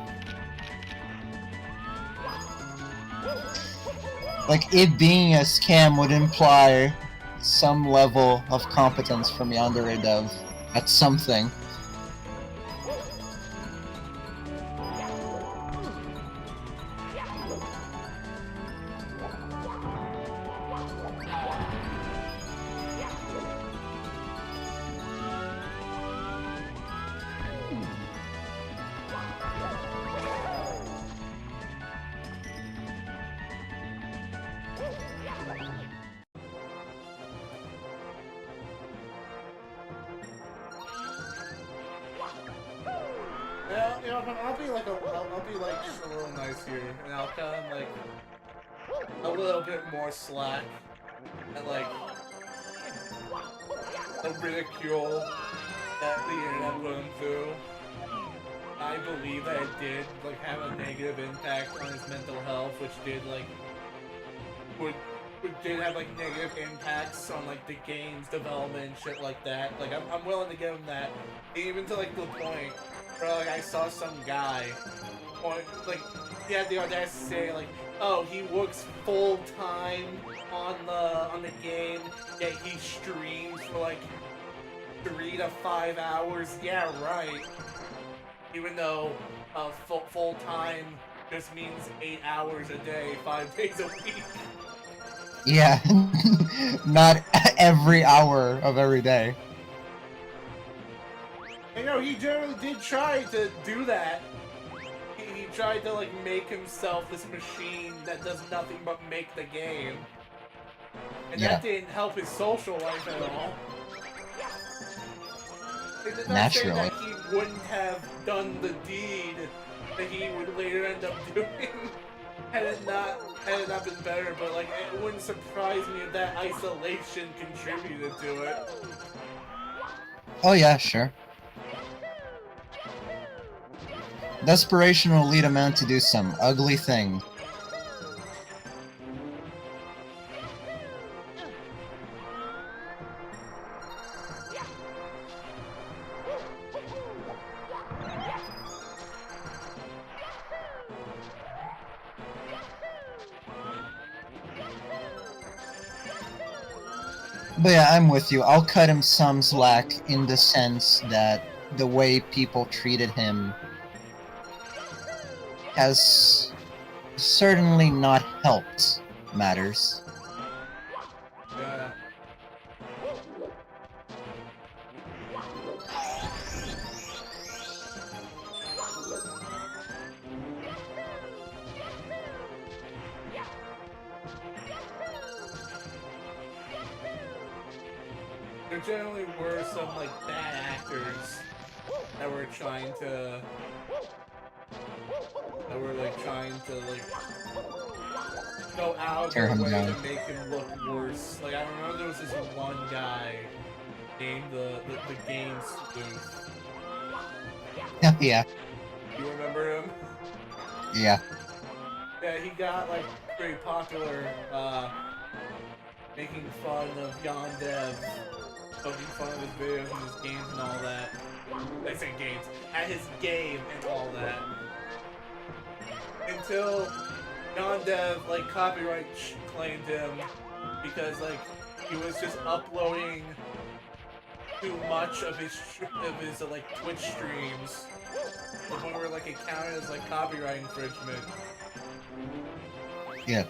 Like, it being a scam would imply some level of competence from yandere dev at something. Yeah, you know, I'll be like just a little nice here, and I'll cut him like a little bit more slack, and like the ridicule that the internet put him through. I believe that it did like have a negative impact on his mental health, which did like did have like negative impacts on like the game's development and shit like that. Like I'm willing to give him that, even to like the point where like I saw some guy point like he had the audacity to say like, oh, he works full time on the game, yet he streams for like 3 to 5 hours. Yeah, right. Even though full time just means 8 hours a day, 5 days a week. Yeah, not every hour of every day. You know, he generally did try to do that. He tried to like make himself this machine that does nothing but make the game. And that didn't help his social life at all. Not Naturally. saying that he wouldn't have done the deed that he would later end up doing had it not been better, but like it wouldn't surprise me if that isolation contributed to it. Oh yeah, sure. Desperation will lead a man to do some ugly thing. But yeah, I'm with you. I'll cut him some slack in the sense that the way people treated him has certainly not helped matters. Yeah. There generally were some like bad actors that were trying to go out Tear their him way down. to make him look worse. Like I remember there was this one guy named the game sleuth. Yeah, You remember him? yeah. Yeah, he got like pretty popular making fun of Yondev, poking fun of his videos and his games and all that. I say games, at his game and all that. Until Yondev like copyright claimed him because like he was just uploading too much of his like Twitch streams. The point where like it counted as like copyright infringement. Yeah.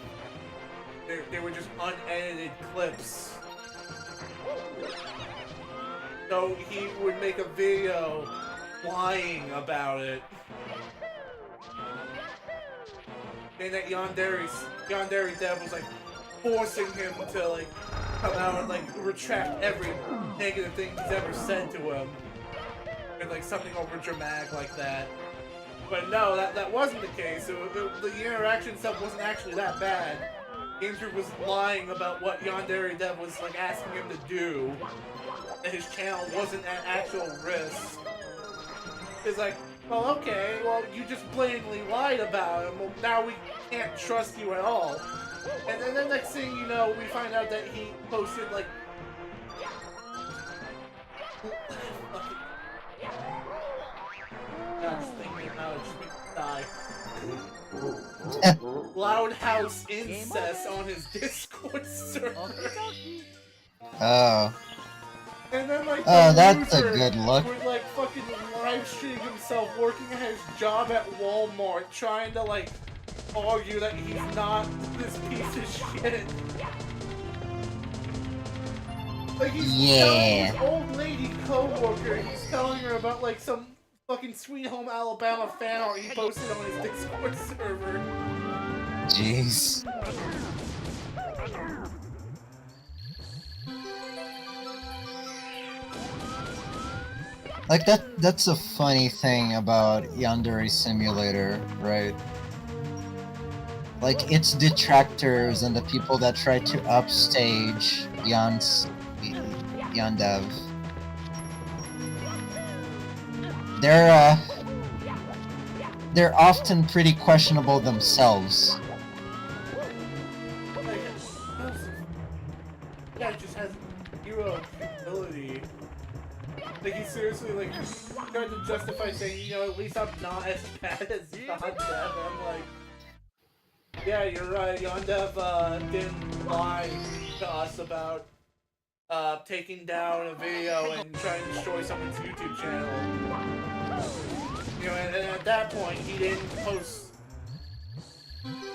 They were just unedited clips. So he would make a video lying about it. And that Yandere Dev was like forcing him to like come out and like retract every negative thing he's ever said to him. And like something over dramatic like that. But no, that wasn't the case. The interaction stuff wasn't actually that bad. GameStreet was lying about what Yandere Dev was like asking him to do. That his channel wasn't at actual risk. It's like, well, okay, well, you just blatantly lied about him. Well, now we can't trust you at all. And then the next thing you know, we find out that he posted like gosh, thinking about it just makes me die. Loud house incest on his Discord server. Oh. And then like Oh, the that's a loser good look. would like fucking live stream himself working at his job at Walmart, trying to like argue that he's not this piece of shit. Like he's telling his old lady co-worker, he's telling her about like some fucking Sweet Home Alabama fan art he posted on his Discord server. Jeez. Like that's a funny thing about Yandere Simulator, right? Like its detractors and the people that try to upstage Yandev. They're often pretty questionable themselves. Like, yeah, it just has zero ability. Like he seriously like tried to justify saying, you know, at least I'm not as bad as God Dev. I'm like, Yeah, you're right. Yondev didn't lie to us about taking down a video and trying to destroy someone's YouTube channel. You know, and at that point, he didn't post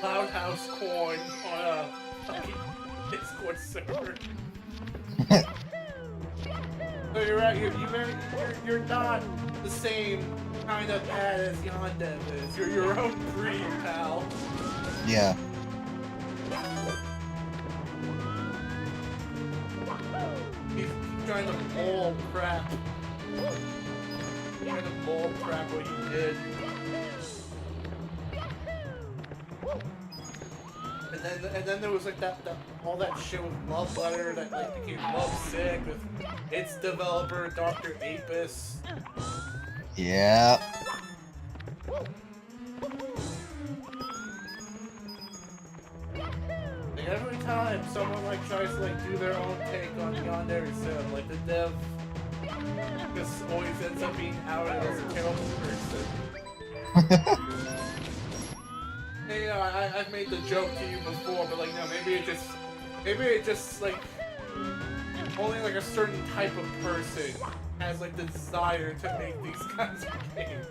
Loud House Corn on a fucking Discord server. So you're right. You're not the same kind of bad as Yondev is. You're your own breed, pal. Yeah. He's trying to bull crap. He's trying to bull crap what you did. And then there was like that all that shit with Love Letter that like became Lovesick with its developer Dr. Apis. Yeah. Like every time someone like tries to like do their own take on Yandere Sim, like the dev just always ends up being outed as a terrible person. Hey, you know, I've made the joke to you before, but like no, maybe it just like only like a certain type of person has like the desire to make these kinds of games.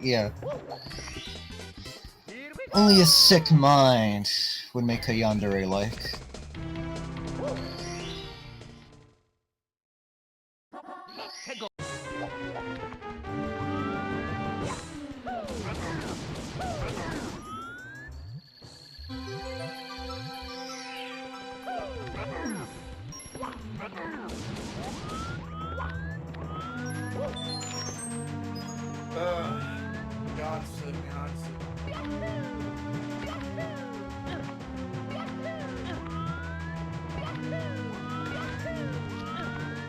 Yeah. Only a sick mind would make a yandere like. Johnson.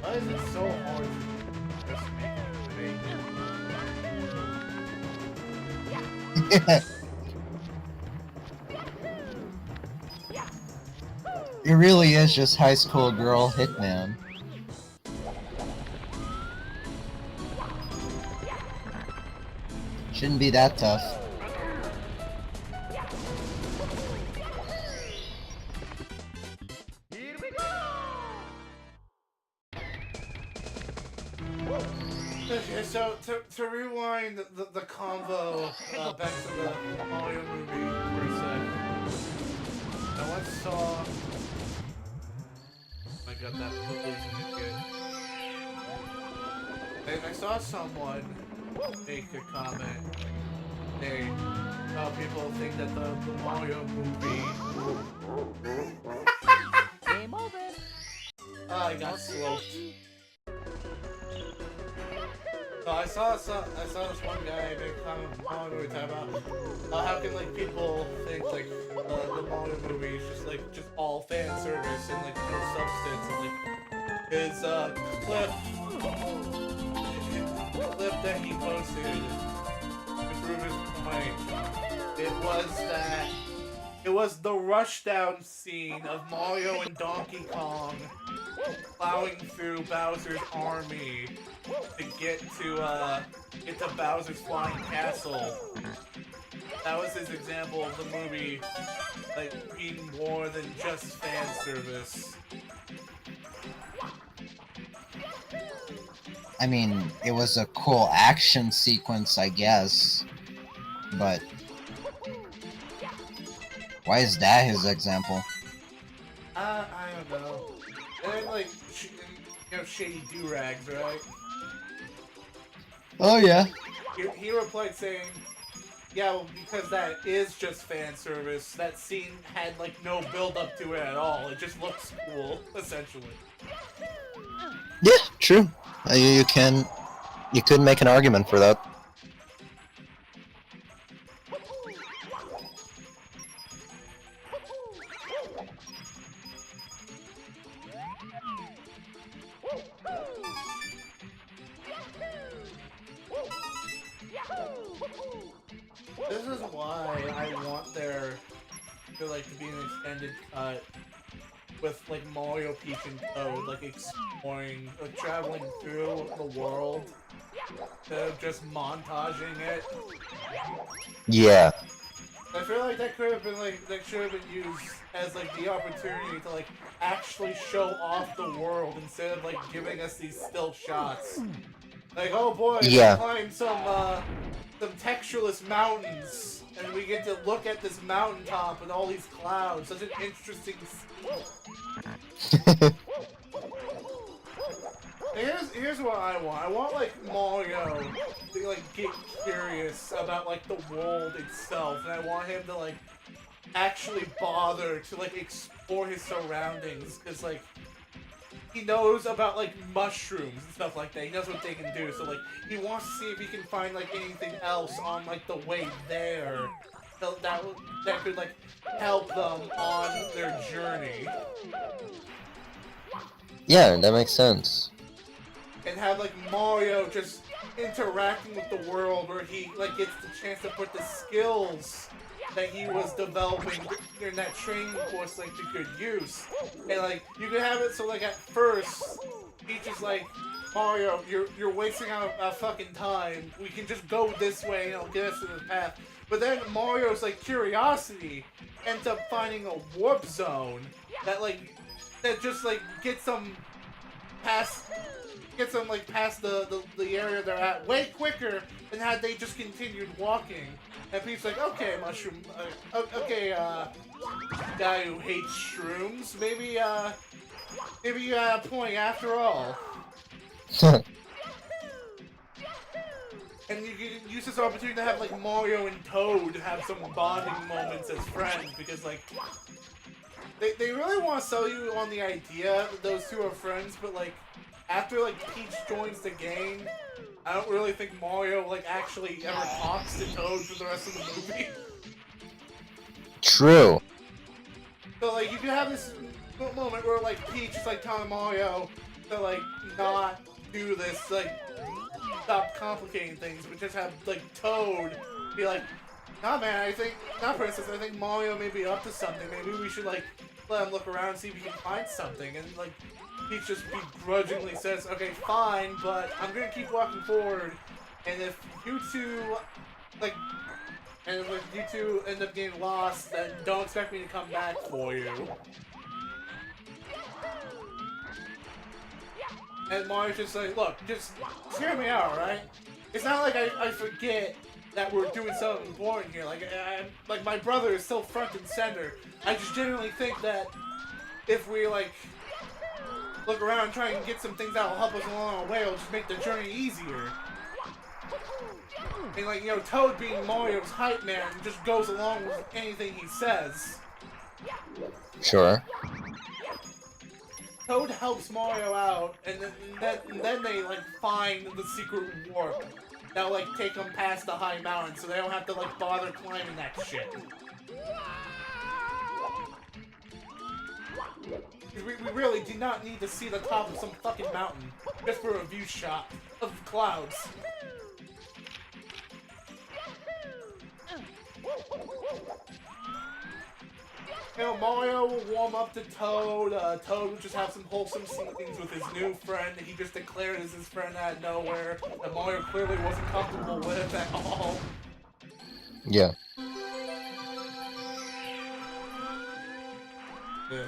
Why is it so hard to just make it? It really is just high school girl hitman. Shouldn't be that tough. Okay, so to rewind the convo back to the Mario movie for a sec. I once saw. I got that police again. And I saw someone make a comment saying how people think that the Mario movie. Game over. I got sloped. So I saw this one guy make a comment on the Mario movie talking about how can like people think like the Mario movie is just all fan service and like no substance and like his clip that he posted to prove his point. It was the rushdown scene of Mario and Donkey Kong plowing through Bowser's army to get to Bowser's flying castle. That was his example of the movie like being more than just fan service. I mean, it was a cool action sequence, I guess. But why is that his example? I don't know. And then like, shady do-rags, right? Oh yeah. He replied saying, yeah, well, because that is just fan service. That scene had like no build up to it at all. It just looks cool, essentially. Yeah, true. You could make an argument for that. This is why I want there to be an extended cut with like Mario, Peach, and Toad, like exploring, like traveling through the world, instead of just montaging it. Yeah. I feel like that could have been like that should have been used as like the opportunity to like actually show off the world instead of like giving us these still shots. Like, oh boy, Yeah. we climbed some textureless mountains, and we get to look at this mountaintop and all these clouds. Such an interesting scene. Here's what I want. I want like Mario to like get curious about like the world itself, and I want him to like actually bother to like explore his surroundings, because like he knows about like mushrooms and stuff like that. He knows what they can do, so like he wants to see if he can find like anything else on like the way there that could like help them on their journey. Yeah, that makes sense. And have like Mario just interacting with the world, where he like gets the chance to put the skills that he was developing during that training course like to good use. And like you can have it so like at first Peach is like, Mario, you're wasting our fucking time. We can just go this way and it'll get us to the path. But then Mario's like curiosity ends up finding a warp zone that just like gets them past the area they're at way quicker than had they just continued walking. And Pete's like, okay, mushroom, okay, guy who hates shrooms, maybe you got a point after all. And you can use this opportunity to have like Mario and Toad have some bonding moments as friends, because like they really want to sell you on the idea that those two are friends, but like after like Peach joins the game, I don't really think Mario like actually ever talks to Toad for the rest of the movie. True. So like you can have this moment where like Peach is like telling Mario to like not do this, like stop complicating things, but just have like Toad be like, nah man, Princess, I think Mario may be up to something. Maybe we should like let him look around and see if we can find something. And like Peach just begrudgingly says, okay, fine, but I'm gonna keep walking forward, and if you two end up getting lost, then don't expect me to come back for you. And Mario's just like, look, just hear me out, right? It's not like I forget that we're doing something important here. Like my brother is still front and center. I just genuinely think that if we like look around and try and get some things that will help us along our way, it'll just make the journey easier. And like, you know, Toad being Mario's hype man just goes along with anything he says. Sure. Toad helps Mario out, and then they like find the secret warp that'll like take them past the high mountain, so they don't have to like bother climbing that shit. We really do not need to see the top of some fucking mountain just for a view shot of clouds. You know, Mario will warm up to Toad. Toad will just have some wholesome scenes with his new friend that he just declared as his friend out of nowhere, that Mario clearly wasn't comfortable with at all. Yeah. Yeah.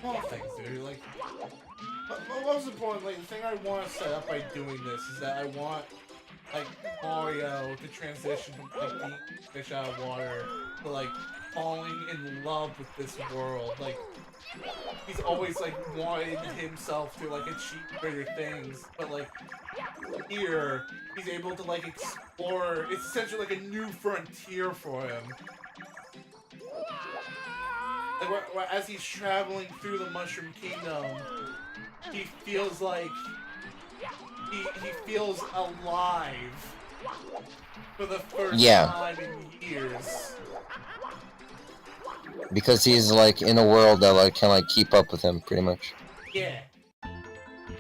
Small things, dude. Like, most importantly, the thing I want to set up by doing this is that I want like Mario to transition from like being fish out of water to like falling in love with this world. Like he's always like wanted himself to like achieve greater things, but like here he's able to like explore. It's essentially like a new frontier for him. Like as he's traveling through the Mushroom Kingdom, he feels like he feels alive for the first time in years. Because he's like in a world that like can like keep up with him pretty much. Yeah.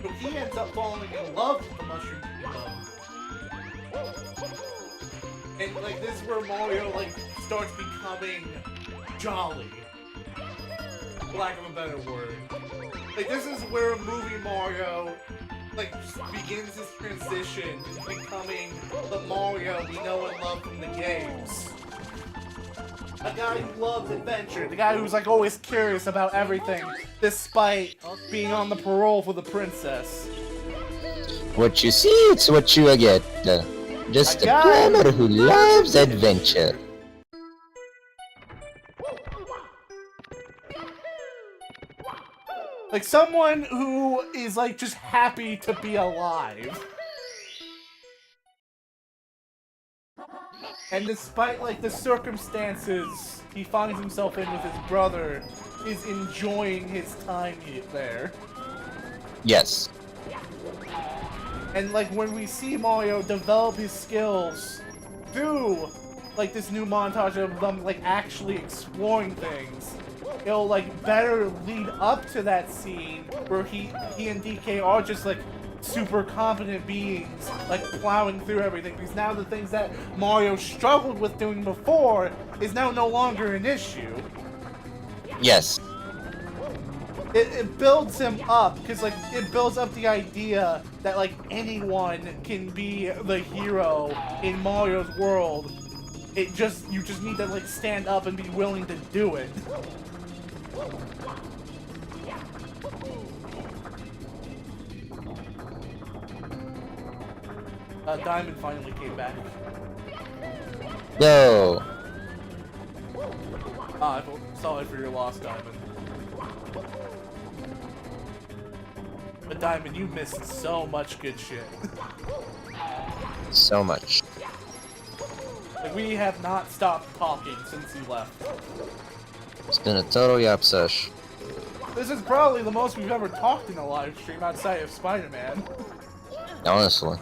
So he ends up falling in love with the Mushroom Kingdom. And like this is where Mario like starts becoming jolly. For lack of a better word. Like this is where movie Mario like just begins his transition into becoming the Mario we know and love from the games. A guy who loves adventure, the guy who's like always curious about everything, despite being on the parole for the princess. What you see, it's what you get. Just a plumber who loves adventure. Like someone who is like just happy to be alive. And despite like the circumstances he finds himself in with his brother, is enjoying his time there. Yes. And like when we see Mario develop his skills through like this new montage of them like actually exploring things, it'll like better lead up to that scene where he and DK are just like super competent beings, like plowing through everything, because now the things that Mario struggled with doing before is now no longer an issue. Yes. It builds him up, because like it builds up the idea that like anyone can be the hero in Mario's world. You just need to like stand up and be willing to do it. Diamond finally came back. Yo. I feel sorry for your loss, Diamond. But Diamond, you missed so much good shit. So much. Like, we have not stopped talking since you left. It's been a total yap sesh. This is probably the most we've ever talked in a live stream outside of Spider-Man. Honestly.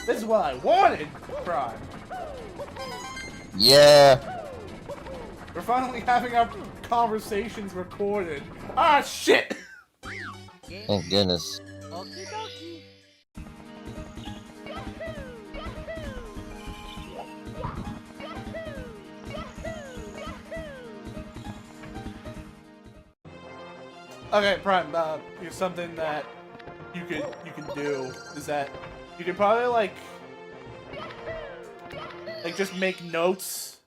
This is what I wanted, Prime. Yeah. We're finally having our conversations recorded. Ah, shit! Thank goodness. Okie dokie. Okay, Prime, here's something that you can do, is that you could probably like just make notes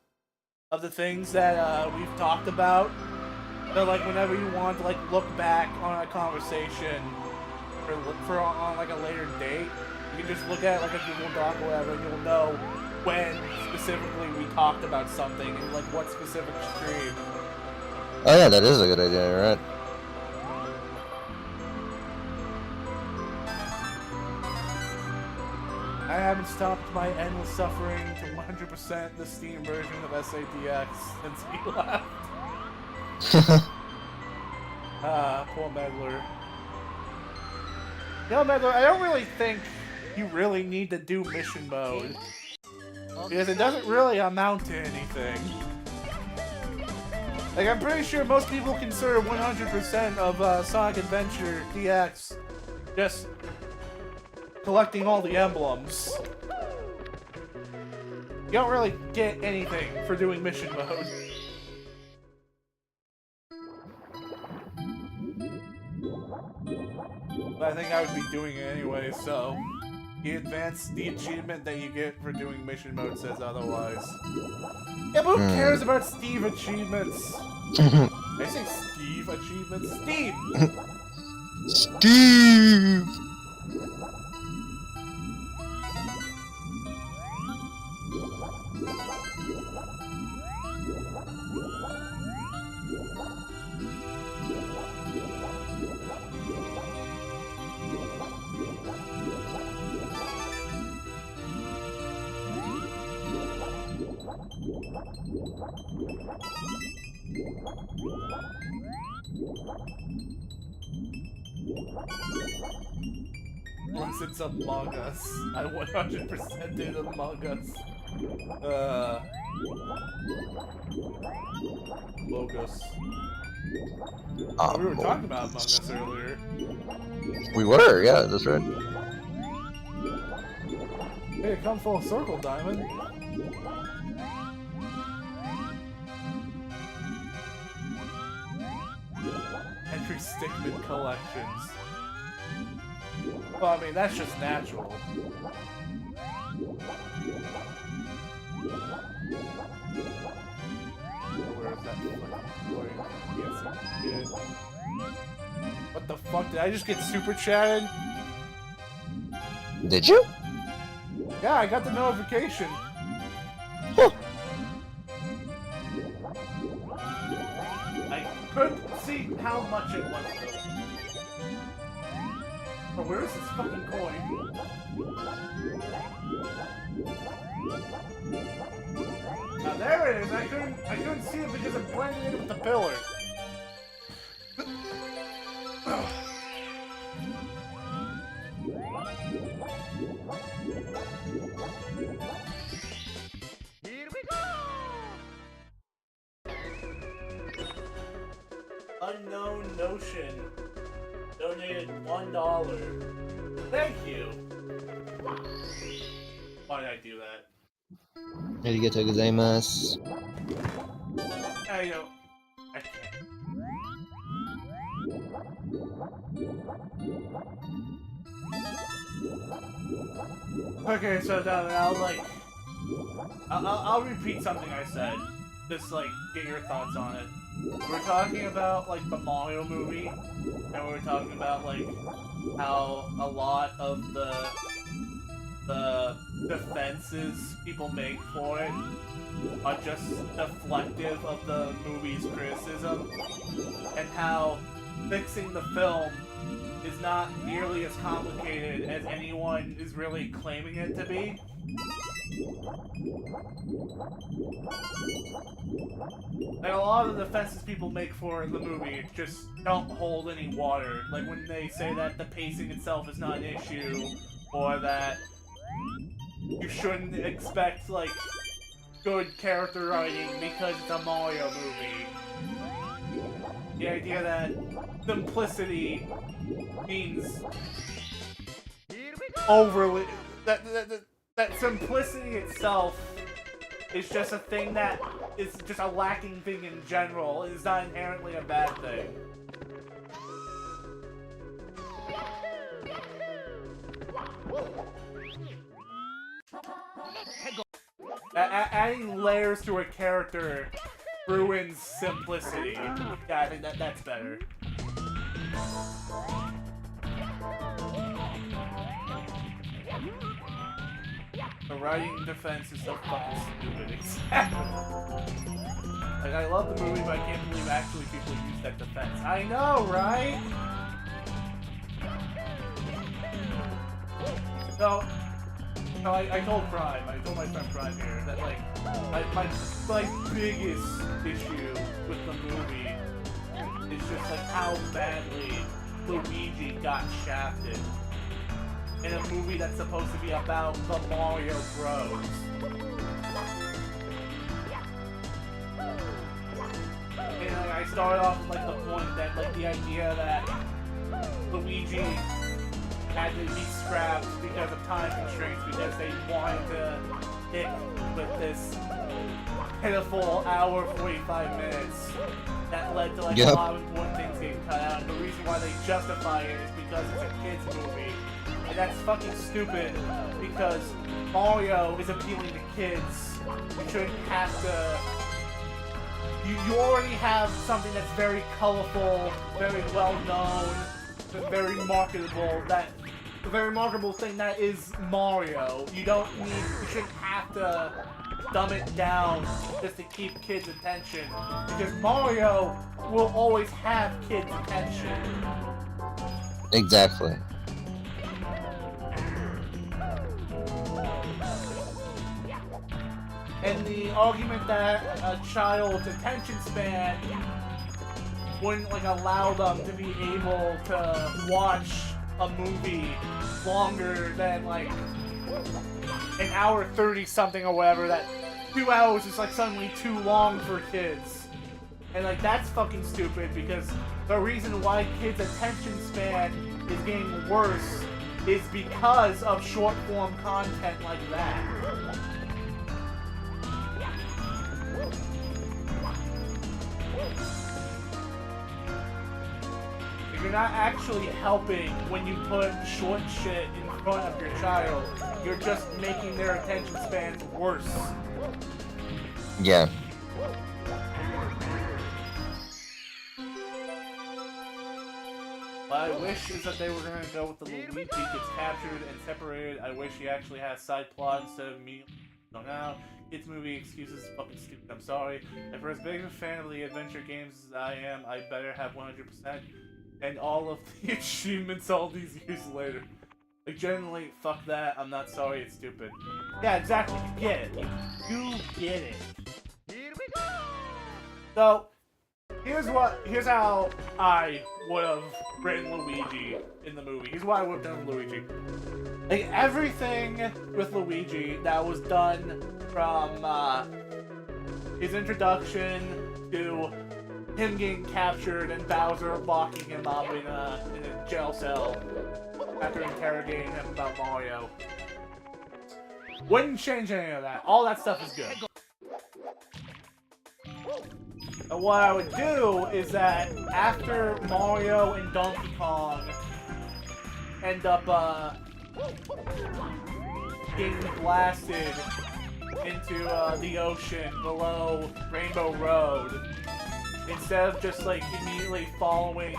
of the things that we've talked about. So like whenever you want to like look back on a conversation or look for on like a later date, you can just look at like a Google Doc or whatever, and you'll know when specifically we talked about something and like what specific stream. Oh yeah, that is a good idea, you're right. I haven't stopped my endless suffering to 100% the Steam version of SADX since we left. Poor Meddler. You know, Meddler, I don't really think you really need to do mission mode. Because it doesn't really amount to anything. Like, I'm pretty sure most people consider 100% of Sonic Adventure DX just collecting all the emblems. You don't really get anything for doing mission mode. But I think I would be doing it anyway, so the achievement that you get for doing mission mode says otherwise. Yeah, but who cares about Steve achievements? Did I say Steve achievements? Steve! Steve! Unless it's Among Us. I 100% did Among Us. Logos. Oh, we were talking about Among Us earlier. We were, yeah, that's right. Hey, come full circle, Diamond. Henry Stickmin collections. Well, I mean, that's just natural. Where is that fucking yes, what the fuck? Did I just get super chatted? Did you? Yeah, I got the notification. Huh. I couldn't see how much it was, though. Oh, where is this fucking coin? Now there it is. I couldn't see it because it blended in with the pillar. Here we go! Unknown Notion donated $1. Thank you. Why did I do that? Arigatou gozaimasu. I don't. I can't. Okay, so I'll like, I'll repeat something I said. Just like get your thoughts on it. We're talking about like the Mario movie, and we're talking about like how a lot of the defenses people make for it are just deflective of the movie's criticism, and how fixing the film is not nearly as complicated as anyone is really claiming it to be. Like, a lot of the defenses people make for the movie just don't hold any water. Like when they say that the pacing itself is not an issue, or that you shouldn't expect, like, good character writing because it's a Mario movie. The idea that simplicity means overly... That simplicity itself is just a thing that is just a lacking thing in general. It is not inherently a bad thing. Adding layers to a character ruins simplicity. Yeah, I think that's better. The writing defense is so fucking stupid. Exactly. Like, I love the movie, but I can't believe actually people use that defense. I know, right? So I told Prime, I told my friend Prime here, that like, my biggest issue with the movie is just like how badly Luigi got shafted in a movie that's supposed to be about the Mario Bros. And like, I started off with like the point that like the idea that Luigi had to be scrapped because of time constraints because they wanted to hit with this pitiful hour 45 minutes that led to like a lot of important things getting cut out. And the reason why they justify it is because it's a kids movie. And that's fucking stupid because Mario is appealing to kids. You shouldn't have to... You already have something that's very colorful, very well known, very marketable, the very marketable thing that is Mario. You shouldn't have to dumb it down just to keep kids' attention. Because Mario will always have kids' attention. Exactly. And the argument that a child's attention span wouldn't like allow them to be able to watch a movie longer than like an hour 30 something or whatever, that 2 hours is like suddenly too long for kids. And like that's fucking stupid because the reason why kids' attention span is getting worse is because of short form content like that. you're not actually helping when you put short shit in front of your child. You're just making their attention spans worse. Yeah. What I wish is that they were gonna go with the Luigi gets captured and separated. I wish he actually had a side plot instead of me. So now, kids movie excuses fucking stupid. I'm sorry. And for as big of a fan of the adventure games as I am, I better have 100% and all of the achievements all these years later. Like, generally, fuck that. I'm not sorry. It's stupid. Yeah, exactly. You get it. You get it. Here we go! So, here's how I would have written Luigi in the movie. Here's what I would have done with Luigi. Like, everything with Luigi that was done from his introduction to him getting captured and Bowser locking him up in a jail cell after interrogating him about Mario. Wouldn't change any of that. All that stuff is good. And what I would do is that after Mario and Donkey Kong end up getting blasted into the ocean below Rainbow Road, instead of just like immediately following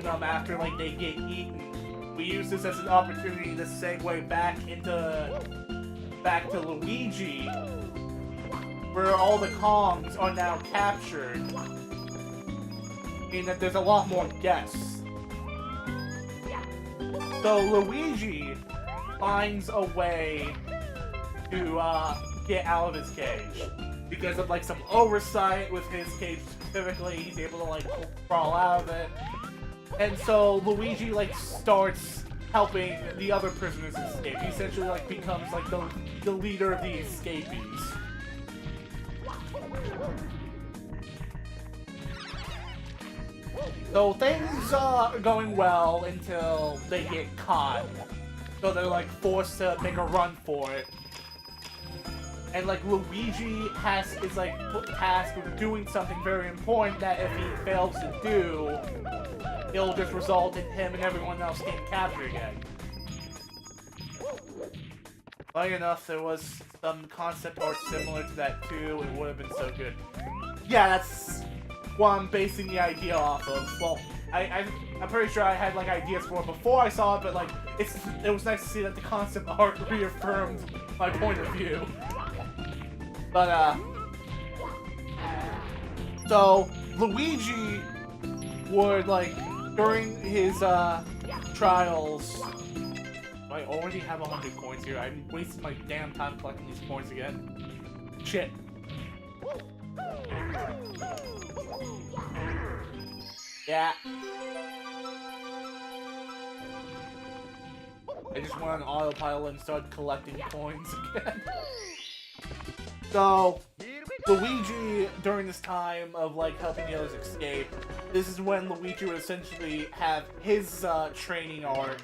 them after like they get eaten, we use this as an opportunity to segue back to Luigi, where all the Kongs are now captured, meaning that there's a lot more guests. So Luigi finds a way to get out of his cage. Because of like some oversight with his cage specifically, he's able to like crawl out of it. And so Luigi like starts helping the other prisoners escape. He essentially like becomes like the leader of the escapees. So things are going well until they get caught. So they're like forced to make a run for it. And like Luigi is like tasked with doing something very important that if he fails to do, it'll just result in him and everyone else getting captured again. Funny enough, there was some concept art similar to that too. It would have been so good. Yeah, that's what I'm basing the idea off of. Well, I'm pretty sure I had like ideas for it before I saw it, but like it was nice to see that the concept art reaffirmed my point of view. But so Luigi would like during his trials. Do I already have 100 coins here? I'm wasting my damn time collecting these coins again. Shit. Yeah. I just went on autopilot and started collecting coins again. So, Luigi, during this time of like helping the others escape, this is when Luigi would essentially have his training arc,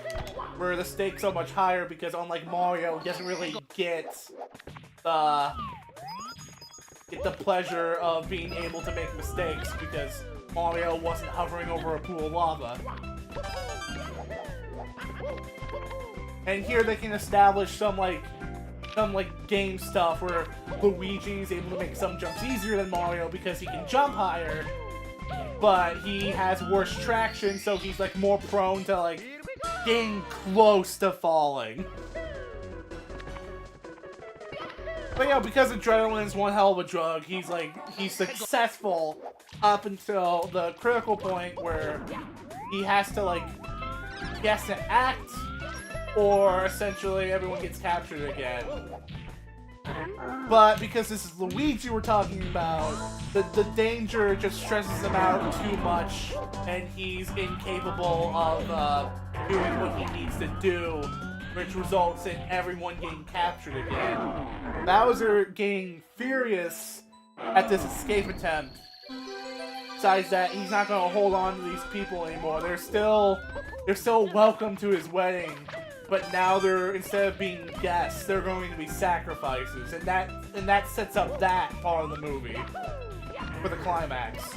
where the stakes are much higher because unlike Mario, he doesn't really get the pleasure of being able to make mistakes because Mario wasn't hovering over a pool of lava. And here they can establish some game stuff where Luigi is able to make some jumps easier than Mario because he can jump higher, but he has worse traction, so he's like more prone to like getting close to falling. But yeah, because adrenaline is one hell of a drug, he's successful up until the critical point where he has to act, or essentially everyone gets captured again. But because this is Luigi we're talking about, the danger just stresses him out too much, and he's incapable of doing what he needs to do, which results in everyone getting captured again. Bowser getting furious at this escape attempt decides that he's not going to hold on to these people anymore. They're still welcome to his wedding, but now instead of being guests, they're going to be sacrifices, and that sets up that part of the movie for the climax.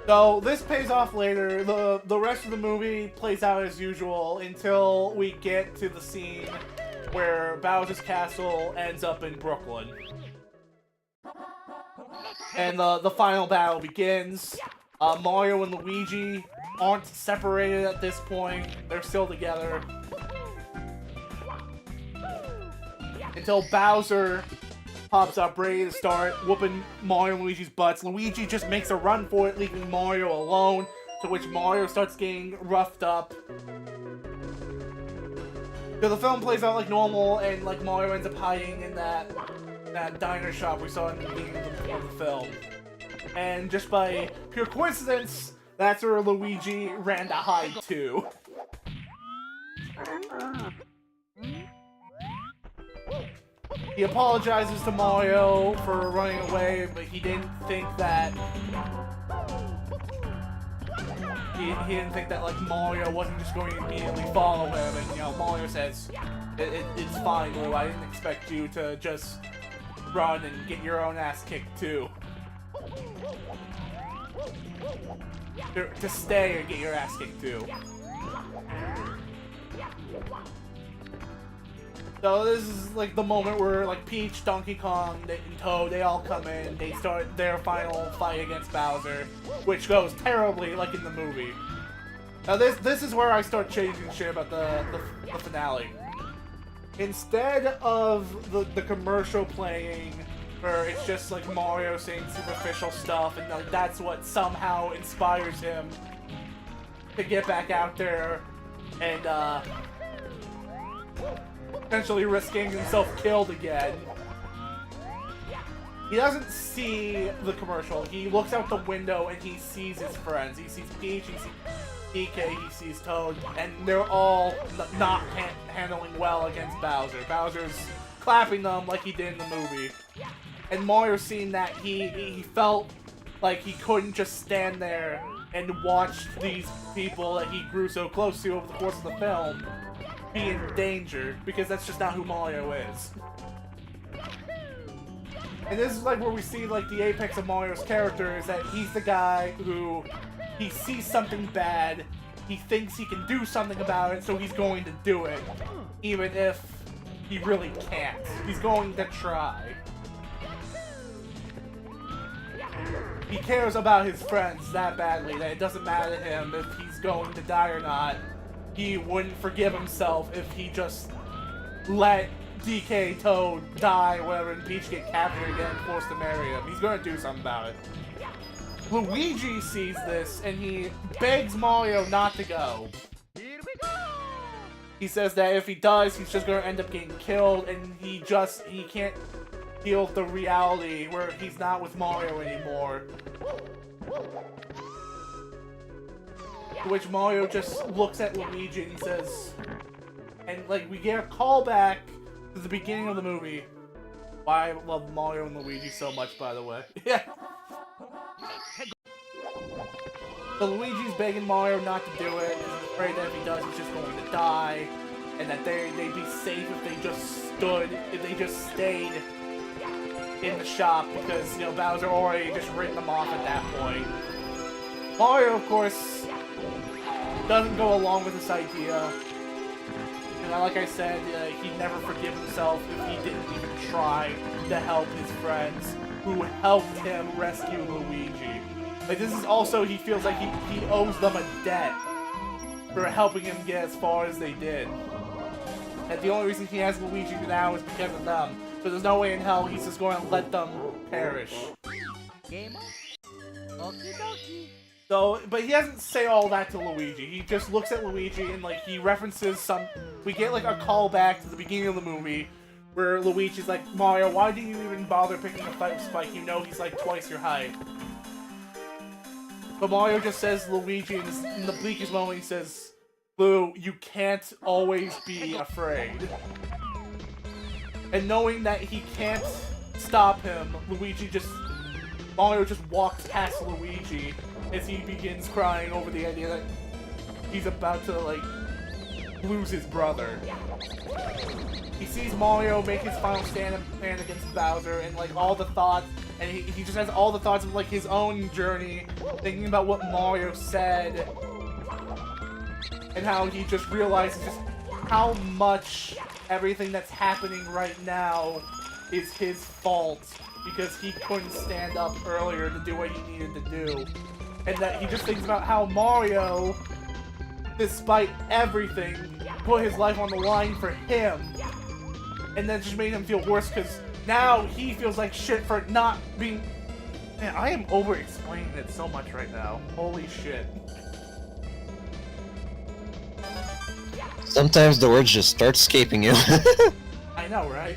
So this pays off later. The rest of the movie plays out as usual until we get to the scene where Bowser's castle ends up in Brooklyn. And the final battle begins. Mario and Luigi aren't separated at this point. They're still together. Until Bowser pops up ready to start whooping Mario and Luigi's butts. Luigi just makes a run for it, leaving Mario alone, to which Mario starts getting roughed up. So the film plays out like normal, and like Mario ends up hiding in that diner shop we saw in the beginning of the film. And just by pure coincidence, that's where Luigi ran to hide too. He apologizes to Mario for running away, but he didn't think that he didn't think that like Mario wasn't just going to immediately follow him. And you know, Mario says, "It's fine, Lou. I didn't expect you to just run and get your own ass kicked too. To stay and get your ass kicked too." So this is like the moment where like Peach, Donkey Kong, and Toad, they all come in, they start their final fight against Bowser, which goes terribly like in the movie. Now this is where I start changing shit about the finale. Instead of the commercial playing, where it's just like Mario saying superficial stuff, and like, that's what somehow inspires him to get back out there and potentially risking himself killed again. He doesn't see the commercial. He looks out the window and he sees his friends. He sees Peach, he sees DK, he sees Toad, and they're all not handling well against Bowser. Bowser's clapping them like he did in the movie. And Mario, seeing that, he felt like he couldn't just stand there and watch these people that he grew so close to over the course of the film be in danger, because that's just not who Mario is. And this is like where we see like the apex of Mario's character, is that he's the guy who he sees something bad, he thinks he can do something about it, so he's going to do it, even if he really can't. He's going to try. He cares about his friends that badly that it doesn't matter to him if he's going to die or not. He wouldn't forgive himself if he just let DK, Toad, die, whatever, and Peach get captured again and forced to marry him. He's gonna do something about it. Luigi sees this, and he begs Mario not to go. He says that if he does, he's just gonna end up getting killed, and he can't deal with the reality where he's not with Mario anymore. To which Mario just looks at Luigi and he says, and like we get a callback to the beginning of the movie. Why I love Mario and Luigi so much, by the way. Yeah. So Luigi's begging Mario not to do it, because he's afraid that if he does, he's just going to die, and that they'd be safe if they just stayed in the shop, because, you know, Bowser already just written them off at that point. Mario, of course, doesn't go along with this idea. And like I said, he'd never forgive himself if he didn't even try to help his friends who helped him rescue Luigi. Like, this is also, he feels like he owes them a debt for helping him get as far as they did. And the only reason he has Luigi now is because of them. So there's no way in hell he's just going to let them perish. So, but he doesn't say all that to Luigi. He just looks at Luigi and, like, he references we get, like, a callback to the beginning of the movie where Luigi's like, Mario, why do you even bother picking a fight with Spike? You know he's, like, twice your height. But Mario just says Luigi, in the bleakest moment, he says, Lou, you can't always be afraid. And knowing that he can't stop him, Mario just walks past Luigi as he begins crying over the idea that he's about to, like, lose his brother. He sees Mario make his final stand against Bowser, and, like, all the thoughts and he just has all the thoughts of like his own journey, thinking about what Mario said, and how he just realizes just how much everything that's happening right now is his fault because he couldn't stand up earlier to do what he needed to do. And that he just thinks about how Mario, despite everything, put his life on the line for him. And that just made him feel worse because now he feels like shit for not being... Man, I am over-explaining it so much right now. Holy shit. Sometimes the words just start escaping you. I know, right?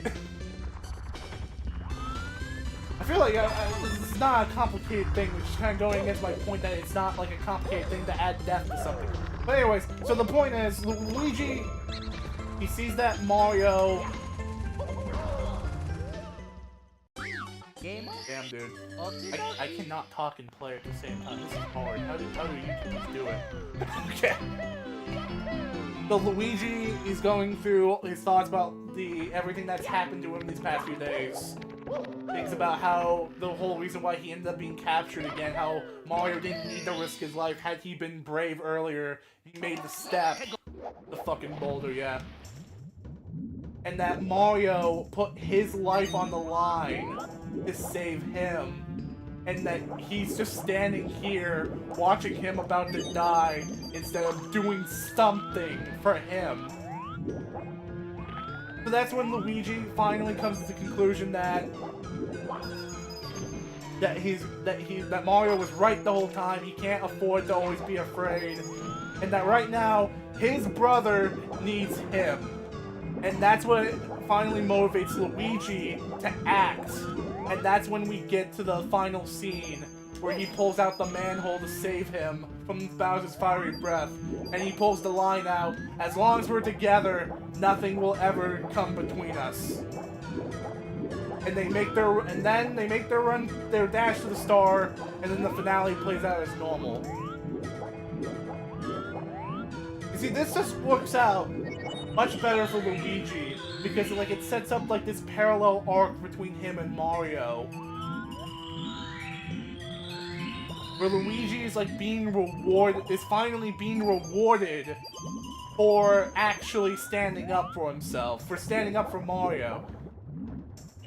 I feel like this is not a complicated thing, which is kind of going against my point that it's not like a complicated thing to add depth to something. But anyways, so the point is, Luigi, he sees that Mario... Damn, dude. I cannot talk and play at the same time. This is hard. How do YouTubers do it? Okay. So Luigi is going through his thoughts about everything that's happened to him these past few days. Thinks about how the whole reason why he ended up being captured again, how Mario didn't need to risk his life. Had he been brave earlier, he made the step. The fucking boulder, yeah. And that Mario put his life on the line to save him. And that he's just standing here watching him about to die instead of doing something for him. So that's when Luigi finally comes to the conclusion that Mario was right the whole time. He can't afford to always be afraid. And that right now, his brother needs him. And that's what finally motivates Luigi to act. And that's when we get to the final scene, where he pulls out the manhole to save him from Bowser's fiery breath. And he pulls the line out, as long as we're together, nothing will ever come between us. And then they make their dash to the star, and then the finale plays out as normal. You see, this just works out much better for Luigi, because like it sets up like this parallel arc between him and Mario, where Luigi is like finally being rewarded for actually standing up for himself, for standing up for Mario.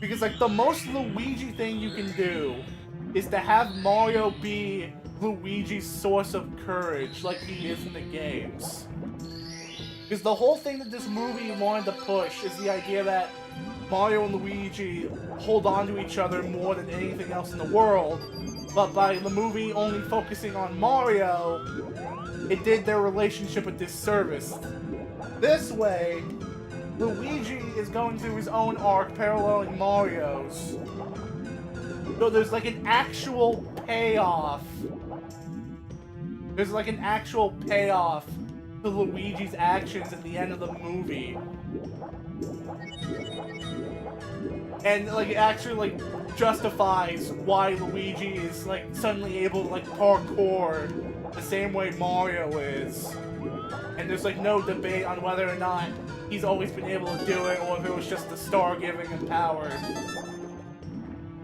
Because like the most Luigi thing you can do is to have Mario be Luigi's source of courage, like he is in the games. Because the whole thing that this movie wanted to push is the idea that Mario and Luigi hold on to each other more than anything else in the world. But by the movie only focusing on Mario, it did their relationship a disservice. This way, Luigi is going through his own arc paralleling Mario's. So there's like an actual payoff. There's like an actual payoff to Luigi's actions at the end of the movie. And like it actually like justifies why Luigi is like suddenly able to like parkour the same way Mario is. And there's like no debate on whether or not he's always been able to do it or if it was just the star giving him power.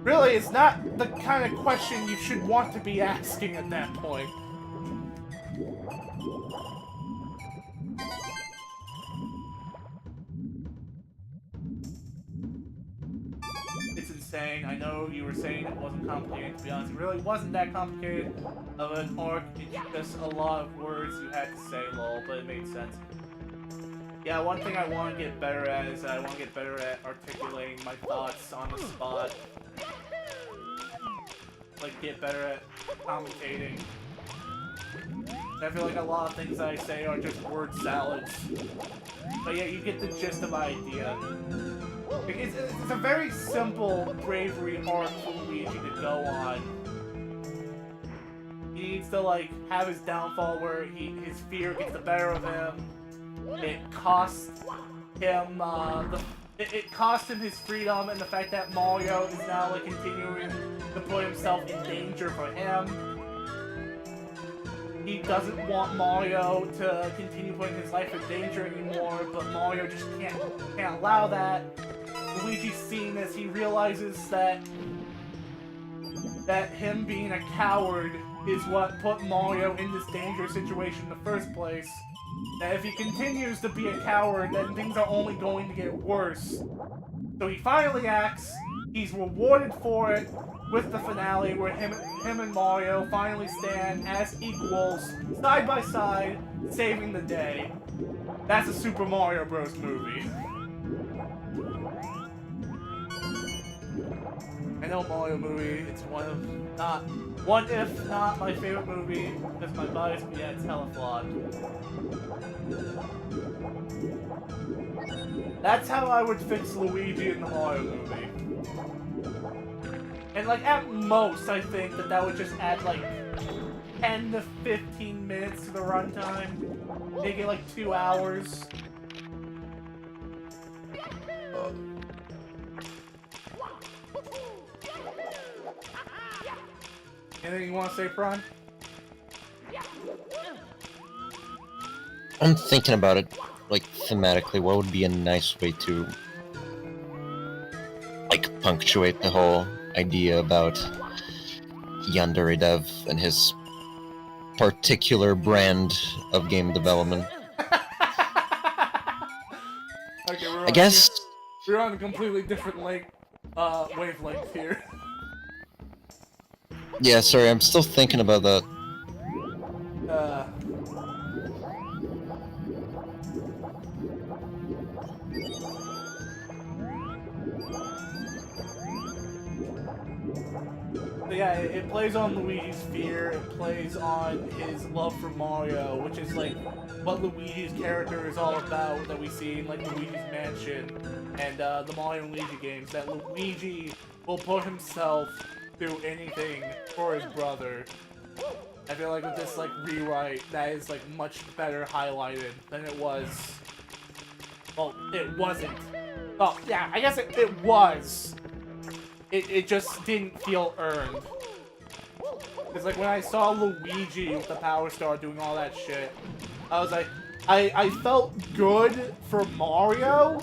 Really, it's not the kind of question you should want to be asking at that point. It's insane. I know you were saying it wasn't complicated. To be honest, it really wasn't that complicated of an arc. It's just a lot of words you had to say, lol, but it made sense. Yeah, one thing I want to get better at is I want to get better at articulating my thoughts on the spot. Like, get better at commentating. I feel like a lot of things I say are just word salads. But yeah, you get the gist of the idea. It's a very simple bravery arc for Luigi to go on. He needs to, like, have his downfall where his fear gets the better of him. It costs him, it cost him his freedom and the fact that Mario is now like continuing to put himself in danger for him. He doesn't want Mario to continue putting his life in danger anymore, but Mario just can't allow that. Luigi's seeing this, he realizes that that him being a coward is what put Mario in this dangerous situation in the first place. That if he continues to be a coward, then things are only going to get worse. So he finally acts, he's rewarded for it with the finale where him and Mario finally stand as equals, side by side, saving the day. That's a Super Mario Bros. Movie. I know Mario movie, it's one if not my favorite movie, that's my bias, but yeah, it's hella flawed. That's how I would fix Luigi in the Mario movie. And like at most, I think that would just add like 10 to 15 minutes to the runtime. Make it like 2 hours. Anything you want to say, Prawn? I'm thinking about it, like, thematically, what would be a nice way to, like, punctuate the whole idea about Yandere Dev and his particular brand of game development. Okay, I guess... We're on a completely different wavelength here. Yeah, sorry, I'm still thinking about that. But yeah, it plays on Luigi's fear, it plays on his love for Mario, which is like what Luigi's character is all about that we see in like Luigi's Mansion and the Mario and Luigi games, that Luigi will put himself through anything for his brother. I feel like with this like rewrite, that is like much better highlighted than it was. Well, it wasn't. Oh, yeah, I guess it was. It just didn't feel earned. It's like when I saw Luigi with the Power Star doing all that shit, I was like, I felt good for Mario,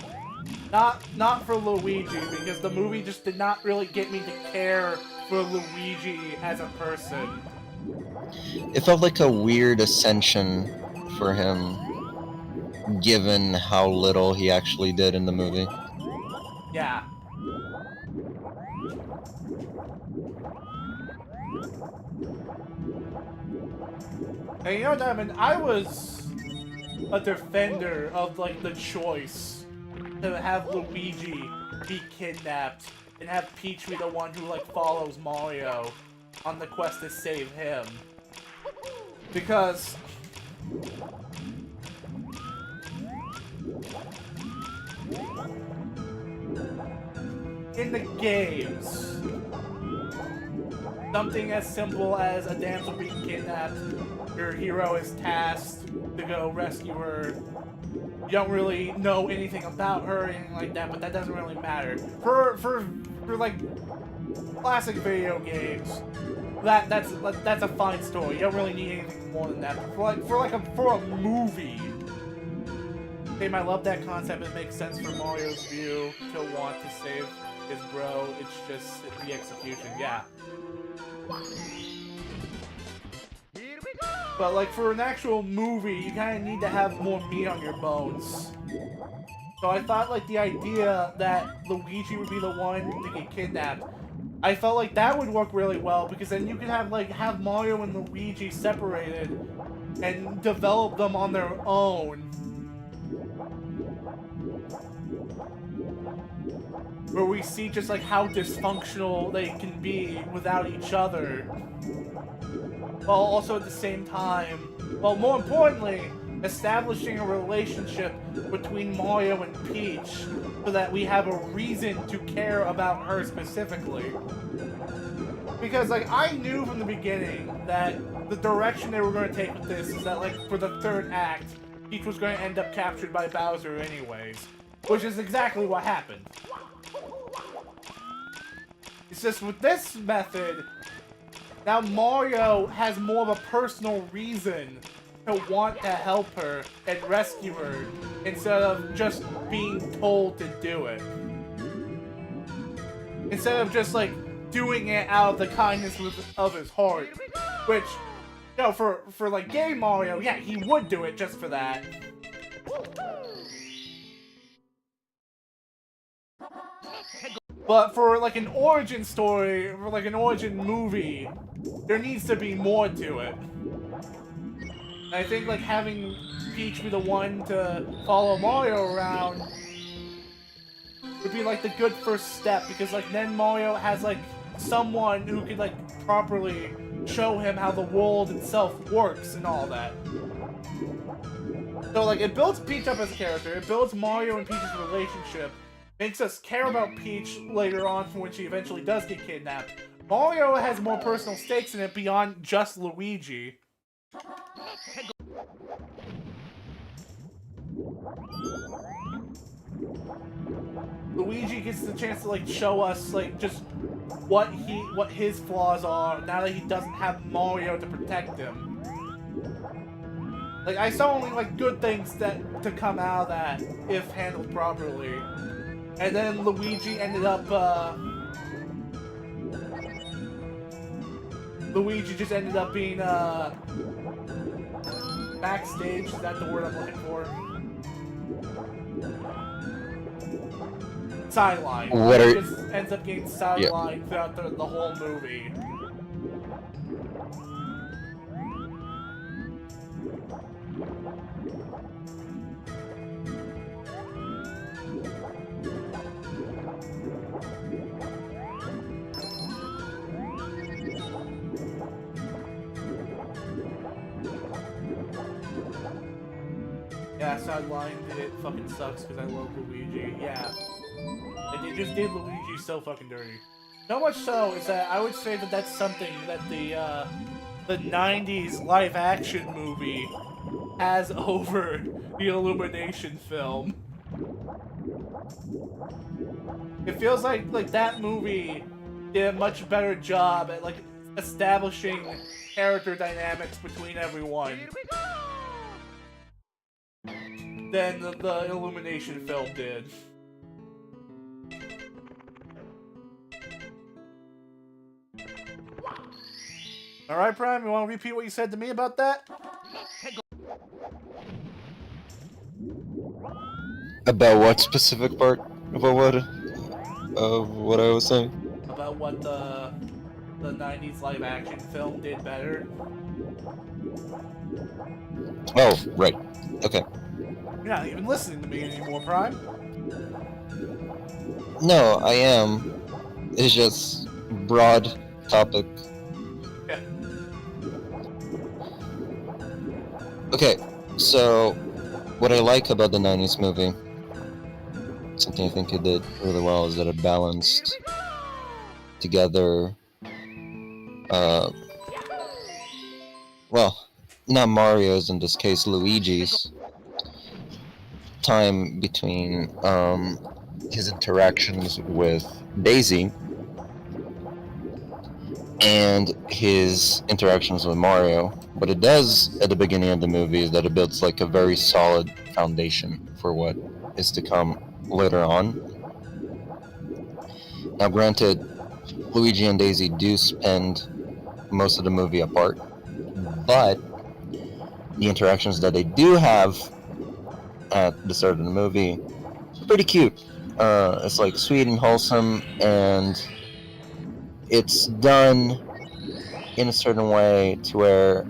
not for Luigi, because the movie just did not really get me to care for Luigi as a person. It felt like a weird ascension for him, given how little he actually did in the movie. Yeah. And you know, Diamond, I was a defender of, like, the choice to have Luigi be kidnapped and have Peach be the one who, like, follows Mario on the quest to save him. Because... in the games, something as simple as a damsel being kidnapped, your hero is tasked to go rescue her. You don't really know anything about her or anything like that, but that doesn't really matter. For like classic video games, that's a fine story. You don't really need anything more than that. But for a movie, they might love that concept. It makes sense for Mario's view to want to save his bro. It's just the execution, yeah. Here we go! But like for an actual movie, you kind of need to have more meat on your bones. So I thought like the idea that Luigi would be the one to get kidnapped, I felt like that would work really well, because then you could have Mario and Luigi separated and develop them on their own. Where we see just like how dysfunctional they can be without each other. While also at the same time, well, more importantly, establishing a relationship between Mario and Peach so that we have a reason to care about her specifically. Because like I knew from the beginning that the direction they were going to take with this is that like for the third act, Peach was going to end up captured by Bowser anyways. Which is exactly what happened. It's just with this method, now Mario has more of a personal reason to want to help her and rescue her instead of just being told to do it. Instead of just like doing it out of the kindness of his heart. Which, you know, for like game Mario, yeah, he would do it just for that. But for like an origin story, or like an origin movie, there needs to be more to it. And I think like having Peach be the one to follow Mario around would be like the good first step, because like then Mario has like someone who could like properly show him how the world itself works and all that. So like it builds Peach up as a character, it builds Mario and Peach's relationship, makes us care about Peach later on for when she eventually does get kidnapped. Mario has more personal stakes in it beyond just Luigi. Luigi gets the chance to like show us like just what his flaws are now that he doesn't have Mario to protect him. Like I saw only like good things to come out of that if handled properly. And then Luigi ended up Luigi just ended up being backstage, is that the word I'm looking for? Sideline. He just ends up getting sidelined throughout the whole movie. Yeah, sidelined, it fucking sucks because I love Luigi. Yeah. And they just did Luigi so fucking dirty. So much so is that I would say that that's something that the 90s live action movie has over the Illumination film. It feels like that movie did a much better job at like establishing character dynamics between everyone than the Illumination film did. Alright, Prime, you want to repeat what you said to me about that? About what specific part? About what? Of what I was saying? About what the 90s live action film did better? Oh, right. Okay. You're not even listening to me anymore, Prime. No, I am. It's just broad topic. Yeah. Okay, so what I like about the 90s movie, something I think it did really well, is that it balanced together, well, not Mario's in this case, Luigi's time between his interactions with Daisy and his interactions with Mario. What it does at the beginning of the movie is that it builds like a very solid foundation for what is to come later on. Now granted, Luigi and Daisy do spend most of the movie apart, but the interactions that they do have at the start of the movie are pretty cute. It's like sweet and wholesome, and it's done in a certain way to where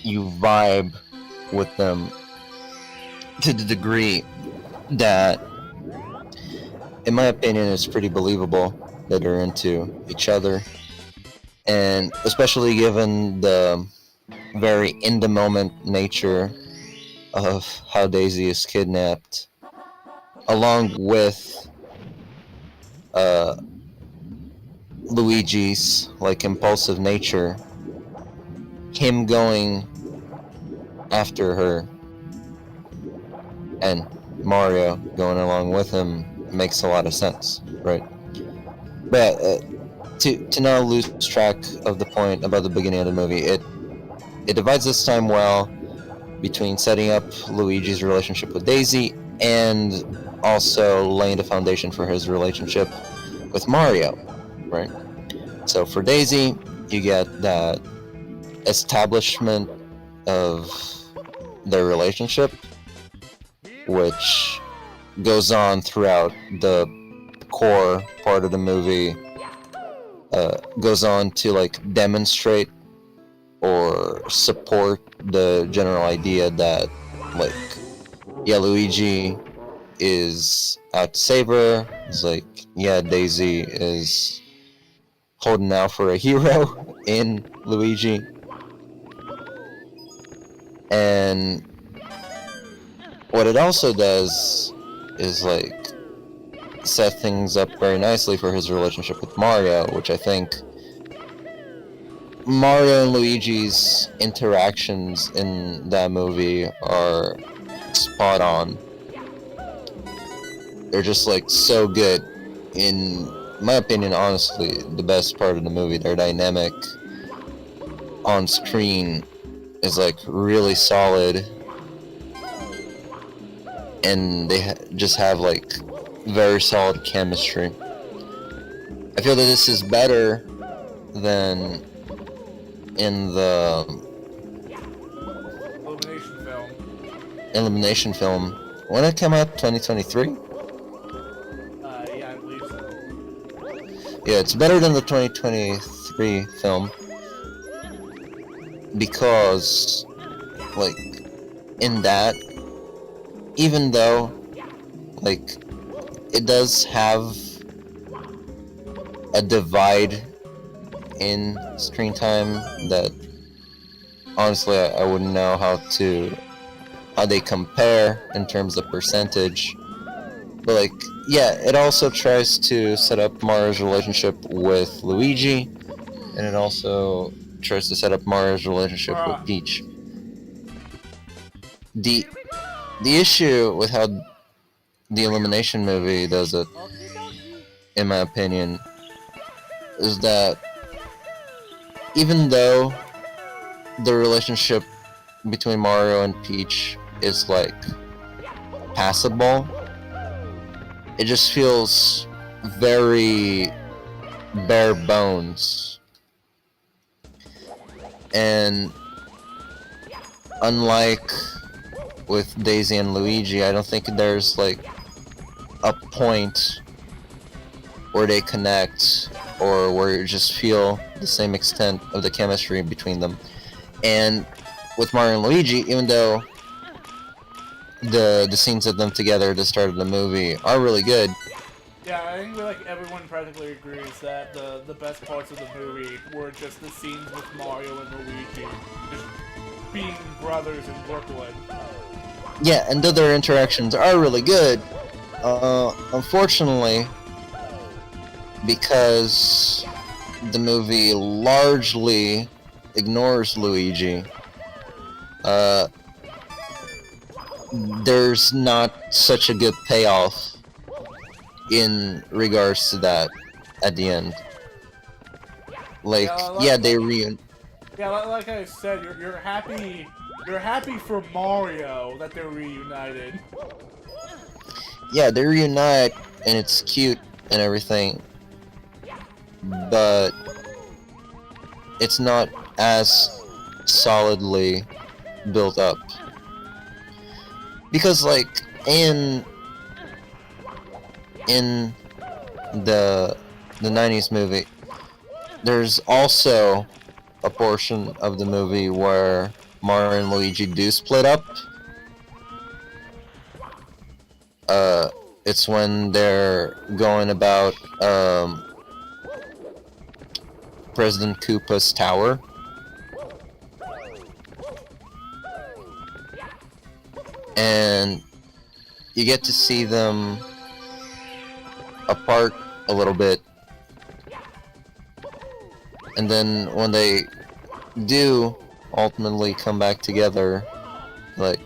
you vibe with them to the degree that, in my opinion, it's pretty believable that they're into each other. And especially given the very in-the-moment nature of how Daisy is kidnapped, along with Luigi's like impulsive nature, him going after her and Mario going along with him makes a lot of sense, right? But to not lose track of the point about the beginning of the movie, it divides this time well between setting up Luigi's relationship with Daisy and also laying the foundation for his relationship with Mario, right? So for Daisy, you get that establishment of their relationship, which goes on throughout the core part of the movie, goes on to like demonstrate or support the general idea that like, yeah, Luigi is out to save her. It's like, yeah, Daisy is holding out for a hero in Luigi. And what it also does is like set things up very nicely for his relationship with Mario, which I think Mario and Luigi's interactions in that movie are spot on. They're just like so good. In my opinion, honestly, the best part of the movie, their dynamic on screen is like really solid, and they just have like very solid chemistry. I feel that this is better than in the Elimination film. When it came out, 2023? Yeah, I believe so. Yeah, it's better than the 2023 film because, like, in that, even though, like, it does have a divide in screen time that honestly I wouldn't know how they compare in terms of percentage, but like, yeah, it also tries to set up Mario's relationship with Luigi, and it also tries to set up Mario's relationship with Peach. The issue with how the Elimination movie does it, in my opinion, is that even though the relationship between Mario and Peach is like passable, it just feels very bare bones. And unlike with Daisy and Luigi, I don't think there's like a point where they connect or where you just feel the same extent of the chemistry between them. And with Mario and Luigi, even though the scenes of them together at the start of the movie are really good. Yeah, I think like everyone practically agrees that the best parts of the movie were just the scenes with Mario and Luigi, just being brothers in Brooklyn. Yeah, and though their interactions are really good, unfortunately, because the movie largely ignores Luigi, there's not such a good payoff in regards to that at the end. Like, yeah, they Yeah, like I said, you're happy for Mario that they're reunited. Yeah, they reunite and it's cute and everything, but it's not as solidly built up. Because like in the 90s movie, there's also a portion of the movie where Mario and Luigi do split up. It's when they're going about President Koopa's tower. And you get to see them apart a little bit. And then when they do ultimately come back together, like,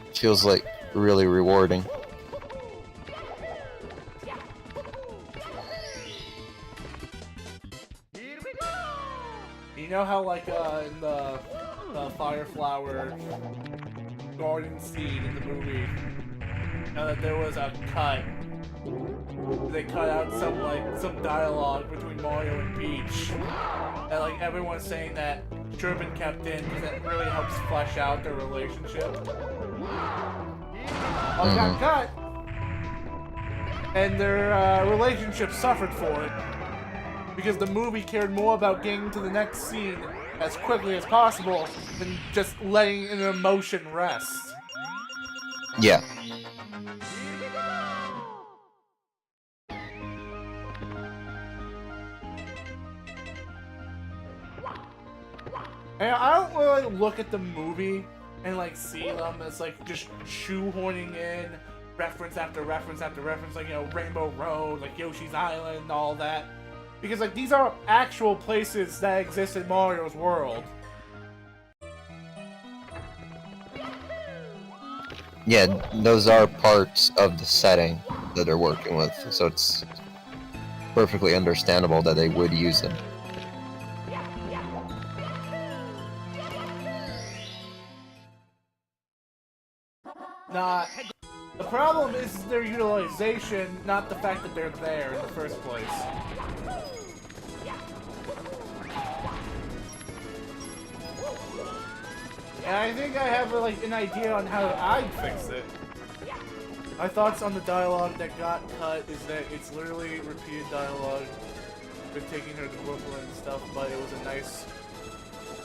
it feels like really rewarding. You know how like in the Fire Flower garden scene in the movie, that there was a cut they cut out some dialogue between Mario and Peach. And like everyone's saying that should have been kept in because it really helps flesh out their relationship. Oh, it got cut! And their relationship suffered for it. Because the movie cared more about getting to the next scene as quickly as possible than just letting an emotion rest. Yeah. And I don't really look at the movie and like see them as like just shoehorning in reference after reference after reference, like, you know, Rainbow Road, like Yoshi's Island, all that. Because like these are actual places that exist in Mario's world. Yeah, those are parts of the setting that they're working with, so it's perfectly understandable that they would use them. The problem is their utilization, not the fact that they're there in the first place. And I think I have like an idea on how I'd fix it. My thoughts on the dialogue that got cut is that it's literally repeated dialogue with taking her to Brooklyn and stuff, but it was a nice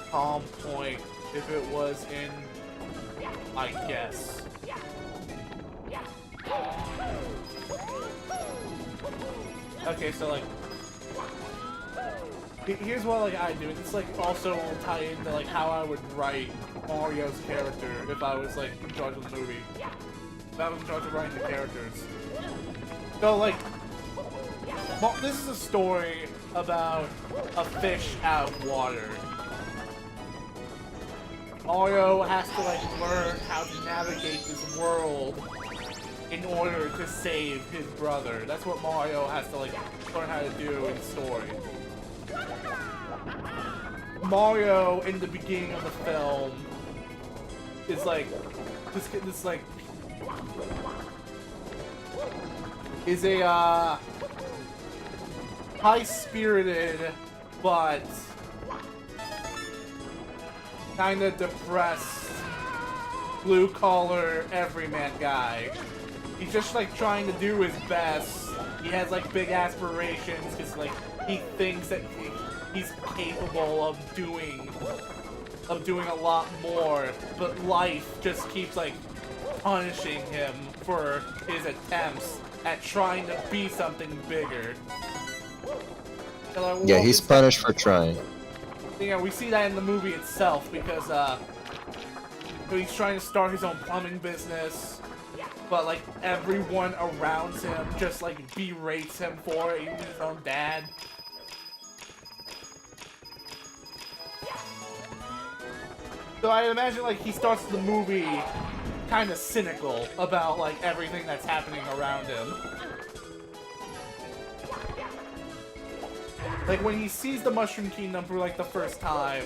calm point if it was in, I guess. Okay, so like, here's what like I do. It's like also will tie into like how I would write Mario's character if I was like in charge of the movie. If I was in charge of writing the characters. So like, this is a story about a fish out of water. Mario has to like learn how to navigate this world in order to save his brother. That's what Mario has to like learn how to do in the story. Mario in the beginning of the film is like this like is a high-spirited but kind of depressed blue-collar everyman guy. He's just like trying to do his best. He has like big aspirations because like he thinks that he's capable of doing a lot more, but life just keeps like punishing him for his attempts at trying to be something bigger. So, Yeah, he's punished for trying. Yeah, we see that in the movie itself because he's trying to start his own plumbing business, but like everyone around him just like berates him for it, even his own dad. So I imagine like he starts the movie kind of cynical about like everything that's happening around him. Like when he sees the Mushroom Kingdom for like the first time,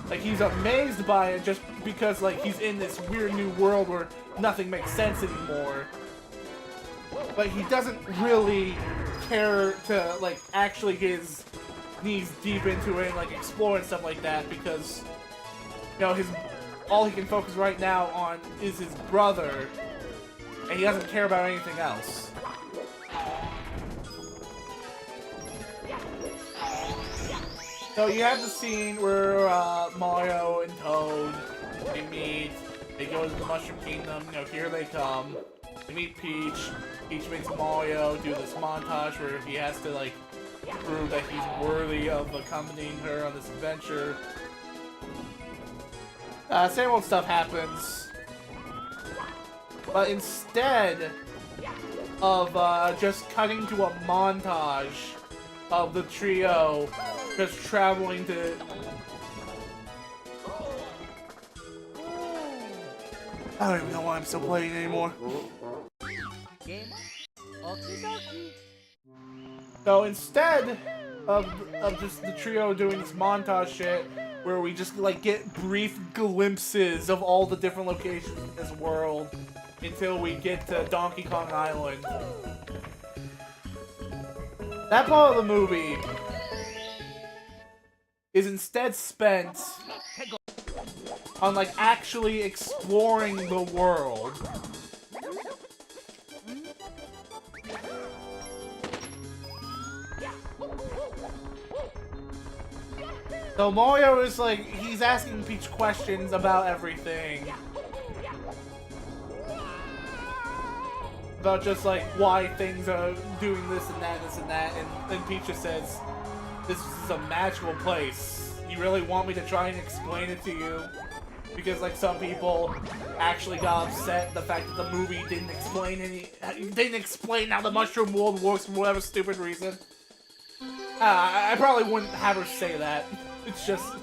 like he's amazed by it just because like he's in this weird new world where nothing makes sense anymore. But he doesn't really care to like actually get his knees deep into it and like explore and stuff like that because, you know, all he can focus right now on is his brother, and he doesn't care about anything else. So you have the scene where Mario and Toad, they meet, they go to the Mushroom Kingdom, you know, here they come. They meet Peach. Peach makes Mario do this montage where he has to like prove that he's worthy of accompanying her on this adventure. Same old stuff happens. But instead of just cutting to a montage of the trio just traveling to... I don't even know why I'm still playing anymore. So instead of just the trio doing this montage shit, where we just like get brief glimpses of all the different locations in this world until we get to Donkey Kong Island. That part of the movie is instead spent on, like, actually exploring the world. So Mario is like, he's asking Peach questions about everything. About just like why things are doing this and that, and Peach just says, this is a magical place. You really want me to try and explain it to you? Because like some people actually got upset the fact that the movie didn't explain how the mushroom world works for whatever stupid reason. I probably wouldn't have her say that. It's just a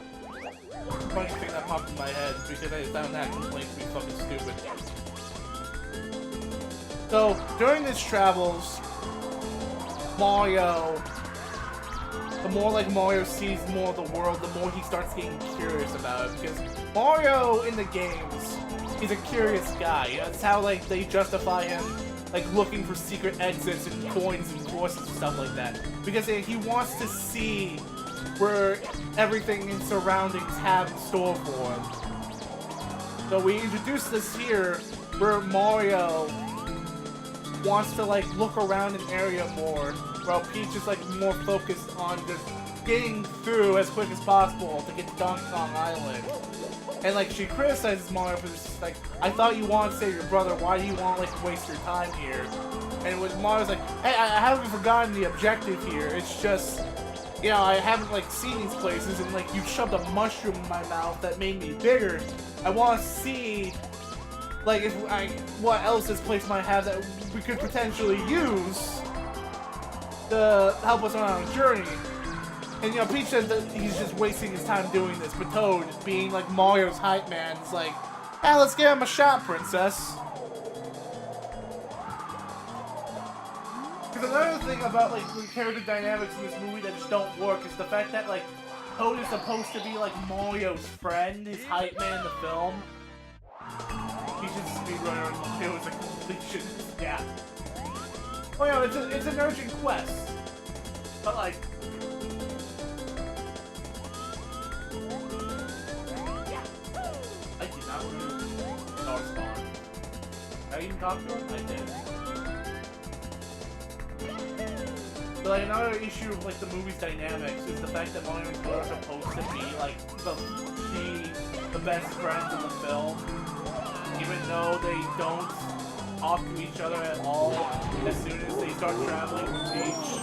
funny thing that popped in my head because I found that complaint to be fucking stupid. So, during his travels, Mario, the more like Mario sees more of the world, the more he starts getting curious about it. Because Mario in the games, he's a curious guy. You know, that's how like they justify him like looking for secret exits and coins and courses and stuff like that. Because he wants to see where everything in surroundings have in store for him. So we introduce this here where Mario wants to like look around an area more, while Peach is like more focused on just getting through as quick as possible to get to Donkey Kong Island. And like she criticizes Mario for this, like, I thought you wanted to save your brother, why do you want like to waste your time here? And with Mario's like, hey, I haven't forgotten the objective here, it's just, you know, I haven't like seen these places and like you shoved a mushroom in my mouth that made me bigger. I want to see like what else this place might have that we could potentially use to help us on our journey. And you know, Peach says that he's just wasting his time doing this, but Toad, being like Mario's hype man, is like, ah, let's give him a shot, princess. Because another thing about like the character dynamics in this movie that just don't work is the fact that like Toad is supposed to be like Mario's friend, his hype man in the film. He's just a speedrunner and Mario is a completion. Yeah. Oh yeah, it's an urgent quest. But like, I did not remove Star Spawn. Did I even talk to him? I did. But like another issue of like the movie's dynamics is the fact that Mario and Toad are supposed to be like the best friends in the film, even though they don't talk to each other at all as soon as they start traveling with Peach.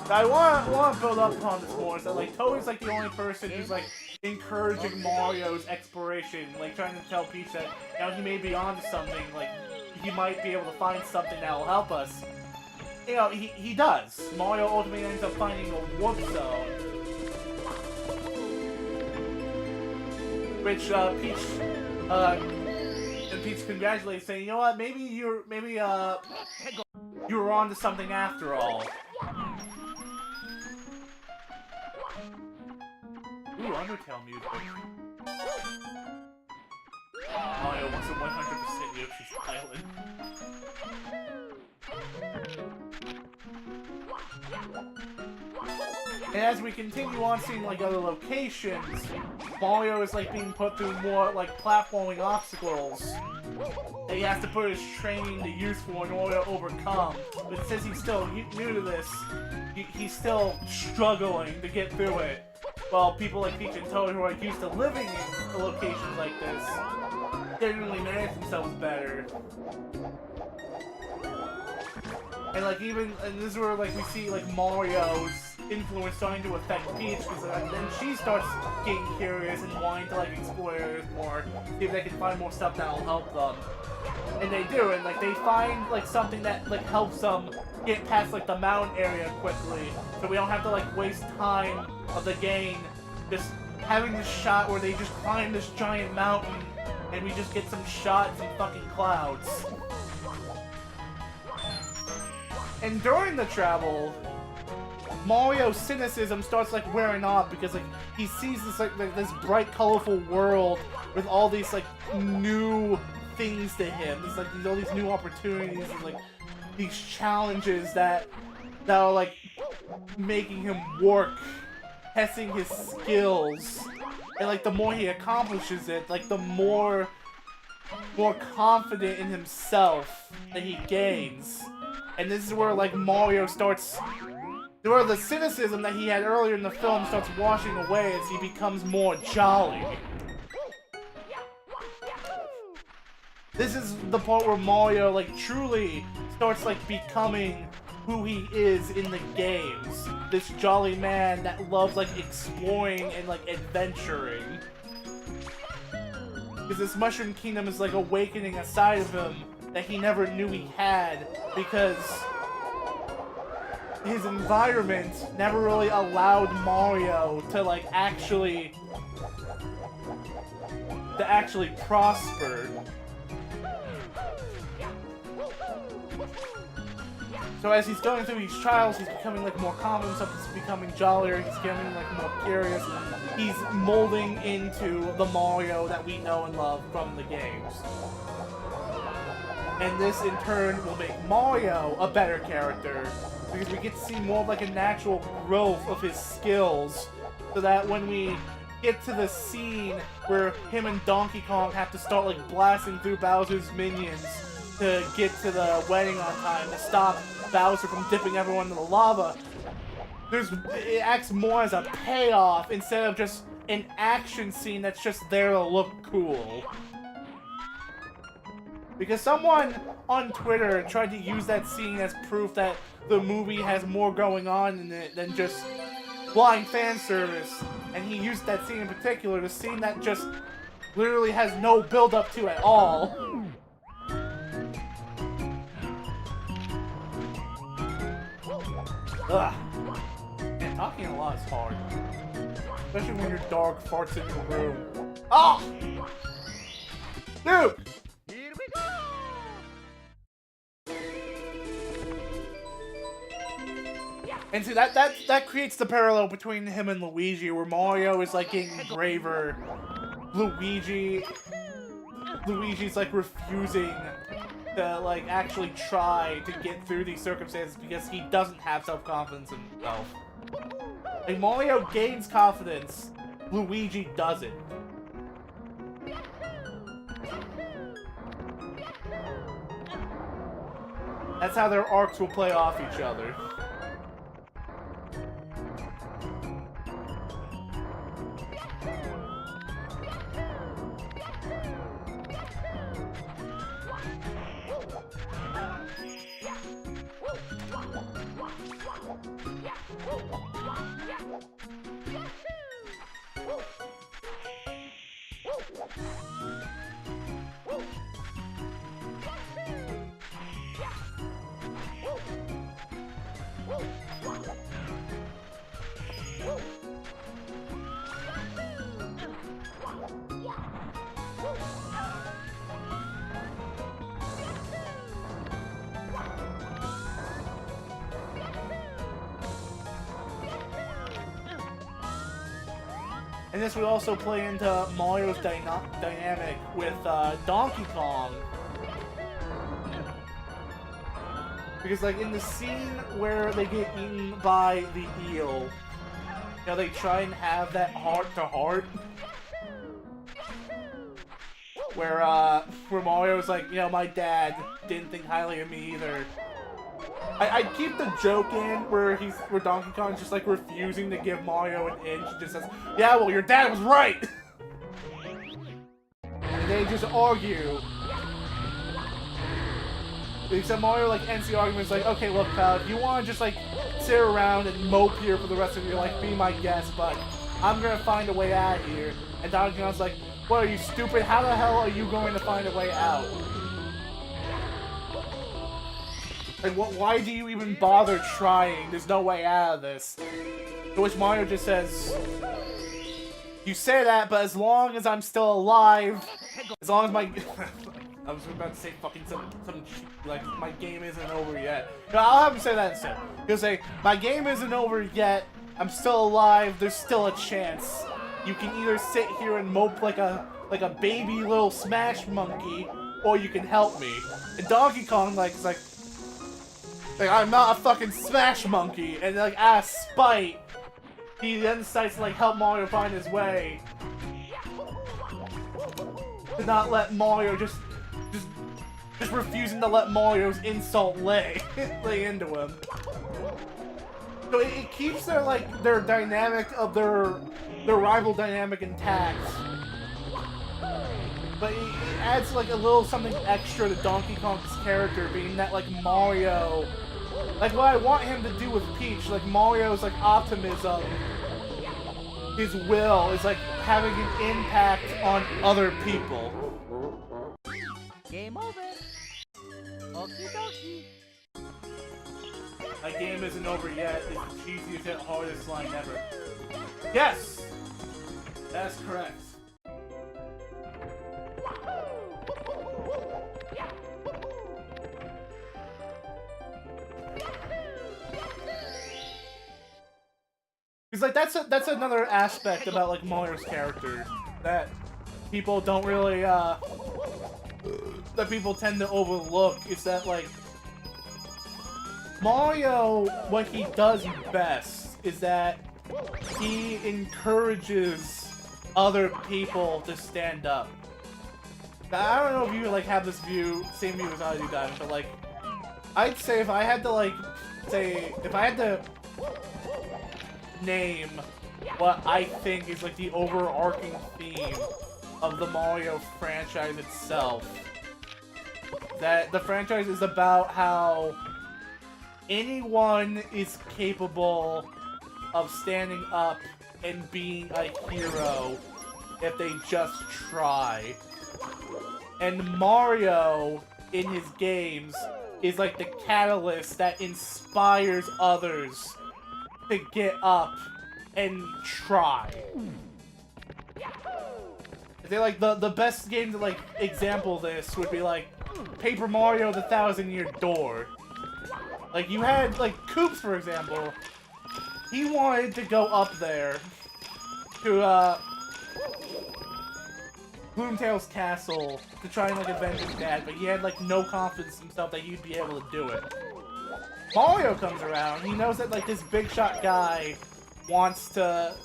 I want to build up upon this more, is that like Toad is like the only person who's like encouraging Mario's exploration, like trying to tell Peach that, you know, he may be onto something, like he might be able to find something that will help us. You know, he does. Mario ultimately ends up finding a warp zone, which Peach congratulates, saying, you know what, maybe you were onto something after all. Ooh, Undertale music. Mario wants a 100% Yoshi's Island. And as we continue on seeing like other locations, Mario is like being put through more like platforming obstacles that he has to put his training to use for in order to overcome. But since he's still new to this, he's still struggling to get through it. While people like Peach and Toad, who are used to living in locations like this, generally manage themselves better. And like and this is where like we see like Mario's influence starting to affect Peach, because then she starts getting curious and wanting to like explore areas more, see if they can find more stuff that will help them. And they do, and like they find like something that like helps them get past like the mountain area quickly, so we don't have to like waste time of the game just having this shot where they just climb this giant mountain and we just get some shots in fucking clouds. And during the travel, Mario's cynicism starts like wearing off, because like he sees this like this bright, colorful world with all these like new things to him. There's like all these new opportunities and like these challenges that that are like making him work, testing his skills, and like the more he accomplishes it, like the more confident in himself that he gains. And this is where like Mario starts, where the cynicism that he had earlier in the film starts washing away as he becomes more jolly. This is the part where Mario like truly starts like becoming who he is in the games. This jolly man that loves like exploring and like adventuring. Because this Mushroom Kingdom is like awakening a side of him that he never knew he had, because his environment never really allowed Mario to like actually prosper. So as he's going through these trials, he's becoming like more confident, he's becoming jollier, he's becoming like more curious. He's molding into the Mario that we know and love from the games. And this in turn will make Mario a better character, because we get to see more of like a natural growth of his skills, so that when we get to the scene where him and Donkey Kong have to start like blasting through Bowser's minions to get to the wedding on time to stop Bowser from dipping everyone in the lava, it acts more as a payoff instead of just an action scene that's just there to look cool. Because someone on Twitter tried to use that scene as proof that the movie has more going on in it than just blind fan service, and he used that scene in particular, the scene that just literally has no build up to at all. Ugh. Man, talking a lot is hard. Especially when your dog farts in your room. Oh! Dude! Here we go! And see, that creates the parallel between him and Luigi, where Mario is like getting braver. Luigi's like refusing to like actually try to get through these circumstances because he doesn't have self-confidence in himself. Like Mario gains confidence, Luigi doesn't. That's how their arcs will play off each other. And this would also play into Mario's dynamic with Donkey Kong. Because like in the scene where they get eaten by the eel, you know, they try and have that heart-to-heart. Where Mario's like, you know, my dad didn't think highly of me either. I keep the joke in where Donkey Kong's just like refusing to give Mario an inch. He just says, yeah, well, your dad was right! And they just argue. Except Mario like ends the argument, like, okay, look, pal, if you want to just like sit around and mope here for the rest of your life, be my guest, but I'm gonna find a way out of here. And Donkey Kong's like, what, are you stupid? How the hell are you going to find a way out? Like, why do you even bother trying? There's no way out of this. To which Mario just says, you say that, but as long as I'm still alive, as long as my... I was about to say fucking some like, my game isn't over yet. No, I'll have him say that instead. He'll say, my game isn't over yet, I'm still alive, there's still a chance. You can either sit here and mope like a baby little smash monkey, or you can help me. And Donkey Kong is like, Like, I'm not a fucking Smash Monkey, and like, out of spite, he then decides to like help Mario find his way. To not let Mario just refusing to let Mario's insult lay into him. So it keeps their dynamic of their rival dynamic intact. But it adds like a little something extra to Donkey Kong's character, being that like Mario, like what I want him to do with Peach, like Mario's like optimism, his will is like having an impact on other people. Game over. Okie dokie. My game isn't over yet. It's the cheesiest yet hardest line ever. Yes! That's correct. Because like that's another aspect about like Mario's character that people don't really that people tend to overlook, is that like Mario, what he does best is that he encourages other people to stand up. Now, I don't know if you like have this same view as I do, Diamond, but like I'd say if I had to name what I think is like the overarching theme of the Mario franchise itself, that the franchise is about how anyone is capable of standing up and being a hero if they just try. And Mario, in his games, is like the catalyst that inspires others to get up and try. I think like the best game to like example this would be like Paper Mario: The Thousand-Year Door. Like you had like Koopa, for example. He wanted to go up there to Bloomtail's castle to try and like avenge his dad, but he had like no confidence in himself that he'd be able to do it. Mario comes around. He knows that like this big shot guy wants to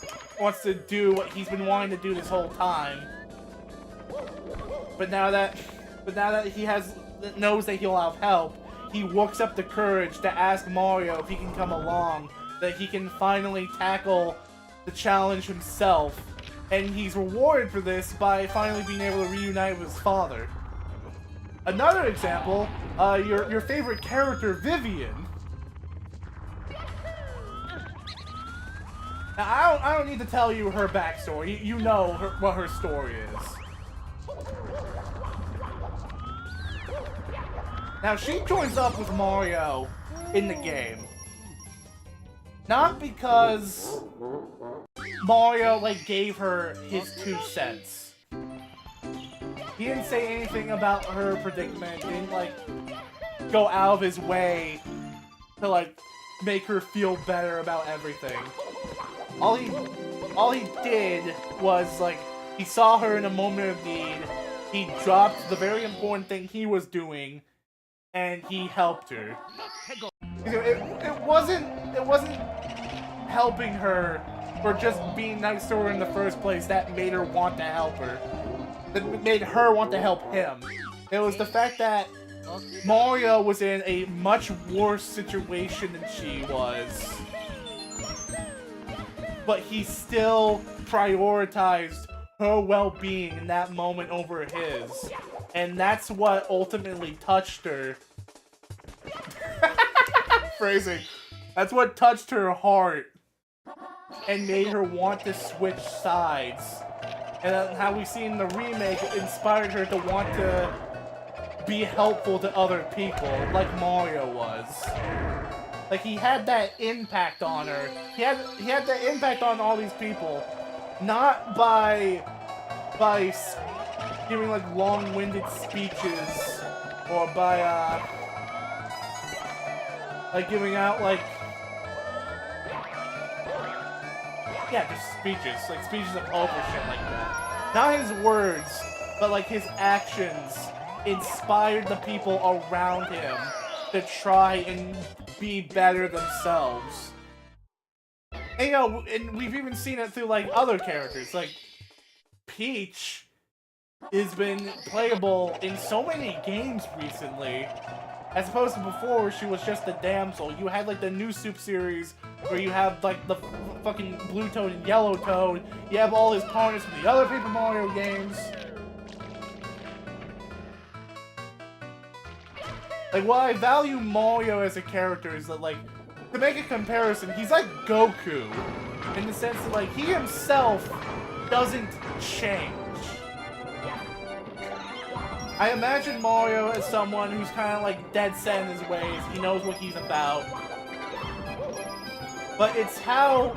do what he's been wanting to do this whole time. But now that he knows that he'll have help, he works up the courage to ask Mario if he can come along, that he can finally tackle the challenge himself, and he's rewarded for this by finally being able to reunite with his father. Another example, your favorite character, Vivian. Now, I don't need to tell you her backstory. You know what her story is. Now, she joins up with Mario in the game. Not because Mario, like, gave her his 2 cents. He didn't say anything about her predicament. He didn't, like, go out of his way to, like, make her feel better about everything. All he did was, like, he saw her in a moment of need, he dropped the very important thing he was doing, and he helped her. It wasn't helping her or just being nice to her in the first place that made her want to help her. That made her want to help him. It was the fact that Mario was in a much worse situation than she was, but he still prioritized her well-being in that moment over his. And that's what ultimately touched her. Phrasing. That's what touched her heart and made her want to switch sides. And how we see in the remake inspired her to want to be helpful to other people, like Mario was. Like, he had that impact on her. He had that impact on all these people. Not by giving, like, long-winded speeches, or by, like, giving out, like, yeah, just speeches. Like, speeches of hope or shit like that. Not his words, but, like, his actions inspired the people around him to try and be better themselves. And, you know, and we've even seen it through, like, other characters. Like, Peach has been playable in so many games recently, as opposed to before where she was just a damsel. You had, like, the new Soup series, where you have, like, the fucking Blue Toad and Yellow Toad. You have all his partners from the other Paper Mario games. Like, what I value Mario as a character is that, like, to make a comparison, he's like Goku, in the sense that, like, he himself doesn't change. I imagine Mario as someone who's kind of, like, dead set in his ways. He knows what he's about. But it's how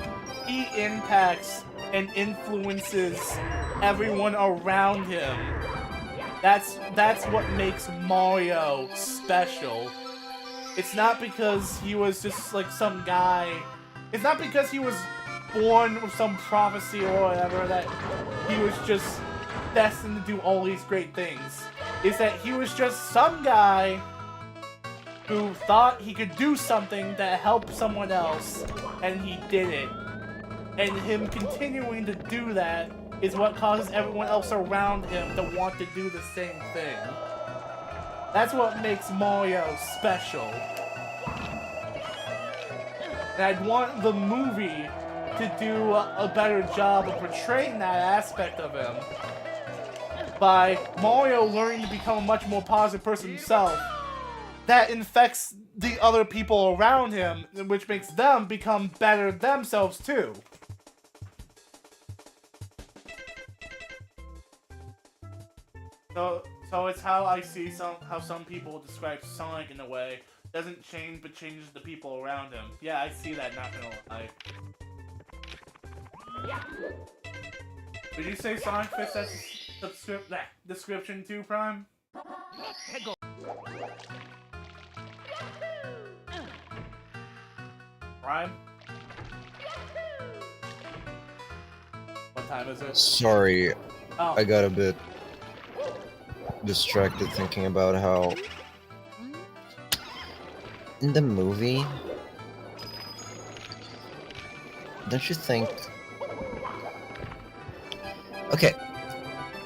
he impacts and influences everyone around him. That's what makes Mario special. It's not because he was just, like, some guy. It's not because he was born with some prophecy or whatever that he was just destined to do all these great things. It's that he was just some guy who thought he could do something that helped someone else, and he did it. And him continuing to do that is what causes everyone else around him to want to do the same thing. That's what makes Mario special. And I'd want the movie to do a better job of portraying that aspect of him by Mario learning to become a much more positive person himself that infects the other people around him, which makes them become better themselves too. So it's how I see how some people describe Sonic in a way. Doesn't change, but changes the people around him. Yeah, I see that, not gonna lie. Did you say Sonic fits that description too, Prime? Prime? What time is it? Sorry, Oh. I got a bit distracted thinking about how in the movie, don't you think... Okay,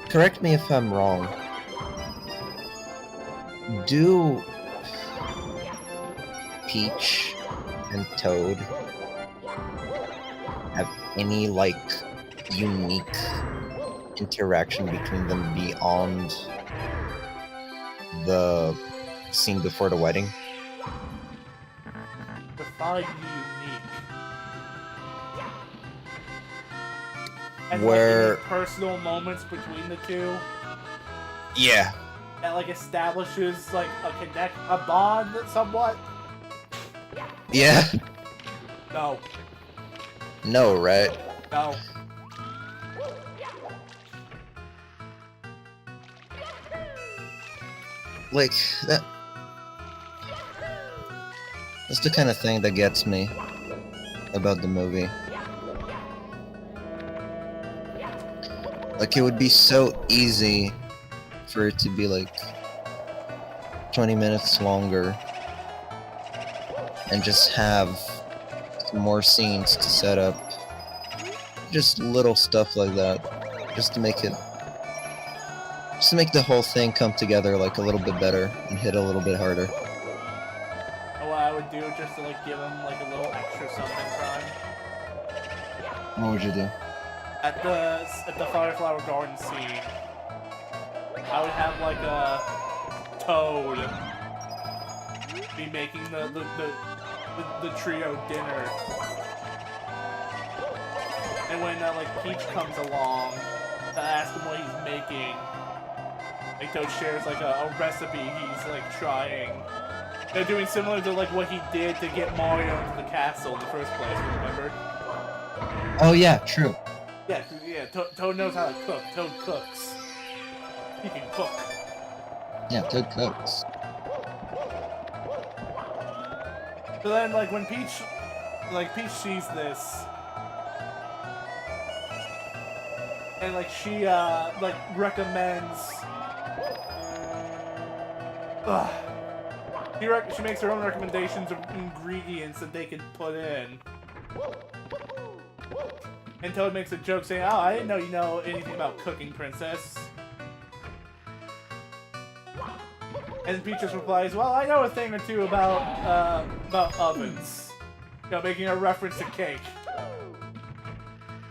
correct me if I'm wrong. Do Peach and Toad have any, like, unique interaction between them beyond the scene before the wedding? Define unique. And Where... like, any personal moments between the two Yeah. that like establishes like a bond somewhat. Yeah. No. No, right? No. Like, that's the kind of thing that gets me about the movie. Like, it would be so easy for it to be like 20 minutes longer and just have some more scenes to set up. Just little stuff like that. Just to make the whole thing come together like a little bit better and hit a little bit harder. What I would do just to like give him like a little extra something time. What would you do? At the Fireflower Garden scene, I would have like a Toad be making the trio dinner, and when like Peach comes along to ask him what he's making, like Toad shares like a recipe he's like trying. They're doing similar to like what he did to get Mario into the castle in the first place. Remember? Oh yeah, true. Yeah, Toad knows how to cook. Toad cooks. He can cook. Yeah, Toad cooks. So then, like, when Peach sees this, and, like, she, recommends, She makes her own recommendations of ingredients that they can put in. And Toad makes a joke saying, "Oh, I didn't know you know anything about cooking, princess." And Peaches replies, "Well, I know a thing or two about ovens." You know, making a reference to cake.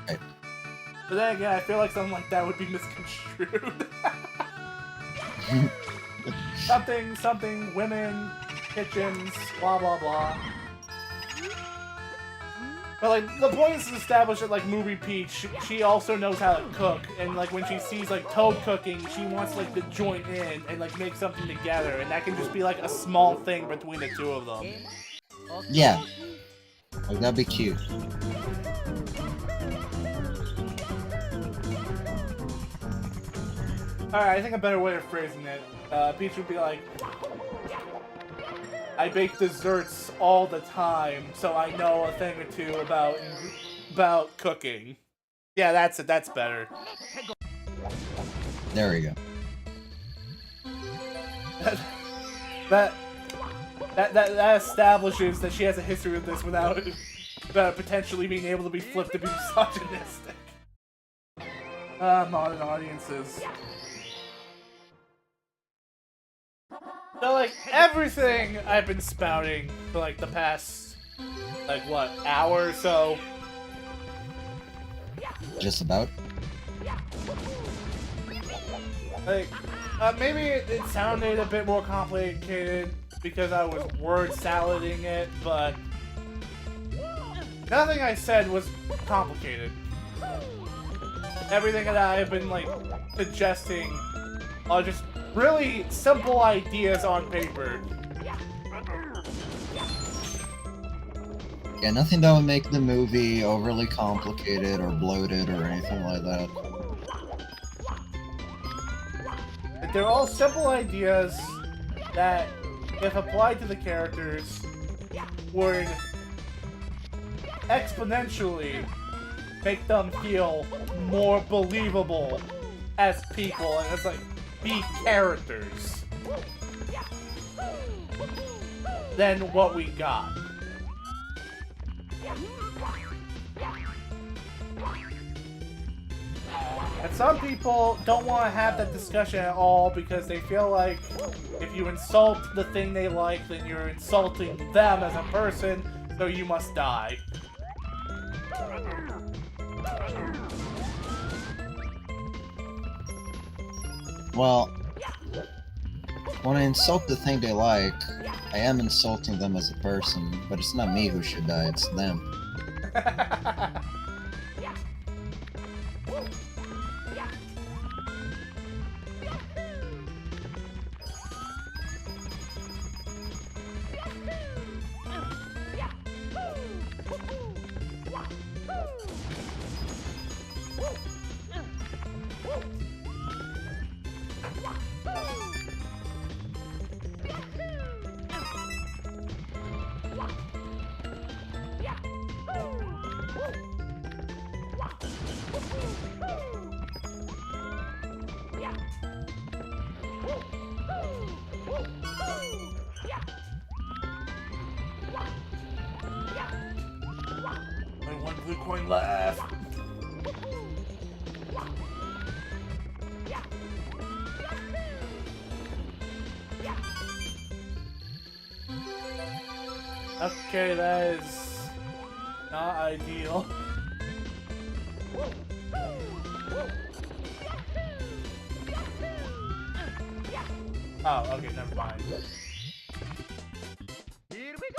But then again, I feel like something like that would be misconstrued. something, women, kitchens, blah blah blah. But like, the point is to establish that like Movie Peach, she also knows how to cook, and like when she sees like Toad cooking, she wants like to join in and like make something together, and that can just be like a small thing between the two of them. Yeah. Like, that'd be cute. Alright, I think a better way of phrasing it, Peach would be like, "I bake desserts all the time, so I know a thing or two about cooking." Yeah, that's it. That's better. There we go. That establishes that she has a history with this without potentially being able to be flipped to be misogynistic. Modern audiences. So, like, everything I've been spouting for, like, the past, like, what, hour or so? Just about. Like, maybe it sounded a bit more complicated because I was word salading it, but nothing I said was complicated. Everything that I've been, like, suggesting are just really simple ideas on paper. Yeah, nothing that would make the movie overly complicated or bloated or anything like that. They're all simple ideas that, if applied to the characters, would exponentially make them feel more believable as people and as, like, be characters than what we got. And some people don't want to have that discussion at all because they feel like if you insult the thing they like, then you're insulting them as a person, so you must die. Well, when I insult the thing they like, I am insulting them as a person, but it's not me who should die, it's them. Only one blue coin left. Okay, that is not ideal. Oh, okay, never mind. Here we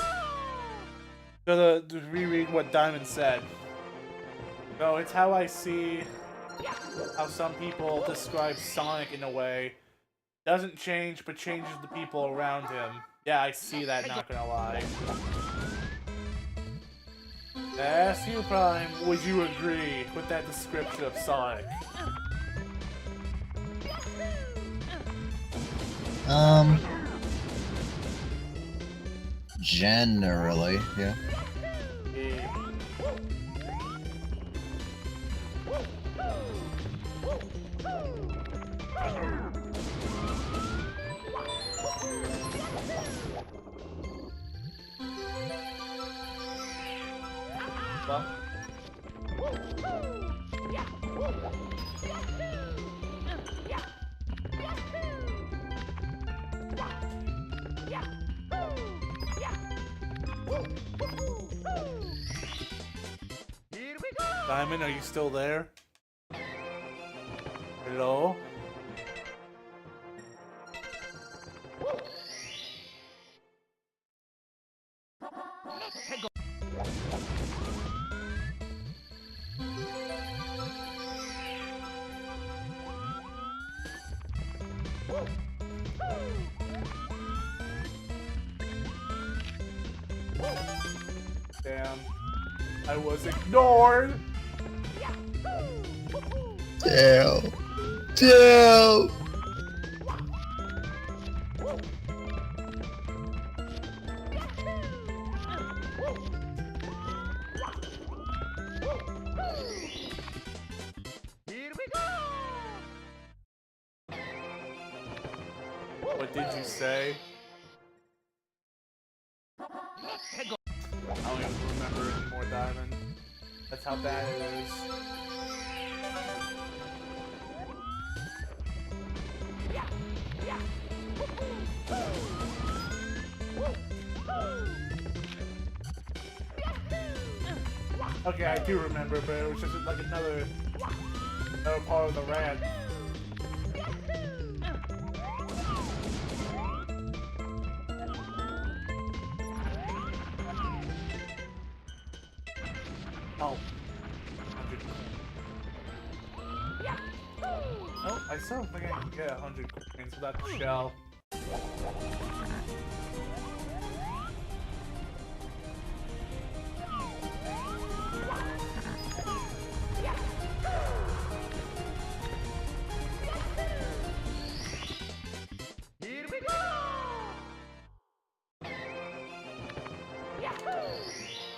go! To reread what Diamond said. So it's how I see how some people describe Sonic in a way. Doesn't change, but changes the people around him. Yeah, I see that, not gonna lie. Ask you, Prime, would you agree with that description of Sonic? Generally, yeah. Yeah. Diamond, are you still there? Hello? Damn. I was ignored! Damn. Damn. Here we go! What did you say? I don't even remember anymore, Diamond. That's how bad it is. Okay, I do remember, but it was just like another part of the rant. Oh. Oh, I still don't think I can get 100 coins without the shell. Here we go!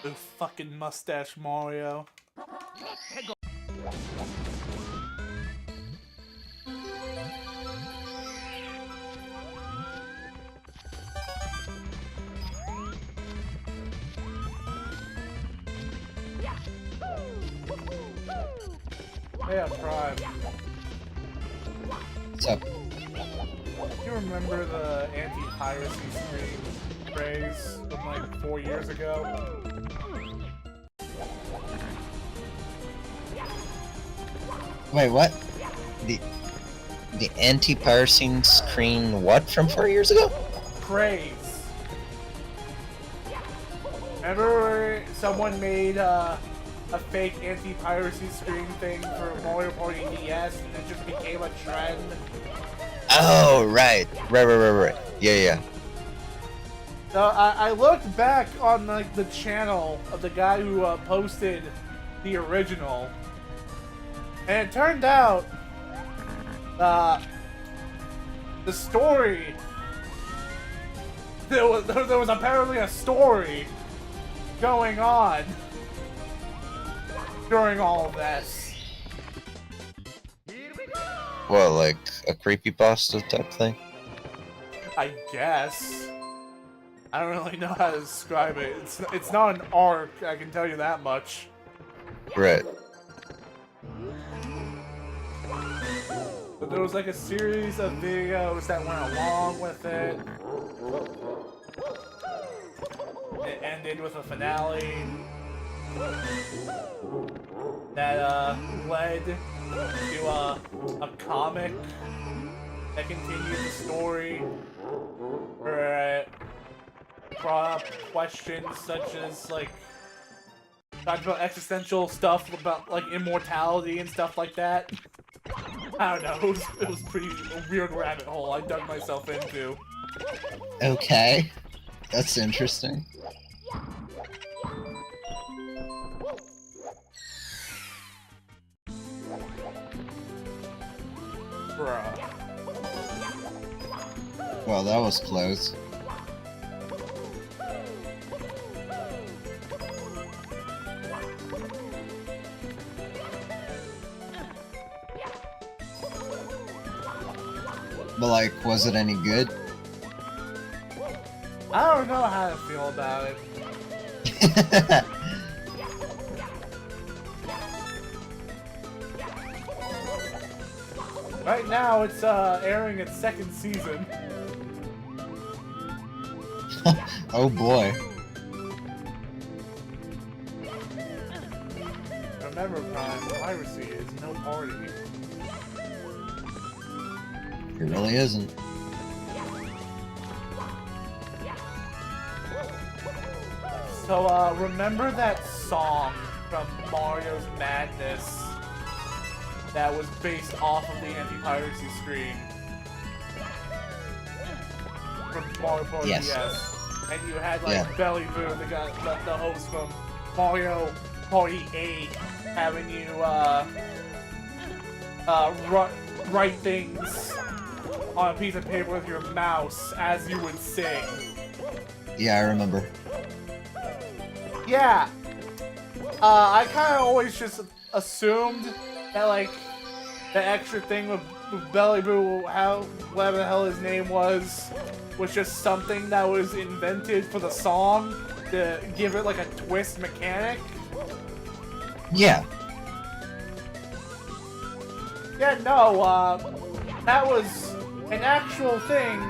The fucking mustache Mario. Yeah, Prime. What's up? You remember the anti-piracy stream craze from like 4 years ago? Wait, what? The anti-piracy screen what from 4 years ago? Craze. Remember someone made a fake anti-piracy screen thing for Mario Party DS and it just became a trend? Oh, right. Right. Yeah. So I looked back on like the channel of the guy who posted the original, and it turned out the story there was apparently a story going on during all of this. What, like a creepypasta type thing? I guess. I don't really know how to describe it. It's not an arc, I can tell you that much. Right. But there was like a series of videos that went along with it. It ended with a finale that led to a comic that continued the story, where it brought up questions such as like talked about existential stuff about like immortality and stuff like that. I don't know, it was pretty a weird rabbit hole I dug myself into. Okay. That's interesting. Bruh. Well, that was close. But like, was it any good? I don't know how to feel about it. Right now, it's airing its second season. Oh boy. remember, Prime, piracy is no party. It really isn't. So, remember that song from Mario's Madness that was based off of the anti-piracy screen? From Mario Party Yes. DS. And you had, like, Yeah. Belly Boo, the host from Mario Party 8, having you, write things on a piece of paper with your mouse as you would sing. Yeah, I remember. Yeah. I kind of always just assumed that, like, the extra thing with Belly Boo, whatever the hell his name was just something that was invented for the song to give it, like, a twist mechanic. Yeah. Yeah, no, that was an actual thing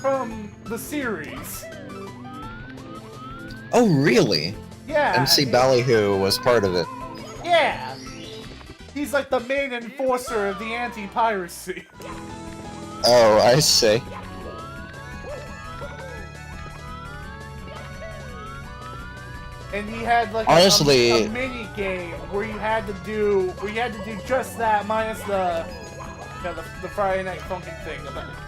from the series. Oh, really? Yeah. MC Ballyhoo was part of it. Yeah. He's like the main enforcer of the anti-piracy. Oh, I see. And he had like Honestly, a mini game where you had to do just that minus the the Friday Night Funkin' thing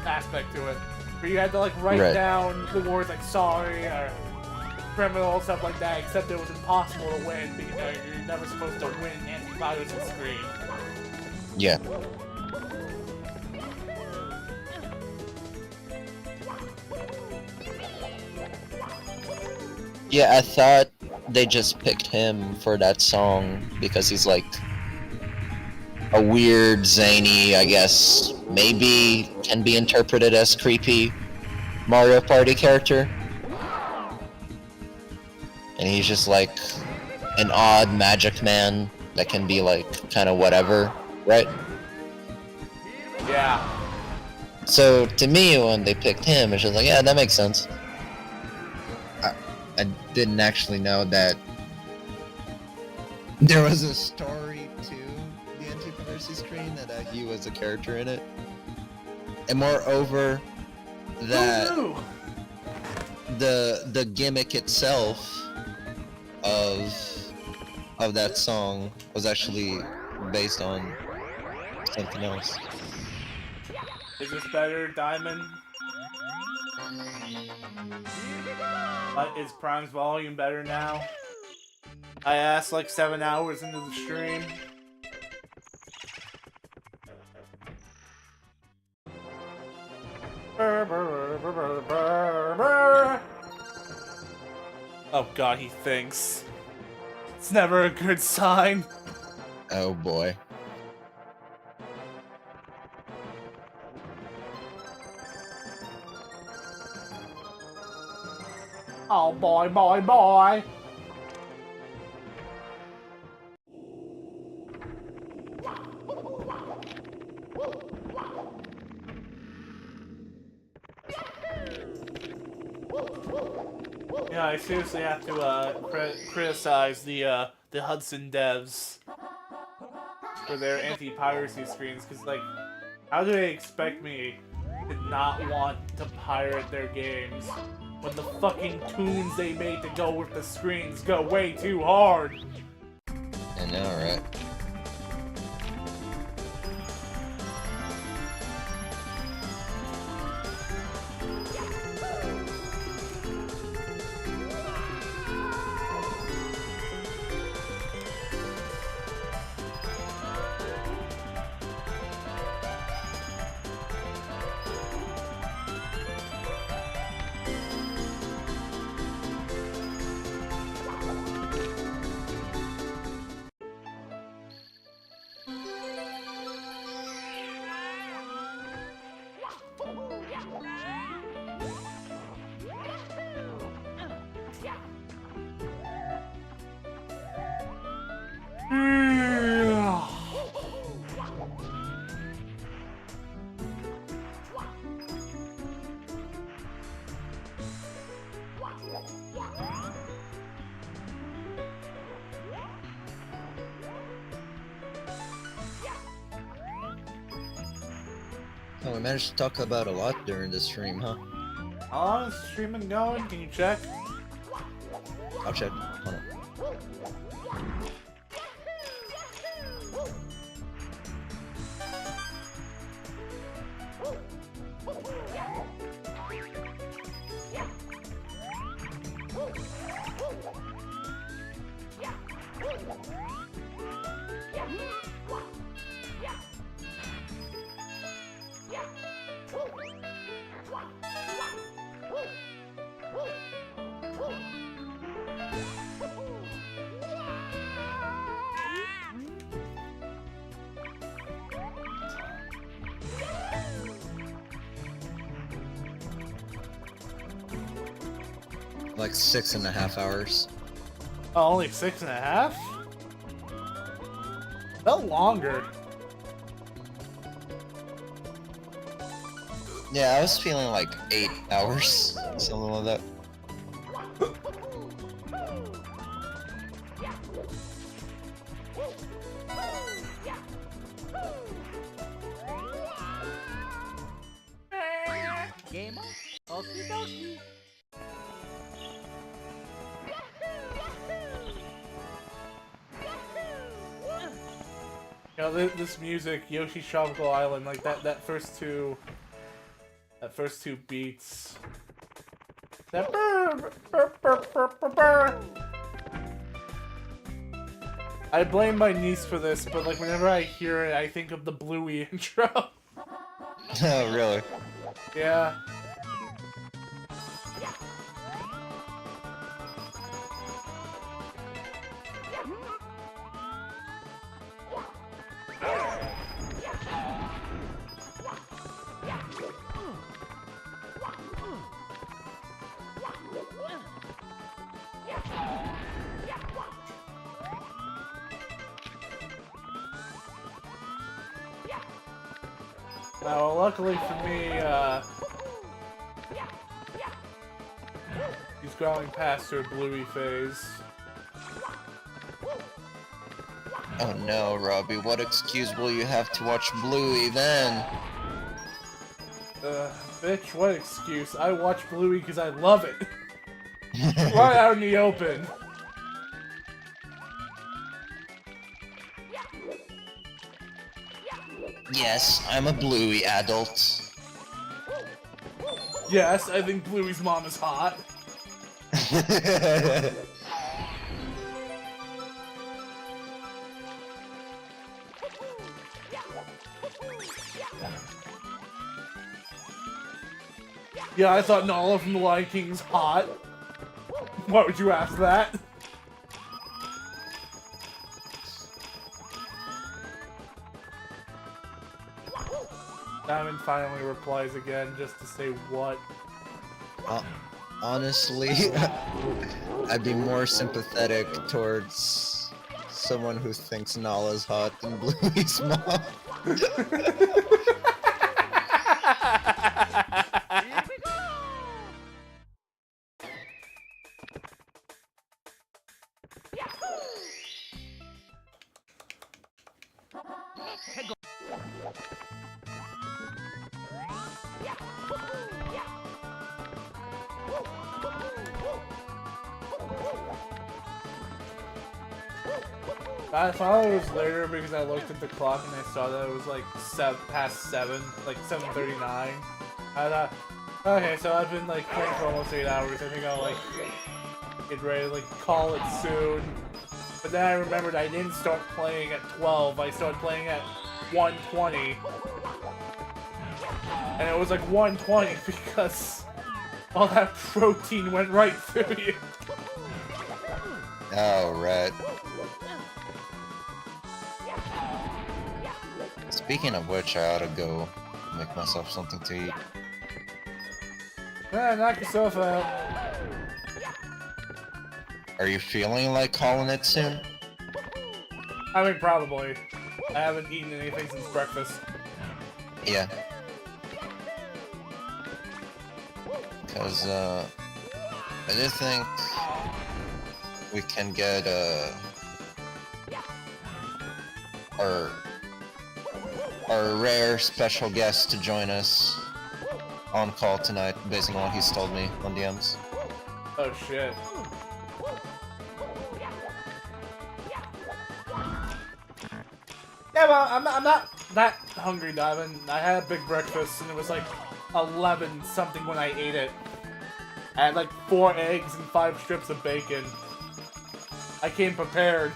aspect to it, where you had to like write down the words like sorry or criminal stuff like that. Except it was impossible to win because you're never supposed to win anti-piracy screen. Yeah. Yeah, I thought they just picked him for that song because he's like a weird, zany, I guess, maybe can be interpreted as creepy Mario Party character. And he's just like an odd magic man that can be like kind of whatever, right? Yeah. So to me, when they picked him, it's just like, yeah, that makes sense. I didn't actually know that there was a story to the anti-piracy screen and that he was a character in it. And moreover, that the gimmick itself of that song was actually based on something else. Is this better, Diamond? Is Prime's volume better now? I asked like 7 hours into the stream. Oh god, he thinks. It's never a good sign. Oh boy. Oh boy, boy, boy. Yeah, I seriously have to criticize the Hudson devs for their anti-piracy screens, because like, how do they expect me to not want to pirate their games when the fucking tunes they made to go with the screens go way too hard? I know, right? Oh, we managed to talk about a lot during the stream, huh? How long is the stream been going? Can you check? I'll check. Hold on. Like 6.5 hours. Oh, only 6.5? Felt longer. Yeah, I was feeling like 8 hours, something like that. Game on. Okie dokie. You know, this music, Yoshi's Tropical Island, like that first two beats. That burr, burr, burr, burr, burr, burr. I blame my niece for this, but like whenever I hear it, I think of the Bluey intro. Oh, really? Yeah. Now, luckily for me, he's growing past her Bluey phase. Oh no, Robbie, what excuse will you have to watch Bluey then? Bitch, what excuse? I watch Bluey because I love it. Right out in the open. Yes, I'm a Bluey adult. Yes, I think Bluey's mom is hot. Yeah, I thought Nala from The Lion King's hot. Why would you ask that? Diamond finally replies again just to say what. Honestly, I'd be more sympathetic towards someone who thinks Nala's hot than Bluey's mom. I thought it was later because I looked at the clock and I saw that it was like past 7, like 7:39. I thought, okay, so I've been like playing for almost 8 hours. I think I'll like get ready to like call it soon. But then I remembered I didn't start playing at 12. I started playing at 1:20, and it was like 1:20 because all that protein went right through you. Oh, right. Speaking of which, I ought to go make myself something to eat. Yeah, knock yourself out. Are you feeling like calling it soon? I mean, probably. I haven't eaten anything since breakfast. Yeah. Because, I do think we can get, our our rare special guest to join us on call tonight, based on what he's told me on DMs. Oh shit. Yeah, well, I'm not that hungry, Diamond. I had a big breakfast and it was like 11 something when I ate it. I had like 4 eggs and 5 strips of bacon. I came prepared.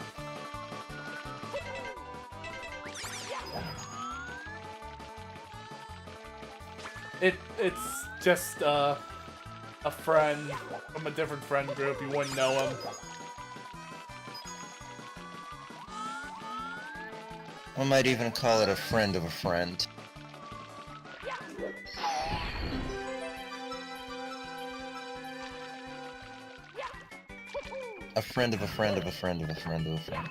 It's just a friend from a different friend group. You wouldn't know him. I might even call it a friend of a friend. A friend of a friend of a friend of a friend of a friend.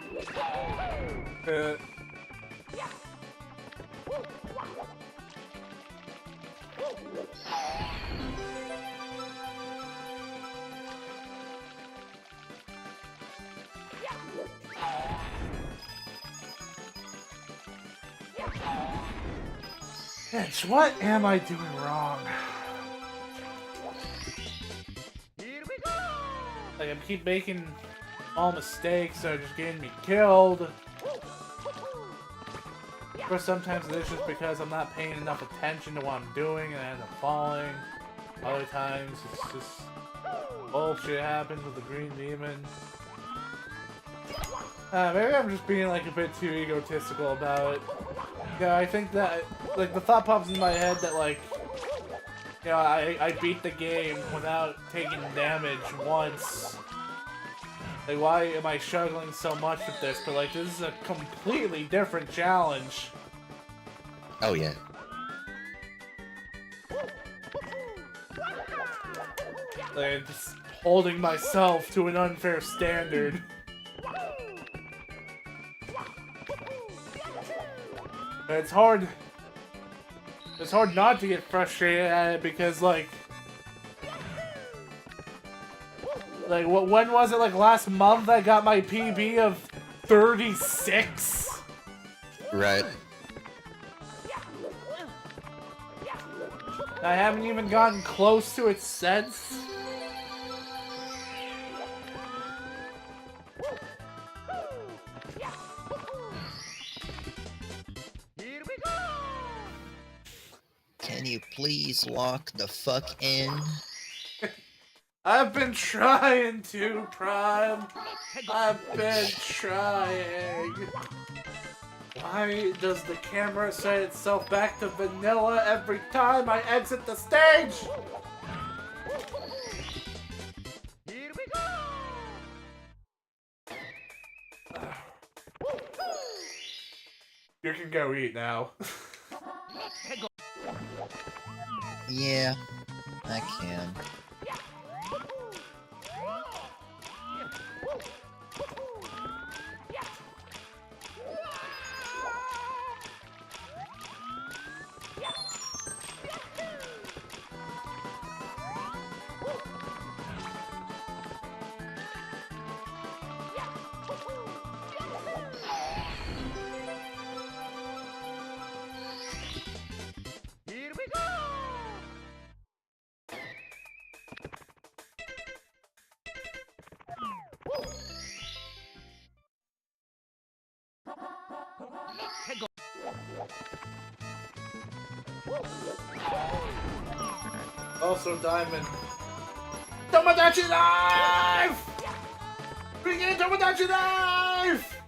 Bitch, what am I doing wrong? Like, I keep making all mistakes that are just getting me killed. Or sometimes it's just because I'm not paying enough attention to what I'm doing and I end up falling. Other times it's just bullshit happens with the green demon. Maybe I'm just being like a bit too egotistical about it. Yeah, I think that, like, the thought pops in my head that, like, you know, I beat the game without taking damage once. Like, why am I struggling so much with this? But, like, this is a completely different challenge. Oh, yeah. Like, just holding myself to an unfair standard. But it's hard not to get frustrated at it because, like, when was it, like, last month I got my PB of 36? Right. I haven't even gotten close to it since. Can you please lock the fuck in? I've been trying to, Prime. I've been trying. Why does the camera set itself back to vanilla every time I exit the stage? You can go eat now. Yeah, I can. Also, Diamond. Tomodachi knife! Bring in Tomodachi knife!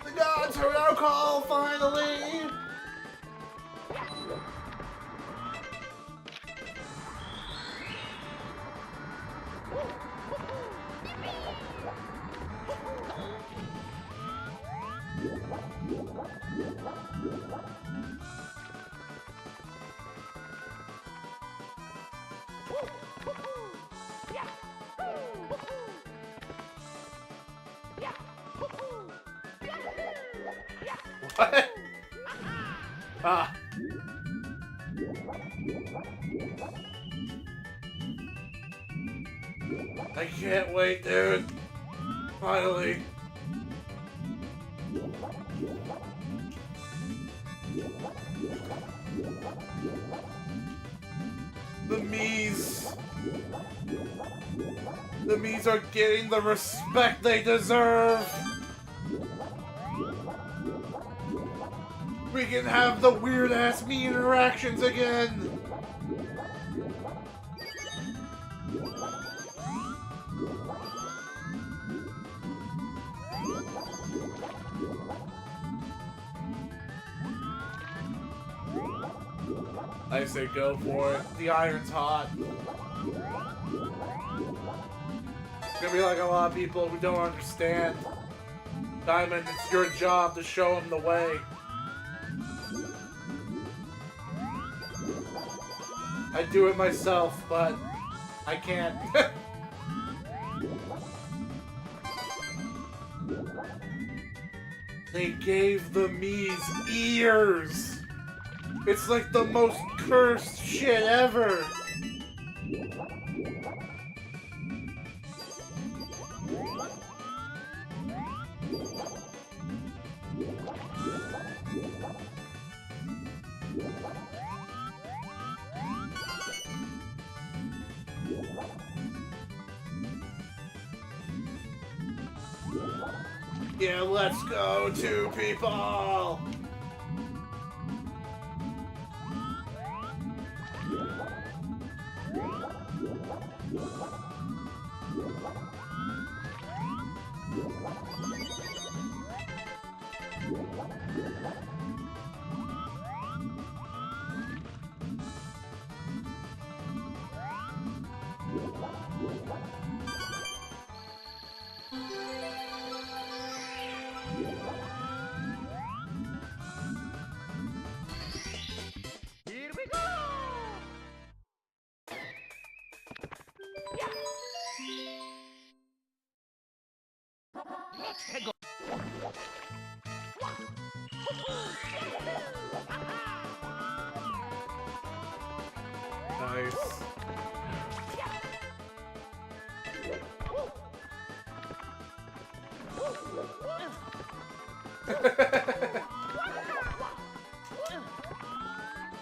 The gods heard our call, finally! What? Ah. I can't wait, dude. Finally. The Mii's. The Mii's are getting the respect they deserve. We can have the weird-ass Mii interactions again. I say go for it. The iron's hot. It's gonna be like a lot of people who don't understand. Diamond, it's your job to show them the way. I do it myself, but I can't. They gave the Mii's ears! It's like the most cursed shit ever! Yeah, let's go, two people! Here we go! Let's go! Nice.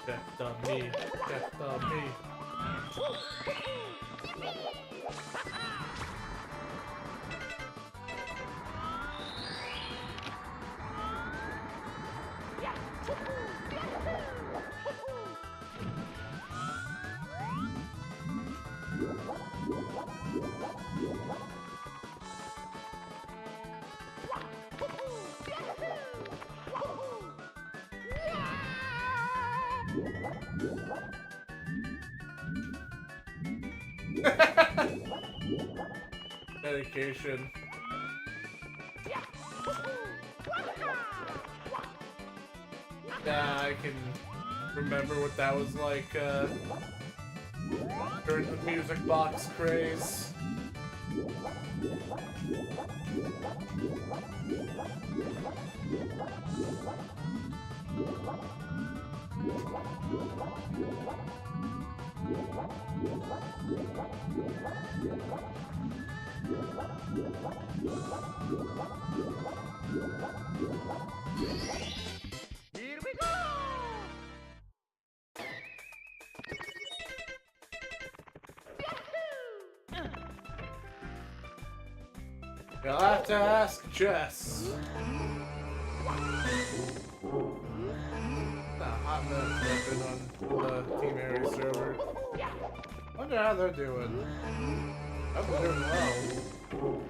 Death on me. Death on me. Dedication. Yeah, I can remember what that was like during the music box craze. Here we go! You'll have to ask Jess. Hot minutes on the Team Aries server. Wonder how they're doing. I hope they're doing well.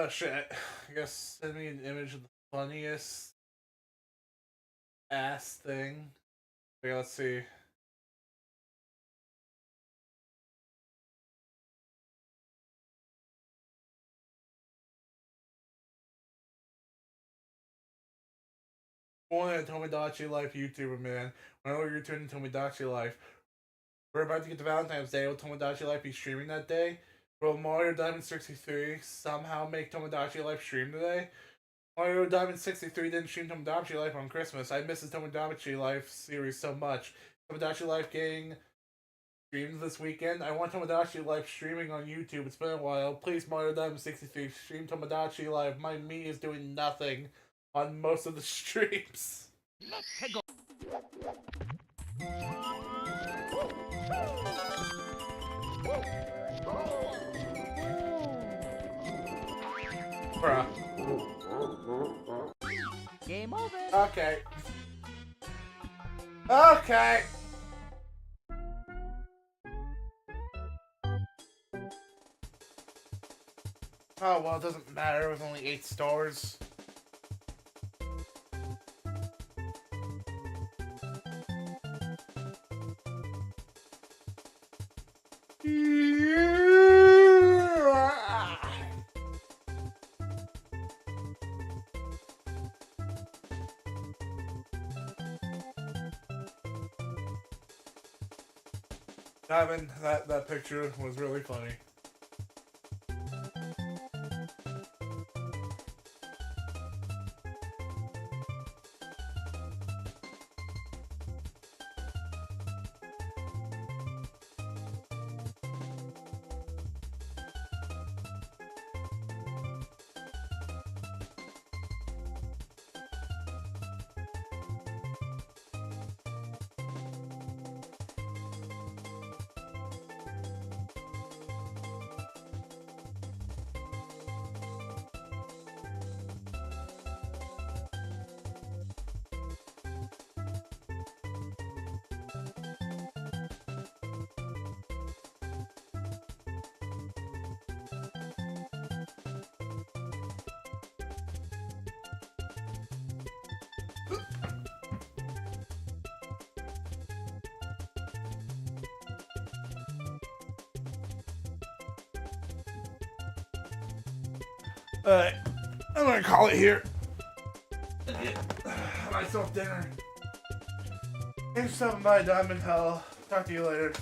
Oh shit. I guess send me an image of the funniest ass thing. Okay, let's see. Only a Tomodachi Life YouTuber, man. When are you returning to Tomodachi Life? We're about to get to Valentine's Day. Will Tomodachi Life be streaming that day? Will Mario Diamond 63 somehow make Tomodachi Life stream today? Mario Diamond 63 didn't stream Tomodachi Life on Christmas. I miss the Tomodachi Life series so much. Tomodachi Life getting streams this weekend. I want Tomodachi Life streaming on YouTube. It's been a while. Please, Mario Diamond 63, stream Tomodachi Life. My me is doing nothing on most of the streams. Bruh. Game over. Okay. Okay. Oh, well, it doesn't matter with only 8 stars. Diamond, that picture was really funny. Alright, I'm gonna call it here. Get myself dinner. Thanks for stopping by, Diamond Hell. Talk to you later.